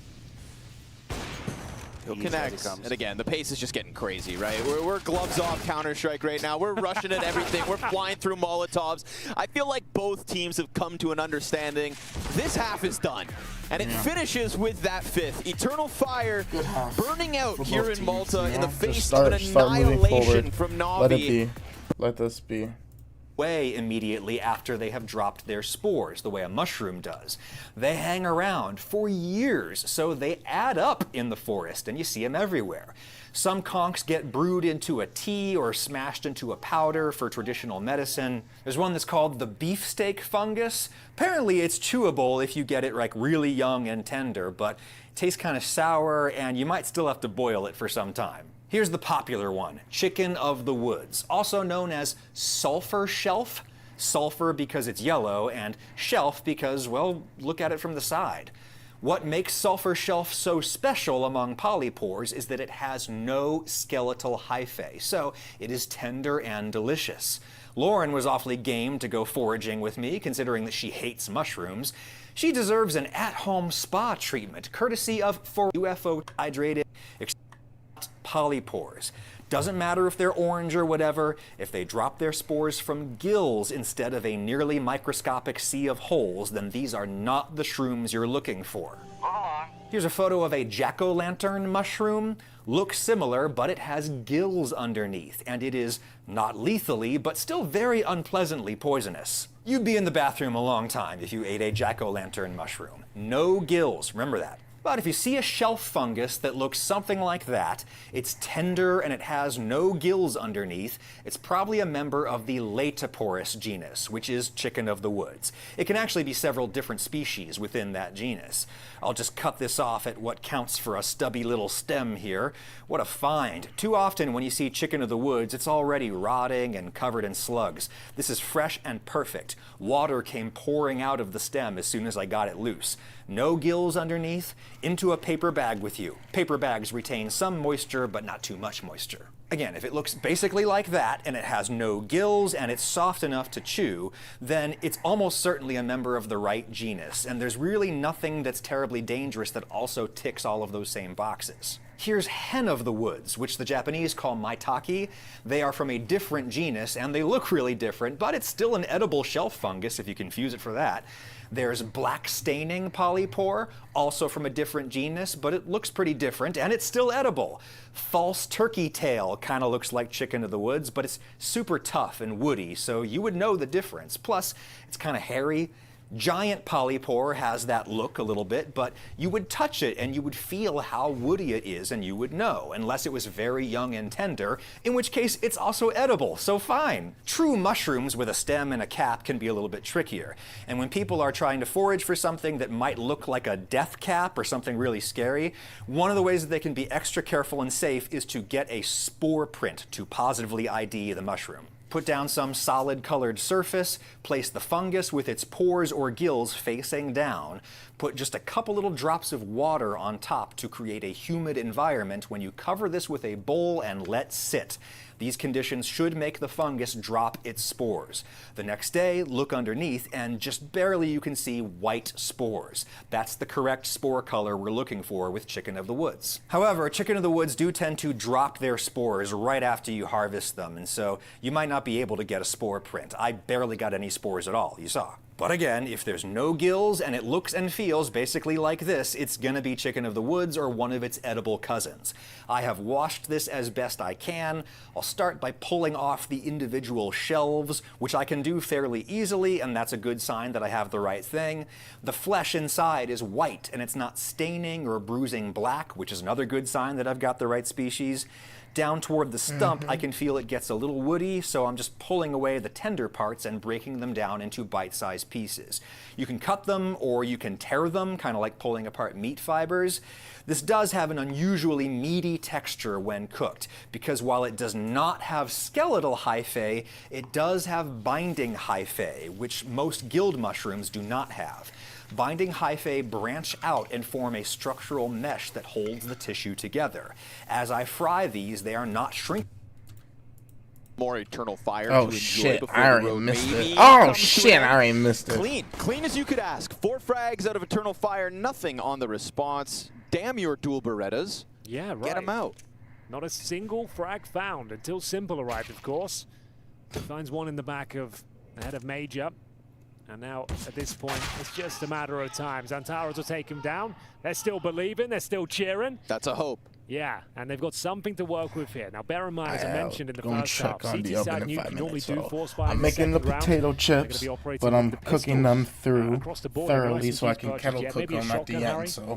He'll connect, and again, the pace is just getting crazy, right? We're gloves off Counter-Strike right now. We're rushing at everything. We're flying through Molotovs. I feel like both teams have come to an understanding. This half is done, and it finishes with that 5th. Eternal Fire burning out here in Malta in the face of an annihilation from Na'Vi. Let it be. Let this be. Way immediately after they have dropped their spores, the way a mushroom does. They hang around for years, so they add up in the forest, and you see them everywhere. Some conchs get brewed into a tea or smashed into a powder for traditional medicine. There's one that's called the beefsteak fungus. Apparently it's chewable if you get it like really young and tender, but it tastes kind of sour, and you might still have to boil it for some time. Here's the popular one, chicken of the woods, also known as sulfur shelf. Sulfur because it's yellow, and shelf because, well, look at it from the side. What makes sulfur shelf so special among polypores is that it has no skeletal hyphae, so it is tender and delicious. Lauren was awfully game to go foraging with me, considering that she hates mushrooms. She deserves an at-home spa treatment, courtesy of UFO hydrated polypores. Doesn't matter if they're orange or whatever, if they drop their spores from gills instead of a nearly microscopic sea of holes, then these are not the shrooms you're looking for. Here's a photo of a jack-o'-lantern mushroom. Looks similar, but it has gills underneath, and it is not lethally, but still very unpleasantly poisonous. You'd be in the bathroom a long time if you ate a jack-o'-lantern mushroom. No gills, remember that. But if you see a shelf fungus that looks something like that, it's tender and it has no gills underneath, it's probably a member of the Latoporus genus, which is chicken of the woods. It can actually be several different species within that genus. I'll just cut this off at what counts for a stubby little stem here. What a find. Too often when you see chicken of the woods, it's already rotting and covered in slugs. This is fresh and perfect. Water came pouring out of the stem as soon as I got it loose. No gills underneath, into a paper bag with you. Paper bags retain some moisture, but not too much moisture. Again, if it looks basically like that, and it has no gills, and it's soft enough to chew, then it's almost certainly a member of the right genus, and there's really nothing that's terribly dangerous that also ticks all of those same boxes. Here's hen of the woods, which the Japanese call maitake. They are from a different genus, and they look really different, but it's still an edible shelf fungus if you confuse it for that. There's black staining polypore, also from a different genus, but it looks pretty different, and it's still edible. False turkey tail kind of looks like chicken of the woods, but it's super tough and woody, so you would know the difference. Plus, it's kind of hairy. Giant polypore has that look a little bit, but you would touch it and you would feel how woody it is and you would know, unless it was very young and tender, in which case it's also edible, so fine. True mushrooms with a stem and a cap can be a little bit trickier, and when people are trying to forage for something that might look like a death cap or something really scary, one of the ways that they can be extra careful and safe is to get a spore print to positively ID the mushroom. Put down some solid colored surface, place the fungus with its pores or gills facing down, put just a couple little drops of water on top to create a humid environment when you cover this with a bowl and let sit. These conditions should make the fungus drop its spores. The next day, look underneath and just barely you can see white spores. That's the correct spore color we're looking for with chicken of the woods. However, chicken of the woods do tend to drop their spores right after you harvest them, and so you might not be able to get a spore print. I barely got any spores at all, you saw. But again, if there's no gills and it looks and feels basically like this, it's gonna be chicken of the woods or one of its edible cousins. I have washed this as best I can. I'll start by pulling off the individual shelves, which I can do fairly easily, and that's a good sign that I have the right thing. The flesh inside is white and it's not staining or bruising black, which is another good sign that I've got the right species. Down toward the stump, I can feel it gets a little woody, so I'm just pulling away the tender parts and breaking them down into bite-sized pieces. You can cut them or you can tear them, kind of like pulling apart meat fibers. This does have an unusually meaty texture when cooked, because while it does not have skeletal hyphae, it does have binding hyphae, which most guild mushrooms do not have. Binding hyphae branch out and form a structural mesh that holds the tissue together. As I fry these, they are not shrinking. More Eternal Fire to enjoy before I already missed it. Oh shit, I already missed it. Clean as you could ask. 4 frags out of Eternal Fire, nothing on the response. Damn your dual Berettas. Yeah, right. Get them out. Not a single frag found until Simple arrived, of course. He finds one in the back of ahead of Major. And now, at this point, it's just a matter of time. Xantaras will take him down. They're still believing. They're still cheering. That's a hope. Yeah, and they've got something to work with here. Now, bear in mind, as I mentioned in the first half, CT side you can normally do force fire. I'm making the potato chips, but I'm cooking them through thoroughly so I can kettle cook them at the end. So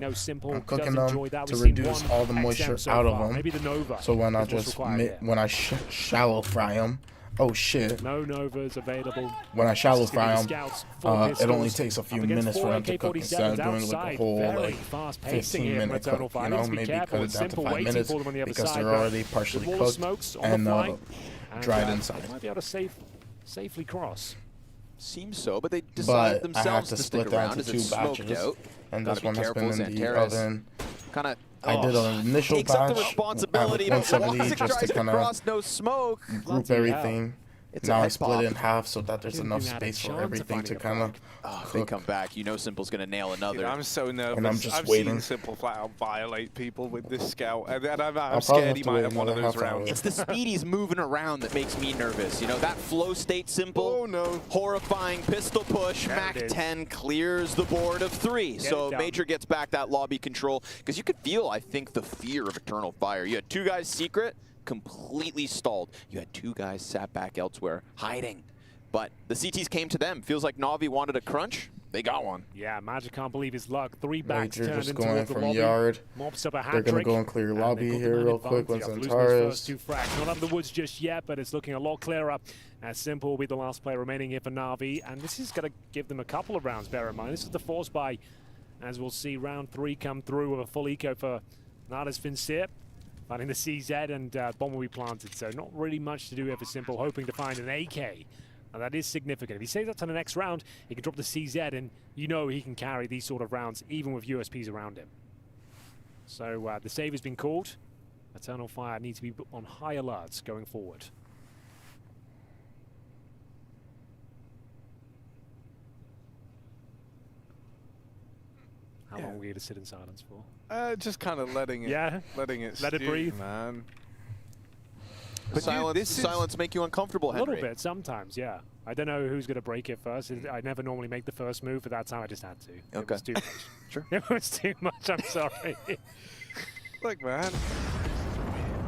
I'm cooking them to reduce all the moisture out of them. So when I just shallow fry them. Oh shit. No Novas available. When I shallow fry them, it only takes a few minutes for them to cook instead of doing like a whole like 15-minute cook, you know, maybe cut it down to 5 minutes because they're already partially cooked and dried inside. Might be able to safely cross. Seems so, but they decide themselves I have to to split stick that around. into Is two it smoked batches, out? and this Gotta one be has careful. been in the Xantaras oven. kind of I did an initial takes up the batch responsibility, at but 170 just to kind of no smoke. group everything. It's now I split it in half so that there's enough space for everything to kind of if they come back, you know Simple's going to nail another. Dude, I'm so nervous. And I'm just I've waiting. seen Simple flat out violate people with this scout, and I'm scared he might have one of those rounds. It's the speed he's moving around that makes me nervous. You know, that flow state Simple. Oh no. Horrifying pistol push. Mac 10 clears the board of 3. So Major gets back that lobby control. Because you could feel, I think, the fear of Eternal Fire. You had 2 guys secret, completely stalled. You had 2 guys sat back elsewhere, hiding. But the CTs came to them. Feels like Na'Vi wanted a crunch. They got one. Yeah, Magic can't believe his luck. 3 backs Major turned just into going the from lobby. yard. Mops up a hat They're going to trick. go and clear lobby here real quick with Xantaras. Xantaras. 2 frags. Not out of the woods just yet, but it's looking a lot clearer. As Simple will be the last player remaining here for Na'Vi. And this is going to give them a couple of rounds, bear in mind. This is the force buy, as we'll see round 3 come through with a full eco for Nadas Vincere. Finding the CZ and bomb will be planted. So not really much to do here for Simple, hoping to find an AK. And that is significant. If he saves that to the next round, he can drop the CZ, and you know he can carry these sort of rounds, even with USPs around him. So the save has been called. Eternal Fire needs to be on high alerts going forward. How long are we going to sit in silence for? Just kind of letting it, letting it Let it breathe, man. But silence make you uncomfortable, Henry? A little bit, sometimes, yeah. I don't know who's going to break it first. I never normally make the first move, but that time I just had to. Okay. It was too much. Sure. It was too much, I'm sorry. Look, man.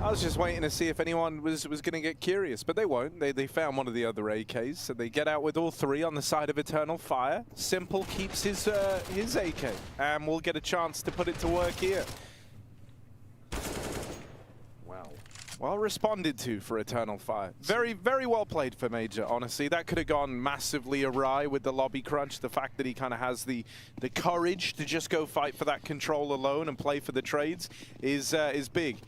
I was just waiting to see if anyone was going to get curious, but they won't. They found one of the other AKs, so they get out with all 3 on the side of Eternal Fire. Simple keeps his AK, and we'll get a chance to put it to work here. Well responded to for Eternal Fire. Very, very well played for Major, honestly. That could have gone massively awry with the lobby crunch. The fact that he kind of has the courage to just go fight for that control alone and play for the trades is big.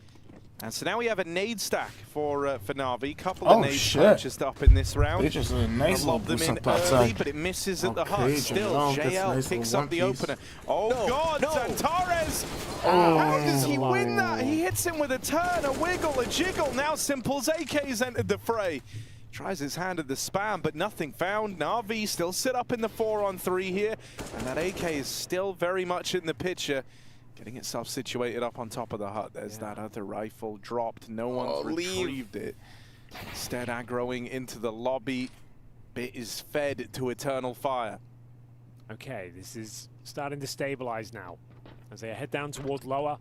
And so now we have a nade stack for Na'Vi. Couple of nades shit. purchased up in this round. They just a nice little them boost in up that early, side. but it misses at the Okay, hut. Still, JL gets a JL nice picks little up the one piece. opener. Oh God, Zantares! Oh, How does he win that? He hits him with a turn, a wiggle, a jiggle. Now Simple's AK's entered the fray. Tries his hand at the spam, but nothing found. Na'Vi still sit up in the 4-on-3 here, and that AK is still very much in the picture. Getting itself situated up on top of the hut. There's that other rifle dropped. No one's retrieved it. Instead, aggroing into the lobby. Bit is fed to Eternal Fire. Okay, this is starting to stabilize now. As they head down towards lower,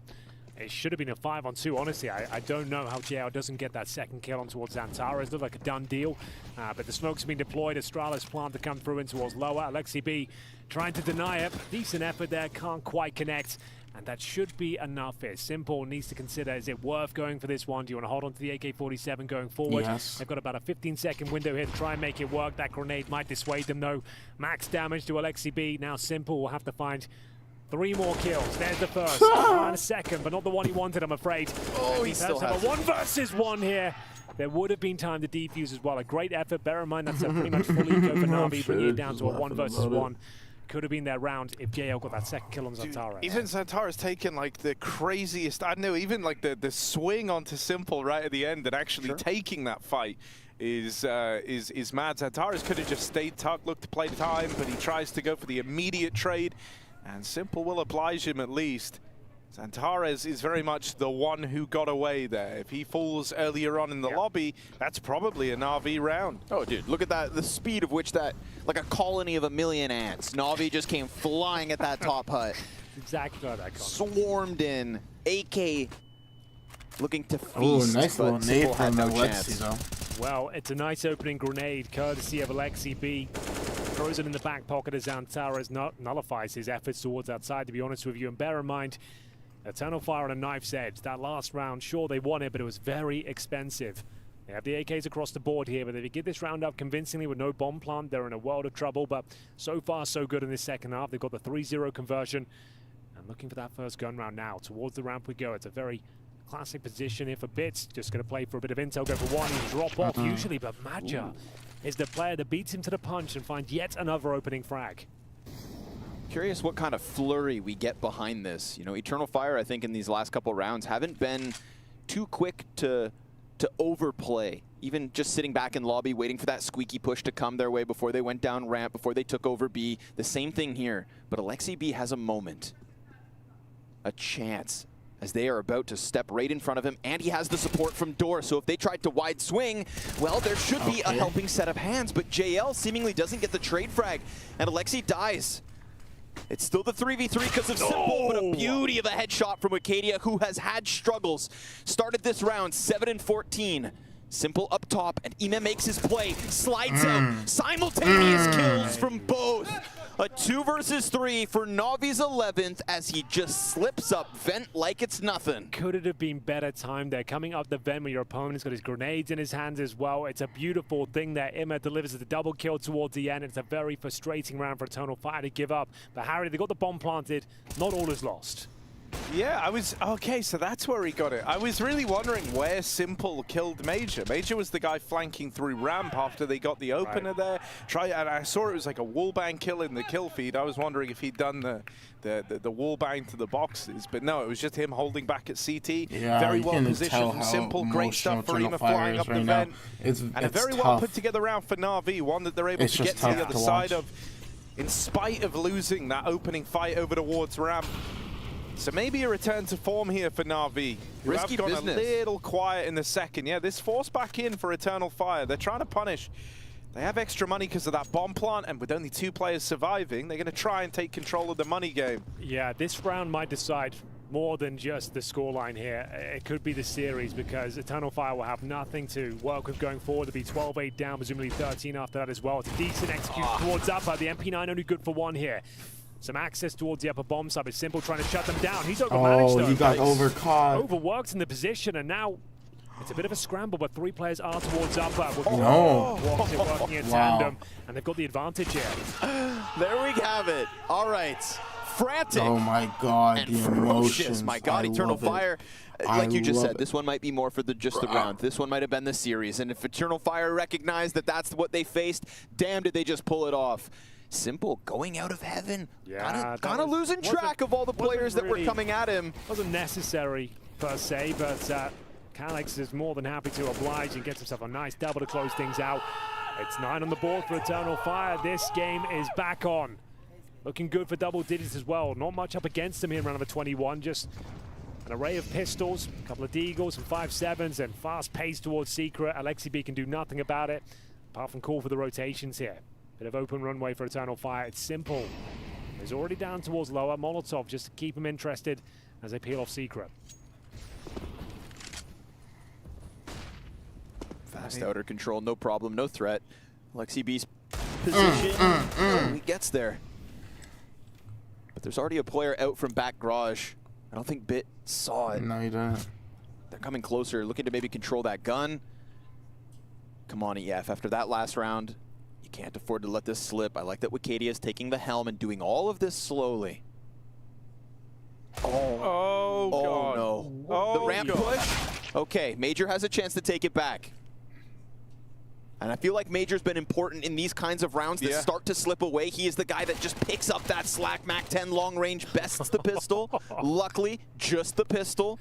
it should have been a 5-on-2, honestly. I don't know how JL doesn't get that second kill on towards Zantares. Looked like a done deal, but the smoke's been deployed. Astralis plan to come through in towards lower. Alexi B trying to deny it. Decent effort there, can't quite connect. And that should be enough here. Simple needs to consider, is it worth going for this one? Do you want to hold on to the AK-47 going forward? Yes. They've got about a 15-second window here to try and make it work. That grenade might dissuade them, though. Max damage to Alexi B. Now Simple will have to find 3 more kills. There's the first. And a second, but not the one he wanted, I'm afraid. Oh, he still has a 1 versus 1 here. There would have been time to defuse as well. A great effort. Bear in mind that's a pretty much full eco for Na'Vi, bringing it down to a 1 versus 1. Could have been their round if JL got that second kill on Zantares. Even Zantares taking like the craziest, I don't know, even like the swing onto Simple right at the end and actually taking that fight is mad. Zantares could have just stayed tucked, looked to play time, but he tries to go for the immediate trade, and Simple will oblige him at least. Zantares is very much the one who got away there. If he falls earlier on in the lobby, that's probably a Na'Vi round. Oh, dude, look at that, the speed of which that, like a colony of a million ants. Na'Vi just came flying at that top hut. Exactly like that. Swarmed in. AK looking to feast. Oh, nice little but nade Simple had from no Alexi, chance. though. Well, it's a nice opening grenade, courtesy of Alexi B. Throws it in the back pocket of Zantares, nullifies his efforts towards outside, to be honest with you. And bear in mind, Eternal Fire on a knife's edge. That last round, sure, they won it, but it was very expensive. They have the AKs across the board here, but if you get this round up convincingly with no bomb plant, they're in a world of trouble. But so far, so good in this second half. They've got the 3-0 conversion. And looking for that first gun round now. Towards the ramp we go. It's a very classic position here for Bits. Just going to play for a bit of intel, go for one, and drop off usually. But Madja is the player that beats him to the punch and finds yet another opening frag. Curious what kind of flurry we get behind this. You know, Eternal Fire, I think, in these last couple rounds haven't been too quick to overplay. Even just sitting back in lobby, waiting for that squeaky push to come their way before they went down ramp, before they took over B. The same thing here. But Alexi B has a moment, a chance, as they are about to step right in front of him, and he has the support from Door. So if they tried to wide swing, well, there should be a helping set of hands. But JL seemingly doesn't get the trade frag, and Alexi dies. It's still the 3v3 because of Simple, but a beauty of a headshot from Wicadia, who has had struggles. Started this round 7-14. Simple up top, and Ime makes his play, slides out, simultaneous kills from both. A 2 versus 3 for Na'Vi's 11th as he just slips up vent like it's nothing. Could it have been better timed there? Coming up the vent when your opponent's got his grenades in his hands as well. It's a beautiful thing that Ime delivers the double kill towards the end. It's a very frustrating round for Eternal Fire to give up. But Harry, they got the bomb planted. Not all is lost. Yeah, okay, so that's where he got it. I was really wondering where Simple killed Major. Major was the guy flanking through ramp after they got the opener there. And I saw it was like a wallbang kill in the kill feed. I was wondering if he'd done the wallbang to the boxes, but no, it was just him holding back at CT. Yeah, very well positioned from Simple. Great stuff for Ema flying up the vent. And a very well put together round for Na'Vi, one that they're able to get to the other side of, in spite of losing that opening fight over towards ramp. So maybe a return to form here for Na'Vi, who have gone a little quiet in the second. Yeah, this force back in for Eternal Fire. They're trying to punish. They have extra money because of that bomb plant, and with only 2 players surviving, they're going to try and take control of the money game. Yeah, this round might decide more than just the scoreline here. It could be the series, because Eternal Fire will have nothing to work with going forward. They'll be 12-8 down, presumably 13 after that as well. It's a decent execution towards up, but the MP9 only good for 1 here. Some access towards the upper bomb side, but Simple trying to shut them down. He's overmanaged though. He got overcaught. Overworked in the position, and now it's a bit of a scramble, but 3 players are towards up. No. Working in tandem, and they've got the advantage here. There we have it. All right. frantic. Oh my God, and the ferocious. emotions. My God, I Eternal love it. Fire. Like you just love said, this one might be more for just the round. This one might have been the series. And if Eternal Fire recognized that that's what they faced, damn, did they just pull it off. Simple going out of heaven. Yeah, kind of losing track of all the players that were coming at him. Wasn't necessary per se, but Calix is more than happy to oblige and gets himself a nice double to close things out. It's 9 on the board for Eternal Fire. This game is back on. Looking good for double digits as well. Not much up against him here in round number 21. Just an array of pistols, a couple of Deagles, some 5.7s, and fast pace towards Secret. Alexi B can do nothing about it, apart from call for the rotations here. Bit of open runway for Eternal Fire. It's simple. He's already down towards lower. Molotov just to keep him interested as they peel off Secret. Fast outer control, no problem, no threat. Alexi B's position, he gets there. But there's already a player out from back garage. I don't think Bit saw it. No, he didn't. They're coming closer, looking to maybe control that gun. Come on, EF, after that last round, you can't afford to let this slip. I like that Wikidia is taking the helm and doing all of this slowly. Oh God. No. Oh, the ramp God. push. Okay, Major has a chance to take it back. And I feel like Major's been important in these kinds of rounds that start to slip away. He is the guy that just picks up that slack. MAC-10 long range bests the pistol. Luckily, just the pistol.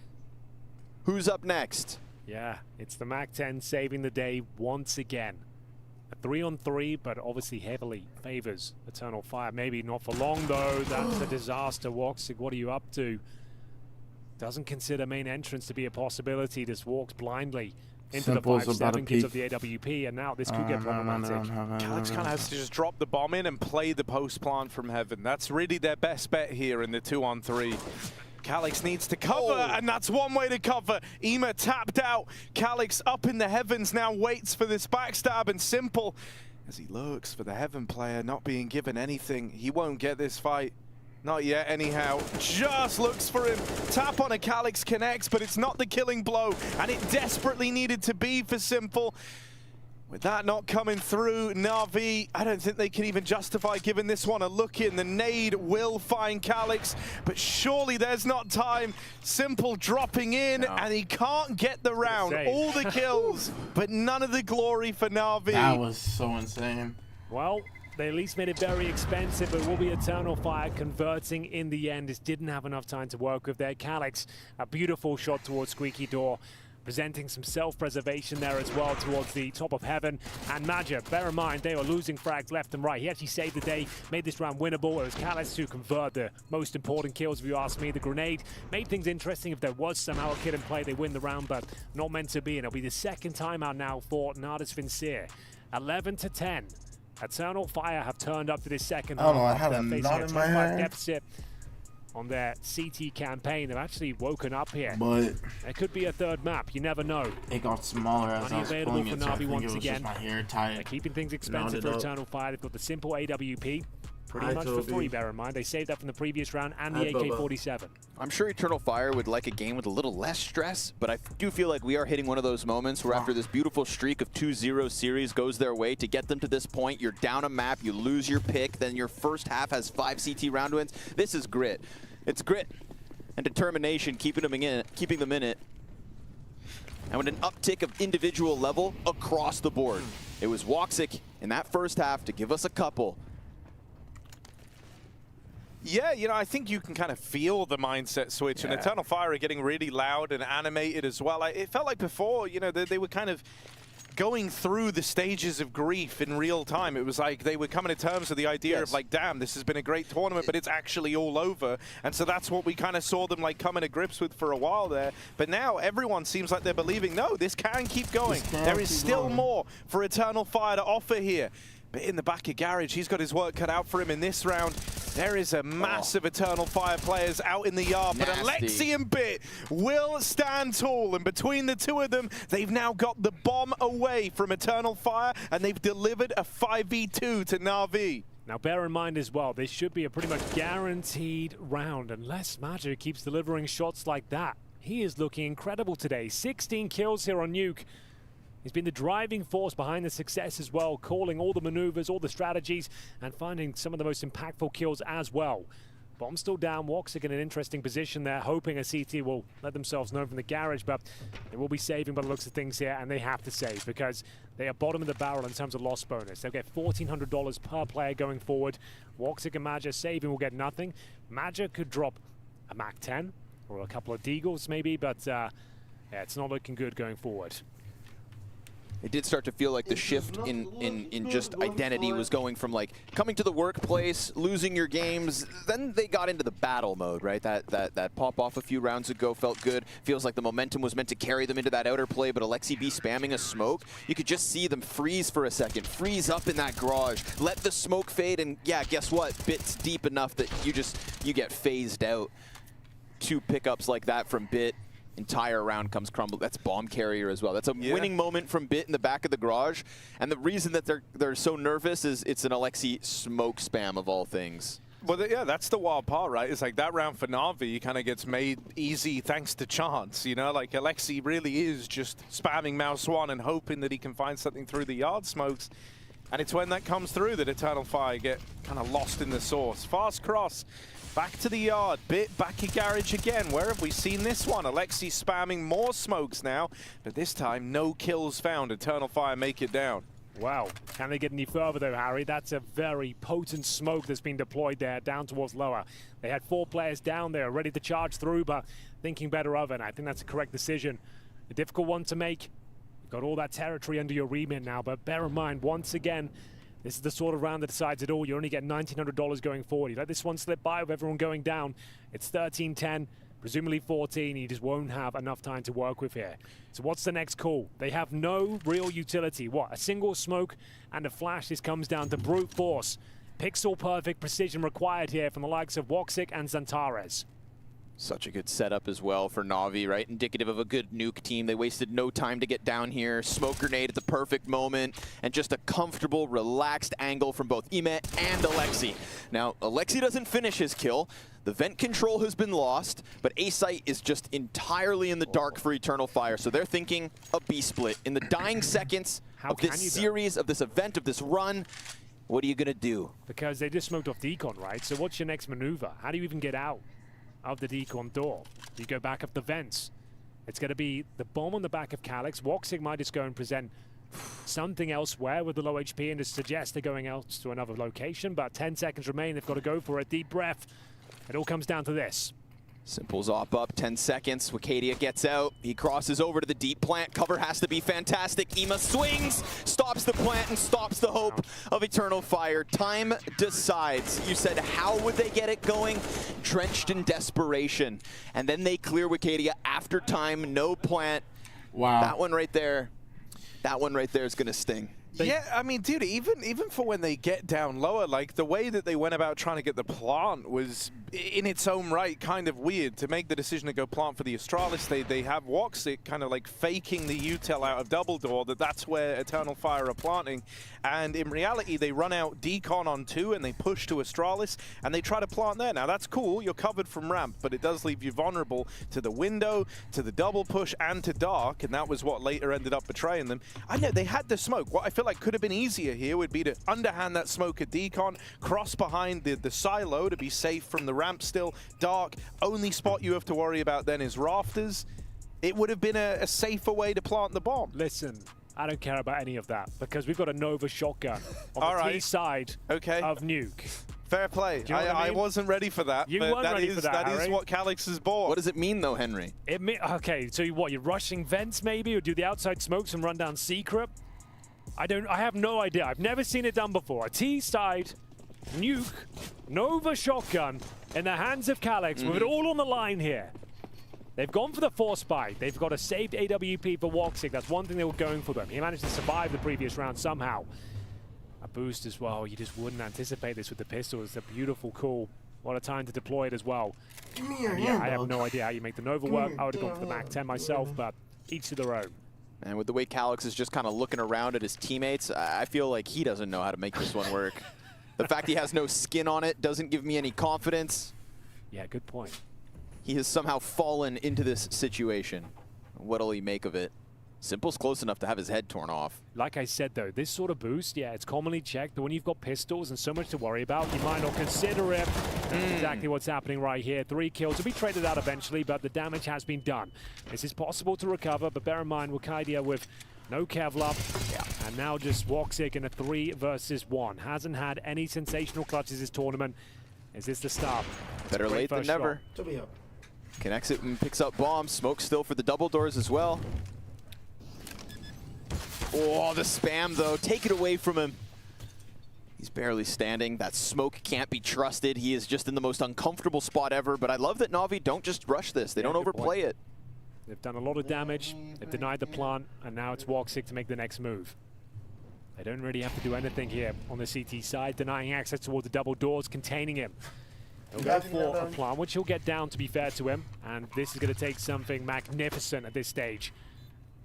Who's up next? Yeah, it's the MAC-10 saving the day once again. A 3-on-3, but obviously heavily favors Eternal Fire. Maybe not for long, though. That's a disaster. Woxic, what are you up to? Doesn't consider main entrance to be a possibility. Just walks blindly into Simple's the 5-7 kids peek. of the AWP, and now this could get problematic. Calix kind of has to just drop the bomb in and play the post plant from heaven. That's really their best bet here in the 2-on-3. Calix needs to cover, and that's one way to cover. Ema tapped out. Calix up in the heavens now, waits for this backstab, and Simple, as he looks for the heaven player, not being given anything. He won't get this fight. Not yet, anyhow. Just looks for him. Tap on a Calix connects, but it's not the killing blow, and it desperately needed to be for Simple. With that not coming through, Na'Vi, I don't think they can even justify giving this one a look in. The nade will find Calix, but surely there's not time. Simple dropping in, and he can't get the round. All the kills, but none of the glory for Na'Vi. That was so insane. Well, they at least made it very expensive, but it will be Eternal Fire converting in the end. Just didn't have enough time to work with their Calix. A beautiful shot towards Squeaky Door, presenting some self-preservation there as well towards the top of heaven. And Maja, bear in mind, they were losing frags left and right. He actually saved the day, made this round winnable. It was Calix to convert the most important kills, if you ask me. The grenade made things interesting. If there was somehow a kid in play, they win the round, but not meant to be. And it'll be the second timeout now for Nardis Vincere. 11-10. Eternal Fire have turned up to this second half. I don't know, I had a knot in my head. Deficit on their CT campaign. They've actually woken up here. But there could be a third map. You never know. It got smaller as I was pulling it, so I think once it was again. just my hair tied. They're keeping things expensive for Eternal Fire. They've got the simple AWP. Pretty much for free, bear in mind. They saved that from the previous round and the AK-47. I'm sure Eternal Fire would like a game with a little less stress, but I do feel like we are hitting one of those moments where after this beautiful streak of 2-0 series goes their way, to get them to this point, you're down a map, you lose your pick, then your first half has 5 CT round wins. This is grit. It's grit and determination keeping them in it. And with an uptick of individual level across the board. It was Woxic in that first half to give us a couple. Yeah, you know, I think you can kind of feel the mindset switch, and Eternal Fire are getting really loud and animated as well. It felt like before, you know, they were kind of going through the stages of grief in real time. It was like they were coming to terms with the idea of like, damn, this has been a great tournament, but it's actually all over. And so that's what we kind of saw them like coming to grips with for a while there. But now everyone seems like they're believing, no, this can keep going. There is still more for Eternal Fire to offer here. But in the back of Garage, he's got his work cut out for him in this round. There is a massive Eternal Fire players out in the yard, but Alexi and Bit will stand tall. And between the two of them, they've now got the bomb away from Eternal Fire, and they've delivered a 5v2 to Na'Vi. Now bear in mind as well, this should be a pretty much guaranteed round unless Magic keeps delivering shots like that. He is looking incredible today. 16 kills here on Nuke. He's been the driving force behind the success as well, calling all the maneuvers, all the strategies, and finding some of the most impactful kills as well. Bomb still down. Woxic in an interesting position there, hoping a CT will let themselves know from the garage, but they will be saving by the looks of things here, and they have to save because they are bottom of the barrel in terms of loss bonus. They'll get $1,400 per player going forward. Woxic and Maja saving will get nothing. Maja could drop a Mac 10 or a couple of Deagles maybe, but yeah, it's not looking good going forward. It did start to feel like the shift in just identity was going from like coming to the workplace, losing your games, then they got into the battle mode, right? That pop off a few rounds ago felt good. Feels like the momentum was meant to carry them into that outer play, but Alexi B spamming a smoke. You could just see them freeze for a second, freeze up in that garage, let the smoke fade, and yeah, guess what? Bit's deep enough that you get phased out. 2 pickups like that from Bit. Entire round comes crumbled. That's bomb carrier as well. That's a winning moment from Bit in the back of the garage. And the reason that they're so nervous is it's an Alexi smoke spam of all things. Well, yeah, that's the wild part, right? It's like that round for Na'Vi kind of gets made easy thanks to chance, you know? Like Alexi really is just spamming Mouse 1 and hoping that he can find something through the yard smokes. And it's when that comes through that Eternal Fire get kind of lost in the sauce. Fast cross. Back to the yard, Bit back in garage again. Where have we seen this one? Alexi spamming more smokes now, but this time no kills found. Eternal Fire make it down. Wow, can they get any further though, Harry? That's a very potent smoke that's been deployed there, down towards lower. They had 4 players down there, ready to charge through, but thinking better of it. I think that's a correct decision. A difficult one to make. You've got all that territory under your remit now, but bear in mind, once again, this is the sort of round that decides it all. You only get $1,900 going forward. You let this one slip by with everyone going down. It's 13-10, presumably 14. You just won't have enough time to work with here. So what's the next call? They have no real utility. What? A single smoke and a flash. This comes down to brute force. Pixel perfect precision required here from the likes of Woxic and Xantares. Such a good setup as well for Na'Vi, right? Indicative of a good nuke team. They wasted no time to get down here. Smoke grenade at the perfect moment, and just a comfortable, relaxed angle from both Imet and Alexi. Now, Alexi doesn't finish his kill. The vent control has been lost, but A-Site is just entirely in the dark for Eternal Fire, so they're thinking a B-split. In the dying seconds of this series, of this event, of this run, what are you going to do? Because they just smoked off decon, right? So what's your next maneuver? How do you even get out of the decon door? Do you go back up the vents? It's going to be the bomb on the back of Calyx. Woxic might just go and present something elsewhere with the low HP and just suggest they're going else to another location, but 10 seconds remain. They've got to go for a deep breath. It all comes down to this. Simple's up, 10 seconds. Wicadia gets out. He crosses over to the deep plant. Cover has to be fantastic. Ema swings, stops the plant, and stops the hope of Eternal Fire. Time decides. You said, how would they get it going? Drenched in desperation. And then they clear Wicadia after time, no plant. Wow. That one right there is going to sting. Yeah, I mean, dude, even for when they get down lower, like the way that they went about trying to get the plant was in its own right kind of weird. To make the decision to go plant for the Astralis, they have Woxic kind of like faking the util out of double door, that's where Eternal Fire are planting. And in reality, they run out decon on 2 and they push to Astralis and they try to plant there. Now that's cool, you're covered from ramp, but it does leave you vulnerable to the window, to the double push, and to dark, and that was what later ended up betraying them. I know they had the smoke. What I feel like could have been easier here would be to underhand that smoke at decon, cross behind the silo to be safe from the ramp still. Dark, only spot you have to worry about then is rafters. It would have been a safer way to plant the bomb. Listen, I don't care about any of that because we've got a Nova shotgun on the T side of Nuke. Fair play. Do you know what I mean? I wasn't ready for that. You weren't ready for that, That is what Calyx has bought. What does it mean though, Henry? Okay, so what, you're rushing vents maybe, or do the outside smokes and run down secret? I have no idea. I've never seen it done before. A T-side Nuke Nova shotgun in the hands of Calyx with it all on the line here. They've gone for the force buy. They've got a saved AWP for Woxic. That's one thing they were going for them. He managed to survive the previous round somehow. A boost as well. You just wouldn't anticipate this with the pistol. It's a beautiful call. What a time to deploy it as well. Give me your hand, yeah, I have no idea how you make the Nova work. I would have gone for the Mac 10 myself, but each to their own. And with the way Calyx is just kind of looking around at his teammates, I feel like he doesn't know how to make this one work. The fact he has no skin on it doesn't give me any confidence. Yeah, good point. He has somehow fallen into this situation. What'll he make of it? Simple's close enough to have his head torn off. Like I said, though, this sort of boost, yeah, it's commonly checked, but when you've got pistols and so much to worry about, you might not consider it. That's exactly what's happening right here. 3 kills. Will be traded out eventually, but the damage has been done. This is possible to recover, but bear in mind, Wakadia with no Kevlar, and now just Woxic in a 3 versus 1. Hasn't had any sensational clutches this tournament. Is this the start? Better late than never. Connects it and picks up bomb. Smoke still for the double doors as well. Oh, the spam though. Take it away from him. He's barely standing. That smoke can't be trusted. He is just in the most uncomfortable spot ever. But I love that Na'Vi don't just rush this. They don't overplay it. They've done a lot of damage. They've denied the plant, and now it's Woxic to make the next move. They don't really have to do anything here on the CT side, denying access toward the double doors, containing him. He'll go for a plant, which he'll get down, to be fair to him, and this is going to take something magnificent at this stage.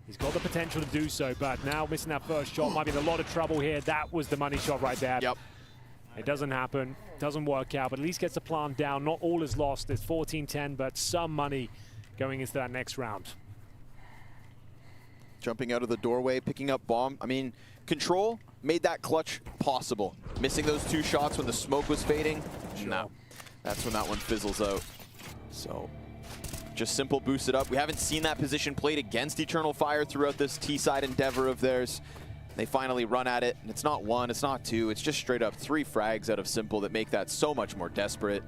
He's got the potential to do so, but now missing that first shot might be in a lot of trouble here. That was the money shot right there. Yep. It doesn't happen, doesn't work out, but at least gets the plant down. Not all is lost. It's 14-10, but some money going into that next round. Jumping out of the doorway, picking up bomb. I mean, Control made that clutch possible. Missing those 2 shots when the smoke was fading. Sure. No, that's when that one fizzles out. So just simple boost it up. We haven't seen that position played against Eternal Fire throughout this T-side endeavor of theirs. They finally run at it, and it's not 1, it's not 2, it's just straight up 3 frags out of Simple that make that so much more desperate.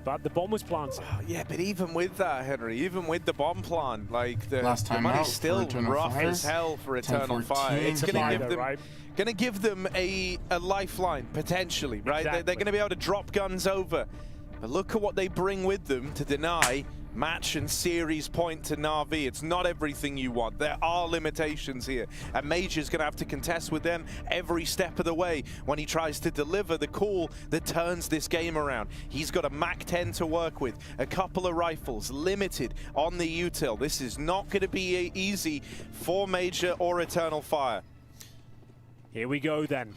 But the bomb was planted. Yeah, but even with that, Henry, even with the bomb plant, like the money's out still rough Fire, as hell for Eternal Fire. It's going to give them a lifeline, potentially, right? Exactly. They're going to be able to drop guns over. But look at what they bring with them to deny match and series point to Na'Vi. It's not everything you want. There are limitations here. And Major's going to have to contest with them every step of the way when he tries to deliver the call that turns this game around. He's got a MAC-10 to work with, a couple of rifles, limited on the util. This is not going to be easy for Major or Eternal Fire. Here we go then.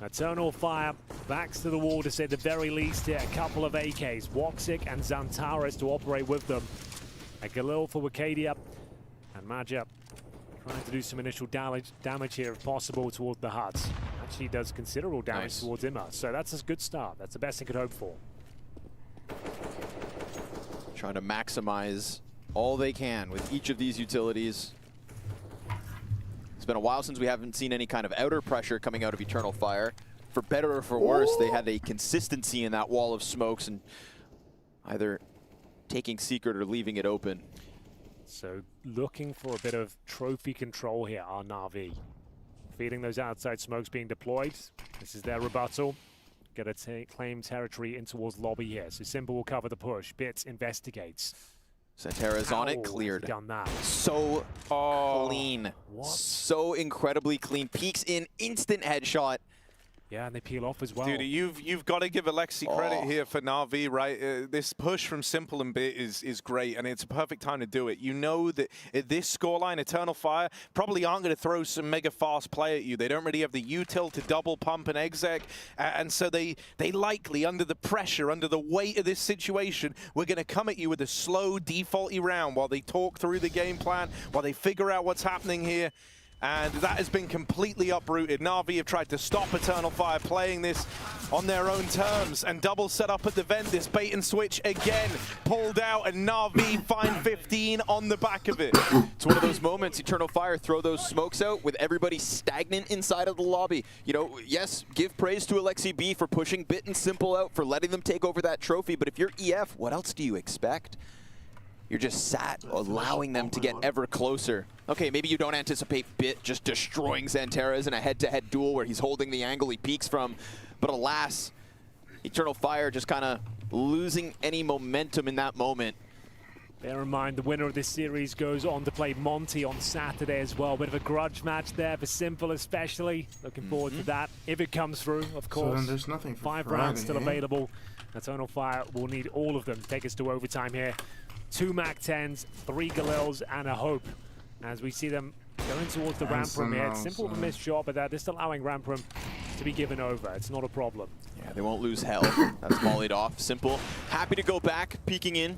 Eternal Fire backs to the wall to say the very least here. A couple of AKs, Woxic and Xantares to operate with them. A Galil for Wakadia, and Maja trying to do some initial damage here if possible towards the HUDs. Actually does considerable damage towards Imma, so that's a good start. That's the best they could hope for. Trying to maximize all they can with each of these utilities. It's been a while since we haven't seen any kind of outer pressure coming out of Eternal Fire. For better or for worse, they had a consistency in that wall of smokes and either taking secret or leaving it open. So looking for a bit of trophy control here are Na'Vi. Feeling those outside smokes being deployed. This is their rebuttal. Get a claim territory in towards lobby here. So Simple will cover the push. Bits investigates. Xantares on it, cleared. Done that. So clean. What? So incredibly clean. Peeks in, instant headshot. Yeah, and they peel off as well. Dude, you've got to give Alexi credit here for Na'Vi, right? This push from Simple and Bit is great, and it's a perfect time to do it. You know that at this scoreline, Eternal Fire probably aren't going to throw some mega fast play at you. They don't really have the util to double pump and exec, and so they likely, under the pressure, under the weight of this situation, we're going to come at you with a slow, defaulty round while they talk through the game plan, while they figure out what's happening here. And that has been completely uprooted. Na'Vi have tried to stop Eternal Fire playing this on their own terms. And double set up at the vent. This bait and switch again pulled out. And Na'Vi find 15 on the back of it. It's one of those moments, Eternal Fire throw those smokes out with everybody stagnant inside of the lobby. You know, yes, give praise to Alexi B for pushing Bit and Simple out, for letting them take over that trophy. But if you're EF, what else do you expect? You're just sat, allowing them to get ever closer. Okay, maybe you don't anticipate Bit just destroying Xantares in a head-to-head duel where he's holding the angle he peeks from. But alas, Eternal Fire just kind of losing any momentum in that moment. Bear in mind, the winner of this series goes on to play Monty on Saturday as well. Bit of a grudge match there for Simple especially. Looking forward to that, if it comes through, of course. So then there's nothing for 5 Friday, rounds still available. Eternal Fire will need all of them to take us to overtime here. 2 MAC-10s, 3 Galils, and a Hope. As we see them going towards the ramp room here. It's simple of a missed shot, but they're just allowing ramp room to be given over. It's not a problem. Yeah, they won't lose hell. That's mollied off. Simple. Happy to go back, peeking in.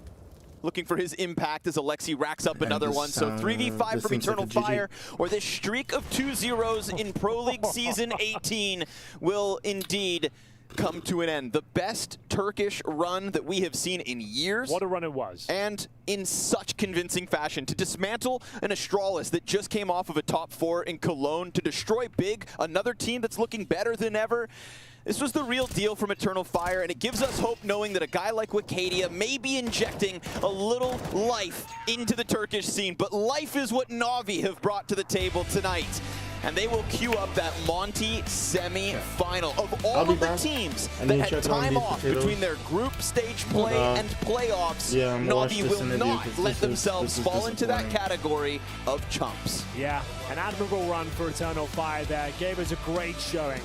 Looking for his impact as Alexi racks up another one. So 3v5 from Eternal Fire, or this streak of 2-0s in Pro League Season 18 will indeed come to an end. The best Turkish run that we have seen in years. What a run it was. And in such convincing fashion. To dismantle an Astralis that just came off of a top 4 in Cologne, to destroy Big, another team that's looking better than ever. This was the real deal from Eternal Fire, and it gives us hope knowing that a guy like Wicadia may be injecting a little life into the Turkish scene. But life is what Na'Vi have brought to the table tonight. And they will queue up that Monty semi-final. Of all of the teams that had time off between their group stage play and playoffs, Na'Vi will not let themselves fall into that category of chumps. Yeah, an admirable run for Eternal Fire there. Gave us a great showing.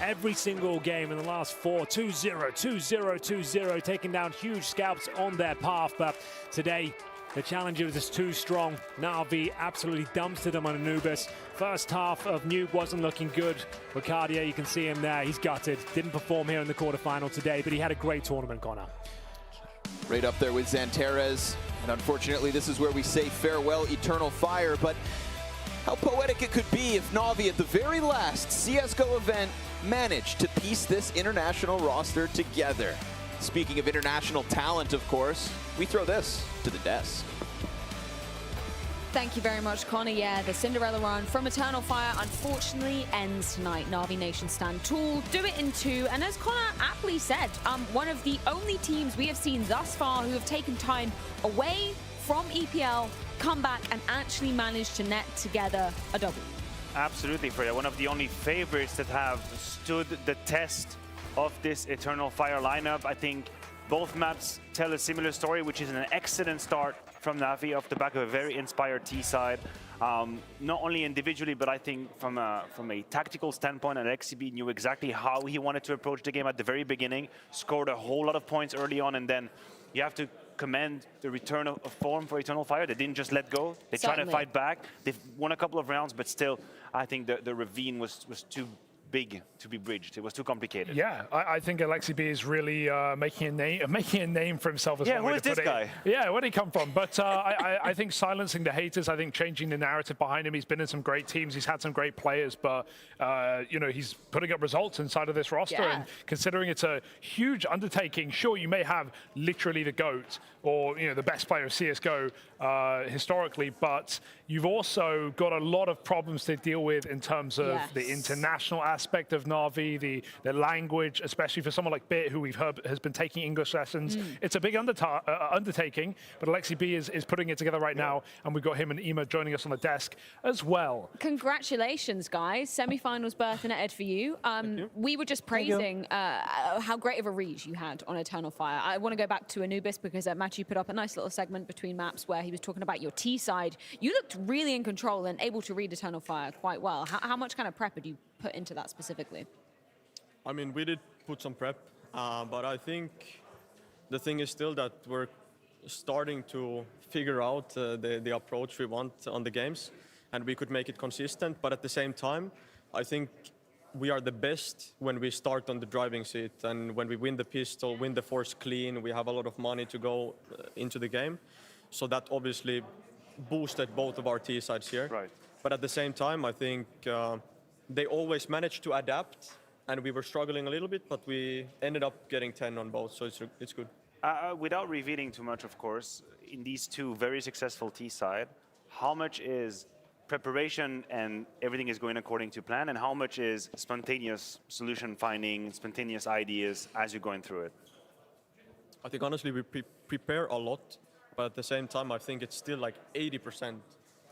Every single game in the last 4, 2-0, 2-0, 2-0, taking down huge scalps on their path. But today, the challenger was just too strong. Na'Vi absolutely dumpstered them on Anubis. First half of Nuke wasn't looking good. Wicadia, you can see him there. He's gutted. Didn't perform here in the quarterfinal today, but he had a great tournament, Connor. Right up there with Xantares. And unfortunately, this is where we say farewell, Eternal Fire. But how poetic it could be if Na'Vi, at the very last CSGO event, managed to piece this international roster together. Speaking of international talent, of course, we throw this to the desk. Thank you very much, Connor. Yeah, the Cinderella run from Eternal Fire unfortunately ends tonight. Na'Vi Nation stand tall, do it in 2, and as Connor aptly said, one of the only teams we have seen thus far who have taken time away from EPL, come back and actually manage to net together a double. Absolutely, Freya. One of the only favorites that have stood the test of this Eternal Fire lineup. I think both maps tell a similar story, which is an excellent start from Na'Vi off the back of a very inspired T side. Not only individually, but I think from a tactical standpoint, Alexibi knew exactly how he wanted to approach the game at the very beginning, scored a whole lot of points early on, and then you have to commend the return of form for Eternal Fire. They didn't just let go. They tried to fight back. They've won a couple of rounds, but still, I think the ravine was too big to be bridged. It was too complicated. Yeah, I think Alexibi is really making a name for himself as yeah, one way who is to put this guy? it. Yeah, where did he come from? But I think silencing the haters, I think changing the narrative behind him. He's been in some great teams. He's had some great players, but you know, he's putting up results inside of this roster. Yeah. And considering it's a huge undertaking, sure, you may have literally the GOAT or the best player of CSGO historically, but you've also got a lot of problems to deal with in terms of the international aspect of Na'Vi, the language, especially for someone like Bit, who we've heard has been taking English lessons. It's a big undertaking, but Alexibi is putting it together right now, and we've got him and Ema joining us on the desk as well. Congratulations, guys. Semi-finals berth in Ed for you. We were just praising how great of a read you had on Eternal Fire. I want to go back to Anubis because Matthew put up a nice little segment between maps where he was talking about your T side. You looked really in control and able to read Eternal Fire quite well. How much kind of prep did you put into that specifically? I mean, we did put some prep, but I think the thing is still that we're starting to figure out the approach we want on the games, and we could make it consistent, but at the same time, I think we are the best when we start on the driving seat, and when we win the pistol, win the force clean, we have a lot of money to go into the game. So that obviously boosted both of our T sides here. Right. But at the same time, I think they always managed to adapt, and we were struggling a little bit, but we ended up getting 10 on both, so it's good. Without revealing too much, of course, in these two very successful T side, how much is preparation and everything is going according to plan, and how much is spontaneous solution finding, spontaneous ideas as you're going through it? I think honestly we prepare a lot, but at the same time I think it's still like 80%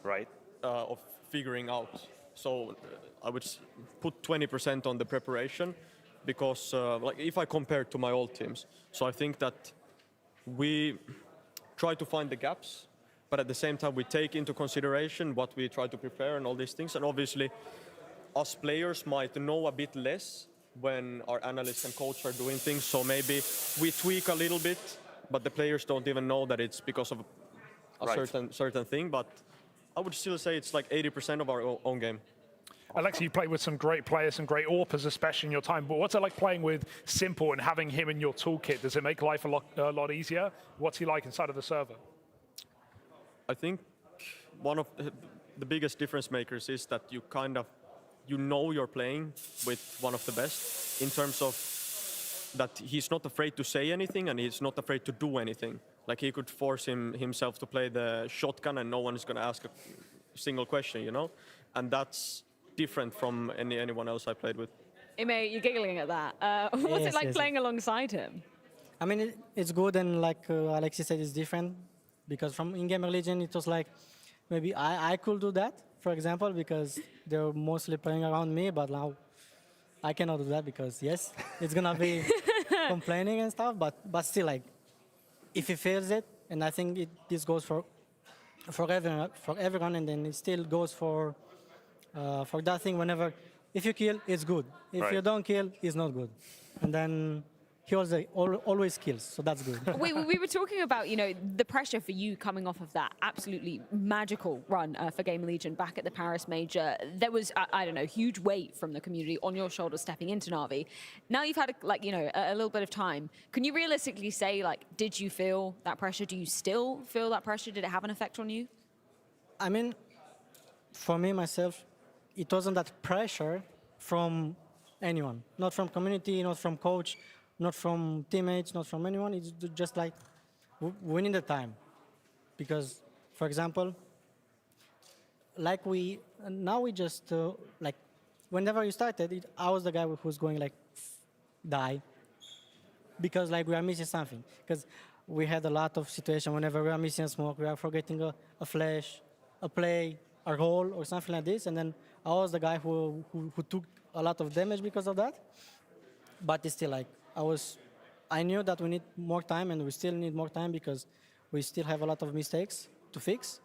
right of figuring out. So I would put 20% on the preparation, because like if I compare to my old teams, so I think that we try to find the gaps, but at the same time we take into consideration what we try to prepare and all these things. And obviously us players might know a bit less when our analysts and coach are doing things, so maybe we tweak a little bit, but the players don't even know that it's because of a certain thing. But I would still say it's like 80% of our own game. Alexi, you played with some great players, some great AWPers, especially in your time. But what's it like playing with Simple and having him in your toolkit? Does it make life a lot easier? What's he like inside of the server? I think one of the biggest difference makers is that you know you're playing with one of the best in terms of that he's not afraid to say anything and he's not afraid to do anything. Like he could force himself to play the shotgun and no one is going to ask a single question, you know? And that's different from anyone else I played with. Ime, you're giggling at that. What's it like playing alongside him? I mean, it's good, and like Alexis said, it's different. Because from in-game religion, it was like, maybe I could do that, for example, because they were mostly playing around me, but now I cannot do that because, yes, it's going to be complaining and stuff, but still, like, if he feels it, and I think this goes for everyone, and then it still goes for that thing whenever, if you kill, it's good. If you don't kill, it's not good. And then he always kills, so that's good. we were talking about, you know, the pressure for you coming off of that absolutely magical run for Game Legion back at the Paris Major. There was, I don't know, huge weight from the community on your shoulders stepping into Na'Vi. Now you've had, like, you know, a little bit of time. Can you realistically say, like, did you feel that pressure? Do you still feel that pressure? Did it have an effect on you? I mean, for me, myself, it wasn't that pressure from anyone. Not from community, not from coach, not from teammates, not from anyone. It's just like winning the time. Because, for example, like now we just, like, whenever you started, I was the guy who's going, like, die. Because, like, we are missing something. Because we had a lot of situations whenever we are missing a smoke, we are forgetting a flash, a play, a roll, or something like this. And then I was the guy who took a lot of damage because of that. But it's still, like, I knew that we need more time, and we still need more time because we still have a lot of mistakes to fix.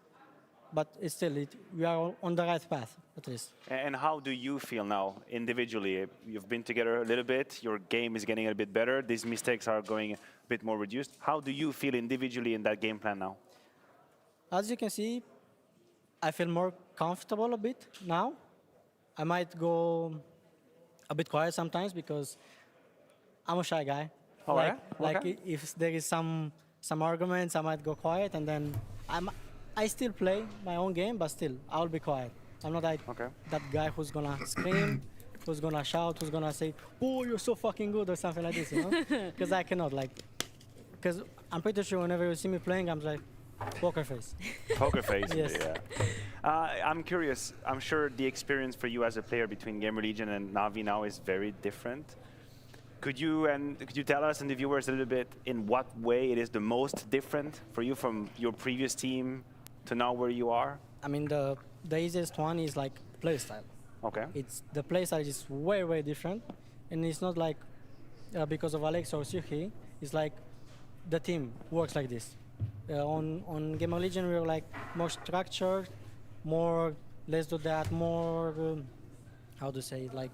But it's still, we are on the right path, at least. And how do you feel now, individually? You've been together a little bit, your game is getting a bit better, these mistakes are going a bit more reduced. How do you feel individually in that game plan now? As you can see, I feel more comfortable a bit now. I might go a bit quiet sometimes because I'm a shy guy. Oh, like if there is some arguments, I might go quiet, and then I still play my own game, but still I'll be quiet. I'm not like that guy who's gonna scream, who's gonna shout, who's gonna say, "Oh, you're so fucking good" or something like this, you know? Because I cannot, like, because I'm pretty sure whenever you see me playing, I'm like, poker face. Poker face, yes. Yeah. I'm curious. I'm sure the experience for you as a player between Gamer Legion and Na'Vi now is very different. Could you tell us and the viewers a little bit in what way it is the most different for you from your previous team to now where you are? I mean, the easiest one is like playstyle. Okay. It's the playstyle is way different, and it's not like because of Alex or Suhi. It's like the team works like this. On Gamer Legion, we're like more structured, more let's do that, more how to say it, like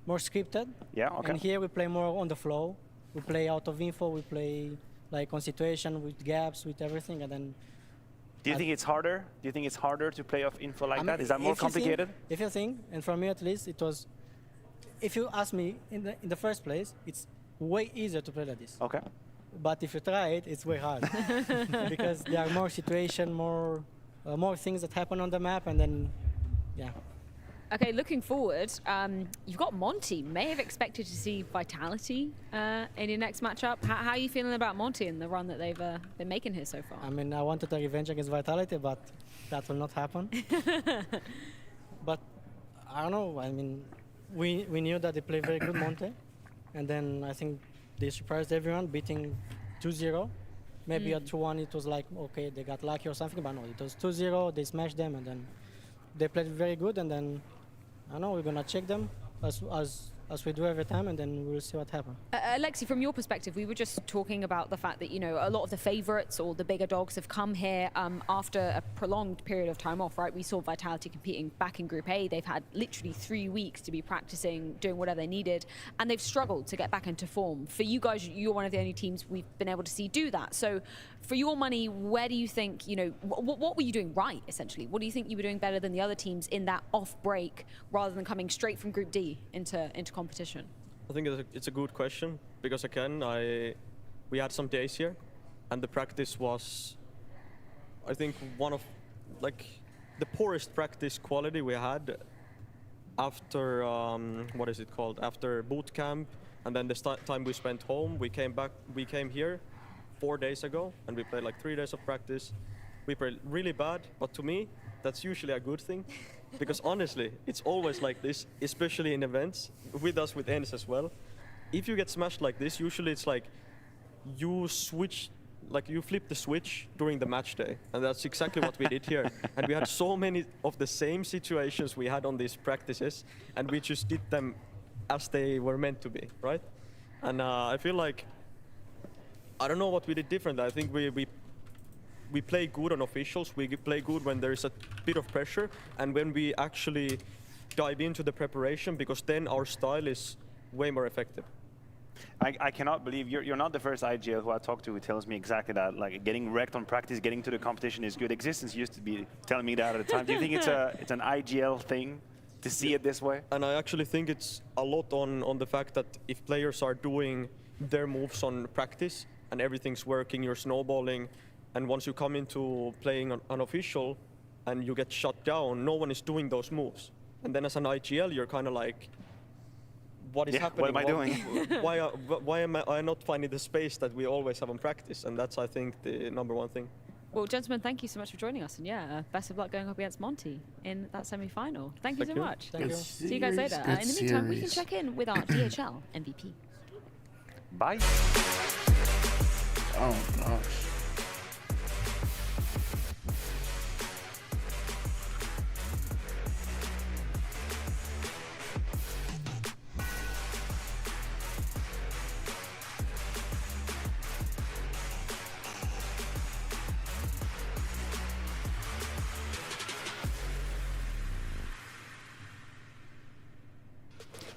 more scripted. Yeah. Okay. And here we play more on the flow. We play out of info. We play like on situation with gaps, with everything, and then. Do you think it's harder? Do you think it's harder to play off info like that? Is that more complicated? If you think, and for me at least, it was. If you ask me in the first place, it's way easier to play like this. Okay. But if you try it, it's way hard because there are more situations, more things that happen on the map, and then, yeah. Okay, looking forward, you've got Monty. May have expected to see Vitality in your next matchup. How are you feeling about Monty and the run that they've been making here so far? I mean, I wanted a revenge against Vitality, but that will not happen. But I don't know. I mean, we knew that they play very good Monty, and then I think they surprised everyone, beating 2-0. Maybe at 2-1 it was like, okay, they got lucky or something, but no, it was 2-0. They smashed them, and then they played very good, and then I don't know, we're gonna check them as we do every time, and then we'll see what happens. Alexi, from your perspective, we were just talking about the fact that, you know, a lot of the favorites or the bigger dogs have come here after a prolonged period of time off, right? We saw Vitality competing back in Group A. They've had literally 3 weeks to be practicing, doing whatever they needed, and they've struggled to get back into form. For you guys, you're one of the only teams we've been able to see do that. So for your money, where do you think, you know, what were you doing right, essentially? What do you think you were doing better than the other teams in that off break, rather than coming straight from Group D into competition? I think it's a good question because again, we had some days here, and the practice was, I think, one of like the poorest practice quality we had after what is it called? After boot camp And then this time we spent home, we came here 4 days ago, and we played like 3 days of practice. We played really bad, but to me, that's usually a good thing. Because honestly, it's always like this, especially in events, with us with ENS as well. If you get smashed like this, usually it's like you flip the switch during the match day. And that's exactly what we did here. And we had so many of the same situations we had on these practices, and we just did them as they were meant to be, right? And I feel like, I don't know what we did different. I think we play good on officials. We play good when there is a bit of pressure, and when we actually dive into the preparation, because then our style is way more effective. I cannot believe you're not the first IGL who I talked to who tells me exactly that. Like, getting wrecked on practice, getting to the competition is good. Existence used to be telling me that at the time. Do you think it's an IGL thing to see it this way? And I actually think it's a lot on the fact that if players are doing their moves on practice and everything's working, you're snowballing, and once you come into playing an official and you get shut down, no one is doing those moves. And then as an IGL, you're kind of like, what is happening? What am I doing? Why am I not finding the space that we always have on practice? And that's, I think, the #1 thing. Well, gentlemen, thank you so much for joining us. And yeah, best of luck going up against Monty in that semi-final. Thank you so much. Thank you. See you guys later. In the meantime, we can check in with our DHL MVP. Bye. Oh, gosh.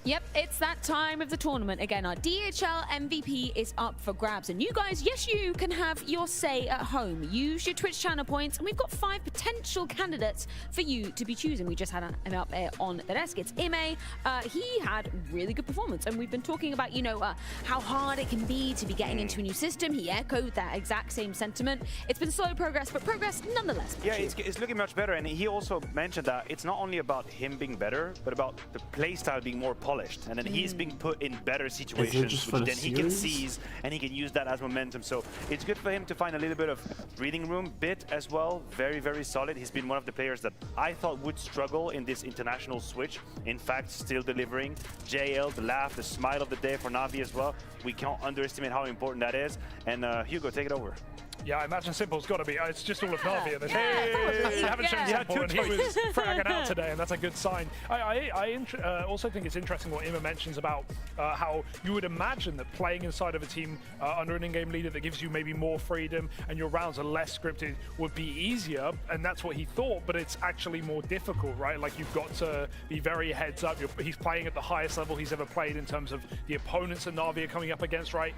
Yep, it's that time of the tournament. Again, our DHL MVP is up for grabs. And you guys, yes, you can have your say at home. Use your Twitch channel points, and we've got 5 potential candidates for you to be choosing. We just had him up there on the desk. It's Ime. He had really good performance, and we've been talking about, how hard it can be to be getting into a new system. He echoed that exact same sentiment. It's been slow progress, but progress nonetheless. Yeah, it's looking much better, and he also mentioned that it's not only about him being better, but about the playstyle being more polished. And then he's being put in better situations, which then he can seize, and he can use that as momentum. So it's good for him to find a little bit of breathing room. Bit as well, very, very solid. He's been one of the players that I thought would struggle in this international switch. In fact, still delivering. JL, the laugh, the smile of the day for Na'Vi as well. We can't underestimate how important that is. And Hugo, take it over. Yeah, I imagine Simple's got to be. It's just all of Na'Vi at this point. You haven't shown Simple, and he was fragging out today, and that's a good sign. I also think it's interesting what Ima mentions about how you would imagine that playing inside of a team under an in-game leader that gives you maybe more freedom and your rounds are less scripted would be easier, and that's what he thought, but it's actually more difficult, right? Like, you've got to be very heads up. He's playing at the highest level he's ever played in terms of the opponents that Na'Vi are coming up against, right?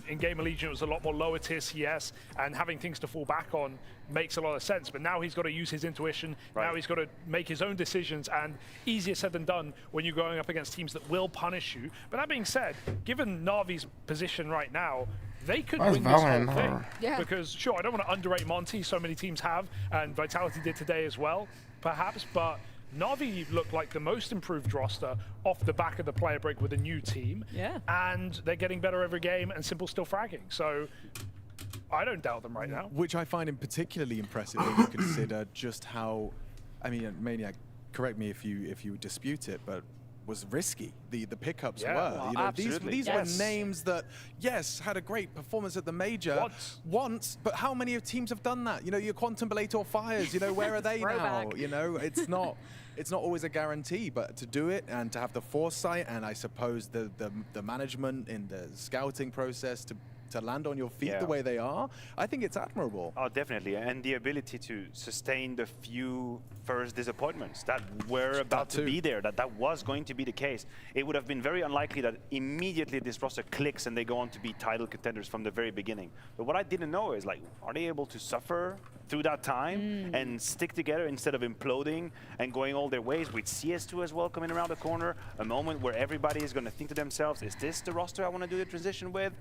In Game Allegiant, it was a lot more lower tier CS, and having things to fall back on makes a lot of sense. But now he's got to use his intuition. Now he's got to make his own decisions, and easier said than done when you're going up against teams that will punish you. But that being said, given Na'Vi's position right now, they could win this whole thing. Yeah. Because, sure, I don't want to underrate Monty. So many teams have, and Vitality did today as well, perhaps. But Na'Vi look like the most improved roster off the back of the player break with a new team. Yeah. And they're getting better every game, and Simple's still fragging. So I don't doubt them right now. Which I find particularly impressive when you consider just how, I mean, Maniac, correct me if you dispute it, but was risky. The pickups were. Well, you know, these were names that, yes, had a great performance at the major once, but how many teams have done that? You know, your Quantum Belator Fires, you know, where are they now? You know, it's not always a guarantee, but to do it and to have the foresight and I suppose the management in the scouting process to land on your feet the way they are, I think it's admirable. Oh, definitely. And the ability to sustain the few first disappointments that were about to be there, that was going to be the case. It would have been very unlikely that immediately this roster clicks and they go on to be title contenders from the very beginning. But what I didn't know is, like, are they able to suffer through that time and stick together instead of imploding and going all their ways, with CS2 as well coming around the corner, a moment where everybody is going to think to themselves, is this the roster I want to do the transition with?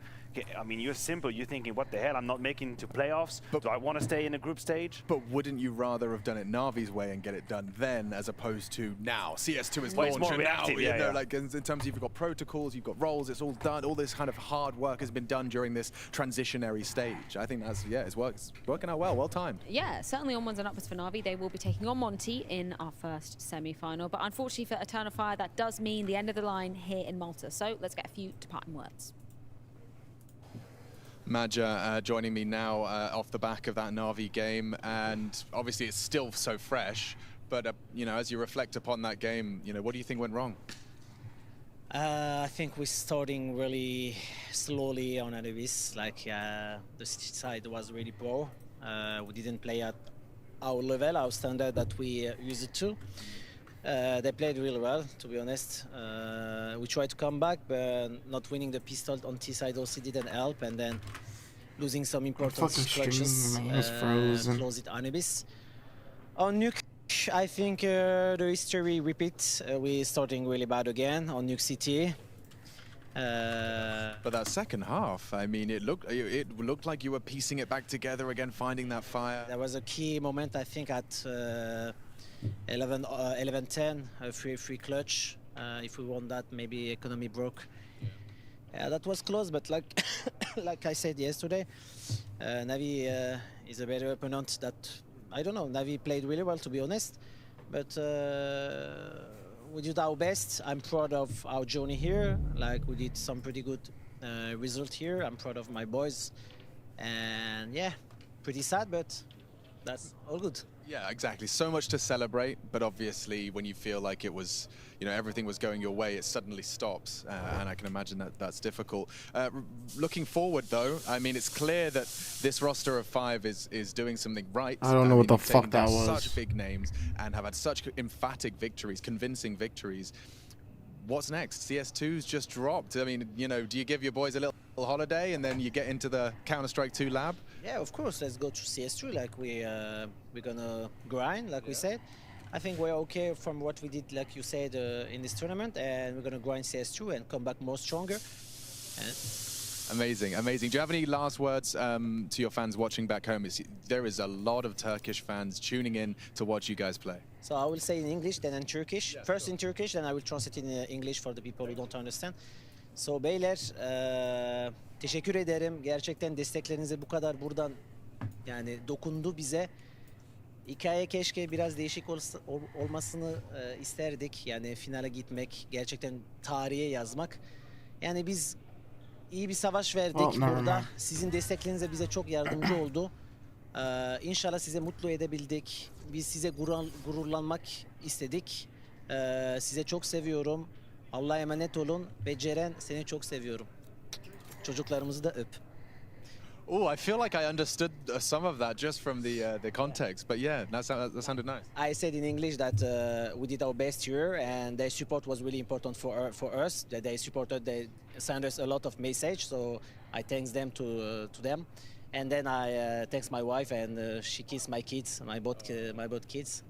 I mean, you're simple. You're thinking, what the hell? I'm not making it to playoffs. Do I want to stay in a group stage? But wouldn't you rather have done it Na'Vi's way and get it done then, as opposed to now? CS2 is Well, it's launched more and now. reactive, You yeah, know, yeah. like in terms of you've got protocols, you've got roles, it's all done. All this kind of hard work has been done during this transitionary stage. I think that's, yeah, it's working out well. Well timed. Yeah, certainly onwards and upwards for Na'Vi. They will be taking on Monty in our first semi-final. But unfortunately for Eternal Fire, that does mean the end of the line here in Malta. So let's get a few departing words. Maja joining me now off the back of that Na'Vi game, and obviously it's still so fresh, but you know, as you reflect upon that game, you know, what do you think went wrong? I think we're starting really slowly on Anavis. Like the side was really poor. We didn't play at our level, our standard that we used to. They played really well, to be honest. We tried to come back, but not winning the pistol on T side also didn't help, and then losing some important clutches. Close it Anubis. On Nuke, I think the history repeats. We're starting really bad again on Nuke City. But that second half, I mean, it looked like you were piecing it back together again, finding that fire. There was a key moment, I think, at 11-10, a 3-3 clutch. If we won that, maybe economy broke. Yeah, that was close, but like like I said yesterday, Na'Vi is a better opponent. That I don't know. Na'Vi played really well, to be honest, but we did our best. I'm proud of our journey here. Like, we did some pretty good result here. I'm proud of my boys, and yeah, pretty sad, but that's all good. Yeah, exactly. So much to celebrate, but obviously when you feel like it was, you know, everything was going your way, it suddenly stops, and I can imagine that that's difficult. Looking forward, though, I mean, it's clear that this roster of 5 is doing something right. I don't know what the fuck that was. Such big names and have had such emphatic victories, convincing victories. What's next? CS2's just dropped. I mean, you know, do you give your boys a little holiday and then you get into the Counter-Strike 2 lab? Yeah, of course. Let's go to CS2. Like we're gonna grind, like we said. I think we're okay from what we did, like you said, in this tournament, and we're gonna grind CS2 and come back more stronger. Amazing, amazing. Do you have any last words to your fans watching back home? There is a lot of Turkish fans tuning in to watch you guys play. So I will say in English, then in Turkish. Yeah, first in Turkish, then I will translate in English for the people who don't understand. So beyler, teşekkür ederim. Gerçekten desteklerinize bu kadar buradan yani dokundu bize. Hikaye keşke biraz değişik olmasını isterdik. Yani finale gitmek, gerçekten tarihe yazmak. Yani biz iyi bir savaş verdik burada. Sizin desteklerinize bize çok yardımcı oldu. İnşallah size mutlu edebildik. Biz size gururlanmak istedik. Size çok seviyorum. Allah'a emanet olun ve Ceren, seni çok seviyorum. Çocuklarımızı da öp. Oh, I feel like I understood some of that just from the context, but yeah, that sounded nice. I said in English that we did our best here, and their support was really important for us. That they supported, they sent us a lot of message, so I thanks them to them, and then I thanks my wife, and she kissed my kids, my both kids.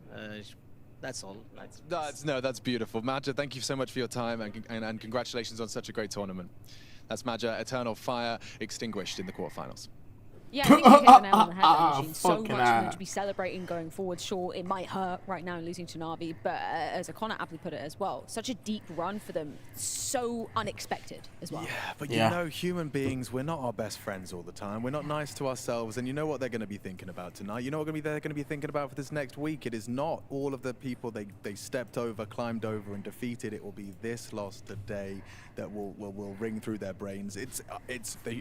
That's all. That's beautiful. Maja, thank you so much for your time, and congratulations on such a great tournament. That's Maja, Eternal Fire, extinguished in the quarterfinals. Yeah, I think you hit the nail on the head. Machine. So much for them to be celebrating going forward. Sure, it might hurt right now losing to Na'Vi, but as Connor aptly put it as well, such a deep run for them, so unexpected as well. Yeah, but you know, human beings, we're not our best friends all the time. We're not nice to ourselves, and you know what they're going to be thinking about tonight. You know what they're going to be thinking about for this next week. It is not all of the people they stepped over, climbed over, and defeated. It will be this loss today that will ring through their brains. It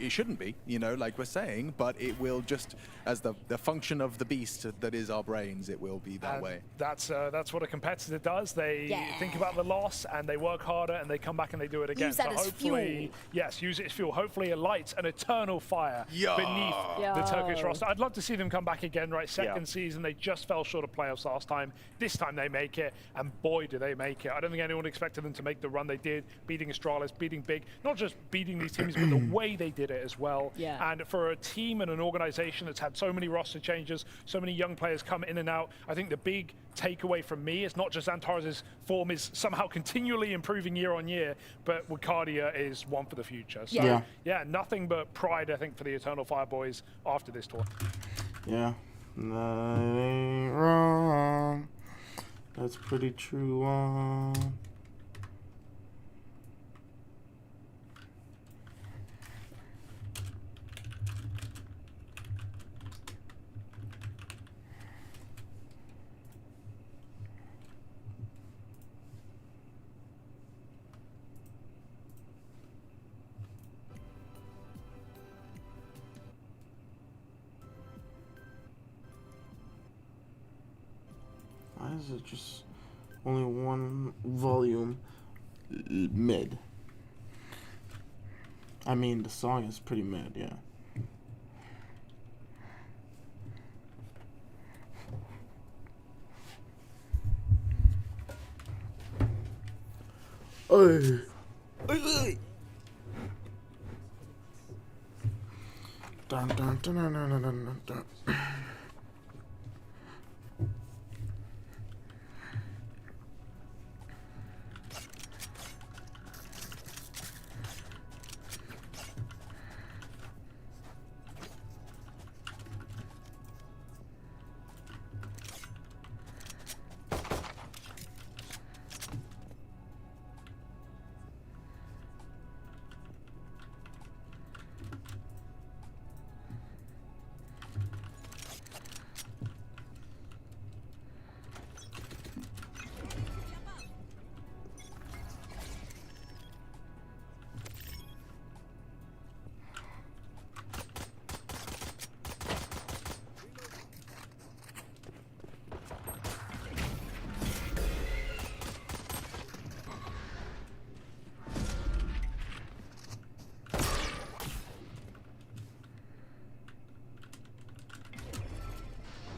shouldn't be, you know, like we're saying, but it will just, as the function of the beast that is our brains, it will be that way. That's what a competitor does. They think about the loss and they work harder and they come back and they do it again. Use that as fuel. Yes, use it as fuel. Hopefully it lights an eternal fire beneath the Turkish roster. I'd love to see them come back again, right? Second season, they just fell short of playoffs last time. This time they make it, and boy, do they make it. I don't think anyone expected them to make the run they did, beating Astralis, beating Big, not just beating these teams, but the way they did it as well. Yeah. And for a team and an organization that's had so many roster changes, so many young players come in and out. I think the big takeaway from me is not just Antares' form is somehow continually improving year on year, but Wicardia is one for the future. So yeah, nothing but pride, I think, for the Eternal Fire boys after this tour. Yeah, that ain't wrong. That's pretty true. Why is it just only one volume mid? I mean, the song is pretty mid, yeah. Hey. Dun, dun, dun, dun, dun, dun, dun, dun.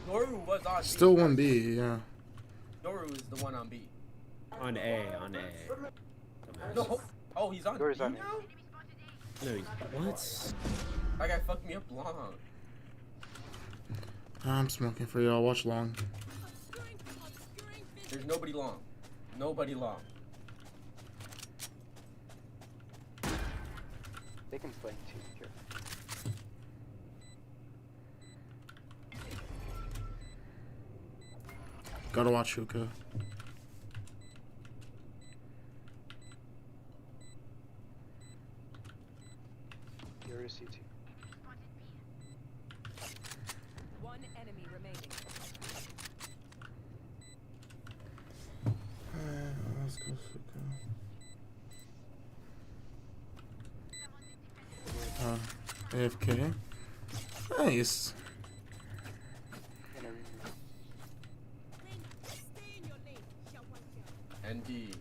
Noru was on B. Still 1B, yeah. Noru is the one on B. On A. No. Oh, he's on B now? No, what? That guy fucked me up long. I'm smoking for y'all. Watch long. There's nobody long. Nobody long. They can play too. Here. Gotta watch Hookah. You're a CT. One enemy remaining. Let's go Hookah. AFK. Nice. ND.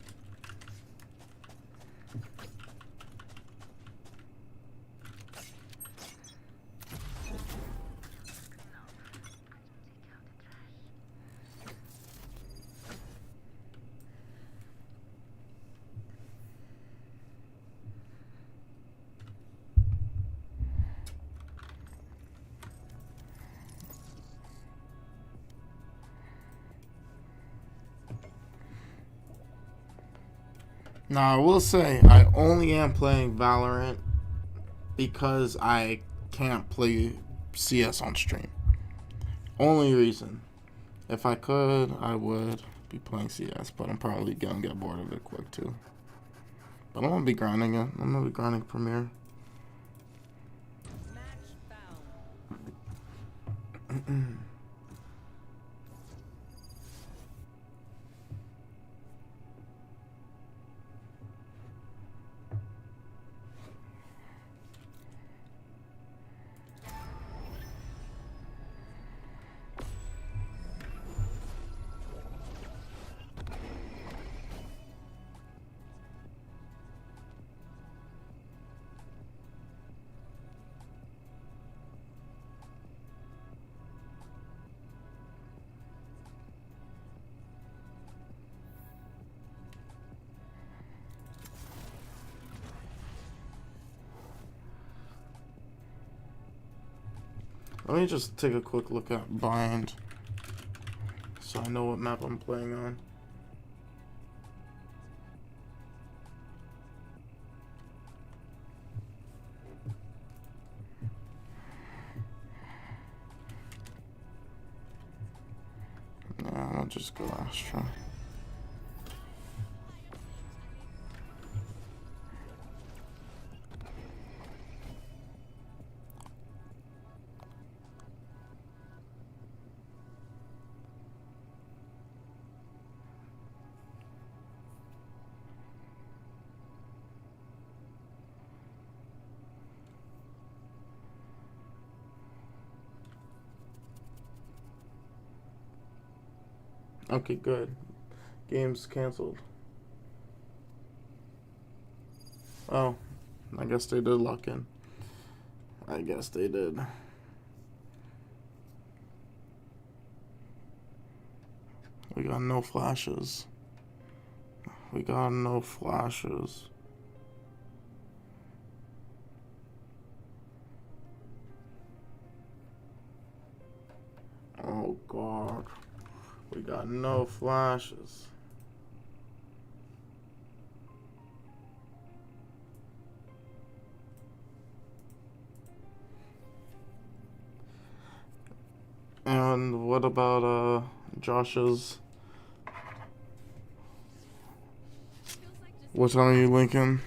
Now, I will say, I only am playing Valorant because I can't play CS on stream. Only reason. If I could, I would be playing CS, but I'm probably gonna get bored of it quick too. But I'm gonna be grinding it. I'm gonna be grinding Premiere. Let me just take a quick look at Bind so I know what map I'm playing on. Nah, I'll just go Astra. Okay, good. Game's canceled. Oh, I guess they did lock in. I guess they did. We got no flashes. We got no flashes. Oh God. We got no flashes. And what about Josh's? What time are you linking?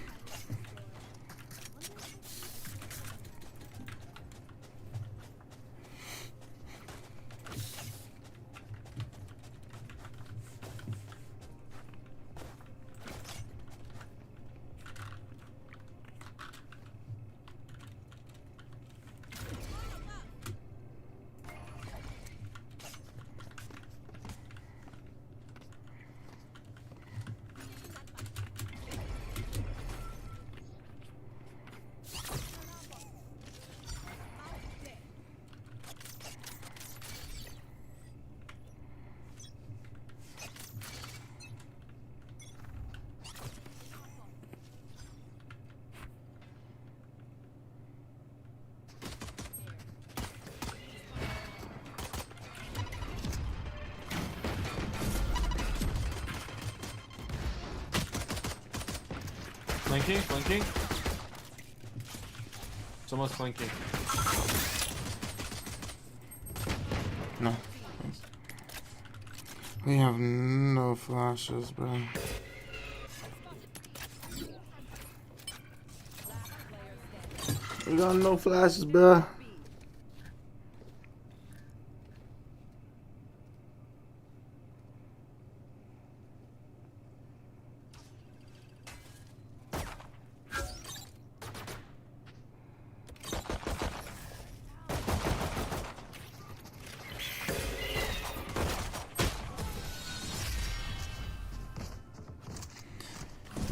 Flanking. Someone's flanking. No. Thanks. We have no flashes, bro. We got no flashes, bro.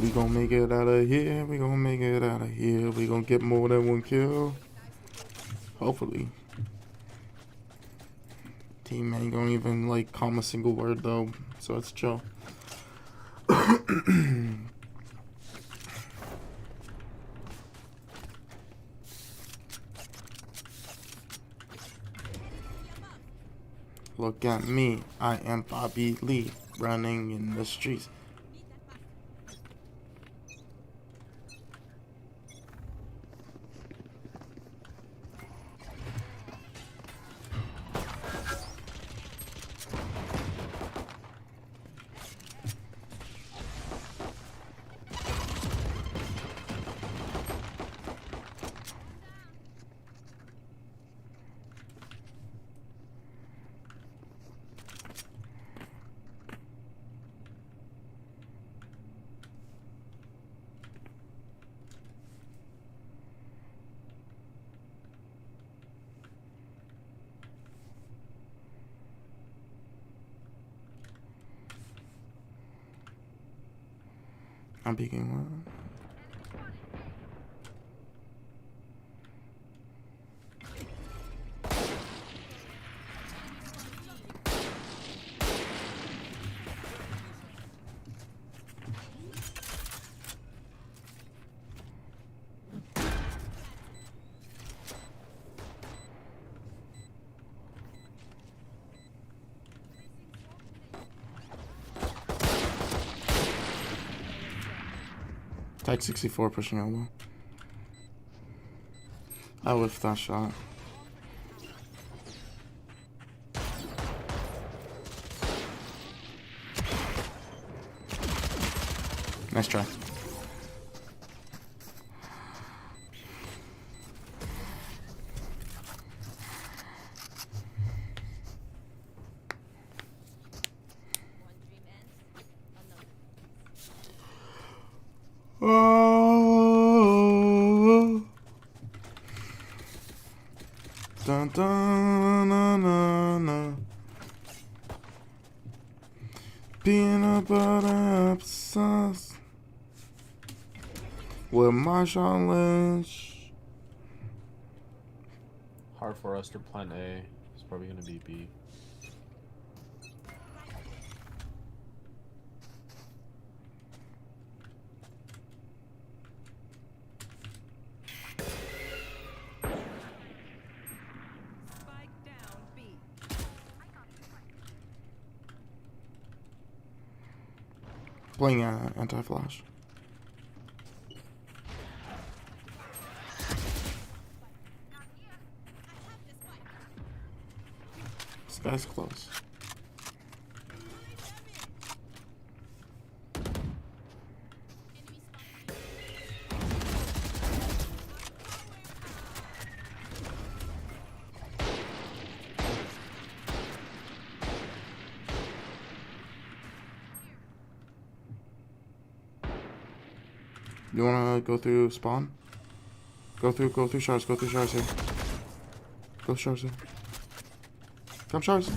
We gon' make it out of here. We gon' make it out of here. We gon' get more than one kill. Hopefully. Team ain't gonna even like calm a single word though, so it's chill. Look at me. I am Bobby Lee, running in the streets. I'm picking one. K64 pushing elbow. I whiffed that shot. Nice try. Oh, dun, dun, na, na, na. Peanut butter applesauce with Marshawn Lynch. Hard for us to plan A. It's probably gonna be B. Playing anti-flash. This guy's close. You wanna go through spawn? Go through shards, go through shards here. Go shards here. Come shards.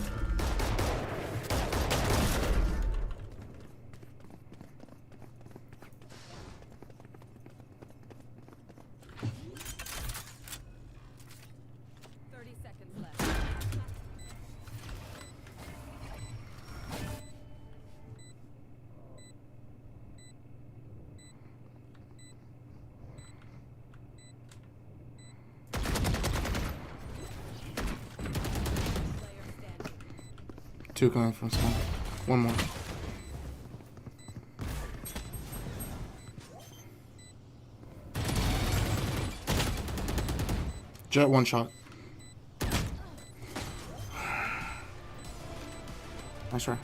Two coming from spawn. One more. Jet one shot. Nice try.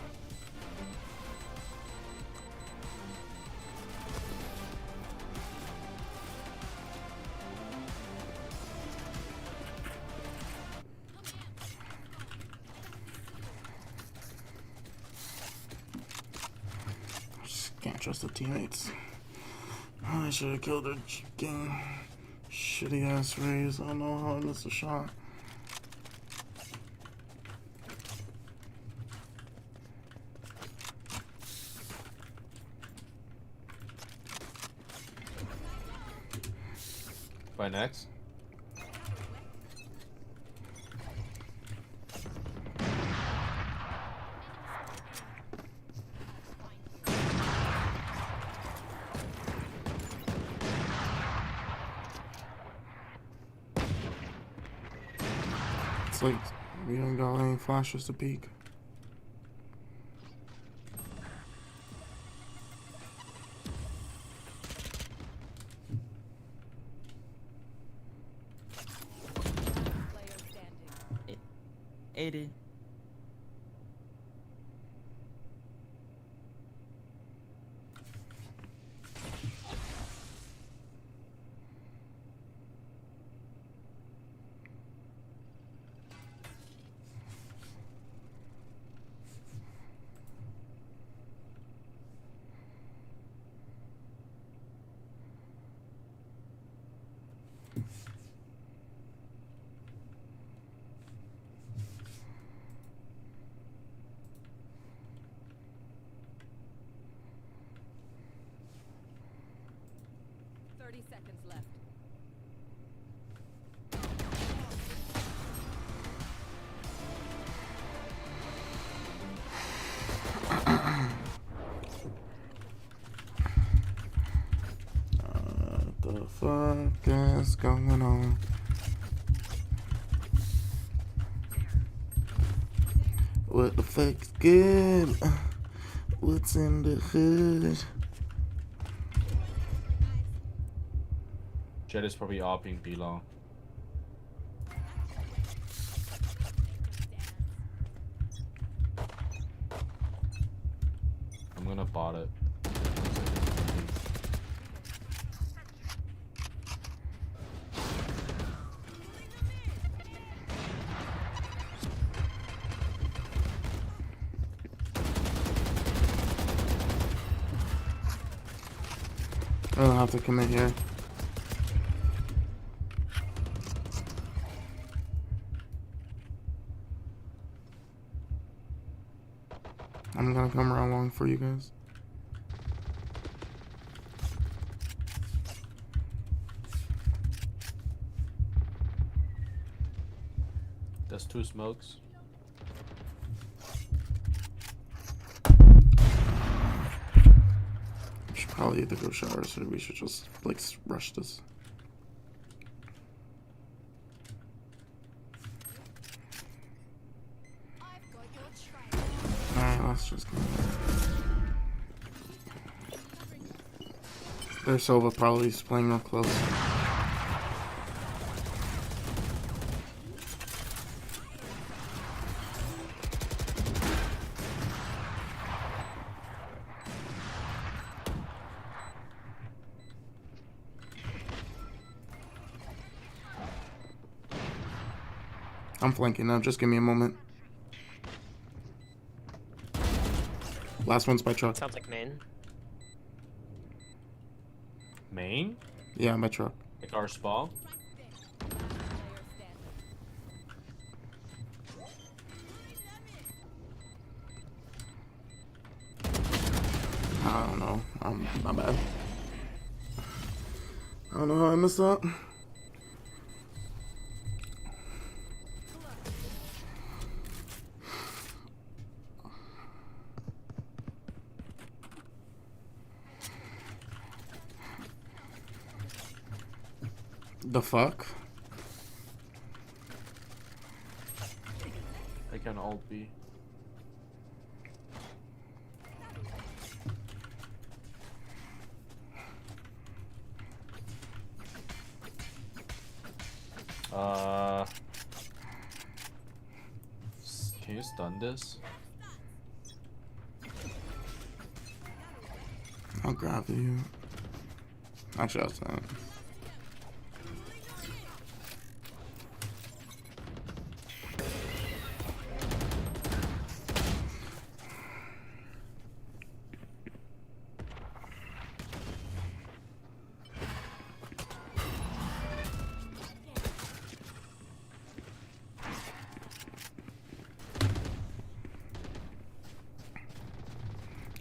Can't trust the teammates. Oh, I should have killed their chicken. Shitty ass raise. I don't know how I missed a shot. By next. It's like we don't got any flashes to peek. Player 80. Seconds left. What the fuck is going on? What the fuck's good? What's in the hood? Jet is probably opping B long. I'm gonna bot it. I don't have to commit here. I'm gonna come around long for you guys. That's 2 smokes. We should probably either go shower, so we should just like rush this. Alright, let's just go. Their Sova probably is playing real close. I'm flanking now, just give me a moment. Last one's by truck. Sounds like main. Main? Yeah, by truck. Like our spa? I don't know. My bad. I don't know how I missed that. The fuck? I can alt B. Can you stun this? I'll grab you. Actually, I'll stun.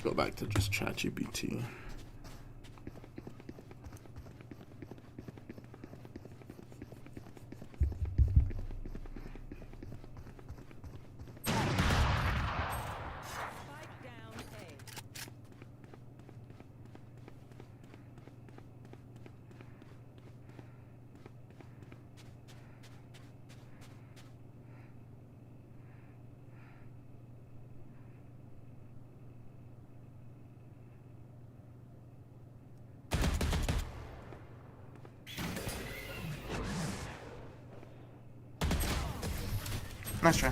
Go back to just ChatGPT. Nice try.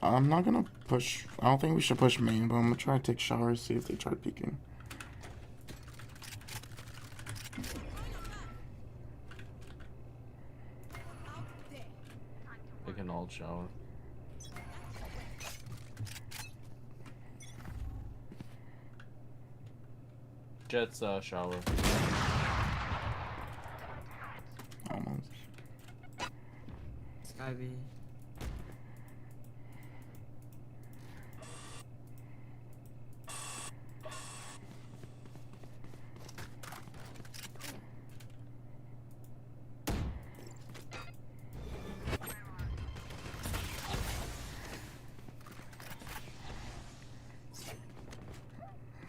I'm not gonna push. I don't think we should push main, but I'm gonna try to take showers, see if they try peeking. They can alt shower. Jet's shower. Almost. Sky B.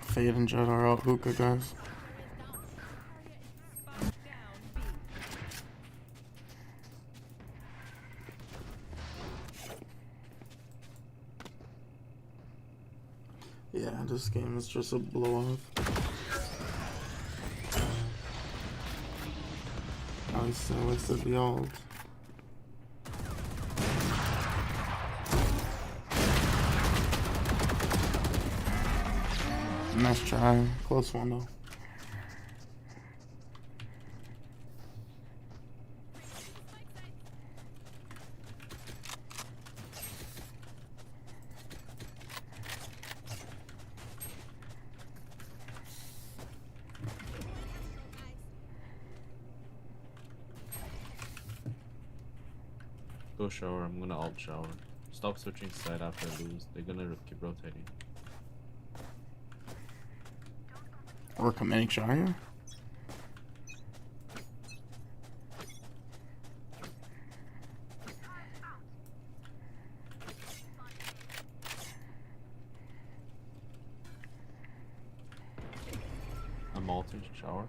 Fade and Jet are out hookah, guys. Yeah, this game is just a blow off. I still wasted the ult. Nice try. Close one though. Go shower, I'm gonna alt shower. Stop switching side after I lose. They're gonna keep rotating. Or committing shower. I'm alting shower.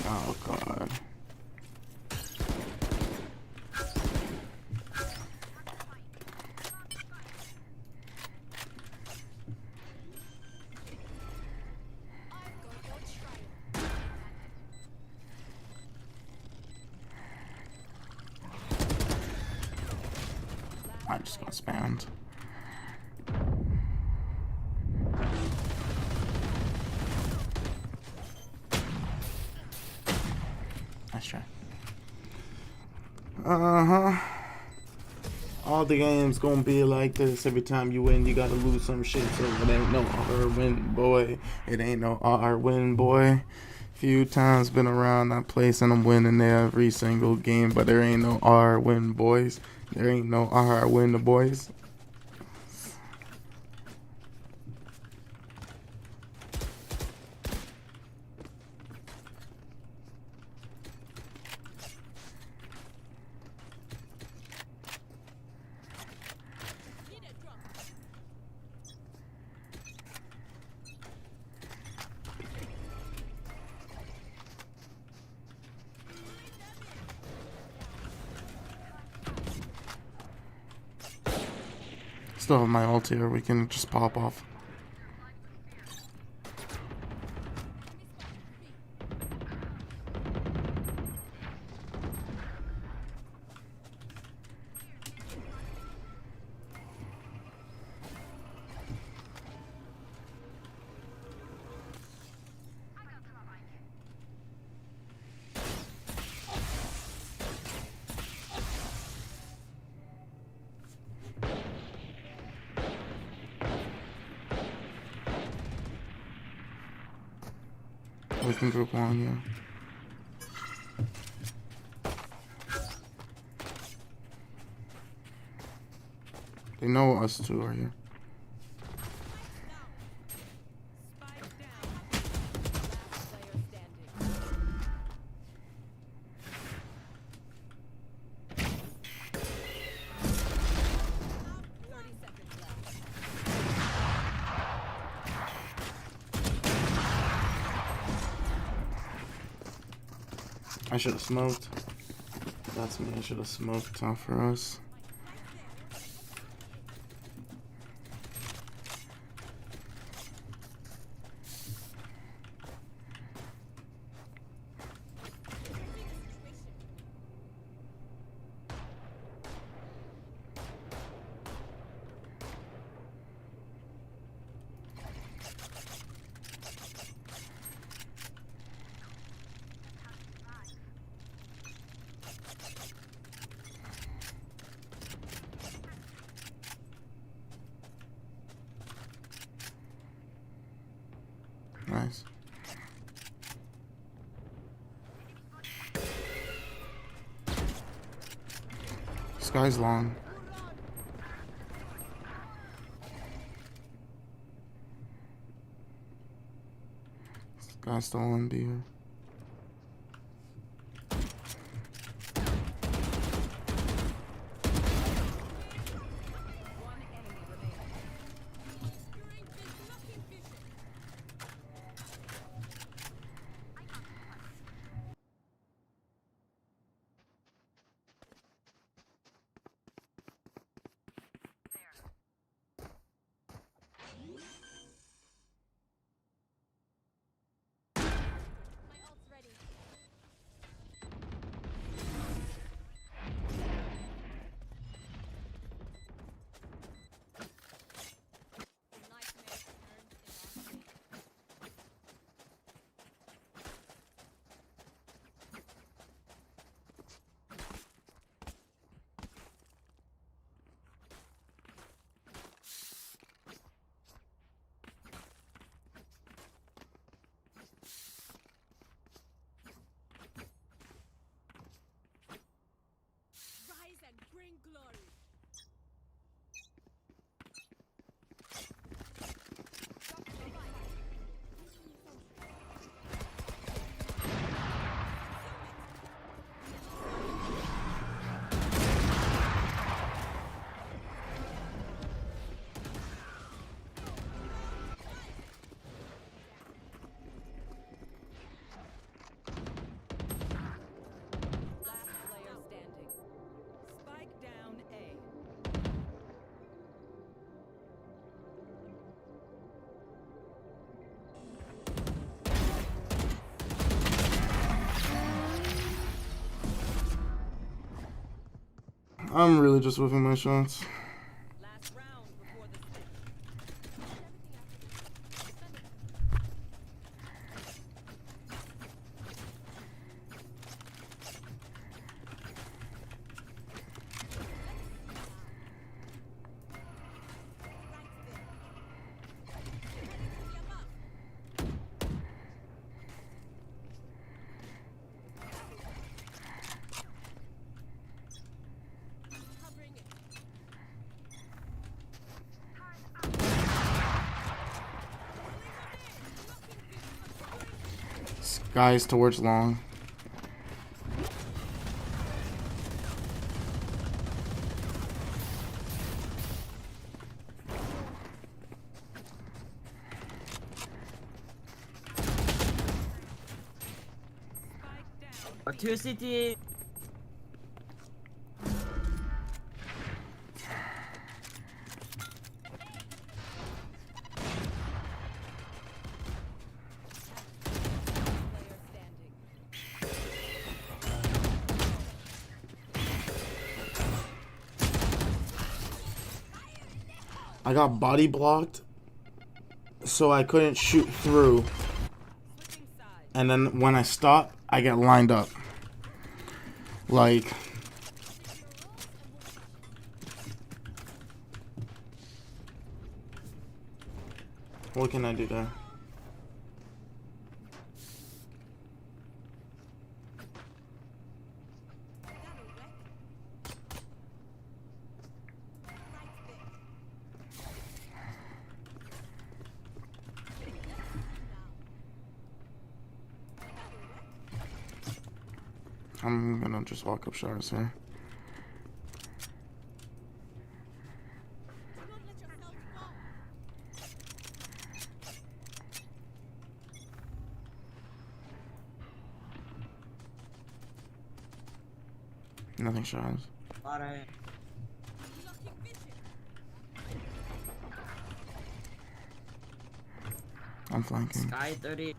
Oh god. I just got spammed. Nice try. All the games gonna be like this. Every time you win, you gotta lose some shit. So it ain't no R win, boy. It ain't no R win, boy. Few times been around that place and I'm winning every single game, but there ain't no R win, boys. There ain't no R win, boys. Still have my ult here, we can just pop off. We can group one, yeah. They know us two are here. I should have smoked. That's me. I should have smoked top for us. Nice. Sky's long. Sky's still on B here. I'm really just whipping my shots. Guys towards long. Two CT. I got body blocked, so I couldn't shoot through. And then when I stop, I get lined up. Like, what can I do there? I'm gonna just walk up showers here. Nothing showers. Alright. I'm flanking. Sky 30.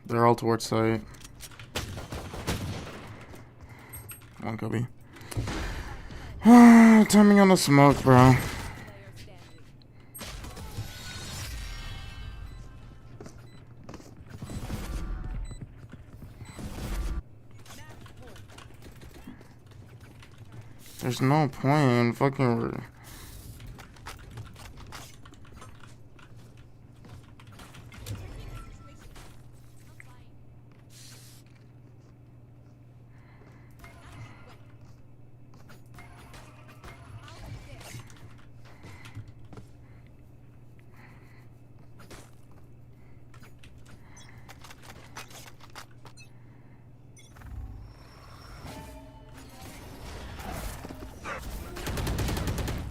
They're all towards site. One Kobe. Timing on the smoke, bro. There's no point in fucking.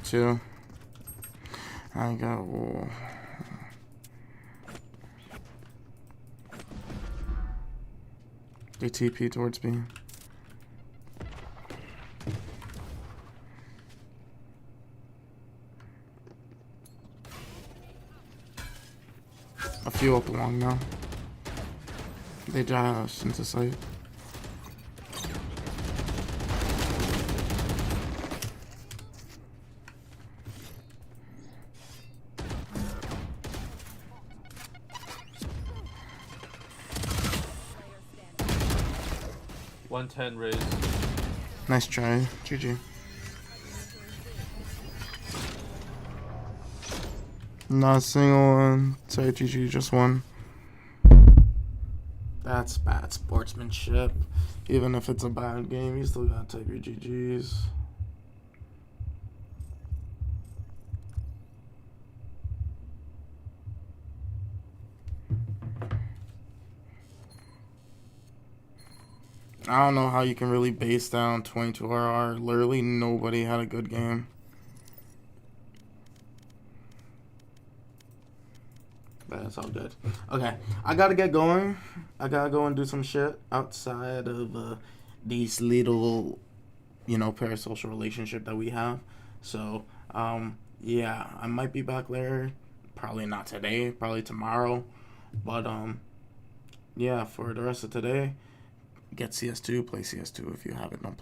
Two. I got wall. They TP towards me. A few up along now. They dash into sight. $110 raise. Nice try. GG. Not a single one. Sorry, GG, just one. That's bad sportsmanship. Even if it's a bad game, you still gotta take your GGs. I don't know how you can really base down 22 RR. Literally nobody had a good game. But it's all good. Okay, I gotta get going. I gotta go and do some shit outside of these little, you know, parasocial relationship that we have. So, yeah, I might be back later. Probably not today. Probably tomorrow. But, yeah, for the rest of today, get CS2, play CS2 if you haven't. Don't